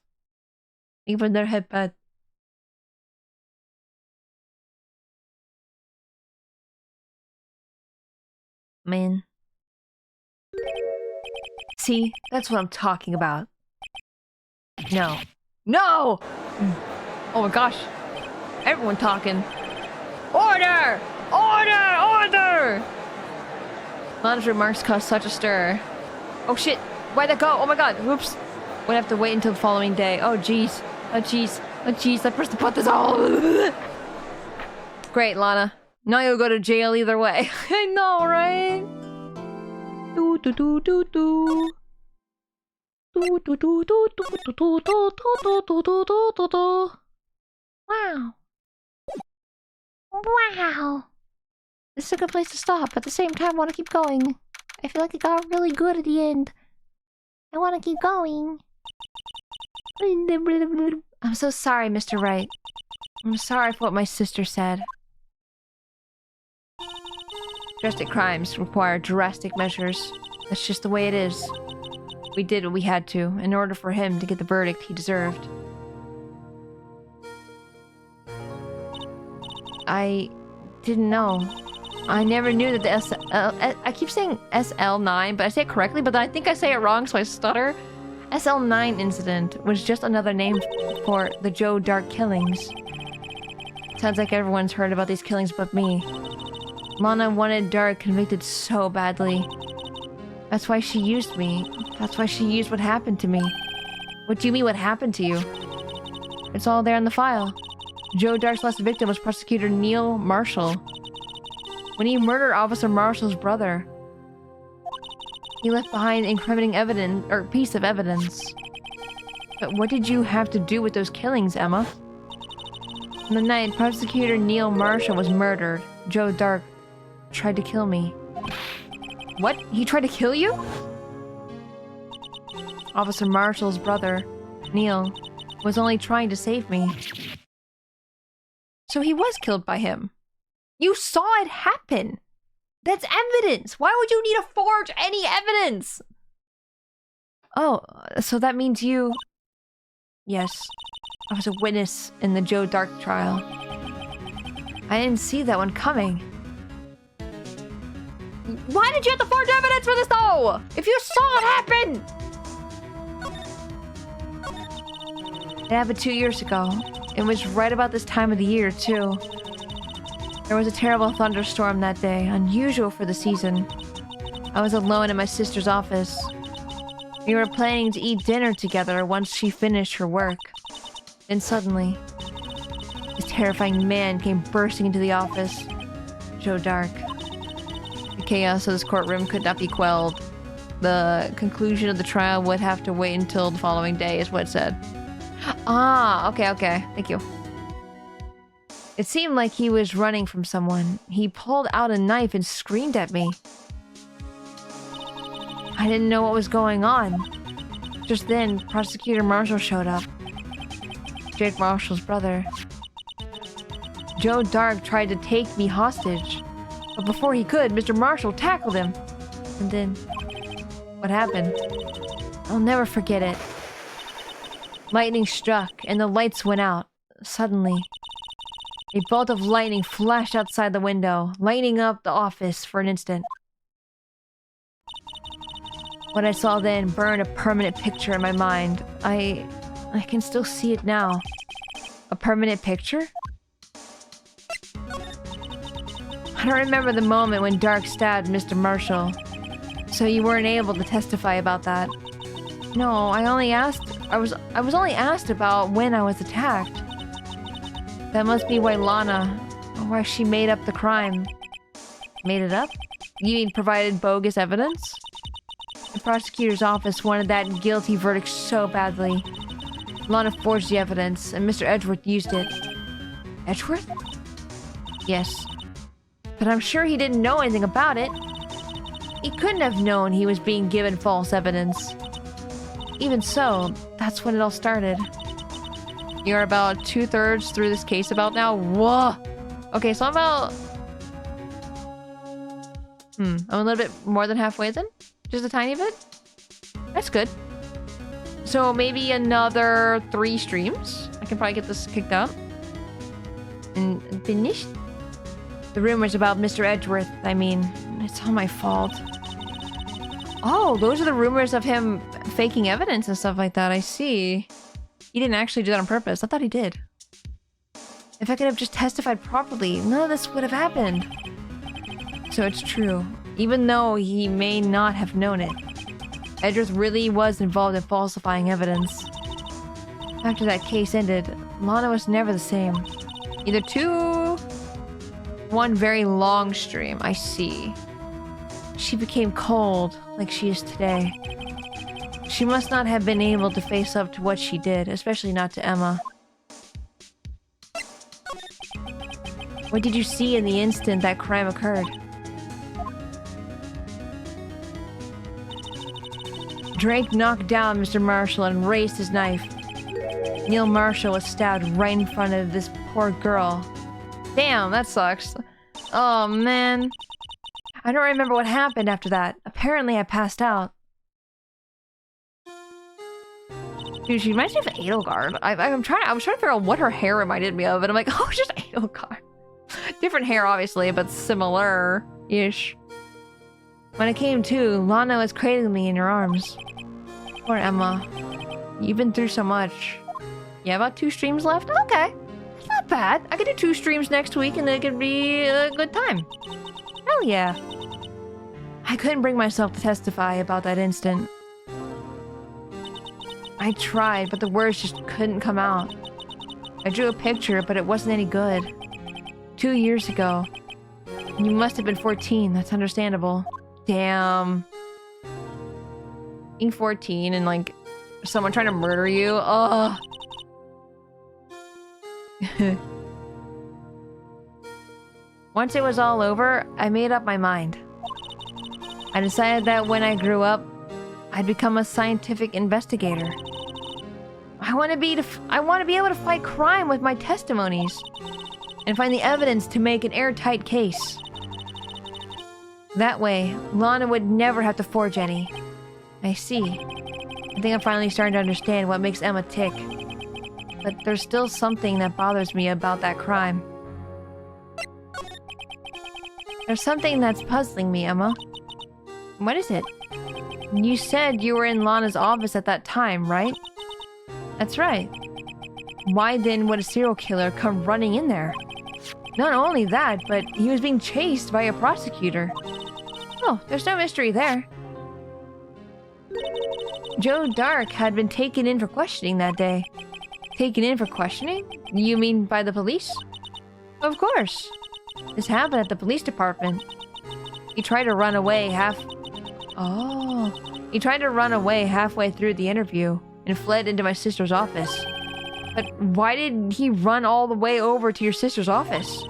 S1: Even their headband. Man. See, that's what I'm talking about. No. No! Oh my gosh. Everyone talking. Order! Order! Order! Lana's remarks caused such a stir. Oh shit! Why'd that go? Oh my god! Whoops! We'd have to wait until the following day. Oh jeez. Oh jeez. Oh jeez. I pressed the button. All. Great, Lana. Now you'll go to jail either way. I know, right? Do do do do do. Do do do do do do do do do do do do do. Wow. Wow. This is a good place to stop. At the same time, I want to keep going. I feel like it got really good at the end. I want to keep going. I'm so sorry, Mr. Wright. I'm sorry for what my sister said. Drastic crimes require drastic measures. That's just the way it is. We did what we had to, in order for him to get the verdict he deserved. I didn't know. I never knew that the I keep saying SL9, but I say it correctly, but I think I say it wrong, so I stutter. SL9 incident was just another name for the Joe Dark killings. Sounds like everyone's heard about these killings but me. Lana wanted Dark convicted so badly. That's why she used me. That's why she used what happened to me. What do you mean, what happened to you? It's all there in the file. Joe Dark's last victim was Prosecutor Neil Marshall. When he murdered Officer Marshall's brother, he left behind incriminating evidence, or piece of evidence. But what did you have to do with those killings, Emma? On the night Prosecutor Neil Marshall was murdered, Joe Dark tried to kill me. What? He tried to kill you? Officer Marshall's brother, Neil, was only trying to save me. So he was killed by him. You saw it happen! That's evidence! Why would you need to forge any evidence? Oh, so that means you... Yes, I was a witness in the Joe Dark trial. I didn't see that one coming. Why did you have to forge evidence for this though? If you saw it happen! It happened 2 years ago. It was right about this time of the year, too. There was a terrible thunderstorm that day, unusual for the season. I was alone in my sister's office. We were planning to eat dinner together once she finished her work. Then suddenly, this terrifying man came bursting into the office. Joe Dark. The chaos of this courtroom could not be quelled. The conclusion of the trial would have to wait until the following day, is what it said. Ah, okay. Thank you. It seemed like he was running from someone. He pulled out a knife and screamed at me. I didn't know what was going on. Just then, Prosecutor Marshall showed up. Jake Marshall's brother. Joe Dark tried to take me hostage. But before he could, Mr. Marshall tackled him. And then... what happened? I'll never forget it. Lightning struck, and the lights went out. Suddenly, a bolt of lightning flashed outside the window, lighting up the office for an instant. What I saw then burned a permanent picture in my mind. I can still see it now. A permanent picture? I don't remember the moment when Dark stabbed Mr. Marshall. So you weren't able to testify about that. No, I was only asked about when I was attacked. That must be why she made up the crime. Made it up? You mean provided bogus evidence? The prosecutor's office wanted that guilty verdict so badly. Lana forged the evidence, and Mr. Edgeworth used it. Edgeworth? Yes. But I'm sure he didn't know anything about it. He couldn't have known he was being given false evidence. Even so, that's when it all started. You're about 2/3 through this case about now? Whoa! Okay, so I'm about... I'm a little bit more than halfway then? Just a tiny bit? That's good. So maybe another 3 streams? I can probably get this kicked out. And finished? The rumors about Mr. Edgeworth, I mean, it's all my fault. Oh, those are the rumors of him faking evidence and stuff like that, I see. He didn't actually do that on purpose. I thought he did. If I could have just testified properly, none of this would have happened. So it's true. Even though he may not have known it, Edgeworth really was involved in falsifying evidence. After that case ended, Lana was never the same. Either one very long stream, I see. She became cold, like she is today. She must not have been able to face up to what she did, especially not to Emma. What did you see in the instant that crime occurred? Drake knocked down Mr. Marshall and raised his knife. Neil Marshall was stabbed right in front of this poor girl. Damn, that sucks. Oh, man. I don't remember what happened after that. Apparently, I passed out. Dude, she reminds me of Edelgard. I was trying to figure out what her hair reminded me of, and I'm like, oh, just Edelgard. Different hair, obviously, but similar-ish. When I came to, Lana was cradling me in her arms. Poor Emma. You've been through so much. You have about 2 streams left? Okay. That's not bad. I could do 2 streams next week and it could be a good time. Hell yeah. I couldn't bring myself to testify about that instant. I tried, but the words just couldn't come out. I drew a picture, but it wasn't any good. 2 years ago. You must have been 14, that's understandable. Damn. Being 14 and like someone trying to murder you. Ugh. Once it was all over, I made up my mind. I decided that when I grew up, I'd become a scientific investigator. I want to be able to fight crime with my testimonies and find the evidence to make an airtight case. That way, Lana would never have to forge any. I see. I think I'm finally starting to understand what makes Emma tick. But there's still something that bothers me about that crime. There's something that's puzzling me, Emma. What is it? You said you were in Lana's office at that time, right? That's right. Why then would a serial killer come running in there? Not only that, but he was being chased by a prosecutor. Oh, there's no mystery there. Joe Dark had been taken in for questioning that day. Taken in for questioning? You mean by the police? Of course. This happened at the police department. He tried to run away He tried to run away halfway through the interview and fled into my sister's office. But why did he run all the way over to your sister's office?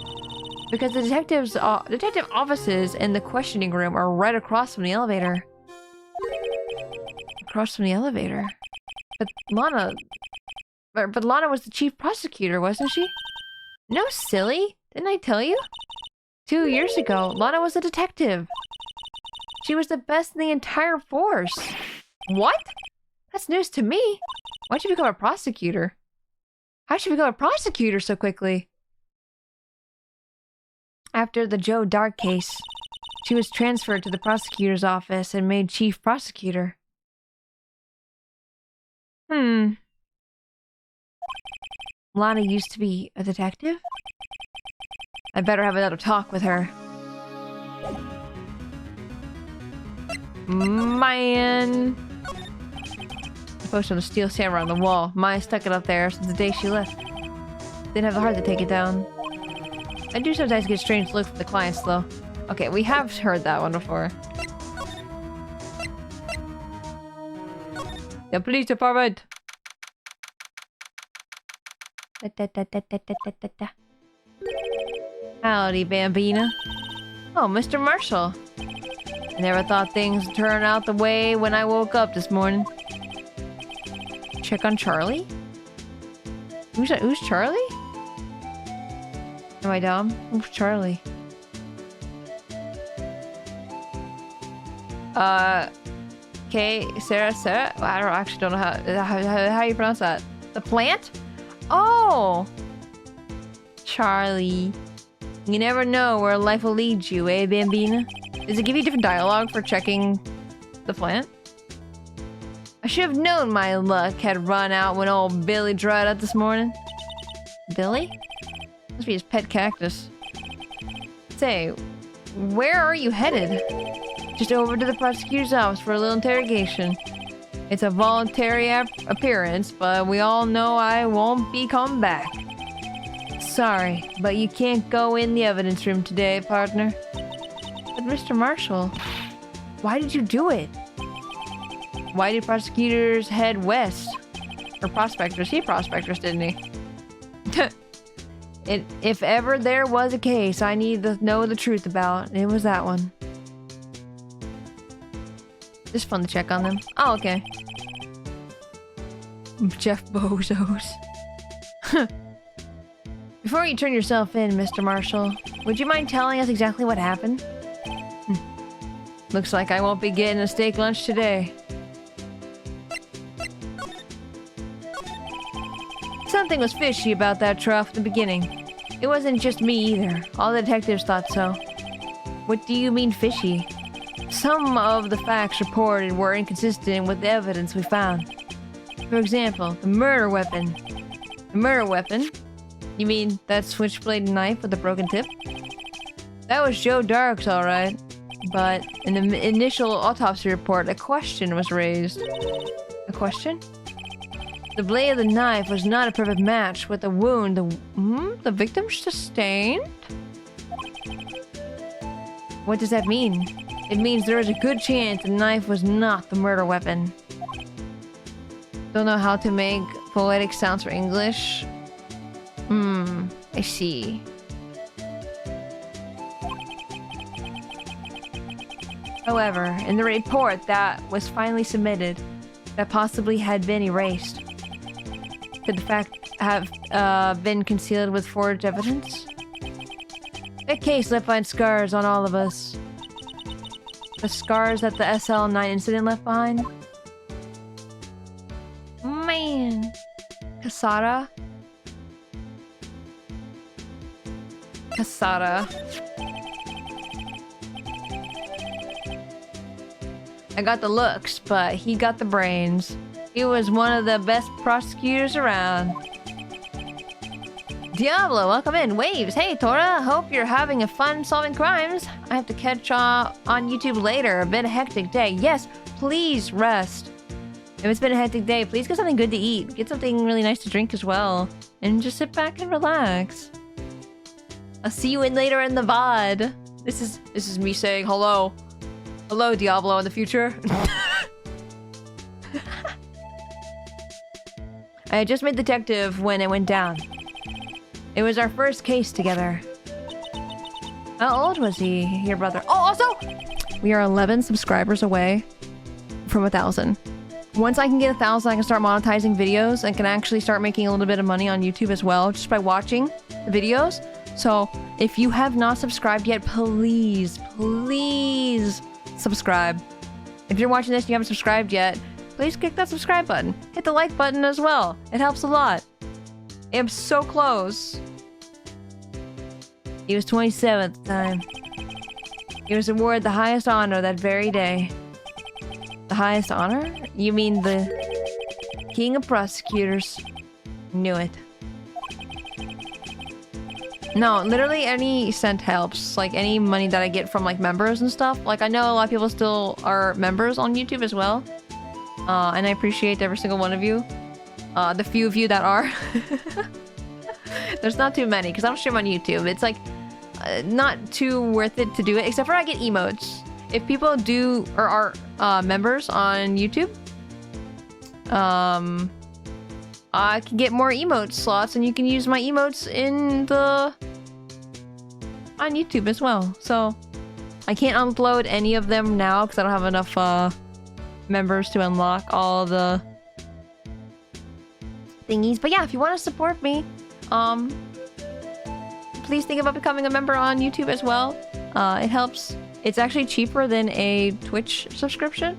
S1: Because the detective offices and the questioning room are right across from the elevator. Across from the elevator? But Lana was the chief prosecutor, wasn't she? No, silly. Didn't I tell you? 2 years ago, Lana was a detective. She was the best in the entire force. What? That's news to me. Why'd she become a prosecutor? How'd she become a prosecutor so quickly? After the Joe Dark case, she was transferred to the prosecutor's office and made chief prosecutor. Lana used to be a detective? I better have another talk with her. Man. Post on a steel samurai on the wall. Maya stuck it up there since the day she left. Didn't have the heart to take it down. I do sometimes get strange looks from the clients, though. Okay, we have heard that one before. The police department! Howdy, Bambina. Oh, Mr. Marshall. I never thought things would turn out the way when I woke up this morning. Check on Charlie? Who's Charlie? Am I dumb? Who's Charlie? Okay, Sarah? Well, I actually don't know how you pronounce that. The plant? Oh! Charlie. You never know where life will lead you, eh, Bambina? Does it give you different dialogue for checking the plant? I should have known my luck had run out when old Billy dried up this morning. Billy? Must be his pet cactus. Say, where are you headed? Just over to the prosecutor's office for a little interrogation. It's a voluntary appearance, but we all know I won't be coming back. Sorry, but you can't go in the evidence room today, partner. But Mr. Marshall, why did you do it? Why did prosecutors head west? Or prospectors? He prospectors, didn't he? If ever there was a case I need to know the truth about, it was that one. Just fun to check on them. Oh, okay. Jeff Bezos. Before you turn yourself in, Mr. Marshall, would you mind telling us exactly what happened? Looks like I won't be getting a steak lunch today. Something was fishy about that trial from the beginning. It wasn't just me either. All the detectives thought so. What do you mean fishy? Some of the facts reported were inconsistent with the evidence we found. For example, the murder weapon. The murder weapon? You mean that switchblade knife with a broken tip? That was Joe Dark's, alright. But in the initial autopsy report, a question was raised. A question? The blade of the knife was not a perfect match with the wound the victim sustained? What does that mean? It means there is a good chance the knife was not the murder weapon. Don't know how to make poetic sounds for English. I see. However, in the report that was finally submitted, that possibly had been erased. Could the fact have been concealed with forged evidence? That case left behind scars on all of us. The scars that the SL9 incident left behind? Man. Casada? I got the looks, but he got the brains. He was one of the best prosecutors around. Diablo, welcome in. Waves, hey Tora, hope you're having a fun solving crimes. I have to catch on YouTube later. A bit of a hectic day. Yes, please rest. If it's been a hectic day, please get something good to eat. Get something really nice to drink as well. And just sit back and relax. I'll see you later in the VOD. This is me saying hello. Hello, Diablo in the future. I had just made detective when it went down. It was our first case together. How old was he, your brother? Oh, also, we are 11 subscribers away from 1,000. Once I can get 1,000, I can start monetizing videos and can actually start making a little bit of money on YouTube as well, just by watching the videos. So, if you have not subscribed yet, please subscribe. If you're watching this and you haven't subscribed yet, please click that subscribe button. Hit the like button as well. It helps a lot. I'm so close. He was 27th time. He was awarded the highest honor that very day. The highest honor? You mean the King of Prosecutors? Knew it. No, literally any cent helps. Like any money that I get from like members and stuff. Like I know a lot of people still are members on YouTube as well. And I appreciate every single one of you. The few of you that are. There's not too many because I don't stream on YouTube. It's like not too worth it to do it, except for I get emotes. If people do or are members on YouTube, I can get more emote slots, and you can use my emotes on YouTube as well. So I can't upload any of them now because I don't have enough members to unlock all the thingies. But yeah, if you want to support me, please think about becoming a member on YouTube as well. It helps. It's actually cheaper than a Twitch subscription.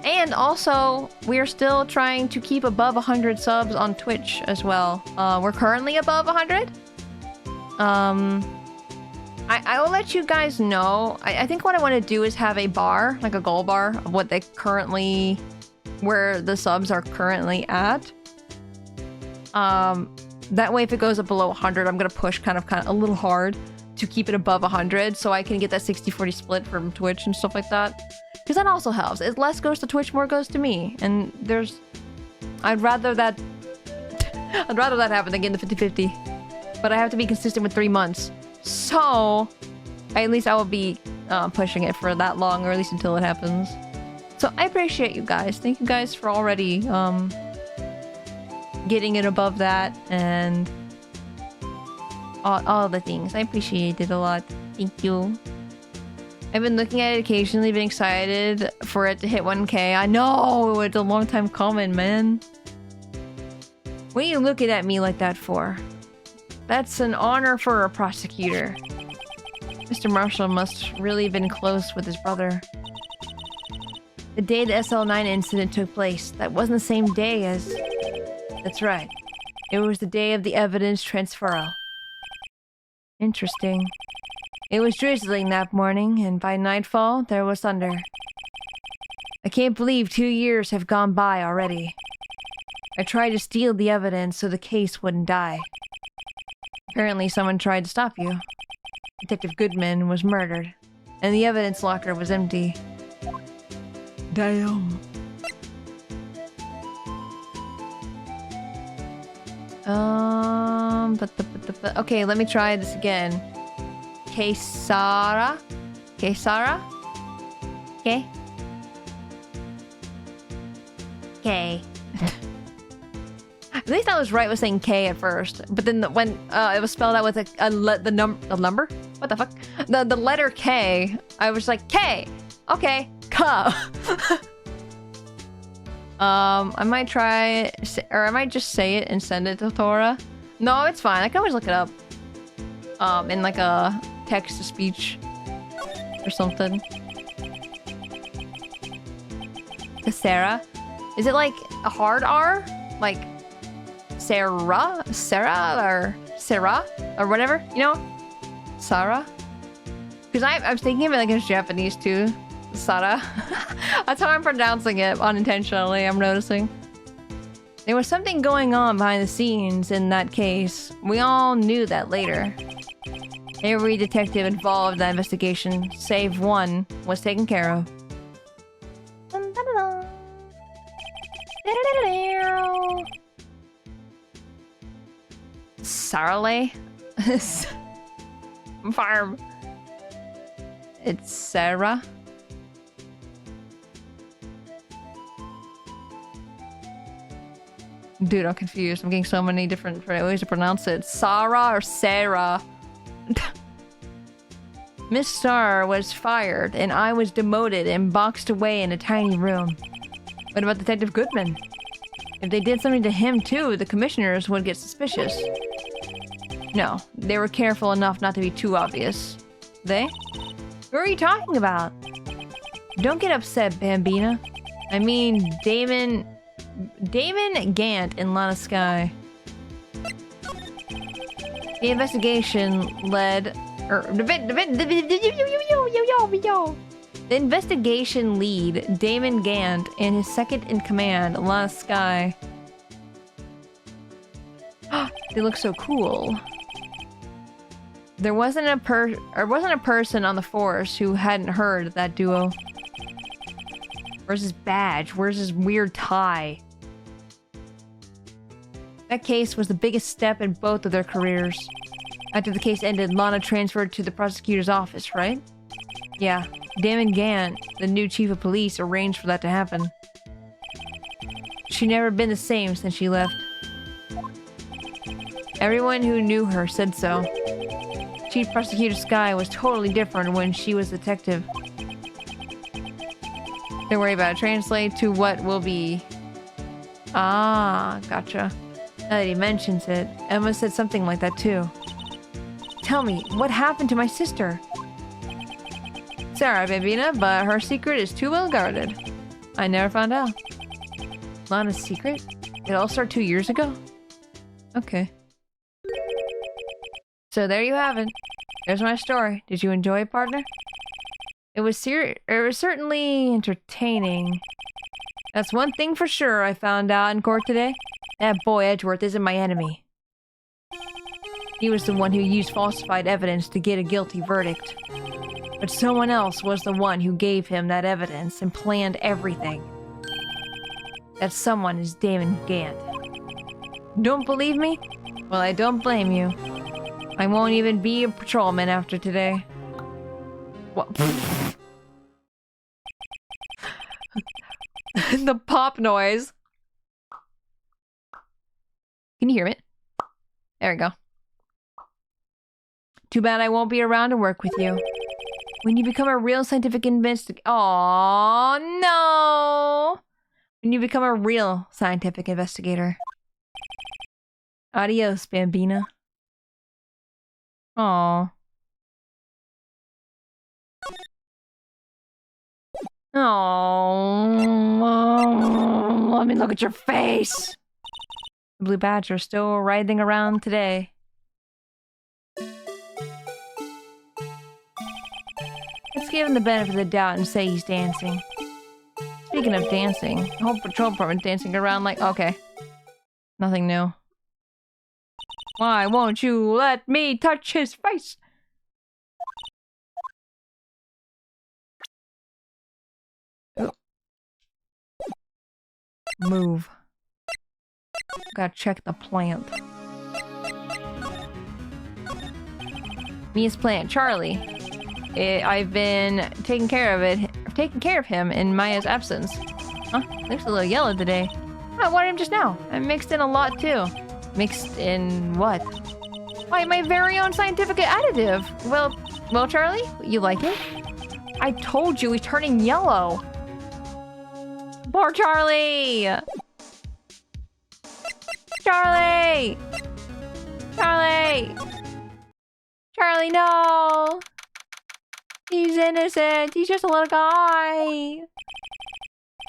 S1: And also, we're still trying to keep above 100 subs on Twitch as well. We're currently above 100. I will let you guys know. I think what I want to do is have a bar, like a goal bar, of what they currently, where the subs are currently at. That way, if it goes up below 100, I'm gonna push kind of a little hard to keep it above 100, so I can get that 60-40 split from Twitch and stuff like that. Because that also helps. If less goes to Twitch, more goes to me. And I'd rather that happen than getting the 50-50. But I have to be consistent with 3 months. So, at least I will be pushing it for that long, or at least until it happens. So I appreciate you guys. Thank you guys for already getting it above that and all the things. I appreciate it a lot. Thank you. I've been looking at it occasionally, been excited for it to hit 1K. I know, it's a long time coming, man. What are you looking at me like that for? That's an honor for a prosecutor. Mr. Marshall must really have been close with his brother. The day the SL9 incident took place, that wasn't the same day as... That's right. It was the day of the evidence transferal. Interesting. It was drizzling that morning, and by nightfall, there was thunder. I can't believe 2 years have gone by already. I tried to steal the evidence so the case wouldn't die. Apparently, someone tried to stop you. Detective Goodman was murdered, and the evidence locker was empty. Damn. Okay, let me try this again. Kesara? Kesara? Okay. K. At least I was right with saying K at first, but then when it was spelled out with the number? What the fuck? The letter K, I was like, K! Okay, K. I might try, or I might just say it and send it to Tora. No, it's fine. I can always look it up. In like a text-to-speech or something. Sarah? Is it like a hard R? Like Sarah? Sarah? Or Sarah? Or whatever? You know? Sarah? Because I'm thinking of it like it's Japanese too. Sarah. That's how I'm pronouncing it unintentionally, I'm noticing. There was something going on behind the scenes in that case. We all knew that later. Every detective involved in that investigation, save one, was taken care of. Sarale? Farm. It's Sarah. Dude, I'm confused. I'm getting so many different ways to pronounce it. Sarah or Sarah? Miss Starr was fired, and I was demoted and boxed away in a tiny room. What about Detective Goodman? If they did something to him too, the commissioners would get suspicious. No, they were careful enough not to be too obvious. They? Who are you talking about? Don't get upset, Bambina. I mean, Damon Gant and Lana Sky. The investigation led... The investigation lead, Damon Gant, and his second in command, Lana Sky. They look so cool. There wasn't a person on the force who hadn't heard of that duo. Where's his badge? Where's his weird tie? That case was the biggest step in both of their careers. After the case ended, Lana transferred to the prosecutor's office, right? Yeah, Damon Gant, the new chief of police, arranged for that to happen. She'd never been the same since she left. Everyone who knew her said so. Chief Prosecutor Sky was totally different when she was a detective. Don't worry about it. Translate to what will be. Ah, gotcha. Now that he mentions it, Emma said something like that too. Tell me, what happened to my sister? Sarah, Bambina, but her secret is too well guarded. I never found out. Lana's secret? It all started 2 years ago? Okay. So there you have it. There's my story. Did you enjoy it, partner? It was certainly entertaining. That's one thing for sure I found out in court today. That boy Edgeworth isn't my enemy. He was the one who used falsified evidence to get a guilty verdict. But someone else was the one who gave him that evidence and planned everything. That someone is Damon Gant. Don't believe me? Well, I don't blame you. I won't even be a patrolman after today. What? The pop noise. Can you hear it? There we go. Too bad I won't be around to work with you. When you become a real scientific investigator... Aww, no! When you become a real scientific investigator. Adios, Bambina. Aww. Oh, let me look at your face. The blue badger is still writhing around today. Let's give him the benefit of the doubt and say he's dancing. Speaking of dancing, the whole patrol department dancing around like, okay. Nothing new. Why won't you let me touch his face? Oh. Move. Gotta check the plant. Mia's plant, Charlie. I've been taking care of him in Maya's absence. Huh? Looks a little yellow today. I watered him just now. I mixed in a lot too. Mixed in what? Why, my very own scientific additive. Well, Charlie, you like it? I told you he's turning yellow. Poor Charlie. Charlie. Charlie. Charlie, no. He's innocent. He's just a little guy.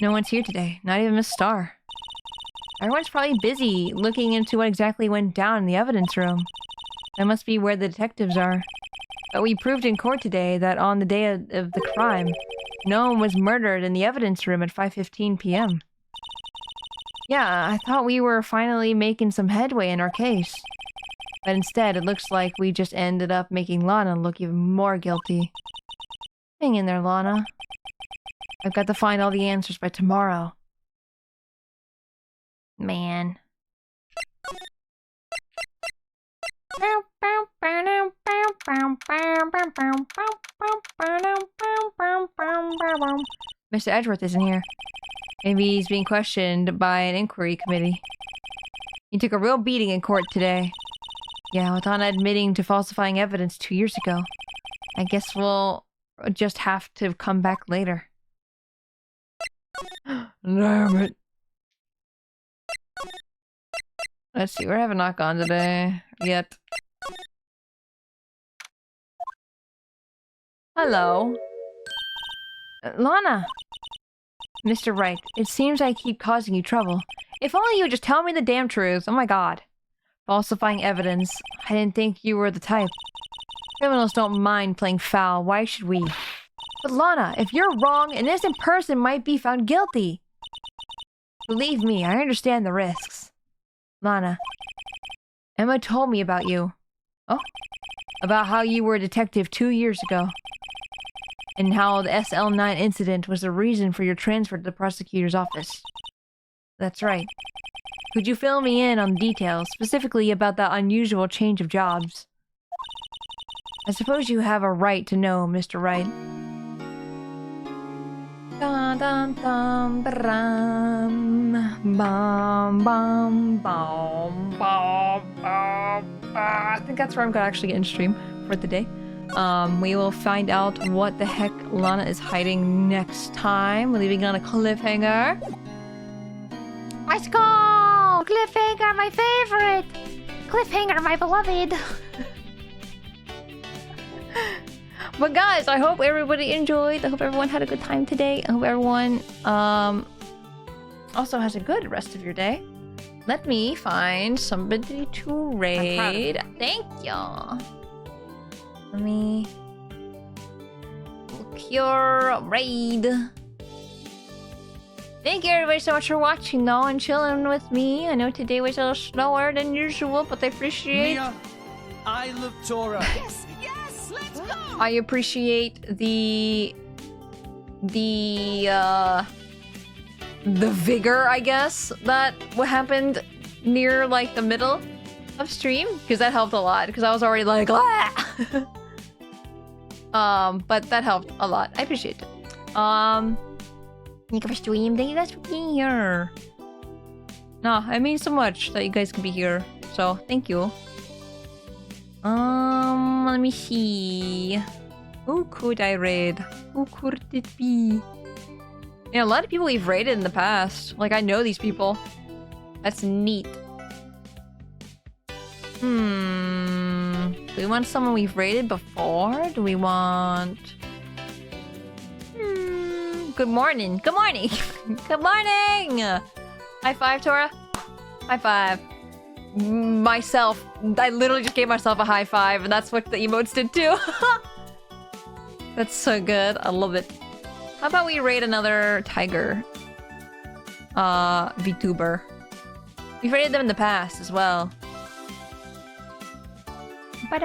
S1: No one's here today. Not even Miss Star. Everyone's probably busy looking into what exactly went down in the evidence room. That must be where the detectives are. But we proved in court today that on the day of the crime, no one was murdered in the evidence room at 5:15 p.m. Yeah, I thought we were finally making some headway in our case. But instead, it looks like we just ended up making Lana look even more guilty. Hang in there, Lana. I've got to find all the answers by tomorrow. Man. Mr. Edgeworth isn't here. Maybe he's being questioned by an inquiry committee. He took a real beating in court today. Yeah, without admitting to falsifying evidence 2 years ago. I guess we'll just have to come back later. Damn it. Let's see, we're having knock on today. Yet. Hello. Lana. Mr. Wright, it seems I keep causing you trouble. If only you would just tell me the damn truth. Oh my god. Falsifying evidence. I didn't think you were the type. Criminals don't mind playing foul. Why should we? But Lana, if you're wrong, an innocent person might be found guilty. Believe me, I understand the risks. Lana. Emma told me about you. Oh? About how you were a detective 2 years ago. And how the SL9 incident was the reason for your transfer to the prosecutor's office. That's right. Could you fill me in on the details, specifically about that unusual change of jobs? I suppose you have a right to know, Mr. Wright. Dun dun dun bam bam bam bam bam. I think that's where I'm gonna actually get in stream for the day. We will find out what the heck Lana is hiding next time, leaving on a cliffhanger.
S3: Let's go! Cliffhanger, my favorite! Cliffhanger, my beloved!
S1: But guys, I hope everybody enjoyed. I hope everyone had a good time today. I hope everyone also has a good rest of your day. Let me find somebody to raid. Thank y'all. Let me look your raid. Thank you everybody so much for watching though and chilling with me. I know today was a little slower than usual, but I appreciate
S4: Mia, I love Tora.
S3: Yes, yes, let's go!
S1: I appreciate the vigor, I guess, that what happened near like the middle of stream, because that helped a lot, because I was already like ah! But that helped a lot. I appreciate it. Thank you for stream. Thank you guys for being here. No, it means so much that you guys can be here. So thank you. Let me see. Who could I raid? Who could it be? Yeah, a lot of people we've raided in the past. Like I know these people. That's neat. Do we want someone we've raided before? Do we want... Good morning. Good morning. Good morning. High five, Tora. High five. Myself. I literally just gave myself a high five, and that's what the emotes did too. That's so good. I love it. How about we raid another tiger? VTuber. We've raided them in the past as well. Yeah,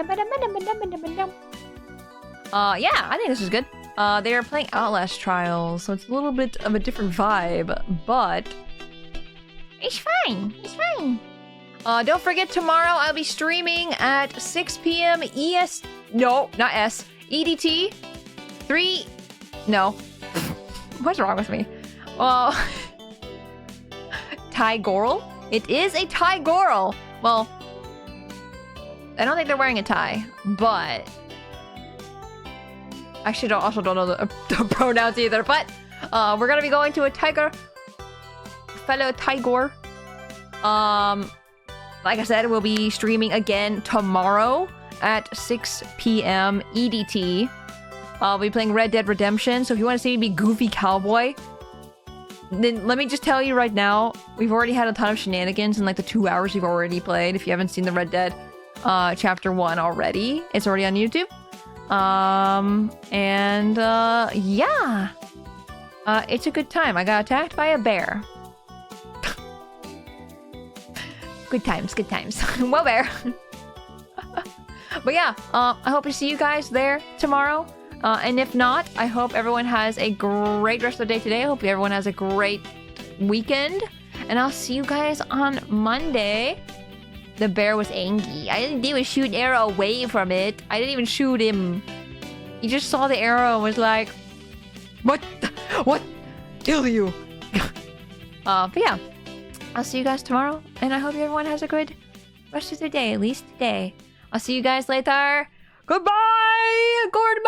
S1: I think this is good. They are playing Outlast Trials, so it's a little bit of a different vibe, but it's fine. It's fine. Don't forget tomorrow I'll be streaming at 6 p.m. No, not S. EDT. 3. No. What's wrong with me? Tie-goral? It is a tie-goral. Well, I don't think they're wearing a tie, but actually also don't know the pronouns either, but we're gonna be going to a fellow Tigor. Like I said, we'll be streaming again tomorrow at 6 p.m. EDT. I'll be playing Red Dead Redemption, so if you want to see me be Goofy Cowboy, then let me just tell you right now, we've already had a ton of shenanigans in like the 2 hours we've already played. If you haven't seen the Red Dead Chapter 1 already, it's already on YouTube. Yeah. It's a good time. I got attacked by a bear. Good times, good times. Well, bear. But yeah, I hope to see you guys there tomorrow. And if not, I hope everyone has a great rest of the day today. I hope everyone has a great weekend. And I'll see you guys on Monday. The bear was angry. I didn't even shoot an arrow away from it. I didn't even shoot him. He just saw the arrow and was like, What? What? Kill you. But yeah, I'll see you guys tomorrow. And I hope everyone has a good rest of their day, at least today. I'll see you guys later. Goodbye! Goodbye!